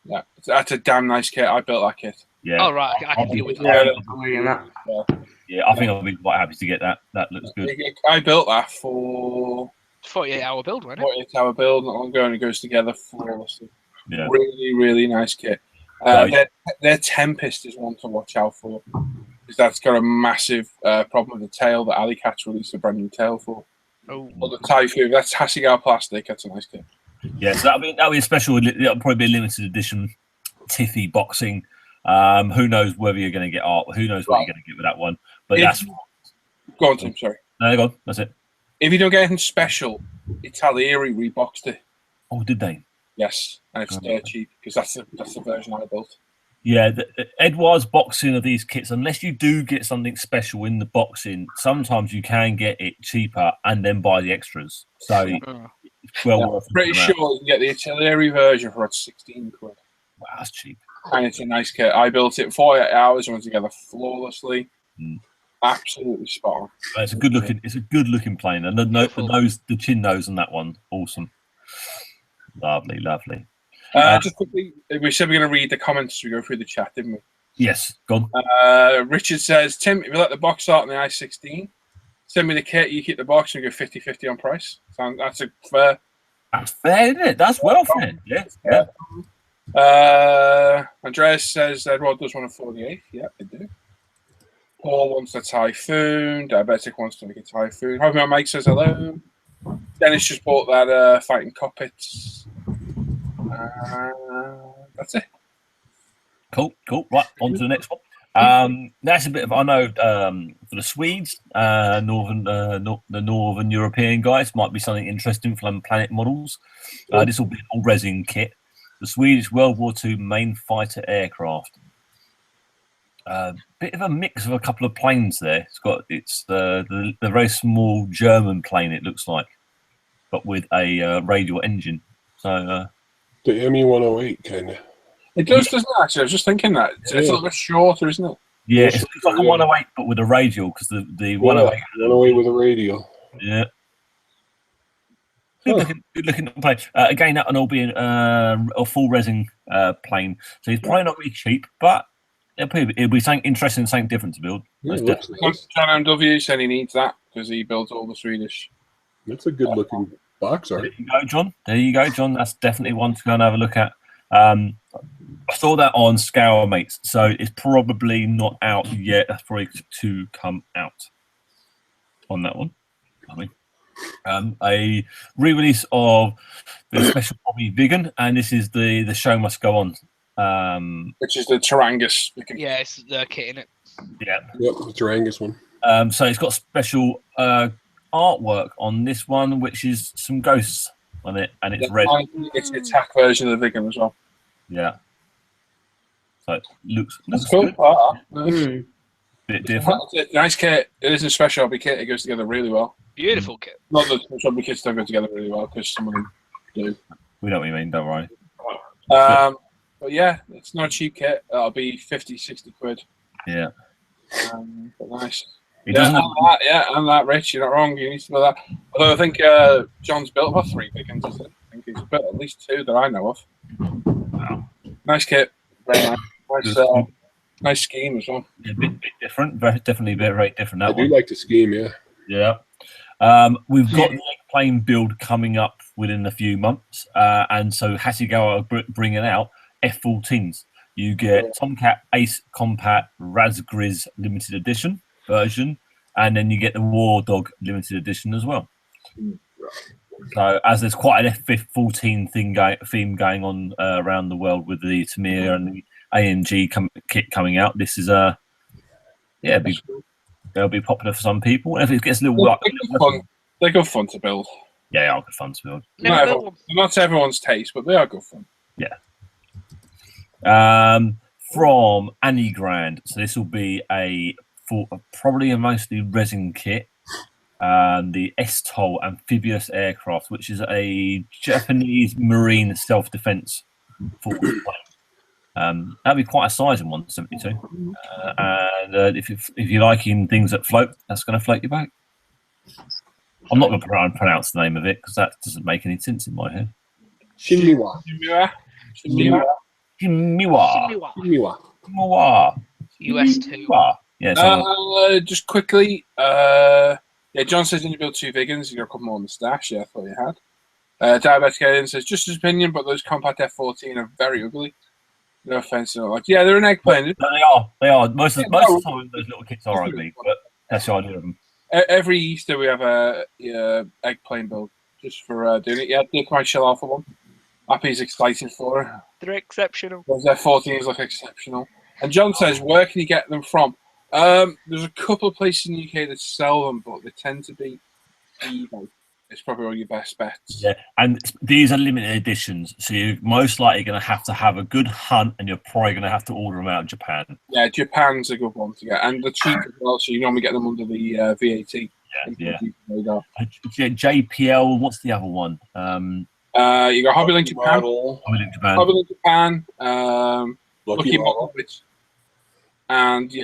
Yeah, that's a damn nice kit. I built that kit. Yeah. Oh, right. I can deal with that. Yeah, I think I'll be quite happy to get that. That looks good. I built that for 48-hour build, wasn't it? 48-hour build, not long ago, and it goes together flawlessly. Yeah. Really, really nice kit. Their Tempest is one to watch out for, because that's got a massive problem with the tail that Alley Catch released a brand new tail for. Oh. Or the Typhoon, that's Hasegawa plastic. That's a nice kit. Yeah, so that'll be a special. That'll probably be a limited edition Tiffy boxing. Who knows whether you're going to get art? Who knows what you're going to get with that one? But Go on, Tim. Sorry. No, go on. That's it. If you don't get anything special, Italieri reboxed it. Oh, did they? Yes, and it's dirt cheap because that's the version I built. Yeah, the Edouard's boxing of these kits, unless you do get something special in the boxing, sometimes you can get it cheaper and then buy the extras. So it's well worth it. Pretty sure you can get the artillery version for about 16 quid. Wow, that's cheap. And it's a nice kit. I built it 48 hours, went together flawlessly. Absolutely spot on. It's a good looking plane, and the chin nose on that one, awesome. Lovely. Just quickly, we said we're going to read the comments as we go through the chat, didn't we? Yes, go on. Richard says, Tim, if you let the box out in the i16, send me the kit, you keep the box, and you go 50-50 on price. So that's a fair. That's fair, isn't it? That's well fair. Yeah. Andreas says Edward does want a 48. Yeah, they do. Paul wants a Typhoon. Diabetic wants to make a Typhoon. Homer Mike says hello. Dennis just bought that fighting cockpits. That's it. Cool. Right, on to the next one. That's a bit of, I know, for the Swedes, the Northern European guys, might be something interesting from Planet Models. This will be an all resin kit. The Swedish World War II main fighter aircraft. Bit of a mix of a couple of planes there. It's the very small German plane, it looks like, but with a radial engine. So the ME-108 kind of. It does, doesn't it? Actually, I was just thinking that it's a little bit shorter, isn't it? Yeah, it's like a 108, but with a radial, because the 108. 108 with a radial. Yeah. Good looking plane. Again, that one will be a full resin plane, so it's probably not really cheap, but it'll be something interesting, something different to build. Yeah, John MW said he needs that because he builds all the Swedish. That's a good looking box art. There you go, John. That's definitely one to go and have a look at. I saw that on Scour Mates, so it's probably not out yet. That's probably to come out on that one. I mean, a re-release of the special hobby vegan, and this is the show must go on, which is the Tarangus. Yeah, it's the kit in it. Yeah, yep, the Tarangus one. So it's got special artwork on this one, which is some ghosts on it, and it's red. It's the attack version of the vegan as well. Yeah. So it looks cool. Good. Bit different. Nice kit. It isn't a special hobby kit. It goes together really well. Beautiful kit. Not that special hobby kits don't go together really well because some of them do. We know what you mean. Don't worry. But yeah, it's not a cheap kit. That'll be 50-60 quid. Yeah. But nice. And that, Rich. You're not wrong. You need to know that. Although I think John's built about 3 pickings. I think he's built at least 2 that I know of. Wow. Nice kit. Very nice. Nice scheme as well. Yeah, a bit different. Definitely very different. I do like the scheme, yeah. Yeah. We've got the plane build coming up within a few months, and so Hasegawa are bringing out F-14s. You get Tomcat Ace Combat Razgriz limited edition version, and then you get the War Dog limited edition as well. So, as there's quite an F-14 theme going on around the world with the Tamir and the AMG kit coming out, this is they'll be popular for some people. And if it gets a little they're good fun to build. Yeah, they are good fun to build. Not to everyone's taste, but they are good fun. Yeah. From Annie Grand, so this will be probably a mostly resin kit. The S-Tol amphibious aircraft, which is a Japanese marine self-defense force plane. That'd be quite a size in 172. And if you're liking things that float, that's going to float your boat. I'm not going to pronounce the name of it because that doesn't make any sense in my head. Shimiwa. US2. Yeah. Just quickly, John says, did you build 2 vegans? You got a couple more on the stash. Yeah, I thought you had. Diabetic Alien says, just his opinion, but those compact F-14 are very ugly. No offense. They're an egg plane. They are. Most of the time, those little kits are ugly, but that's the idea of them. Every Easter we have a egg plane build just for doing it. Yeah, Dick might shell off for one. Happy's excited for it. They're exceptional. Those F-14s look exceptional. And John says, where can you get them from? There's a couple of places in the UK that sell them, but they tend to be eBay. It's probably all your best bets. Yeah, and these are limited editions, so you're most likely going to have a good hunt, and you're probably going to have to order them out of Japan. Yeah, Japan's a good one to get, and the cheap as well. So you normally get them under the VAT. Yeah. JPL. What's the other one? You got Hobbylink Japan. Hobbylink Japan. Lucky Model. And is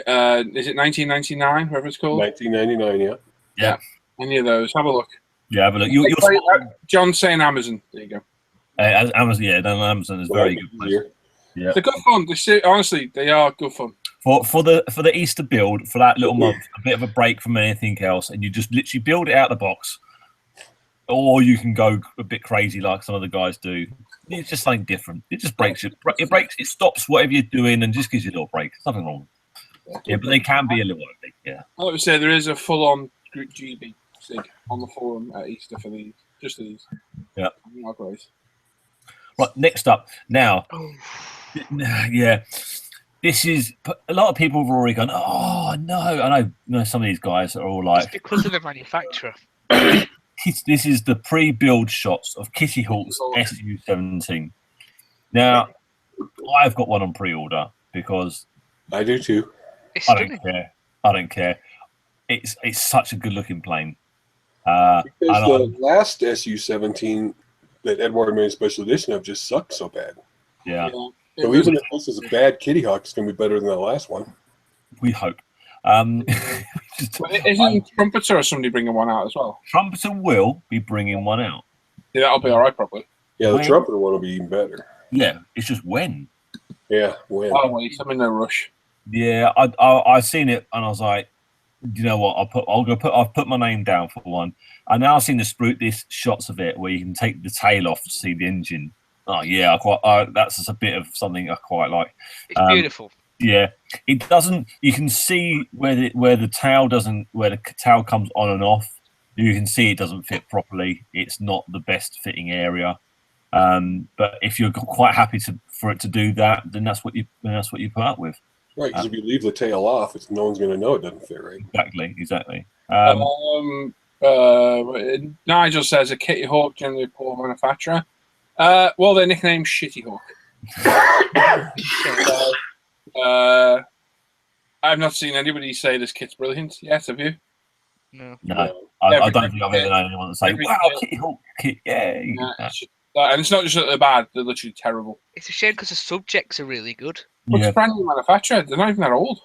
it 1999? Whatever it's called. 1999. Yeah. Any of those? Have a look. Yeah, have a look. John's saying Amazon. There you go. Amazon, yeah, Amazon is very good. Yeah, they're good fun. Honestly, they are good fun. For the Easter build, for that little month, a bit of a break from anything else, and you just literally build it out of the box, or you can go a bit crazy like some of the guys do. It's just something different. It just breaks it. It stops whatever you're doing and just gives you a little break. There's nothing wrong. Yeah, but they can be a little bit. Yeah. I would say there is a full-on GB sig on the forum at Easter for these. Just these. Yeah. Not great. Right. Next up now. Yeah. This is a lot of people have already gone. Oh no! I know some of these guys are all like. It's because of the manufacturer. This is the pre-build shots of Kitty Hawk's SU-17. Now, I've got one on pre-order because I do too. I don't care. It's such a good-looking plane. Because the last SU-17 that Edward made special edition of just sucked so bad. Yeah. So even if this is a bad Kitty Hawk, it's going to be better than the last one. We hope. Isn't Trumpeter or somebody bringing one out as well? Trumpeter will be bringing one out. Yeah, that'll be all right, probably. Yeah, the Trumpeter one will be even better. Yeah, it's just when. Yeah, when. Oh wait, I'm in no rush. Yeah, I seen it and I was like, you know what? I've put my name down for one. I now seen this shots of it where you can take the tail off to see the engine. Oh yeah, that's just a bit of something I quite like. It's beautiful. Yeah, it doesn't. You can see where the tail comes on and off. You can see it doesn't fit properly. It's not the best fitting area. But if you're quite happy for it to do that, then that's what you put up with. Right, because if you leave the tail off, no one's going to know it doesn't fit right. Exactly. Nigel says a Kitty Hawk generally a poor manufacturer. Well, they're nicknamed Shitty Hawk. I've not seen anybody say this kit's brilliant yet. Have you? No. I don't think I've ever known anyone to say, "Wow, Kitty Hawk kit, yeah." And it's not just that they're bad; they're literally terrible. It's a shame because the subjects are really good. But it's a brand new manufacturer. They're not even that old.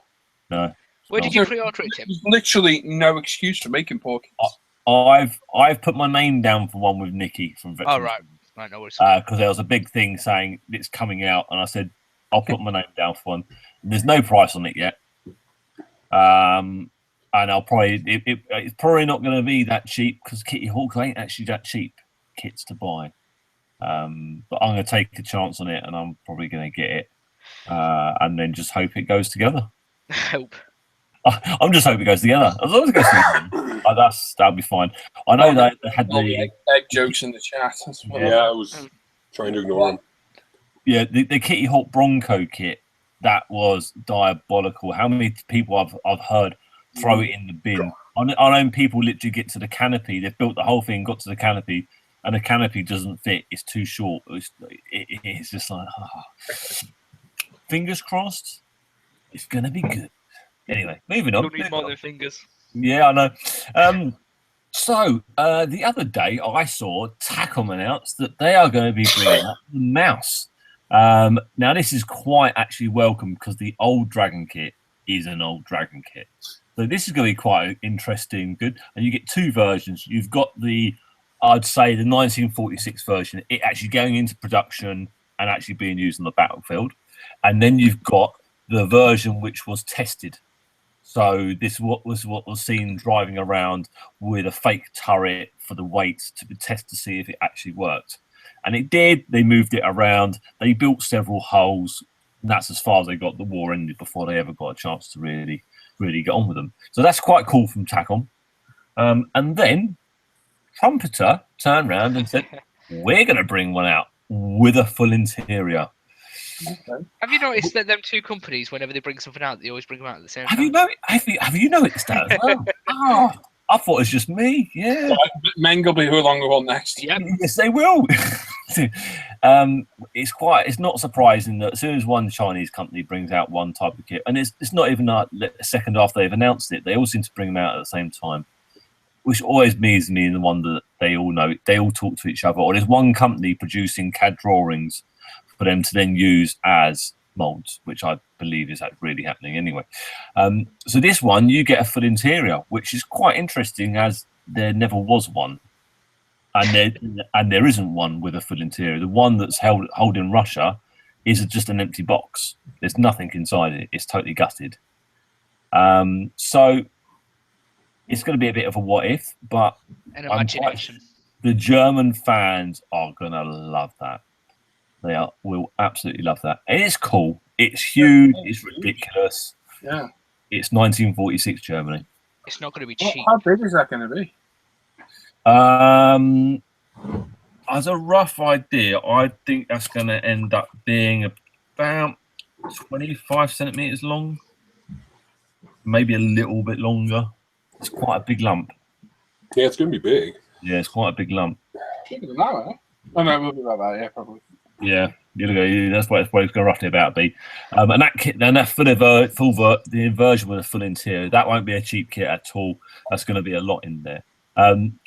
No. Where did you pre-order it, Tim? There's literally no excuse for making poor kits. I've put my name down for one with Nikki from Veterans. Oh right, I know. Because there was a big thing saying it's coming out, and I said I'll put my name down for one. And there's no price on it yet. And I'll probably it's probably not going to be that cheap because Kitty Hawk ain't actually that cheap kits to buy. But I'm going to take a chance on it, and I'm probably going to get it, and then just hope it goes together. Hope. I'm just hoping it goes together. As long as it goes together, that'll be fine. I know that they had the egg jokes in the chat. I was trying to ignore them. Yeah, the Kitty Hawk Bronco kit, that was diabolical. How many people I've heard throw it in the bin? I know people literally get to the canopy. They've built the whole thing, got to the canopy, and the canopy doesn't fit. It's too short. It's just like, fingers crossed, it's gonna be good. Anyway, moving on. Don't need more than fingers. Yeah, I know. So the other day I saw Tacom announce that they are going to be bringing out the mouse. Now this is quite actually welcome because the old Dragon kit is an old Dragon kit. So this is going to be quite interesting, good. And you get two versions. You've got I'd say the 1946 version, it actually going into production and actually being used on the battlefield. And then you've got the version which was tested. So this what was seen driving around with a fake turret for the weight to test to see if it actually worked. And it did. They moved it around. They built several holes. And that's as far as they got. The war ended before they ever got a chance to really get on with them. So that's quite cool from Tacom. And then Trumpeter turned around and said, we're going to bring one out with a full interior. Okay. Have you noticed that them two companies, whenever they bring something out, they always bring them out at the same time? Have you noticed that as well? I thought it was just me. Yeah. Meng will be who along the one next. Yep. Yes, they will. It's not surprising that as soon as one Chinese company brings out one type of kit, and it's not even a second after they've announced it, they all seem to bring them out at the same time, which always means me in the one that they all know, they all talk to each other, or there's one company producing CAD drawings for them to then use as molds, which I believe is really happening anyway. So this one, you get a full interior, which is quite interesting, as there never was one. And there isn't one with a full interior. The one that's held in Russia is just an empty box. There's nothing inside it. It's totally gutted. So it's going to be a bit of a what if, but An imagination. The German fans are going to love that. Will absolutely love that. And it's cool. It's huge. It's ridiculous. Yeah. It's 1946 Germany. It's not going to be cheap. How big is that going to be? As a rough idea, I think that's going to end up being about 25 centimeters long, maybe a little bit longer. It's quite a big lump. Yeah, it's going to be big. Yeah, it's quite a big lump. Bigger than that, huh? Oh no, we'll be about that. Yeah, probably. Yeah, that's what it's going to roughly about be. And that kit, then that the inversion with a full interior, that won't be a cheap kit at all. That's going to be a lot in there.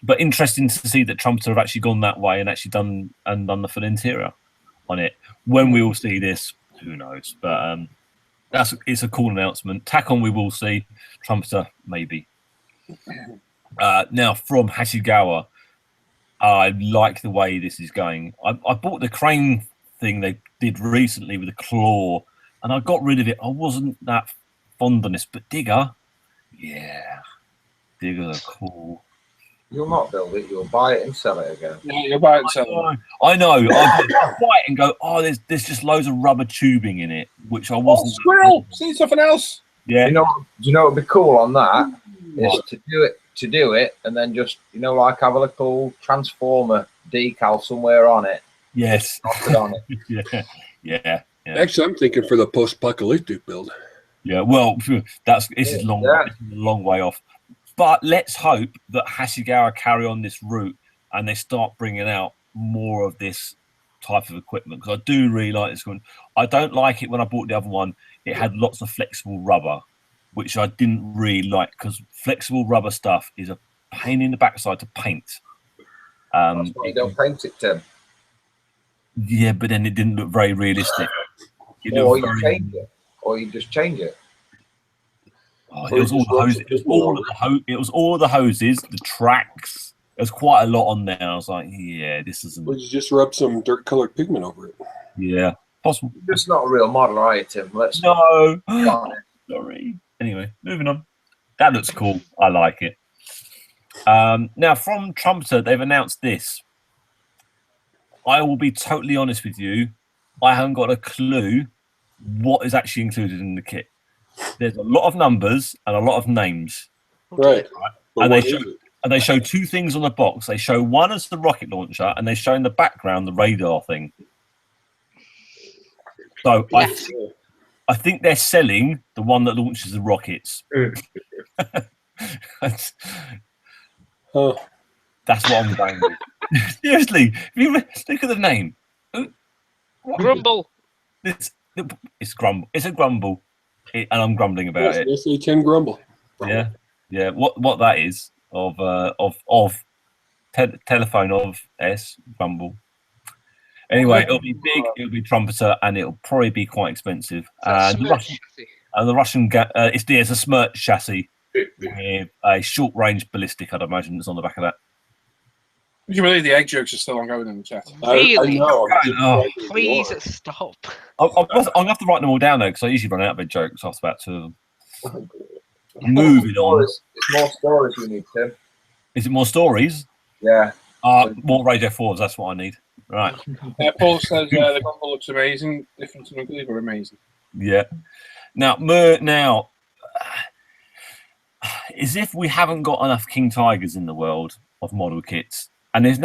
But interesting to see that Trumpeter have actually gone that way and actually done the full interior on it. When we will see this, who knows? But it's a cool announcement. Tacon we will see. Trumpeter maybe. Now from Hashigawa, I like the way this is going. I bought the crane thing they did recently with a claw, and I got rid of it. I wasn't that fond on this, but Digger, yeah, Diggers are cool. You'll not build it. You'll buy it and sell it again. Yeah, you'll buy it and sell it. I know. I buy it and go, oh, there's just loads of rubber tubing in it, which I wasn't. Oh, squirrel! See something else. Yeah. Do you know what would be cool on that? Is to do it, and then just like have a little transformer decal somewhere on it. Yes. On it. Yeah. Actually, I'm thinking for the post-apocalyptic build. Yeah. Well, this is a long way off. But let's hope that Hashigawa carry on this route and they start bringing out more of this type of equipment, because I do really like this one. I don't like it when I bought the other one. It had lots of flexible rubber, which I didn't really like, because flexible rubber stuff is a pain in the backside to paint. That's why you don't paint it, Tim. Yeah, but then it didn't look very realistic. Or you just change it. Oh, it was all the hoses. It was all of the hoses, the tracks. There's quite a lot on there. I was like, yeah, this isn't. Well, you just rub some dirt-colored pigment over it. Yeah, possible. You're just not a real model, are you, Tim? No. Sorry. Anyway, moving on. That looks cool. I like it. Now, from Trumpeter, they've announced this. I will be totally honest with you. I haven't got a clue what is actually included in the kit. There's a lot of numbers and a lot of names. Right. And they show two things on the box. They show one as the rocket launcher, and they show in the background the radar thing. So I think they're selling the one that launches the rockets. That's what I'm going with. Seriously, if you look at the name. Grumble. It's Grumble. It's a Grumble. And I'm grumbling about it. Yes, they can grumble. Yeah. What that is telephone of Grumble. Anyway, it'll be big. It'll be Trumpeter, and it'll probably be quite expensive. And the Russian, it's a Smirch chassis with a short-range ballistic. I'd imagine it's on the back of that. Would you believe the egg jokes are still ongoing in the chat? Really? I know. Please stop. I'm gonna have to write them all down though, because I usually run out of egg jokes after about two of them. Moving on. It's more stories we need, Tim. Is it more stories? Yeah. More Radio 4s. That's what I need. Right. Paul says the Grumble looks amazing. Different and ugly, but amazing. Yeah. Now, as if we haven't got enough King Tigers in the world of model kits, and as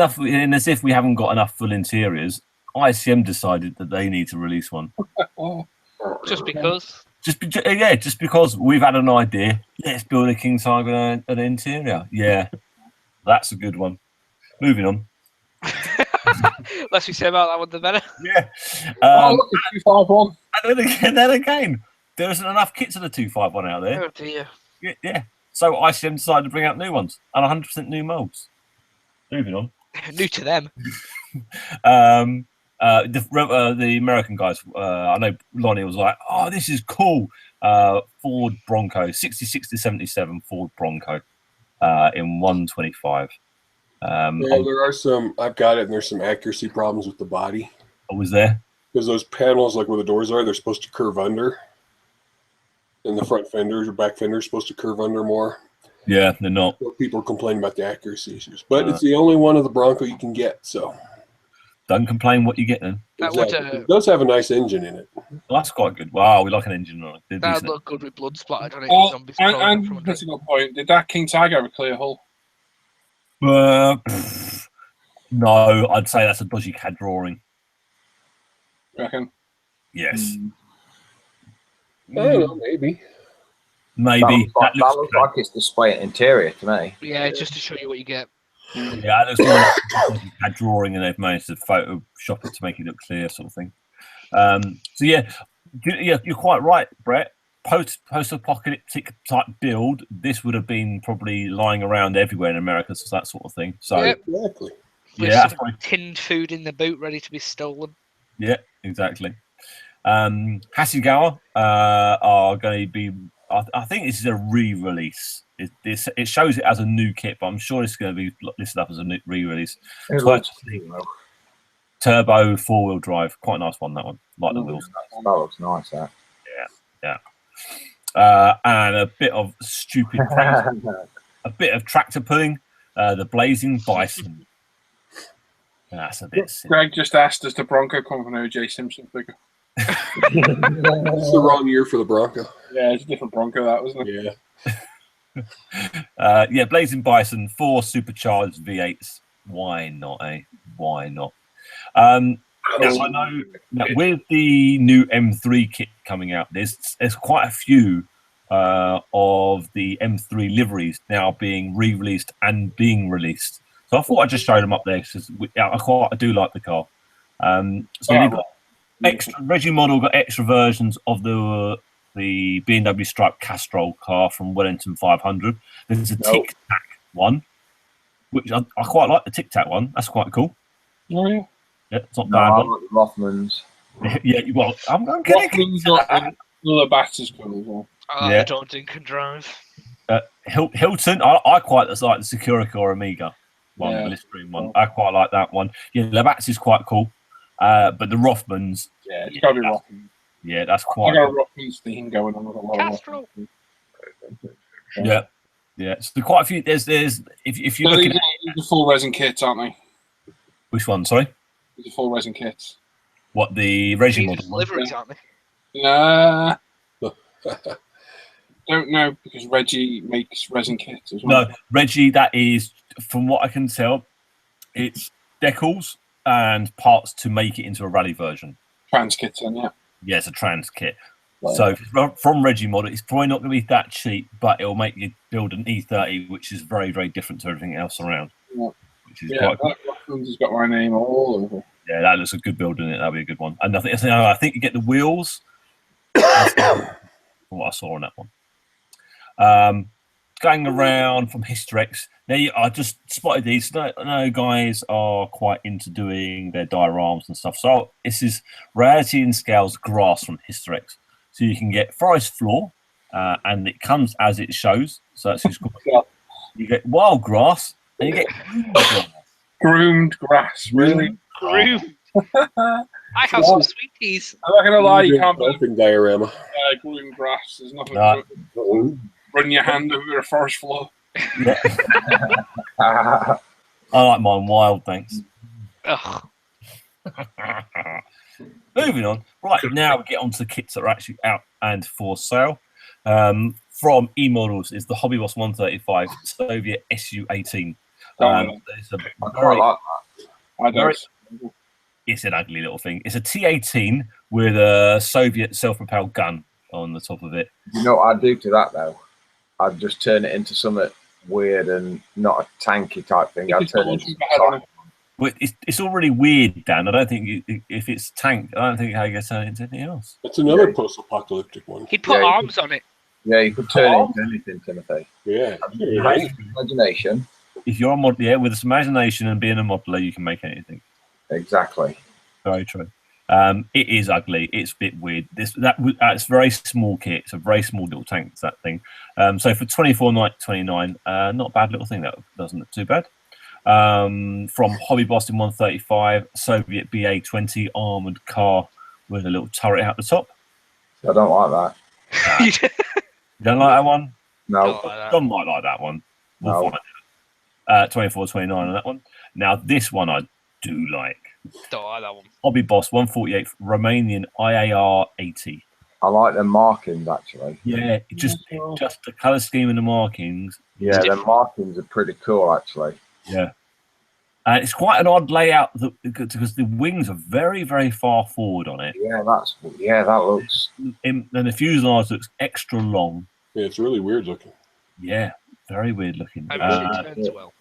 if we haven't got enough full interiors, ICM decided that they need to release one. Just because. just because we've had an idea. Let's build a king tiger an interior. Yeah, that's a good one. Moving on. Less we say about that one, the better. Yeah. Look at 251. And then again, there isn't enough kits of the 251 out there. Oh dear. Yeah. So ICM decided to bring out new ones and 100% new molds. Moving on. New to them. The American guys, I know Lonnie was like, "Oh, this is cool." Ford Bronco, 60-77 Ford Bronco, in 125. There are some. I've got it, and there's some accuracy problems with the body. I was there because those panels, like where the doors are, they're supposed to curve under, and the front fenders or back fenders supposed to curve under more. Yeah, they're not. People are complaining about the accuracy issues, but it's the only one of the Bronco you can get. So don't complain what you get then. Exactly. It does have a nice engine in it. Well, that's quite good. Wow, we like an engine on it. That would look good with blood splattered on it. And critical point, did that King Tiger have a clear hull? No, I'd say that's a dodgy CAD drawing. Reckon? Yes. I don't know, maybe. Maybe. That looks like it's display interior to me. Yeah, just to show you what you get. Yeah, there's more a drawing and they've managed to Photoshop it to make it look clear, sort of thing. So yeah, you're quite right, Brett. Post-apocalyptic type build, this would have been probably lying around everywhere in America, so that sort of thing. So exactly. Yeah, tinned food in the boot, ready to be stolen. Yeah, exactly. Hasegawa are going to be. I think this is a re-release. It shows it as a new kit, but I'm sure it's going to be listed up as a new re-release. Turbo 4-wheel drive, quite a nice one. That one, like the wheels. That looks nice. That. Yeah. And a bit of stupid, a bit of tractor pulling. The Blazing Bison. That's a bit silly. Greg just asked, does the Bronco come from an O.J. Simpson figure? It's the wrong year for the Bronco. Yeah, it's a different Bronco, that wasn't it? Yeah. Blazing Bison, 4 supercharged V8s. Why not, eh? Why not? Now, I know that with the new M3 kit coming out, there's quite a few of the M3 liveries now being re-released and being released. So I thought I'd just show them up there because I do like the car. So you've got extra. Reggie Model got extra versions of the B&W Stripe Castrol car from Wellington 500. There's a Tic Tac one, which I quite like the Tic Tac one. That's quite cool. Oh yeah. Yeah, it's not bad. I like the Rothmans. Yeah, well, I'm getting the Batters come as well. I don't think can drive. Hilton, I quite like the Securica or Amiga one, the Listerine one. I quite like that one. Yeah, Labatt's is quite cool. But the Rothmans. Yeah, it's got to be Rothmans. Yeah, that's quite. I got a Rothmans theme going on with a lot Castrol. Yeah. So quite a few. There's if you're looking at the full resin kits, aren't they? Which one? Sorry. The full resin kits. What, the Reggie Model liveries, aren't they? Nah. Don't know, because Reggie makes resin kits as well. No, Reggie, that is, from what I can tell, it's decals and parts to make it into a rally version. Trans kits, then, yeah. Yeah, it's a trans kit. Right. So from Reggie Model, it's probably not going to be that cheap, but it'll make you build an E30, which is very, very different to everything else around. Yeah. Which is quite cool. Rothmans has got my name all over. Yeah, that looks a good build, doesn't it? That'll be a good one. And I think you get the wheels. From what I saw on that one. Going around from Hysterex. Now, I just spotted these. I know guys are quite into doing their dioramas and stuff. So this is Reality and Scales Grass from Hysterex. So you can get forest floor, and it comes as it shows. So it's just cool. You get wild grass, and you get groomed grass. Really? Groomed. I have some sweeties. I'm not going to lie, you can't build diorama. Groomed grass. There's nothing run your hand over a forest floor. Yeah. I like mine wild, thanks. Ugh. Moving on. Right, now we get on to the kits that are actually out and for sale. From E-Models is the Hobby Boss 135 Soviet SU-18. It's a it's an ugly little thing. It's a T-18 with a Soviet self-propelled gun on the top of it. You know what I'd do to that though? I'd just turn it into something weird and not a tanky type thing. I'd turn it into Well, it's already weird, Dan. I don't think if it's tanked, I don't think how you get turned into anything else. That's another post-apocalyptic one. He'd put arms on it. Yeah, you could turn it into anything, Timothy. Yeah. Imagination. If you're a mod, with some imagination and being a modeler, you can make anything. Exactly. Very true. It is ugly. It's a bit weird. It's a very small kit. It's a very small little tank. It's that thing. So for 24.29, not a bad little thing. That doesn't look too bad. From Hobby Boss in 135, Soviet BA-20 armored car with a little turret out the top. I don't like that. You don't like that one? No. John might like that one. We'll find it. 24.29 on that one. Now this one I do like. Don't like that one. Hobby Boss 148 Romanian IAR 80. I like the markings actually. Yeah, just the colour scheme and the markings. Yeah, the markings are pretty cool actually. Yeah. It's quite an odd layout because the wings are very, very far forward on it. Yeah, that looks. And the fuselage looks extra long. Yeah, it's really weird looking. Yeah, very weird looking. Turns well.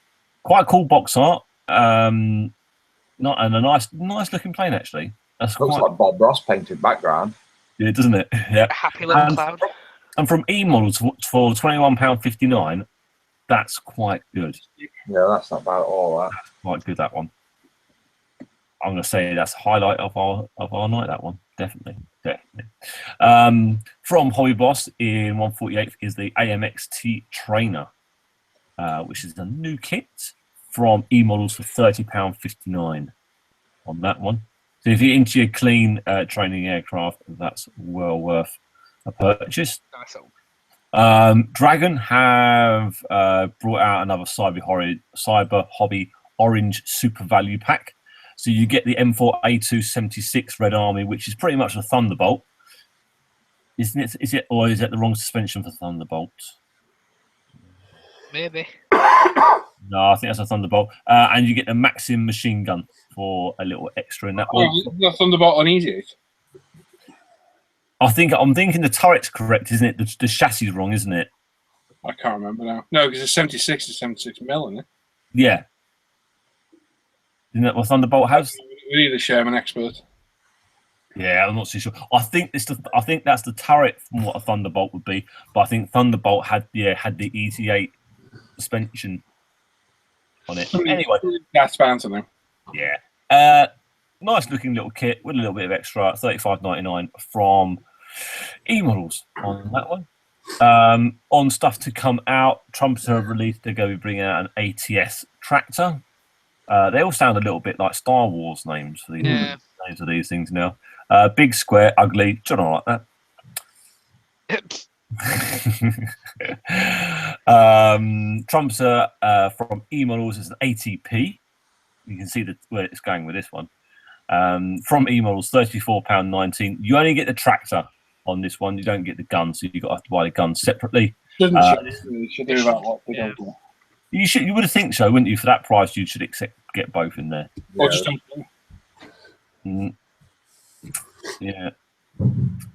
Quite a cool box art. Not and a nice looking plane actually. Looks like Bob Ross painted background. Yeah, doesn't it? Yeah. A happy little cloud. And from E-models for £21.59, that's quite good. Yeah, that's not bad at all. That. That's quite good, that one. I'm going to say that's a highlight of our night, that one. Definitely. From Hobby Boss in 148 is the AMXT Trainer, which is a new kit from E-models for £30.59 on that one. So if you're into your clean training aircraft, that's well worth a purchase. Nice. Dragon have brought out another Cyber Hobby Orange Super Value Pack. So you get the M4A276 Red Army, which is pretty much a Thunderbolt. Isn't it? Is it, or is it the wrong suspension for Thunderbolt? Maybe. No, I think that's a Thunderbolt. And you get the Maxim machine gun for a little extra in that one. The Thunderbolt on Easy. I'm thinking the turret's correct, isn't it? The chassis is wrong, isn't it? I can't remember now. No, because it's 76 to 76 mil, isn't it? Yeah. Isn't that what Thunderbolt has? We need a Sherman expert. Yeah, I'm not too sure. I think that's the turret from what a Thunderbolt would be, but I think Thunderbolt had the ET8 suspension on it. Anyway, that's bound now. Yeah. Nice looking little kit with a little bit of extra, $35.99 from E-models on that one. On stuff to come out, Trumpeter have released, they're going to be bringing out an ATS tractor. They all sound a little bit like Star Wars names for these names of these things now. Big, square, ugly. Do you not like that? Trumpeter from E-models is an ATP. You can see where it's going with this one. From E-models, £34.19. You only get the tractor on this one. You don't get the gun, so you've got to buy the gun separately. Should do about what they don't do. You would have think so, wouldn't you? For that price, you should get both in there. Or just don't. Yeah.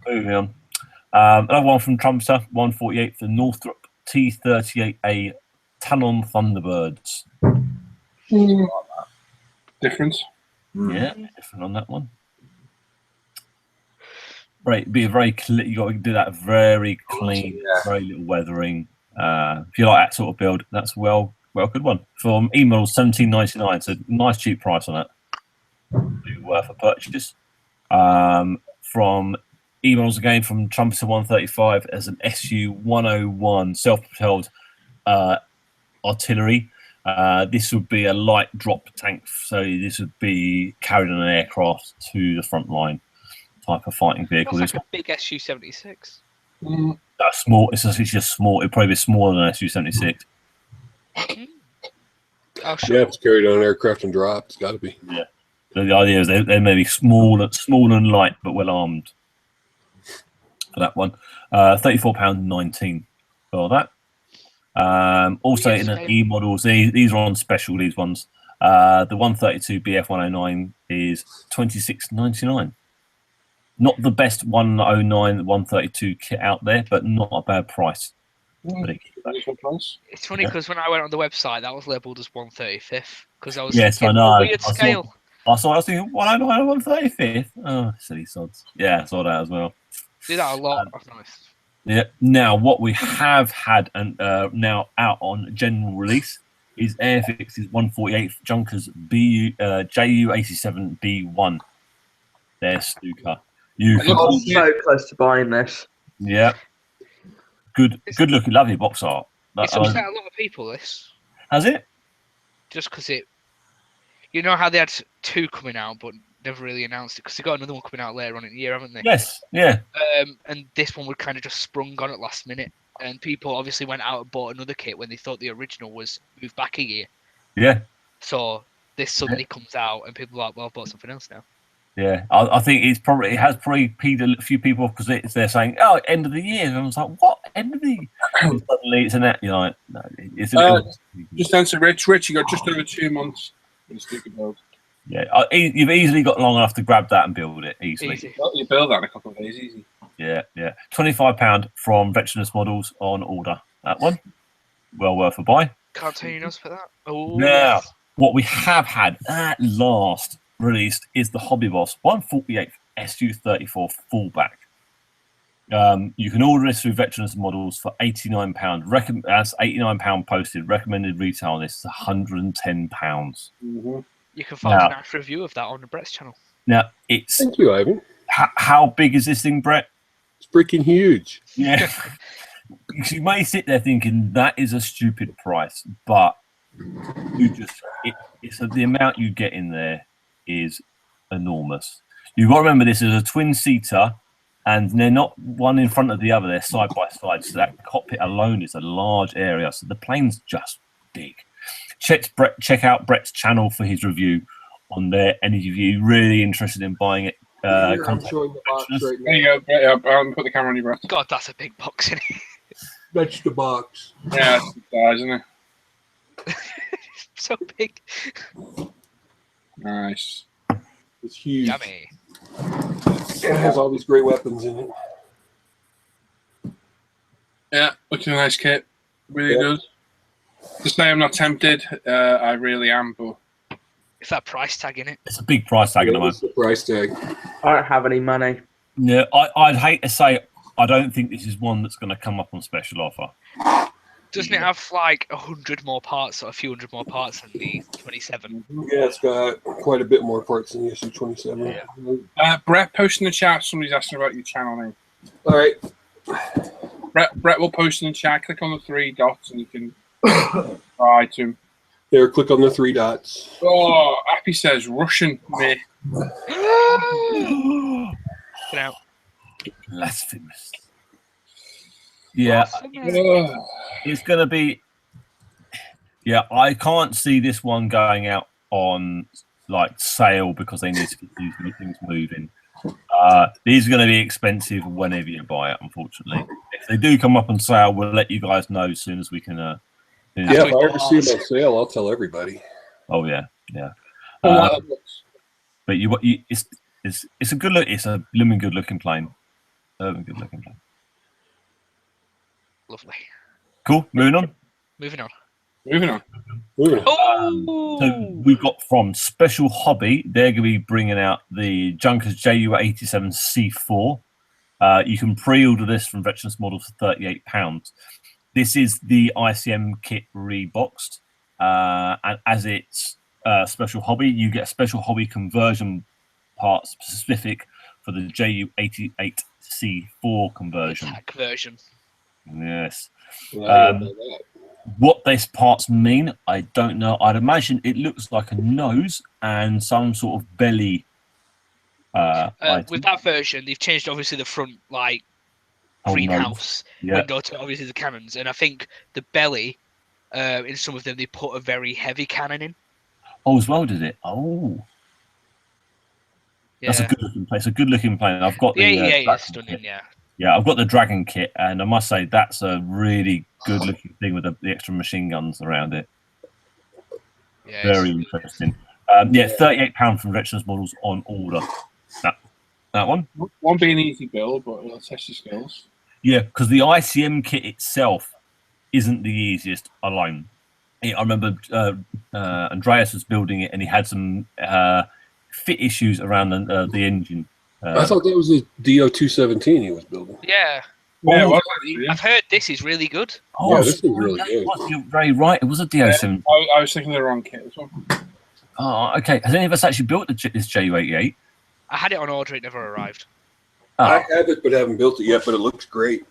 Moving on. Another one from Trumpeter, 148 for Northrop T-38A Tanon Thunderbirds. Difference. Yeah, different on that one. Right, be a very you got to do that very clean, very little weathering. If you like that sort of build, that's well good one from E-model $17.99. So nice cheap price on it. Be worth a purchase. From E-models again from Trumpeter 135 as an SU-101 self-propelled artillery. This would be a light drop tank, so this would be carried on an aircraft to the front line type of fighting vehicle. It's like a big SU-76. That's small. It's just small. It'd probably be smaller than an SU-76. Oh, sure. Yeah, it's carried on an aircraft and drop. It's got to be. Yeah. So the idea is they may be small and light, but well armed. For that one, £34.19 for that. Also in the E-models, these are on special. These ones, the 132 BF-109 is $26.99. Not the best 109, 132 kit out there, but not a bad price. It's funny because when I went on the website, that was labelled as 135th because I was Yes, thinking, I know. weird scale. I was thinking 109, 135th. Oh, silly sods. Yeah, I saw that as well. Do that a lot. I've noticed. Yeah. Now, what we have had now out on general release is Airfix's 148 Junkers JU87B1. Their snooker. You can I'm so close to buying this. Yeah. Good looking, lovely box art. It's upset a lot of people, this. Has it? Just because it... You know how they had 2 coming out, but never really announced it, because they got another one coming out later on in the year, haven't they? Yes, yeah. And this one would kind of just sprung on at last minute. And people obviously went out and bought another kit when they thought the original was moved back a year. Yeah. So this suddenly comes out, and people are like, well, I've bought something else now. Yeah, I think it has probably peed a few people off because they're saying, "Oh, end of the year," and I was like, "What end of the year?" And suddenly it's an app. You're like, "No, it's just answer, Rich. Rich, you got just over 2 months for the sticker build. Yeah, you've easily got long enough to grab that and build it easily. Easy. Well, you build that in a couple of days, easy. Yeah, yeah. £25 from Vetaranus Models on order. That one, well worth a buy. Can't tell you enough for that. Oh, Now, yes. what we have had at last released is the Hobby Boss 148 SU34 fullback. You can order this through Vetaranus Models for £89. That's £89 posted. Recommended retail on this is £110. Mm-hmm. You can find a nice review of that on Brett's channel. Now, it's... Thank you, Ivan. How big is this thing, Brett? It's freaking huge. Yeah. You may sit there thinking that is a stupid price, but it's the amount you get in there is enormous. You've got to remember this is a twin-seater, and they're not one in front of the other, they're side by side, so that cockpit alone is a large area, so the plane's just big. Check out Brett's channel for his review on there. Any of you really interested in buying it, I'm showing the box right now. There you go, Brett. Put the camera on you, Brett. God, that's a big box, isn't it? That's the box. Yeah, it's the size, isn't it? So big. Nice. It's huge. Yummy. It has all these great weapons in it. Yeah, looks a nice kit. Really does. To say I'm not tempted, I really am, but... It's that price tag in it. It's a big price tag at the moment. It's the price tag. I don't have any money. Yeah, I'd hate to say I don't think this is one that's going to come up on special offer. Doesn't it have like 100 more parts or a few hundred more parts than the 27? Yeah, it's got quite a bit more parts than the SU-27. Yeah. Brett, post in the chat. Somebody's asking about your channel name. All right. Brett will post in the chat. Click on the 3 dots and you can buy to him. There, click on the 3 dots. Oh, Appy says Russian, mate. Get out. Blasphemous. Yeah, it's going to be... Yeah, I can't see this one going out on like sale because they need to get these things moving. These are going to be expensive whenever you buy it, unfortunately. If they do come up on sale, we'll let you guys know as soon as we can. Yeah, if I ever see them on sale, I'll tell everybody. Oh yeah, yeah. But It's a good look. It's a blooming good looking plane. Good looking plane. Lovely. Cool. Moving on. Moving on. So we've got from Special Hobby. They're going to be bringing out the Junkers JU87C4. You can pre-order this from Vetaranus Models for £38. This is the ICM kit reboxed, and as it's Special Hobby, you get a Special Hobby conversion part specific for the JU88C4 conversion. Attack version. Yes. What these parts mean, I don't know. I'd imagine it looks like a nose and some sort of belly. With that version, they've changed obviously the front like greenhouse window to obviously the cannons, and I think the belly, in some of them, they put a very heavy cannon in. Oh, as well, did it? Oh, yeah. That's a good looking plane. It's a good looking plane. I've got the it's stunning. Kit. Yeah, I've got the Dragon kit, and I must say that's a really good looking thing with the extra machine guns around it. Yeah, very interesting. £38 from Vetaranus Models on order. That one. Won't be an easy build, but it'll test your skills. Yeah, because the ICM kit itself isn't the easiest alone. I remember Andreas was building it, and he had some fit issues around the engine. I thought that was the DO217 he was building. Yeah. Yeah, Oh, well, yeah. I've heard this is really good. Oh, Yeah, this is really good. You're very right. It was a DO7. I was thinking the wrong kit as well. Oh, okay. Has any of us actually built this JU88? I had it on order, it never arrived. Oh, I have it, but haven't built it yet. But it looks great.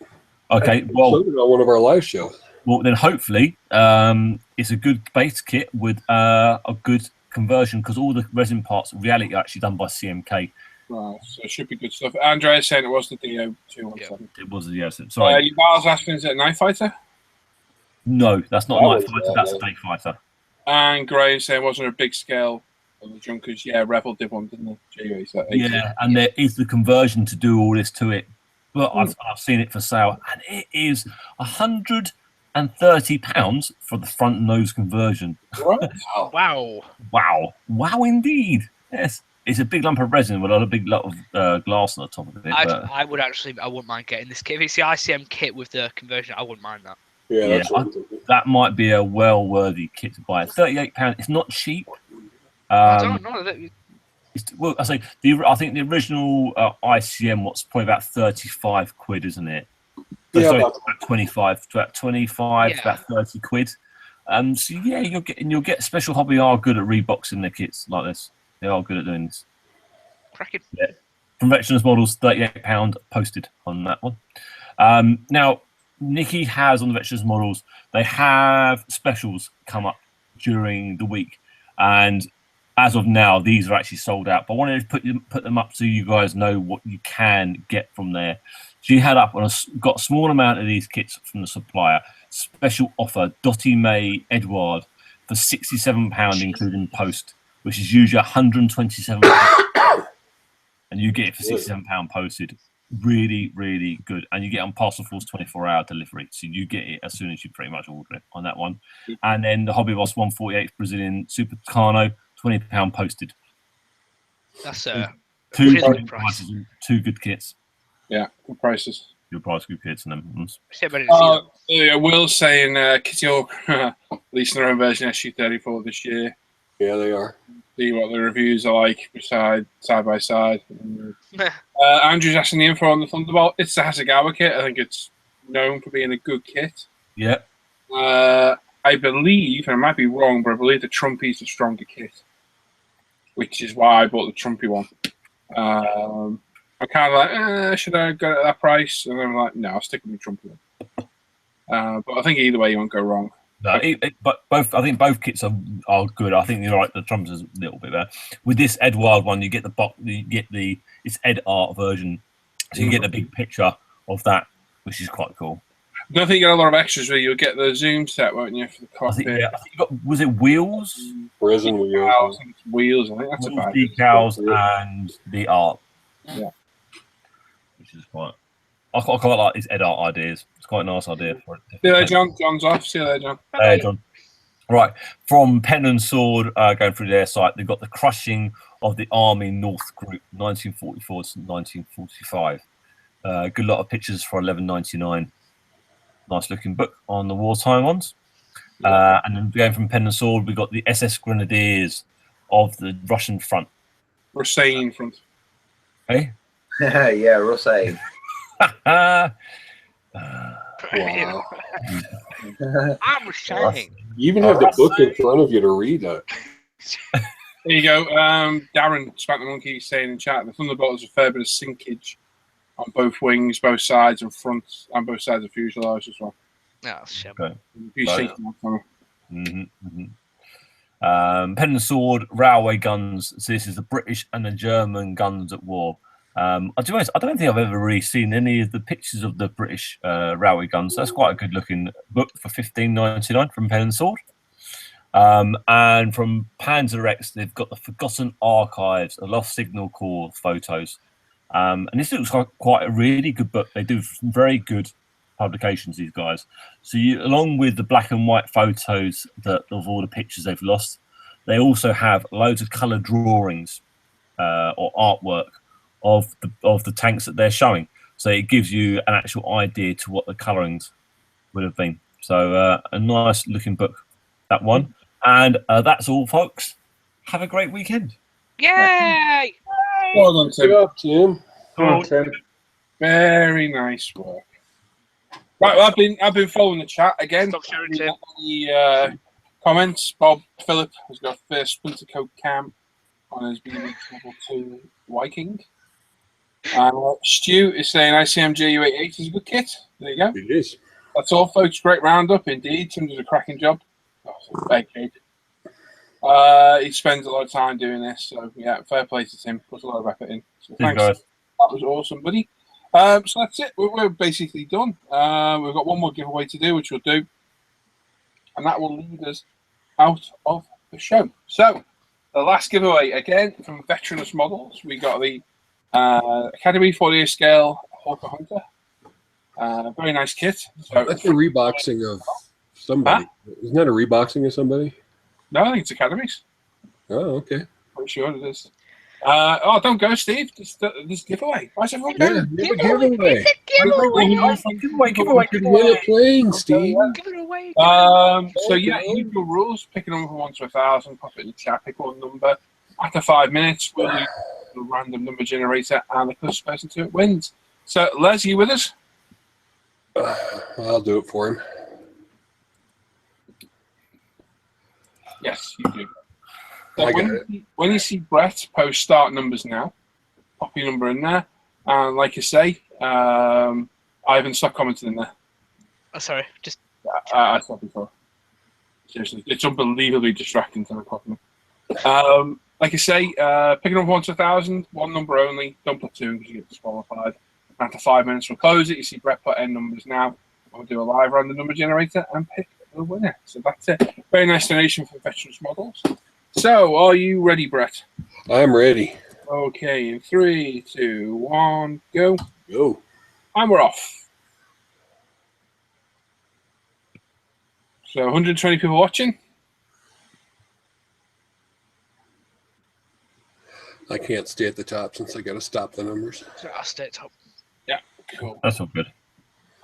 okay. So Well, did on one of our live shows. well, then hopefully it's a good base kit with a good conversion, because all the resin parts in reality are actually done by CMK. Right, so it should be good stuff. Andrea's saying it was the DO217. It was a DO7. Sorry. You Miles asking, is it a Night Fighter? No, that's not That a night was, fighter. That's a day fighter. And Graham saying, wasn't there a big scale of the Junkers? Yeah, Revel did one, didn't they? So Yeah, and there is the conversion to do all this to it. But I've seen it for sale, and it is £130 for the front nose conversion. Right. Wow. Wow, indeed. Yes, it's a big lump of resin with a big lot of glass on the top of it. I wouldn't mind getting this kit. If it's the ICM kit with the conversion, I wouldn't mind that. Yeah, Yeah, that's what I'm thinking. that might be a well-worthy kit to buy. £38. It's not cheap. I don't know. Well, I think the original ICM was probably about 35 quid, isn't it? Yeah, Sorry, about- about 25, about 25, Yeah. about 30 quid. So yeah, you'll get Special Hobby are good at reboxing their kits like this. They are good at doing this. Cracking. From Veterans Models, £38 posted on that one. Now, Nikki has on the Veterans Models, they have specials come up during the week, and as of now, these are actually sold out. But I wanted to put them up so you guys know what you can get from there. She had up got a small amount of these kits from the supplier. Special offer, Dottie May Edward for £67, including post, which is usually £127, and you get it for £67 posted. Really, really good, and you get on Parcel Force 24-hour delivery, so you get it as soon as you pretty much order it on that one. And then the Hobby Boss 148 Brazilian Super Tucano, £20 posted. That's Two really good good price. prices, and two good kits. Yeah, good prices. Good price, good kits, and them. Yeah, but it's Yeah, Will's saying Kitty Hawk releasing their own version SU34 this year. Yeah, they are. See what the reviews are like side by side. Andrew's asking the info on the Thunderbolt. It's the Hasegawa kit. I think it's known for being a good kit. Yeah. I believe, and I might be wrong, but I believe the Trumpy's the stronger kit, which is why I bought the Trumpy one. I'm kind of like, should I go at that price? And I'm like, no, I'll stick with the Trumpy one. But I think either way, you won't go wrong. No, but both. I think both kits are good. I think you're right. The Trumps is a little bit better. With this Edward one, you get the box. You get it's Ed Art version, so you get the big picture of that, which is quite cool. I don't think you get a lot of extras where you'll get the zoom set, won't you, for the cockpit? I think you got, was it wheels? Resin I wheels. think it's wheels. I think that's about it. Decals and the art. Yeah. Which is quite. I quite like these Ed Art ideas. It's quite a nice idea for it. See you there, John. John's off. See you there, John. Hey, John. Right, from Pen and Sword, going through their site, they've got the Crushing of the Army North Group, 1944 to 1945. Good lot of pictures for $11.99. Nice looking book on the wartime ones. And then going from Pen and Sword, we've got the SS Grenadiers of the Russian front. Hussein front. Hey? Yeah, Russell. Wow. I'm saying. You even have the book in front of you to read it. There you go. Darren Spank the Monkey saying in chat, the Thunderbolt has a fair bit of sinkage on both wings, both sides and front, and both sides of fuselage as well. No, shit. Okay. Pen Pen and Sword, railway guns. So this is the British and the German guns at war. I don't think I've ever really seen any of the pictures of the British railway guns. That's quite a good looking book for $15.99 from Pen and Sword. And from Panzer X, they've got the Forgotten Archives, the Lost Signal Corps photos. And this looks like quite a really good book. They do some very good publications, these guys. So along with the black and white photos of all the pictures they've lost, they also have loads of colour drawings or artwork of the tanks that they're showing. So it gives you an actual idea to what the colourings would have been. So a nice looking book, that one. And that's all, folks. Have a great weekend. Yay! Well done, Tim. Good job, Tim. Come on, Tim. Very nice work. Right, well, I've been following the chat again. Stop sharing, Tim. Any comments? Bob Phillip has got first Splinter Coat cam on his BB Level 2 Viking. Stu is saying ICMJ U88 is a good kit. There you go. It is. That's all, folks. Great roundup indeed. Tim does a cracking job. He spends a lot of time doing this, so yeah, fair play to Tim. Puts a lot of effort in. So thanks. Guys. That was awesome, buddy. So that's it. We're basically done. We've got one more giveaway to do, which we'll do, and that will lead us out of the show. So the last giveaway again from Veteranus Models. We got the Academy 40 scale Hawker Hunter. Very nice kit. So That's a reboxing of somebody. Huh? Isn't that a reboxing of somebody? No, I think it's Academies. Oh, okay. Pretty sure it is. Oh, don't go, Steve. This giveaway. Why is everyone going? Yeah, giveaway. Giveaway. Win a plane, Steve. Give it away. So yeah, usual rules. Pick a number from 1 to 1,000. Pop it in the chat. Pick one number. After 5 minutes, we'll use the random number generator, and the closest person to it wins. So, Les, you with us? I'll do it for him. Yes, you do. So I got it. when you see Brett post start numbers now, pop your number in there. And like you say, Ivan, stop commenting in there. Oh, sorry. Just I stopped before. Seriously, it's unbelievably distracting to the problem. Like I say, pick a number 1 to 1,000, one number only. Don't put 2 because you get disqualified. After 5 minutes, we'll close it. You see Brett put N numbers now. We'll do a live random number generator and pick the winner. So that's it. Very nice donation from Veterans Models. So, are you ready, Brett? I'm ready. Okay, in 3, 2, 1, go. Go. And we're off. So 120 people watching. I can't stay at the top since I got to stop the numbers. I'll stay at top. Yeah, cool. That's all good.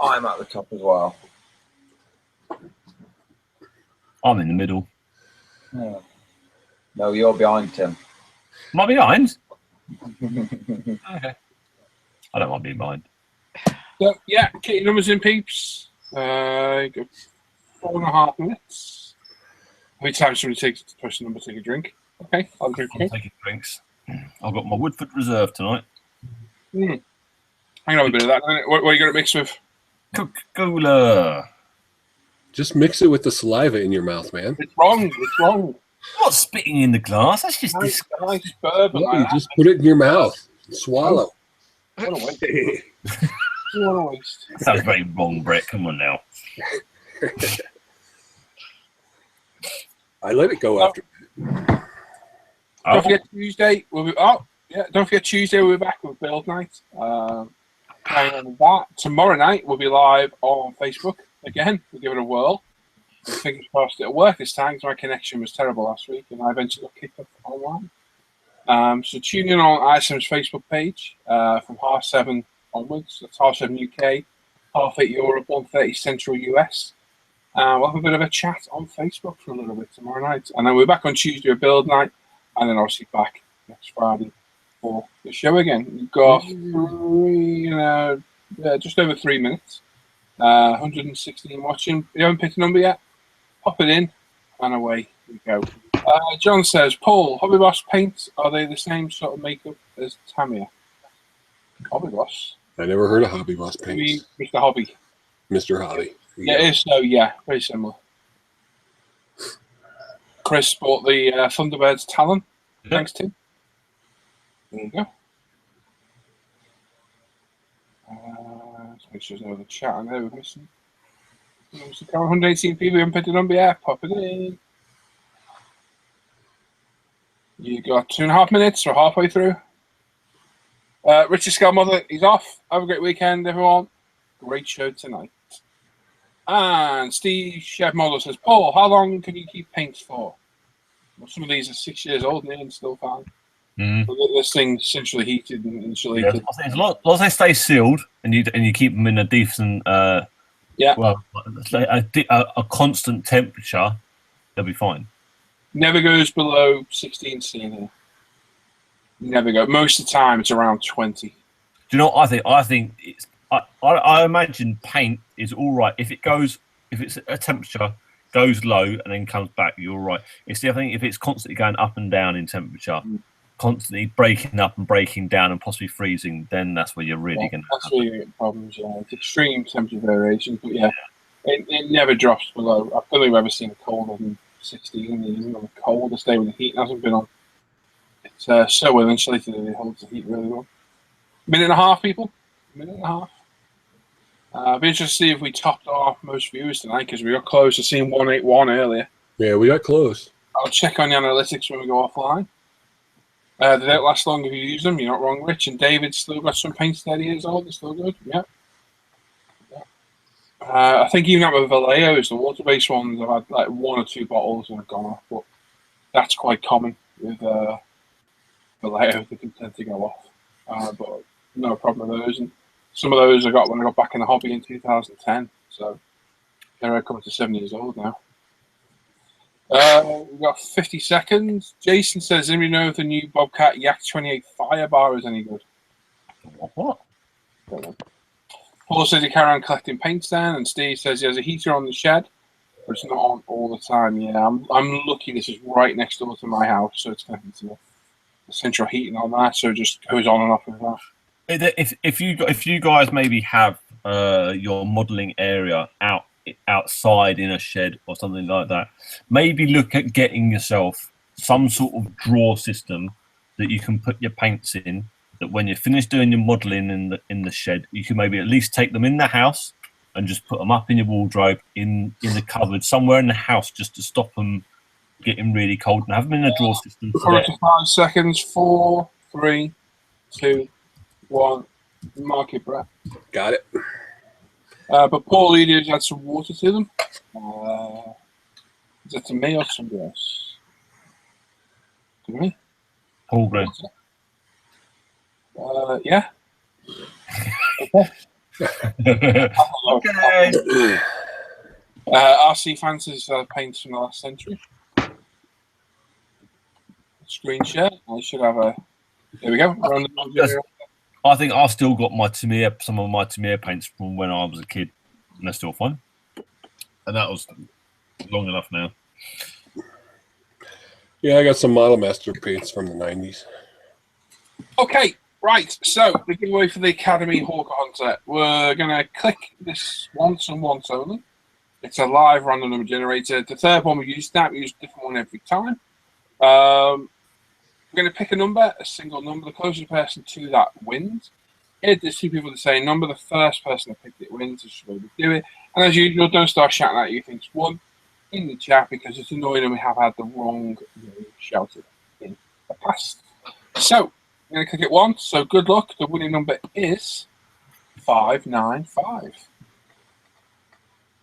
I'm at the top as well. I'm in the middle. Yeah. No, you're behind, Tim. Am I behind? Okay. I don't want to be behind. So, yeah, get your numbers in, peeps. Go 4.5 minutes. How many times somebody takes to push the number, take a drink? Okay, I'll drink. I'm taking drinks. I've got my Woodford Reserve tonight. Hang on a bit of that. What are you going to mix with? Coca-Cola. Just mix it with the saliva in your mouth, man. It's wrong. It's wrong. I'm not spitting in the glass. That's just Nice disgusting. bourbon. No, like you that. just put it in your mouth. Swallow. What a waste. What a waste. Sounds very wrong, Brett. Come on now. I let it go after. Don't forget Tuesday. Don't forget Tuesday. We'll be back with Build Night. And that tomorrow night we'll be live on Facebook again. We'll give it a whirl. Fingers crossed it'll work this time because my connection was terrible last week and I eventually got kicked off online. So tune in on ISM's Facebook page from 7:30 onwards. That's 7:30 UK, 8:30 Europe, 1:30 Central US. We'll have a bit of a chat on Facebook for a little bit tomorrow night. And then we're back on Tuesday with Build Night. And then obviously back next Friday for the show again. We've got just over 3 minutes. 116 watching. You haven't picked a number yet? Pop it in and away we go. John says, Paul, Hobby Boss paints, are they the same sort of makeup as Tamiya? Hobby Boss? I never heard of Hobby Boss paints. Mr. Hobby. Mr. Hobby. Yeah, it is. So, yeah, very similar. Chris bought the Thunderbirds Talon. Thanks, Tim. There you go. Let's make sure there's no other chat on there we're missing. 118 people, you haven't picked a number yet. Pop it in. You got 2.5 minutes. We're halfway through. Richard Skelmother, he's off. Have a great weekend, everyone. Great show tonight. And Steve Chef Model says, Paul, how long can you keep paints for? Well, some of these are 6 years old and still fine. This thing's centrally heated and insulated. Yeah, I think as long as they stay sealed and you keep them in a decent, well, a constant temperature, they'll be fine. Never goes below 16 C in here. Never go. Most of the time, it's around 20. Do you know what I think it's. I imagine paint is all right if it's a temperature goes low and then comes back, you're all right. I think if it's constantly going up and down in temperature, constantly breaking up and breaking down and possibly freezing, then that's where you're really going to have. That's where you get problems. Yeah, it's extreme temperature variations, but yeah, it never drops below. I don't think I've ever seen a colder than 16. Even on the coldest day when the heat hasn't been on. It's so well insulated that it holds the heat really well. Minute and a half, people. Minute and a half. I'll be interested to see if we topped off most viewers tonight because we got close to seeing 181 earlier. Yeah, we got close. I'll check on the analytics when we go offline. They don't last long if you use them. You're not wrong, Rich. And David's still got some paint 30 years old. They're still good. Yeah. I think even at with Vallejo's, the water-based ones, I've had like 1 or 2 bottles and have gone off. But that's quite common with Vallejo. They can tend to go off. But no problem with those. And some of those I got when I got back in the hobby in 2010. So they're coming to 7 years old now. We've got 50 seconds. Jason says, anybody know if the new Bobcat Yak 28 Fire Bar is any good? What? Paul says he carry on collecting paints then, and Steve says he has a heater on the shed, but it's not on all the time. Yeah, I'm lucky this is right next door to my house, so it's connected to the central heating on that, so it just goes on and off with that. If you guys maybe have your modelling area outside in a shed or something like that, maybe look at getting yourself some sort of drawer system that you can put your paints in, that when you're finished doing your modelling in the shed, you can maybe at least take them in the house and just put them up in your wardrobe in the cupboard somewhere in the house, just to stop them getting really cold, and have them in a drawer system. 5 seconds. 4, 3, 2, 1. Mark it, Brett. Got it. But Paul Leaders had some water to them. Is that to me or somebody else? To me? Paul Green. Yeah. Okay. RC Fancy's paints from the last century. Screen share. I should have a. There we go. I think I've still got some of my Tamiya paints from when I was a kid, and they're still fun. And that was long enough now. Yeah, I got some Model Master paints from the 90s. Okay, right. So the giveaway for the Academy Hawker Hunter. We're gonna click this once and once only. It's a live random number generator. The third one we used that. We use a different one every time. We're going to pick a number, a single number. The closest person to that wins. If there's 2 people the same number, the first person to pick it wins. That's the way we do it. And as usual, don't start shouting out you think's won in the chat, because it's annoying and we have had the wrong name shouted in the past. So, I'm going to click it once. So good luck. The winning number is 595.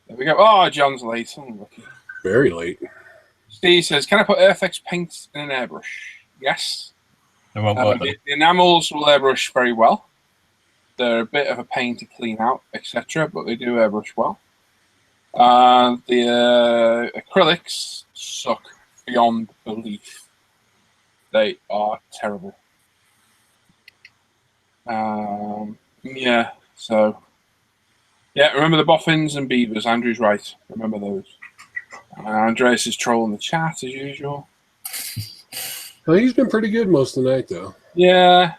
There we go. Oh, John's late. I'm lucky. Very late. Steve says, can I put Earthx paint in an airbrush? Yes. The enamels will airbrush very well. They're a bit of a pain to clean out, etc., but they do airbrush well. The acrylics suck beyond belief. They are terrible. Yeah, so... Yeah, remember the boffins and beavers. Andrew's right. Remember those. Andreas is trolling the chat, as usual. Well, he's been pretty good most of the night, though. Yeah.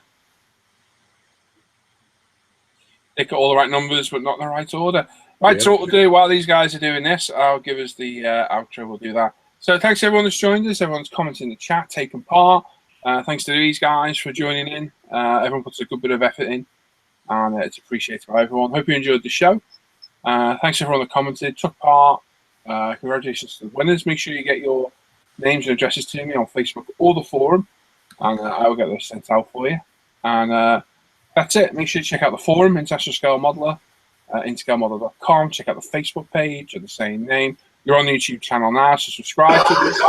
They got all the right numbers, but not in the right order. Right, so what we'll do while these guys are doing this, I'll give us the outro. We'll do that. So thanks everyone that's joined us. Everyone's commenting in the chat, taking part. Thanks to these guys for joining in. Everyone puts a good bit of effort in, and it's appreciated by everyone. Hope you enjoyed the show. Thanks to everyone that commented, took part. Congratulations to the winners. Make sure you get your names and addresses to me on Facebook or the forum, and I will get those sent out for you. And that's it. Make sure you check out the forum, International Scale Modeler, interscalemodeler.com. Check out the Facebook page of the same name. You're on the YouTube channel now, so subscribe to this.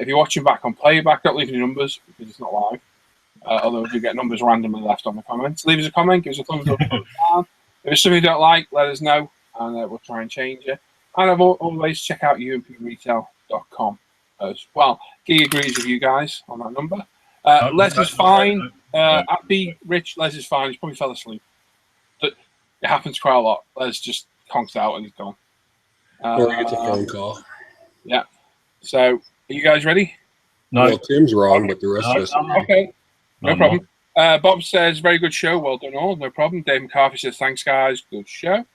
If you're watching back on playback, don't leave any numbers because it's not live. Although if you get numbers randomly left on the comments, leave us a comment, give us a thumbs up, thumbs down. If it's something you don't like, let us know, and we'll try and change it. And always check out umpretail.com as well. He agrees with you guys on that number. Les is fine. Happy, Rich, Les is fine. He's probably fell asleep. But it happens quite a lot. Les just conks out and he's gone. Or he gets a phone call. Yeah. So, are you guys ready? No. Well, Tim's wrong, but the rest of us. Okay. No problem. Bob says, very good show. Well done all. No problem. Dave McCarthy says, thanks, guys. Good show.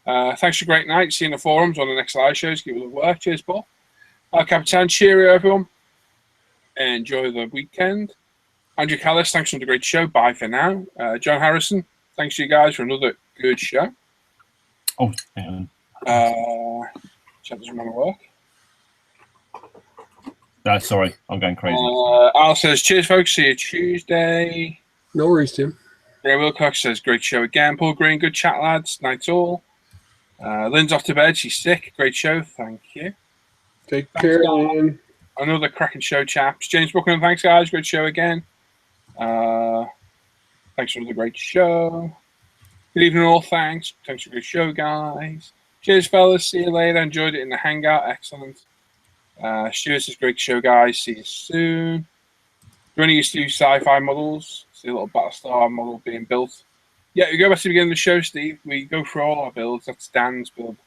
Thanks for a great night. See you in the forums on the next live shows. Keep it the work. Cheers, Paul. Capitan, cheerio, everyone. Enjoy the weekend. Andrew Callis, thanks for the great show. Bye for now. John Harrison, thanks to you guys for another good show. Oh, yeah. Chat doesn't want to work. No, sorry, I'm going crazy. Al says, cheers, folks. See you Tuesday. No worries, Tim. Graham Wilcox says, great show again. Paul Green, good chat, lads. Night all. Lynn's off to bed. She's sick. Great show. Thank you. Take care, Lynn. Another cracking show, chaps. James Buchanan, thanks, guys. Great show again. Thanks for the great show. Good evening, all. Thanks. Thanks for the great show, guys. Cheers, fellas. See you later. Enjoyed it in the hangout. Excellent. Stuart says, great show, guys. See you soon. Do any used to do sci-fi models? See a little Battlestar model being built. Yeah, we go back to the beginning of the show, Steve. We go through all our builds. That's Dan's build.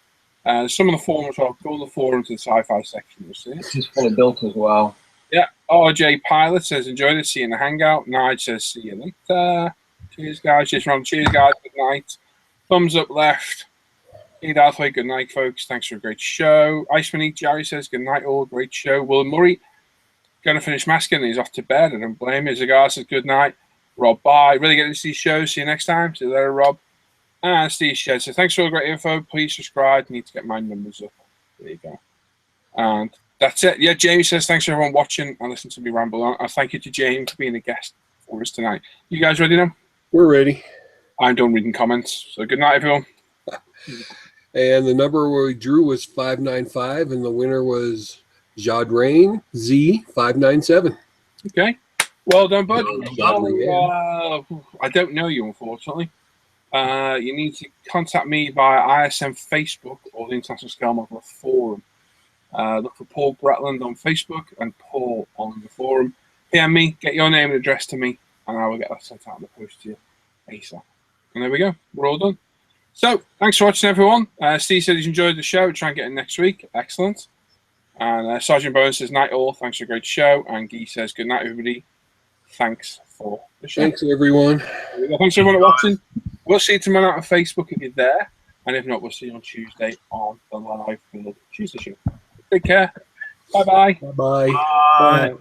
Some of the forums, I'll go to the forums to the sci-fi section. You'll see. This is fully built as well. Yeah. RJ Pilot says, enjoyed it. See you in the hangout. Nige says, see you later. Cheers, guys. Cheers, Ron. Cheers, guys. Good night. Thumbs up left. Ian Darthway, good night, folks. Thanks for a great show. Iceman Eat Jerry says, good night, all. Great show. Will Murray, going to finish masking. He's off to bed. I don't blame him. Zagar says, good night. Rob, bye. Really getting to see shows. See you next time. See you later, Rob. And Steve Shed says, thanks for all the great info. Please subscribe. Need to get my numbers up. There you go. And that's it. Yeah, James says, thanks for everyone watching and listening to me ramble on. Thank you to James for being a guest for us tonight. You guys ready now? We're ready. I'm done reading comments. So good night, everyone. And the number we drew was 595, and the winner was Jadrain Z597. Okay. Well done, bud. I don't know you, unfortunately. You need to contact me via ISM Facebook or the International Scale Modeler Forum. Look for Paul Bretland on Facebook and Paul on the forum. PM me, get your name and address to me, and I will get that sent out in the post to you ASAP. And there we go. We're all done. So, thanks for watching, everyone. Steve said he's enjoyed the show. We'll try and get in next week. Excellent. And Sergeant Bowen says, night all. Thanks for a great show. And Guy says, good night, everybody. Thanks for the show. Thanks, everyone. Thanks, everyone, for watching. We'll see you tomorrow on Facebook if you're there. And if not, we'll see you on Tuesday on the live Tuesday show. Take care. Bye-bye. Bye-bye. Bye.